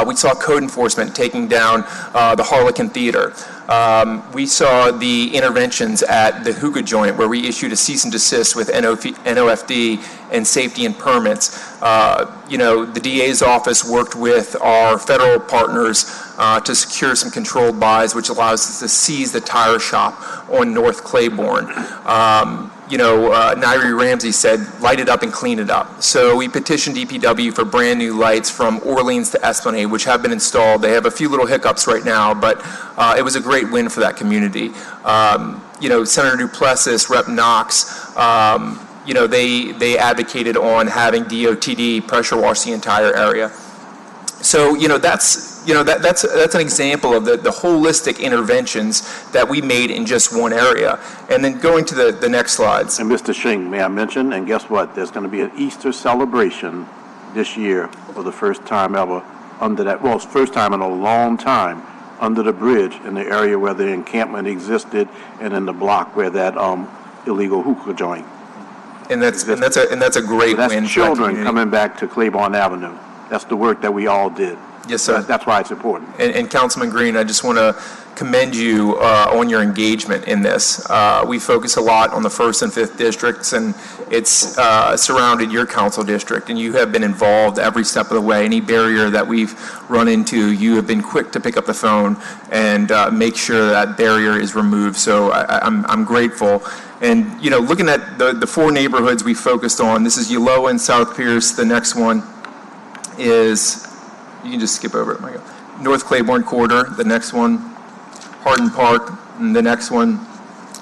We saw code enforcement taking down the Harlequin Theater. We saw the interventions at the hookah joint, where we issued a cease and desist with NOFD and safety and permits. The DA's office worked with our federal partners to secure some controlled buys, which allows us to seize the tire shop on North Claiborne. Nairi Ramsey said, light it up and clean it up. So we petitioned DPW for brand new lights from Orleans to Esplanade, which have been installed. They have a few little hiccups right now, but it was a great win for that community. Senator Duplessis, Rep. Knox, they advocated on having DOTD pressure wash the entire area. So, that's an example of the holistic interventions that we made in just one area. And then going to the next slides. And Mr. Shing, may I mention, and guess what? There's going to be an Easter celebration this year for the first time ever under that, well, it's first time in a long time, under the bridge in the area where the encampment existed and in the block where that illegal hookah joint. And that's a great win. That's children coming back to Claiborne Avenue. That's the work that we all did. Yes, sir. That's why it's important. And Councilman Green, I just want to commend you on your engagement in this. We focus a lot on the 1st and 5th districts, and it's surrounded your council district, and you have been involved every step of the way. Any barrier that we've run into, you have been quick to pick up the phone and make sure that barrier is removed. So I'm grateful. And, looking at the 4 neighborhoods we focused on, this is Yoloa and South Pierce. The next one is, you can just skip over it, Michael. North Claiborne Corridor, the next one, Hardin Park, and the next one,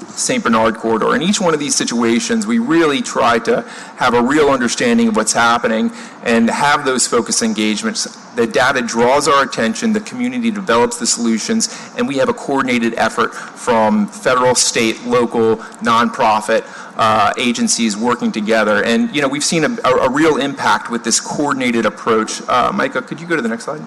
St. Bernard Corridor. In each one of these situations, we really try to have a real understanding of what's happening and have those focused engagements. The data draws our attention, the community develops the solutions, and we have a coordinated effort from federal, state, local, nonprofit agencies working together. And, we've seen a real impact with this coordinated approach. Micah, could you go to the next slide?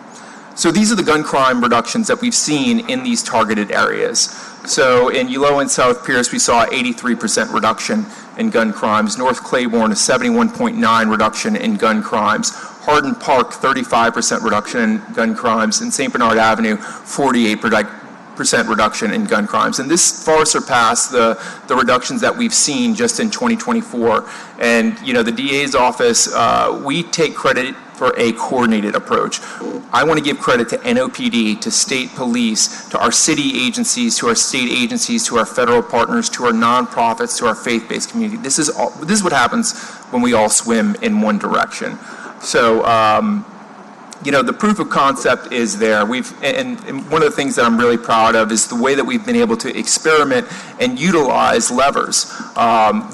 So these are the gun crime reductions that we've seen in these targeted areas. So in Yoloa and South Pierce, we saw 83% reduction in gun crimes. North Claiborne, a 71.9 reduction in gun crimes. Hardin Park, 35% reduction in gun crimes. And St. Bernard Avenue, 48% reduction in gun crimes. And this far surpassed the reductions that we've seen just in 2024. And, the DA's office, we take credit for a coordinated approach. I want to give credit to NOPD, to state police, to our city agencies, to our state agencies, to our federal partners, to our nonprofits, to our faith-based community. This is what happens when we all swim in one direction. So, the proof of concept is there. And one of the things that I'm really proud of is the way that we've been able to experiment and utilize levers.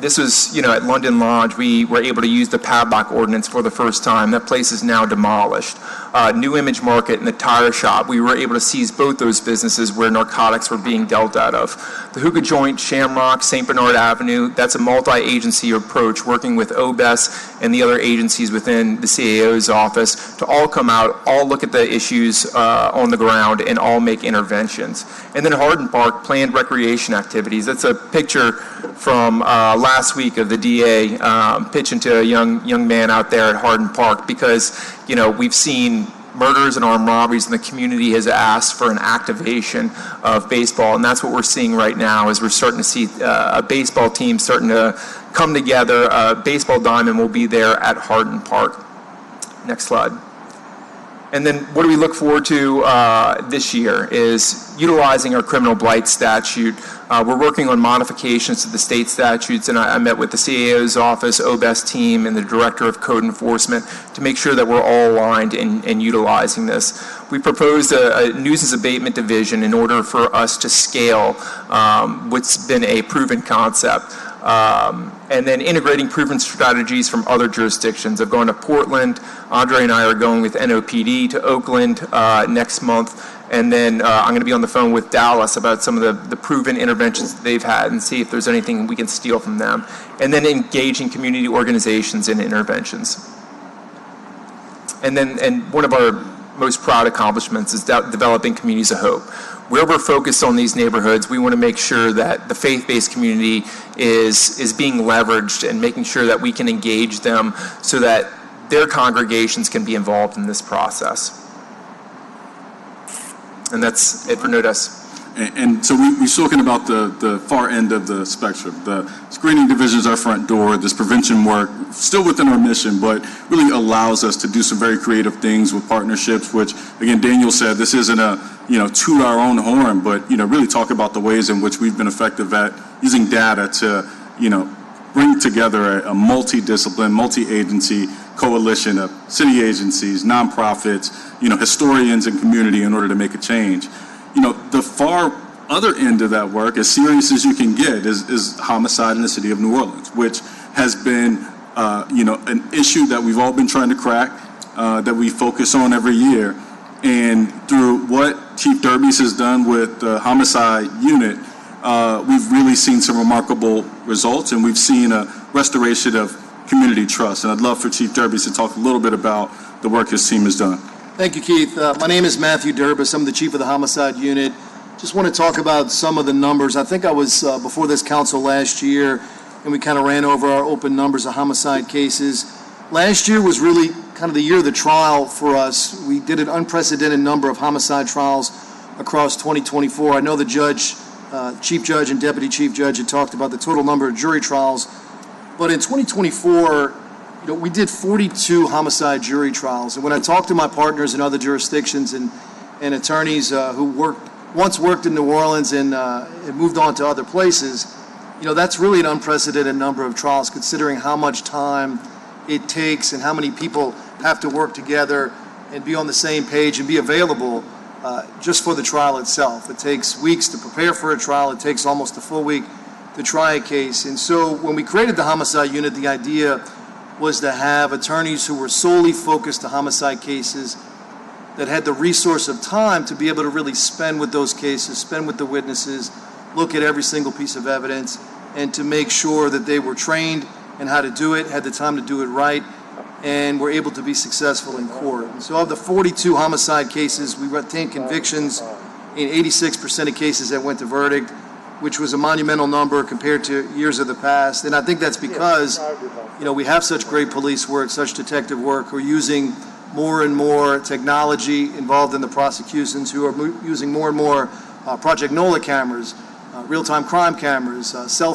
This was, at London Lodge, we were able to use the padlock ordinance for the first time. That place is now demolished. New Image Market and the tire shop, we were able to seize both those businesses where narcotics were being dealt out of. The hookah joint, Shamrock, St. Bernard Avenue, that's a multi-agency approach working with OBES and the other agencies within the CAO's office to all come out, all look at the issues on the ground, and all make interventions. And then Hardin Park, planned recreation activities. That's a picture from last week of the DA pitching to a young man out there at Hardin Park because, we've seen murders and armed robberies, and the community has asked for an activation of baseball, and that's what we're seeing right now. Is we're starting to see a baseball team starting to come together. Baseball Diamond will be there at Hardin Park. Next slide. And then what do we look forward to this year is utilizing our criminal blight statute. We're working on modifications to the state statutes, and I met with the CAO's office, OBES team, and the Director of Code Enforcement to make sure that we're all aligned in utilizing this. We proposed a nuisance abatement division in order for us to scale what's been a proven concept. And then integrating proven strategies from other jurisdictions. I've gone to Portland. Andre and I are going with NOPD to Oakland next month. And then I'm going to be on the phone with Dallas about some of the proven interventions that they've had and see if there's anything we can steal from them. And then engaging community organizations in interventions. And one of our most proud accomplishments is developing communities of hope. Where we're focused on these neighborhoods, we want to make sure that the faith-based community is being leveraged and making sure that we can engage them so that their congregations can be involved in this process. And that's it for NODIS. And so we're talking about the far end of the spectrum. The screening division is our front door. This prevention work, still within our mission, but really allows us to do some very creative things with partnerships, which, again, Daniel said, this isn't a, toot our own horn, but, really talk about the ways in which we've been effective at using data to, bring together a multidiscipline, multi-agency coalition of city agencies, nonprofits, historians and community in order to make a change. The far other end of that work, as serious as you can get, is homicide in the city of New Orleans, which has been, an issue that we've all been trying to crack, that we focus on every year. And through what Chief Derbies has done with the homicide unit, we've really seen some remarkable results, and we've seen a restoration of community trust. And I'd love for Chief Derbies to talk a little bit about the work his team has done. Thank you, Keith. My name is Matthew Derbis. I'm the chief of the homicide unit. Just want to talk about some of the numbers. I think I was before this council last year, and we kind of ran over our open numbers of homicide cases. Last year was really kind of the year of the trial for us. We did an unprecedented number of homicide trials across 2024. I know the judge, chief judge and deputy chief judge had talked about the total number of jury trials. But in 2024, we did 42 homicide jury trials. And when I talked to my partners in other jurisdictions and attorneys who once worked in New Orleans and moved on to other places, that's really an unprecedented number of trials considering how much time it takes and how many people have to work together and be on the same page and be available just for the trial itself. It takes weeks to prepare for a trial. It takes almost a full week to try a case. And so when we created the homicide unit, the idea was to have attorneys who were solely focused on homicide cases that had the resource of time to be able to really spend with those cases, spend with the witnesses, look at every single piece of evidence, and to make sure that they were trained in how to do it, had the time to do it right, and were able to be successful in court. And so of the 42 homicide cases, we obtained convictions in 86% of cases that went to verdict, which was a monumental number compared to years of the past. And I think that's because, we have such great police work, such detective work. We're using more and more technology involved in the prosecutions, who are using more and more Project NOLA cameras, real-time crime cameras, cell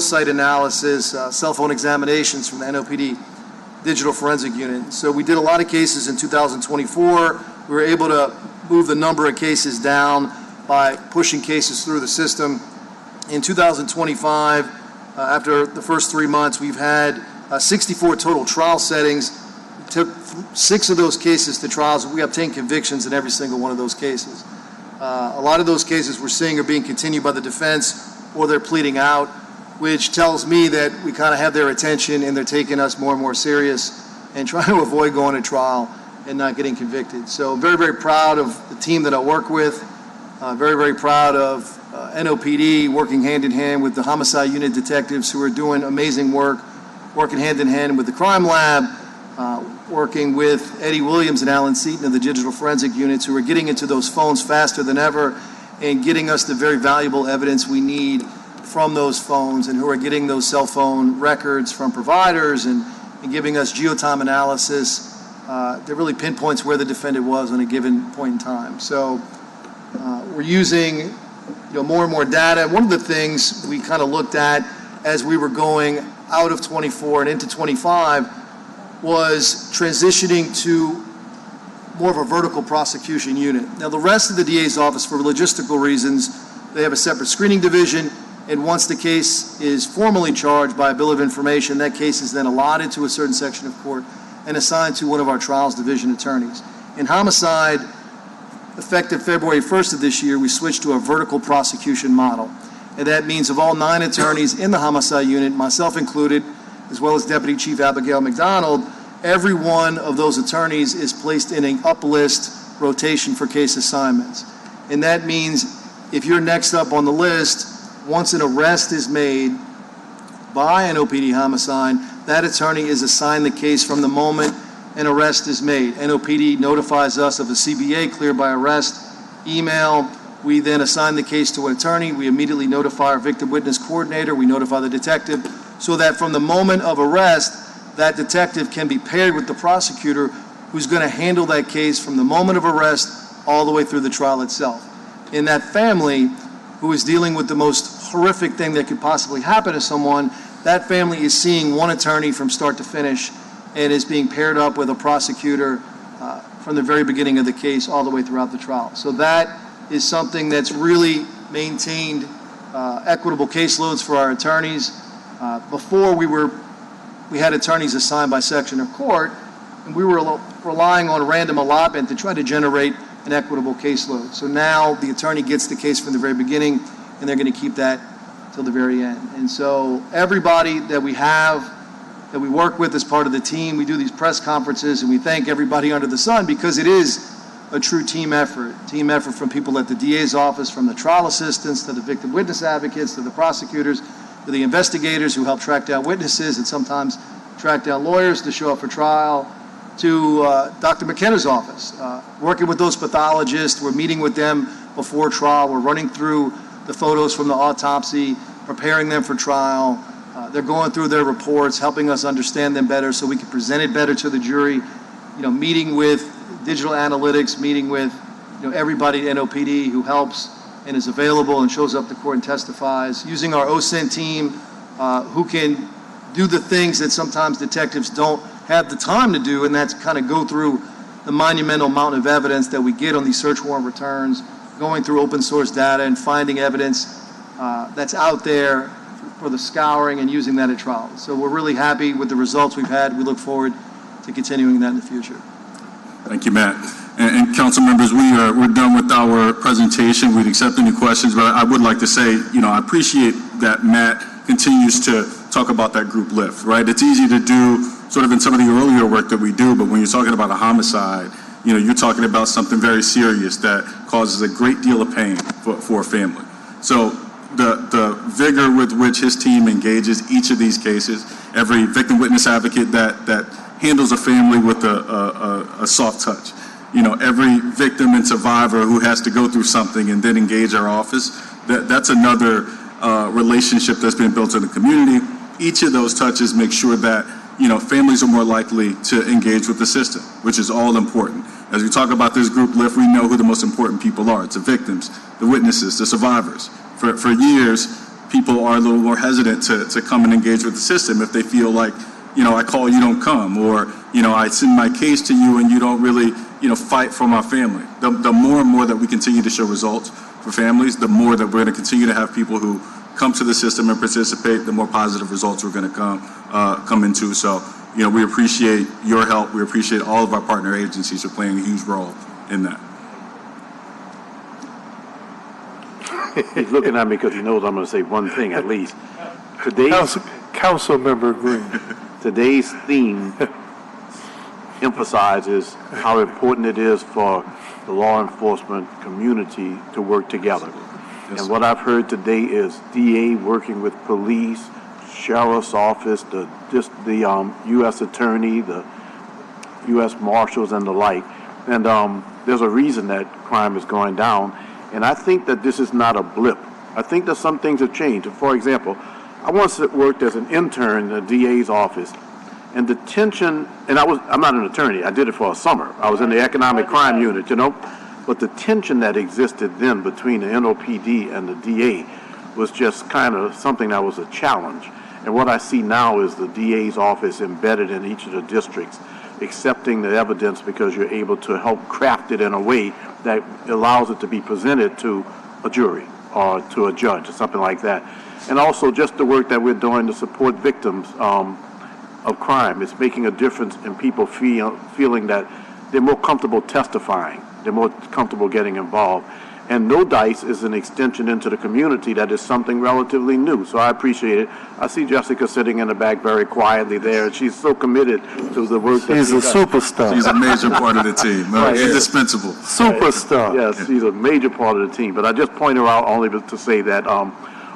site analysis, cell phone examinations from the NOPD Digital Forensic Unit. So we did a lot of cases in 2024. We were able to move the number of cases down by pushing cases through the system. In 2025, after the first 3 months, we've had 64 total trial settings. We took 6 of those cases to trials, and we obtained convictions in every single one of those cases. A lot of those cases we're seeing are being continued by the defense, or they're pleading out, which tells me that we kind of have their attention and they're taking us more and more serious and trying to avoid going to trial and not getting convicted. So I'm very, very proud of the team that I work with. Very, very proud of NOPD working hand in hand with the homicide unit detectives who are doing amazing work, working hand in hand with the crime lab, working with Eddie Williams and Alan Seaton of the digital forensic units, who are getting into those phones faster than ever and getting us the very valuable evidence we need from those phones, and who are getting those cell phone records from providers and giving us geotime analysis that really pinpoints where the defendant was on a given point in time. So we're using more and more data. One of the things we kind of looked at as we were going out of 24 and into 25 was transitioning to more of a vertical prosecution unit. Now, the rest of the DA's office, for logistical reasons, they have a separate screening division, and once the case is formally charged by a bill of information, that case is then allotted to a certain section of court and assigned to one of our trials division attorneys. In homicide, effective February 1st of this year, we switched to a vertical prosecution model. And that means of all 9 attorneys in the homicide unit, myself included, as well as Deputy Chief Abigail McDonald, every one of those attorneys is placed in an up-list rotation for case assignments. And that means if you're next up on the list, once an arrest is made by an OPD homicide, that attorney is assigned the case from the moment an arrest is made. NOPD notifies us of a CBA cleared by arrest, email. We then assign the case to an attorney. We immediately notify our victim witness coordinator. We notify the detective so that from the moment of arrest, that detective can be paired with the prosecutor who's going to handle that case from the moment of arrest all the way through the trial itself. In that family who is dealing with the most horrific thing that could possibly happen to someone, that family is seeing one attorney from start to finish and is being paired up with a prosecutor from the very beginning of the case all the way throughout the trial. So that is something that's really maintained equitable caseloads for our attorneys. Before we had attorneys assigned by section of court, and we were relying on random allotment to try to generate an equitable caseload. So now the attorney gets the case from the very beginning, and they're going to keep that till the very end. And so everybody that we have, that we work with as part of the team, we do these press conferences, and we thank everybody under the sun because it is a true team effort from people at the DA's office, from the trial assistants to the victim witness advocates to the prosecutors to the investigators who help track down witnesses and sometimes track down lawyers to show up for trial, to Dr. McKenna's office, working with those pathologists. We're meeting with them before trial. We're running through the photos from the autopsy, preparing them for trial. They're going through their reports, helping us understand them better so we can present it better to the jury. You know, meeting with digital analytics, meeting with everybody at NOPD who helps and is available and shows up to court and testifies, using our OSINT team who can do the things that sometimes detectives don't have the time to do, and that's kind of go through the monumental amount of evidence that we get on these search warrant returns, going through open source data and finding evidence that's out there for the scouring and using that at trial. So we're really happy with the results we've had. We look forward to continuing that in the future. Thank you, Matt. And council members, we're done with our presentation. We'd accept any questions, but I would like to say, I appreciate that Matt continues to talk about that group lift, right? It's easy to do sort of in some of the earlier work that we do, but when you're talking about a homicide, you're talking about something very serious that causes a great deal of pain for a family. So the vigor with which his team engages each of these cases, every victim witness advocate that handles a family with a soft touch, every victim and survivor who has to go through something and then engage our office, that's another relationship that's been built in the community. Each of those touches make sure that families are more likely to engage with the system, which is all important. As we talk about this group lift, we know who the most important people are. It's the victims, the witnesses, the survivors. For years, people are a little more hesitant to come and engage with the system if they feel like, I call, you don't come, or, I send my case to you and you don't really, fight for my family. The more and more that we continue to show results for families, the more that we're going to continue to have people who come to the system and participate, the more positive results we're going to come into. So, we appreciate your help. We appreciate all of our partner agencies for playing a huge role in that. He's looking at me because he knows I'm going to say one thing at least. Council Member Green. Today's theme emphasizes how important it is for the law enforcement community to work together. Yes, and what I've heard today is DA working with police, sheriff's office, the U.S. attorney, the U.S. marshals, and the like. And there's a reason that crime is going down. And I think that this is not a blip. I think that some things have changed. For example, I once worked as an intern in the DA's office, and the tension, and I'm not an attorney, I did it for a summer. I was in the economic crime unit, but the tension that existed then between the NOPD and the DA was just kind of something that was a challenge. And what I see now is the DA's office embedded in each of the districts, accepting the evidence because you're able to help craft it in a way that allows it to be presented to a jury or to a judge or something like that. And also just the work that we're doing to support victims of crime. It's making a difference in people feeling that they're more comfortable testifying. They're more comfortable getting involved. And No Dice is an extension into the community that is something relatively new. So I appreciate it. I see Jessica sitting in the back very quietly there, and she's so committed to the work that She's she a does. superstar. She's a major part of the team, Right. indispensable. Superstar. Yes, she's a major part of the team. But I just point her out only to say that all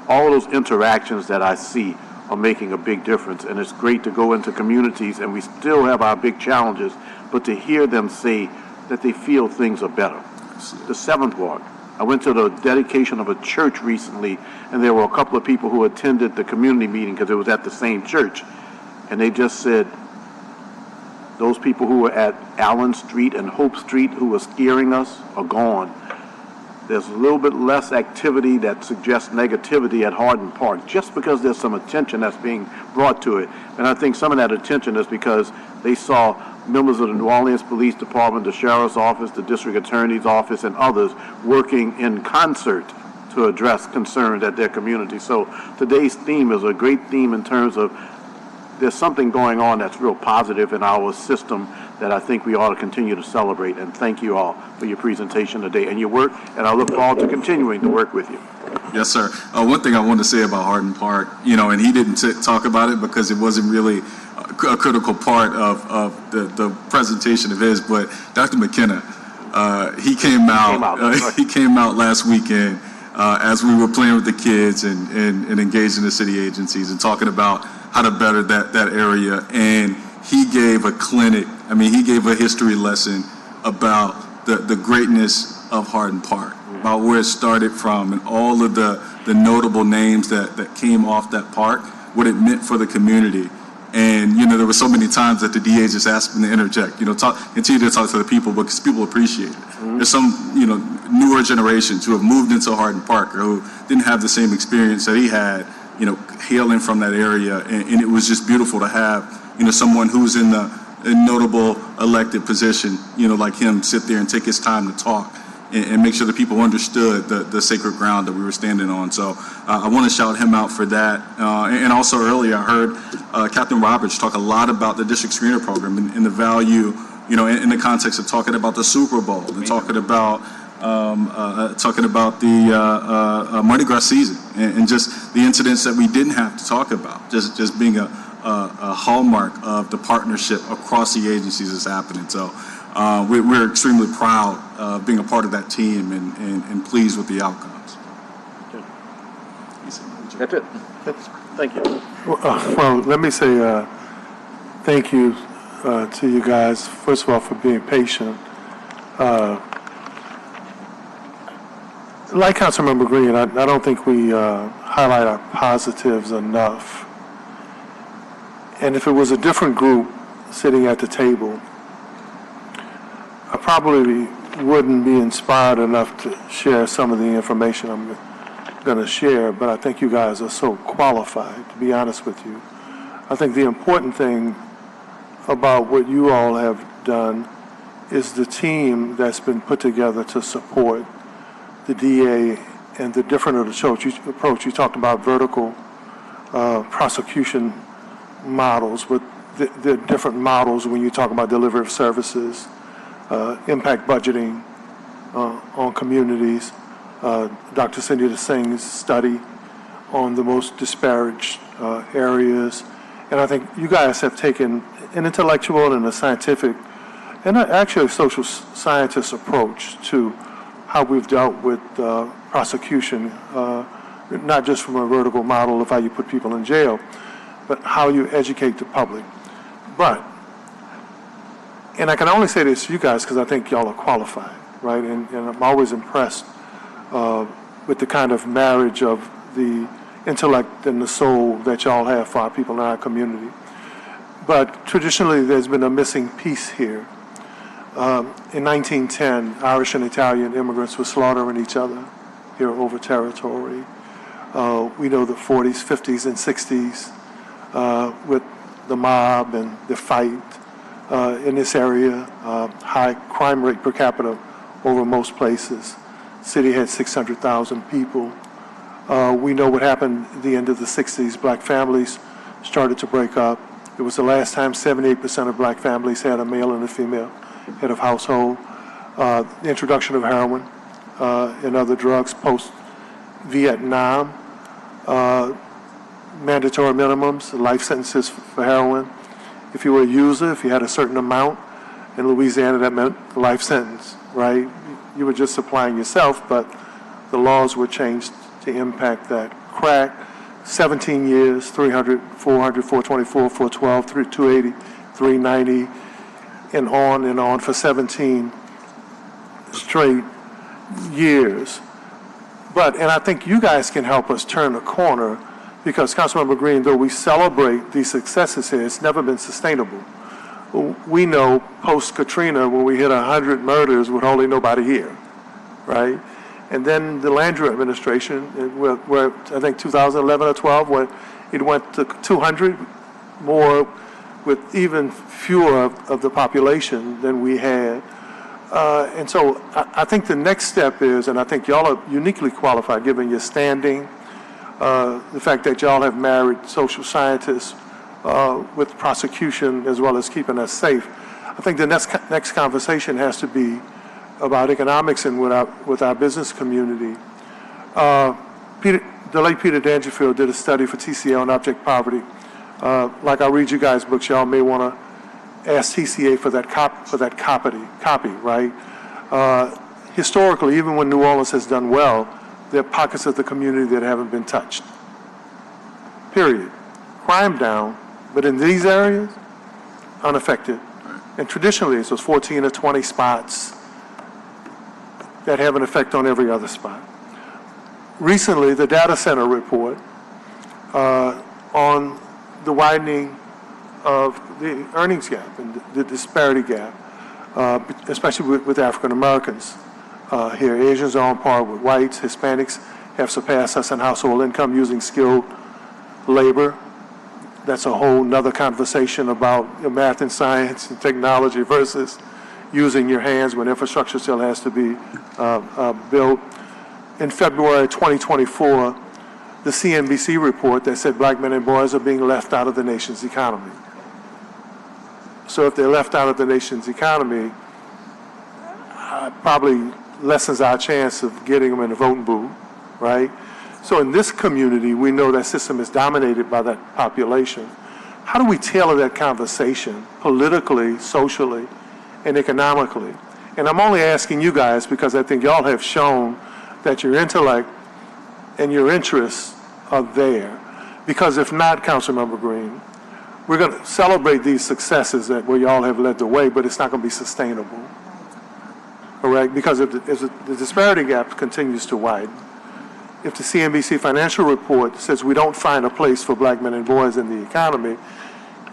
of those interactions that I see are making a big difference. And it's great to go into communities, and we still have our big challenges, but to hear them say that they feel things are better. The 7th Ward. I went to the dedication of a church recently, and there were a couple of people who attended the community meeting because it was at the same church. And they just said, those people who were at Allen Street and Hope Street who were scaring us are gone. There's a little bit less activity that suggests negativity at Hardin Park, just because there's some attention that's being brought to it. And I think some of that attention is because they saw members of the New Orleans Police Department, the Sheriff's Office, the District Attorney's Office, and others working in concert to address concerns at their community. So today's theme is a great theme in terms of there's something going on that's real positive in our system that I think we ought to continue to celebrate. And thank you all for your presentation today and your work, and I look forward to continuing to work with you. Yes, sir. One thing I want to say about Hardin Park, and he didn't talk about it because it wasn't really a critical part of the presentation of his, but Dr. McKenna, he came out last weekend as we were playing with the kids and engaging the city agencies and talking about how to better that area. And he gave a clinic, he gave a history lesson about the greatness of Hardin Park, about where it started from and all of the notable names that came off that park, what it meant for the community. And, there were so many times that the DA just asked me to interject, continue to talk to the people because people appreciate it. Mm-hmm. There's some, newer generations who have moved into Hardin Park or who didn't have the same experience that he had, hailing from that area. And it was just beautiful to have, someone who's in a notable elected position, like him, sit there and take his time to talk and make sure that people understood the sacred ground that we were standing on. So I want to shout him out for that. And also earlier I heard Captain Roberts talk a lot about the district screener program and the value, in the context of talking about the Super Bowl and talking about the Mardi Gras season and just the incidents that we didn't have to talk about, just being a hallmark of the partnership across the agencies that's happening. So we're extremely proud of being a part of that team and pleased with the outcomes. That's it. Thank you. Well, let me say thank you to you guys, first of all, for being patient. Like Councilmember Green, I don't think we highlight our positives enough. And if it was a different group sitting at the table, I probably wouldn't be inspired enough to share some of the information I'm going to share, but I think you guys are so qualified, to be honest with you. I think the important thing about what you all have done is the team that's been put together to support the DA and the different approach. You talked about vertical prosecution models, but the different models when you talk about delivery of services, impact budgeting on communities, Dr. Cindy Singh's study on the most disparaged areas. And I think you guys have taken an intellectual and a scientific and actually a social scientist approach to how we've dealt with prosecution, not just from a vertical model of how you put people in jail, but how you educate the public. But, and I can only say this to you guys because I think y'all are qualified, right? And I'm always impressed with the kind of marriage of the intellect and the soul that y'all have for our people in our community. But traditionally, there's been a missing piece here. In 1910, Irish and Italian immigrants were slaughtering each other here over territory. We know the 40s, 50s, and 60s with the mob and the fight in this area, high crime rate per capita over most places. City had 600,000 people. We know what happened at the end of the 60s. Black families started to break up. It was the last time 78% of black families had a male and a female head of household. The introduction of heroin and other drugs post-Vietnam, mandatory minimums, life sentences for heroin. If you were a user, if you had a certain amount, in Louisiana that meant a life sentence, right? You were just supplying yourself, but the laws were changed to impact that. Crack, 17 years, 300, 400, 424, 412, 280, 390, and on for 17 straight years. And I think you guys can help us turn the corner, because Councilmember Green, though we celebrate these successes here, it's never been sustainable. We know post-Katrina, when we hit 100 murders with hardly nobody here, right? And then the Landrieu administration, where I think 2011 or 12, where it went to 200 more with even fewer of the population than we had. And so I think the next step is, and I think y'all are uniquely qualified given your standing, the fact that y'all have married social scientists with prosecution as well as keeping us safe. I think the next conversation has to be about economics and with our business community. The late Peter Dangerfield did a study for TCA on abject poverty. Like I read you guys' books, y'all may want to ask TCA for that copy, right? Historically, even when New Orleans has done well, there are pockets of the community that haven't been touched. Period. Crime down, but in these areas, unaffected. And traditionally, it's those 14 or 20 spots that have an effect on every other spot. Recently, the data center report on the widening of the earnings gap and the disparity gap, especially with African Americans here. Asians are on par with whites. Hispanics have surpassed us in household income using skilled labor. That's a whole nother conversation about math and science and technology versus using your hands when infrastructure still has to be built. In February 2024, the CNBC report that said black men and boys are being left out of the nation's economy. So if they're left out of the nation's economy, probably lessens our chance of getting them in the voting booth, right? So in this community, we know that system is dominated by that population. How do we tailor that conversation politically, socially, and economically? And I'm only asking you guys because I think y'all have shown that your intellect and your interests are there. Because if not, Councilmember Green, we're going to celebrate these successes where y'all have led the way, but it's not going to be sustainable. Correct? Because if the disparity gap continues to widen, if the CNBC financial report says we don't find a place for black men and boys in the economy,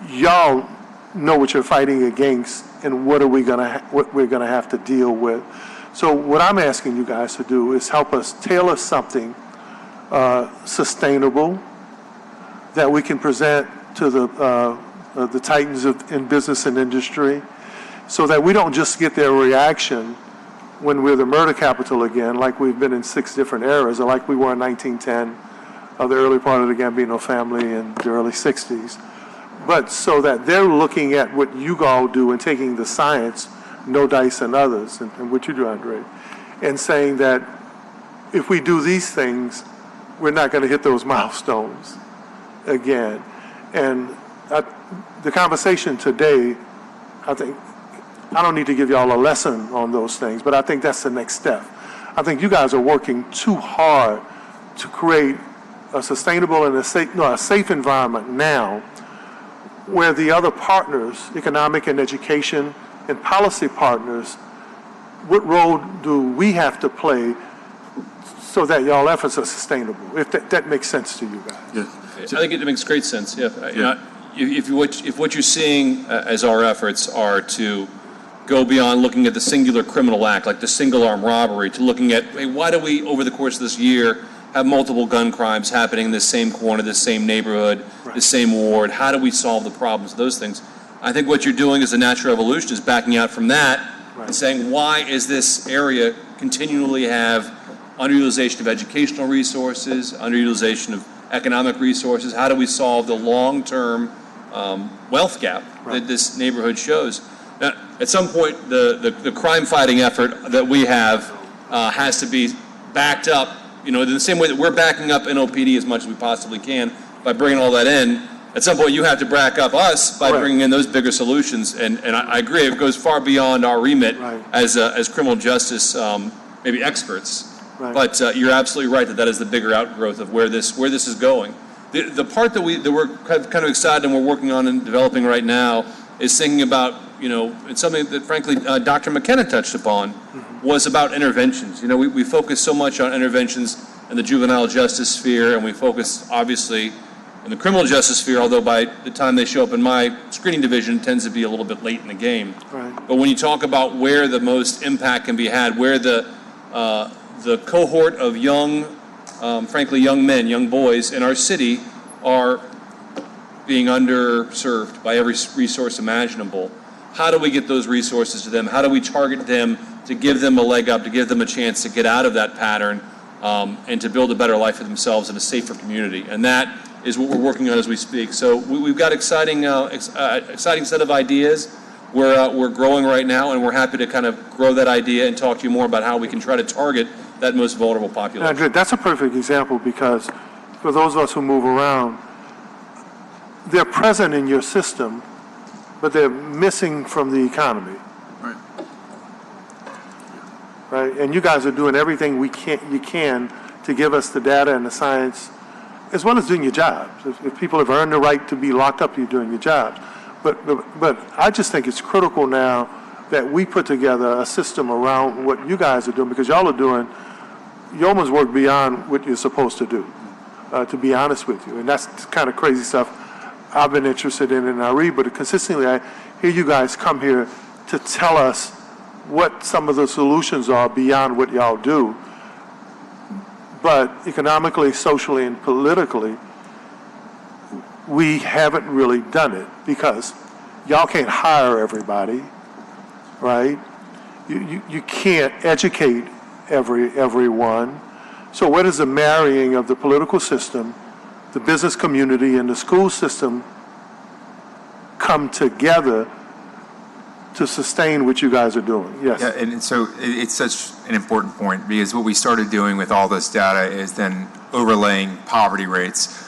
y'all know what you're fighting against and what we're going to have to deal with. So what I'm asking you guys to do is help us tailor something sustainable that we can present to the titans in business and industry, so that we don't just get their reaction when we're the murder capital again, like we've been in 6 different eras, or like we were in 1910, the early part of the Gambino family in the early 60s. But so that they're looking at what you all do and taking the science, No Dice and others, and what you do, Andre, and saying that if we do these things, we're not going to hit those milestones again. And the conversation today, I think, I don't need to give y'all a lesson on those things, but I think that's the next step. I think you guys are working too hard to create a sustainable and a safe environment now, where the other partners, economic and education and policy partners, what role do we have to play so that y'all efforts are sustainable, if that makes sense to you guys? Yeah. I think it makes great sense, yeah. You know, if what you're seeing as our efforts are to go beyond looking at the singular criminal act, like the single arm robbery, to looking at, hey, why do we, over the course of this year, have multiple gun crimes happening in the same corner, the same neighborhood, the same ward? How do we solve the problems of those things? I think what you're doing as a natural evolution is backing out from that and saying, why is this area continually have underutilization of educational resources, underutilization of economic resources? How do we solve the long-term wealth gap that this neighborhood shows? Now, at some point, the crime-fighting effort that we have has to be backed up, in the same way that we're backing up NOPD as much as we possibly can by bringing all that in. At some point, you have to back up us by bringing in those bigger solutions. And I agree, it goes far beyond our remit as criminal justice maybe experts. But you're absolutely right that is the bigger outgrowth of where this is going. The part that we're kind of excited and we're working on and developing right now is thinking about, it's something that frankly Dr. McKenna touched upon, was about interventions. We focus so much on interventions in the juvenile justice sphere, and we focus obviously in the criminal justice sphere, although by the time they show up in my screening division, it tends to be a little bit late in the game. But when you talk about where the most impact can be had, where the cohort of young men, young boys in our city are being underserved by every resource imaginable, how do we get those resources to them? How do we target them to give them a leg up, to give them a chance to get out of that pattern and to build a better life for themselves in a safer community? And that is what we're working on as we speak. So we've got exciting set of ideas. We're growing right now, and we're happy to kind of grow that idea and talk to you more about how we can try to target that most vulnerable population. That's a perfect example, because for those of us who move around, they're present in your system, but they're missing from the economy. Right? And you guys are doing everything you can to give us the data and the science, as well as doing your jobs. If people have earned the right to be locked up, you're doing your jobs. But I just think it's critical now that we put together a system around what you guys are doing, because y'all are doing, you almost work beyond what you're supposed to do, to be honest with you. And that's the kind of crazy stuff I've been interested in and I read, but consistently I hear you guys come here to tell us what some of the solutions are beyond what y'all do. But economically, socially, and politically, we haven't really done it, because y'all can't hire everybody, right? You can't educate everyone. So where does the marrying of the political system, the business community, and the school system come together to sustain what you guys are doing? Yes. Yeah, and so it's such an important point, because what we started doing with all this data is then overlaying poverty rates.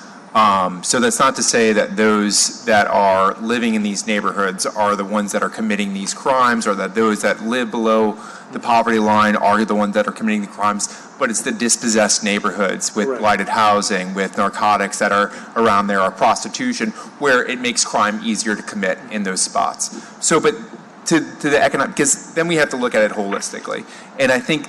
So that's not to say that those that are living in these neighborhoods are the ones that are committing these crimes, or that those that live below the poverty line are the ones that are committing the crimes, but it's the dispossessed neighborhoods with blighted housing, with narcotics that are around there, or prostitution, where it makes crime easier to commit in those spots. So, but to the economic, because then we have to look at it holistically. And I think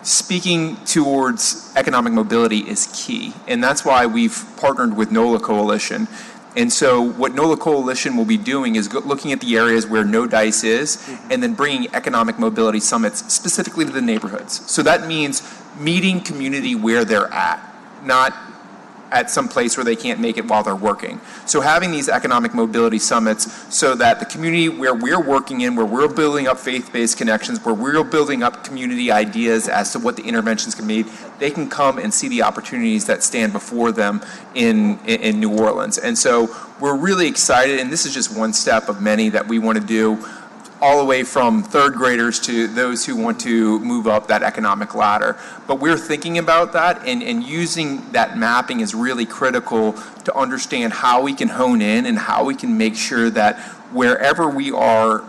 speaking towards economic mobility is key. And that's why we've partnered with NOLA Coalition. And so what NOLA Coalition will be doing is looking at the areas where No Dice is, and then bringing economic mobility summits specifically to the neighborhoods. So that means meeting community where they're at, not at some place where they can't make it while they're working. So having these economic mobility summits so that the community where we're working in, where we're building up faith-based connections, where we're building up community ideas as to what the interventions can be, they can come and see the opportunities that stand before them in New Orleans. And so we're really excited, and this is just one step of many that we want to do, all the way from third graders to those who want to move up that economic ladder. But we're thinking about that, and using that mapping is really critical to understand how we can hone in and how we can make sure that wherever we are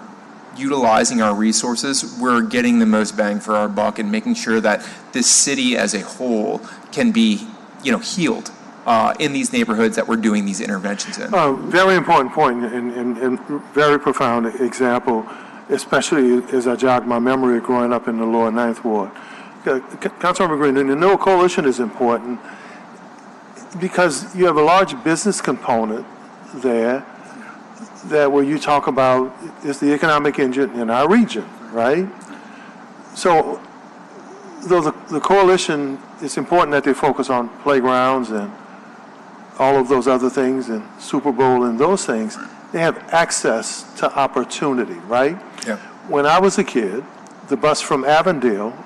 utilizing our resources, we're getting the most bang for our buck, and making sure that this city as a whole can be, healed in these neighborhoods that we're doing these interventions in. Very important point, and very profound example, especially as I jog my memory of growing up in the lower Ninth Ward. Councilmember Green, the NOLA Coalition is important because you have a large business component there that where you talk about is the economic engine in our region, right? So though the coalition, it's important that they focus on playgrounds and all of those other things, and Super Bowl and those things, they have access to opportunity, right? Yeah. When I was a kid, the bus from Avondale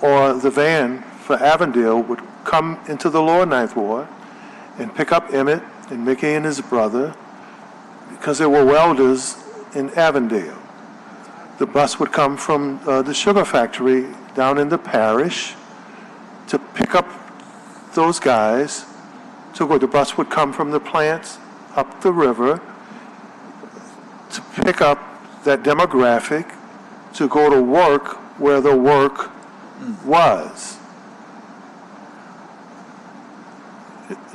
or the van for Avondale would come into the lower Ninth Ward and pick up Emmett and Mickey and his brother, because there were welders in Avondale. the bus would come from the sugar factory down in the parish to pick up those guys. The bus would come from the plants up the river to pick up that demographic to go to work where the work was.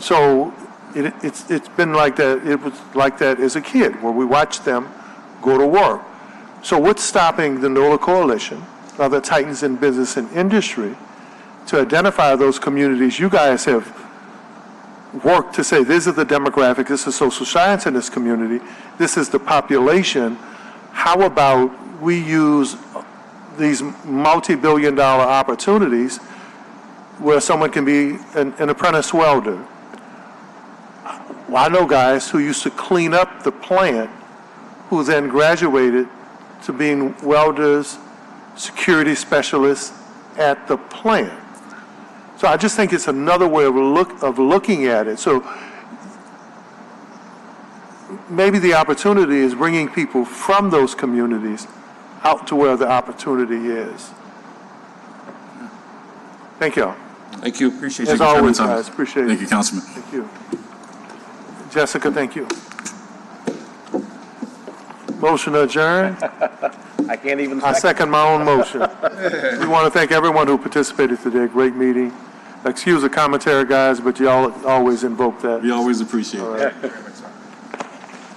So it's been like that. It was like that as a kid, where we watched them go to work. So what's stopping the NOLA Coalition, other Titans in Business and Industry, to identify those communities? You guys have worked to say, this is the demographic, this is social science in this community, this is the population. How about we use these multi-billion-dollar opportunities where someone can be an apprentice welder? Well, I know guys who used to clean up the plant who then graduated to being welders, security specialists at the plant. So I just think it's another way of looking at it. So maybe the opportunity is bringing people from those communities out to where the opportunity is. Thank you all. Thank you. Appreciate As you, Chairman always, Thomas. guys, appreciate it. Thank you, Councilman. Thank you. Jessica, thank you. Motion to adjourn. I can't even I second my own motion. We want to thank everyone who participated today. Great meeting. Excuse the commentary, guys, but you all always invoke that. We always appreciate it.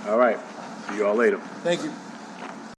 All right. See you all later. Thank you.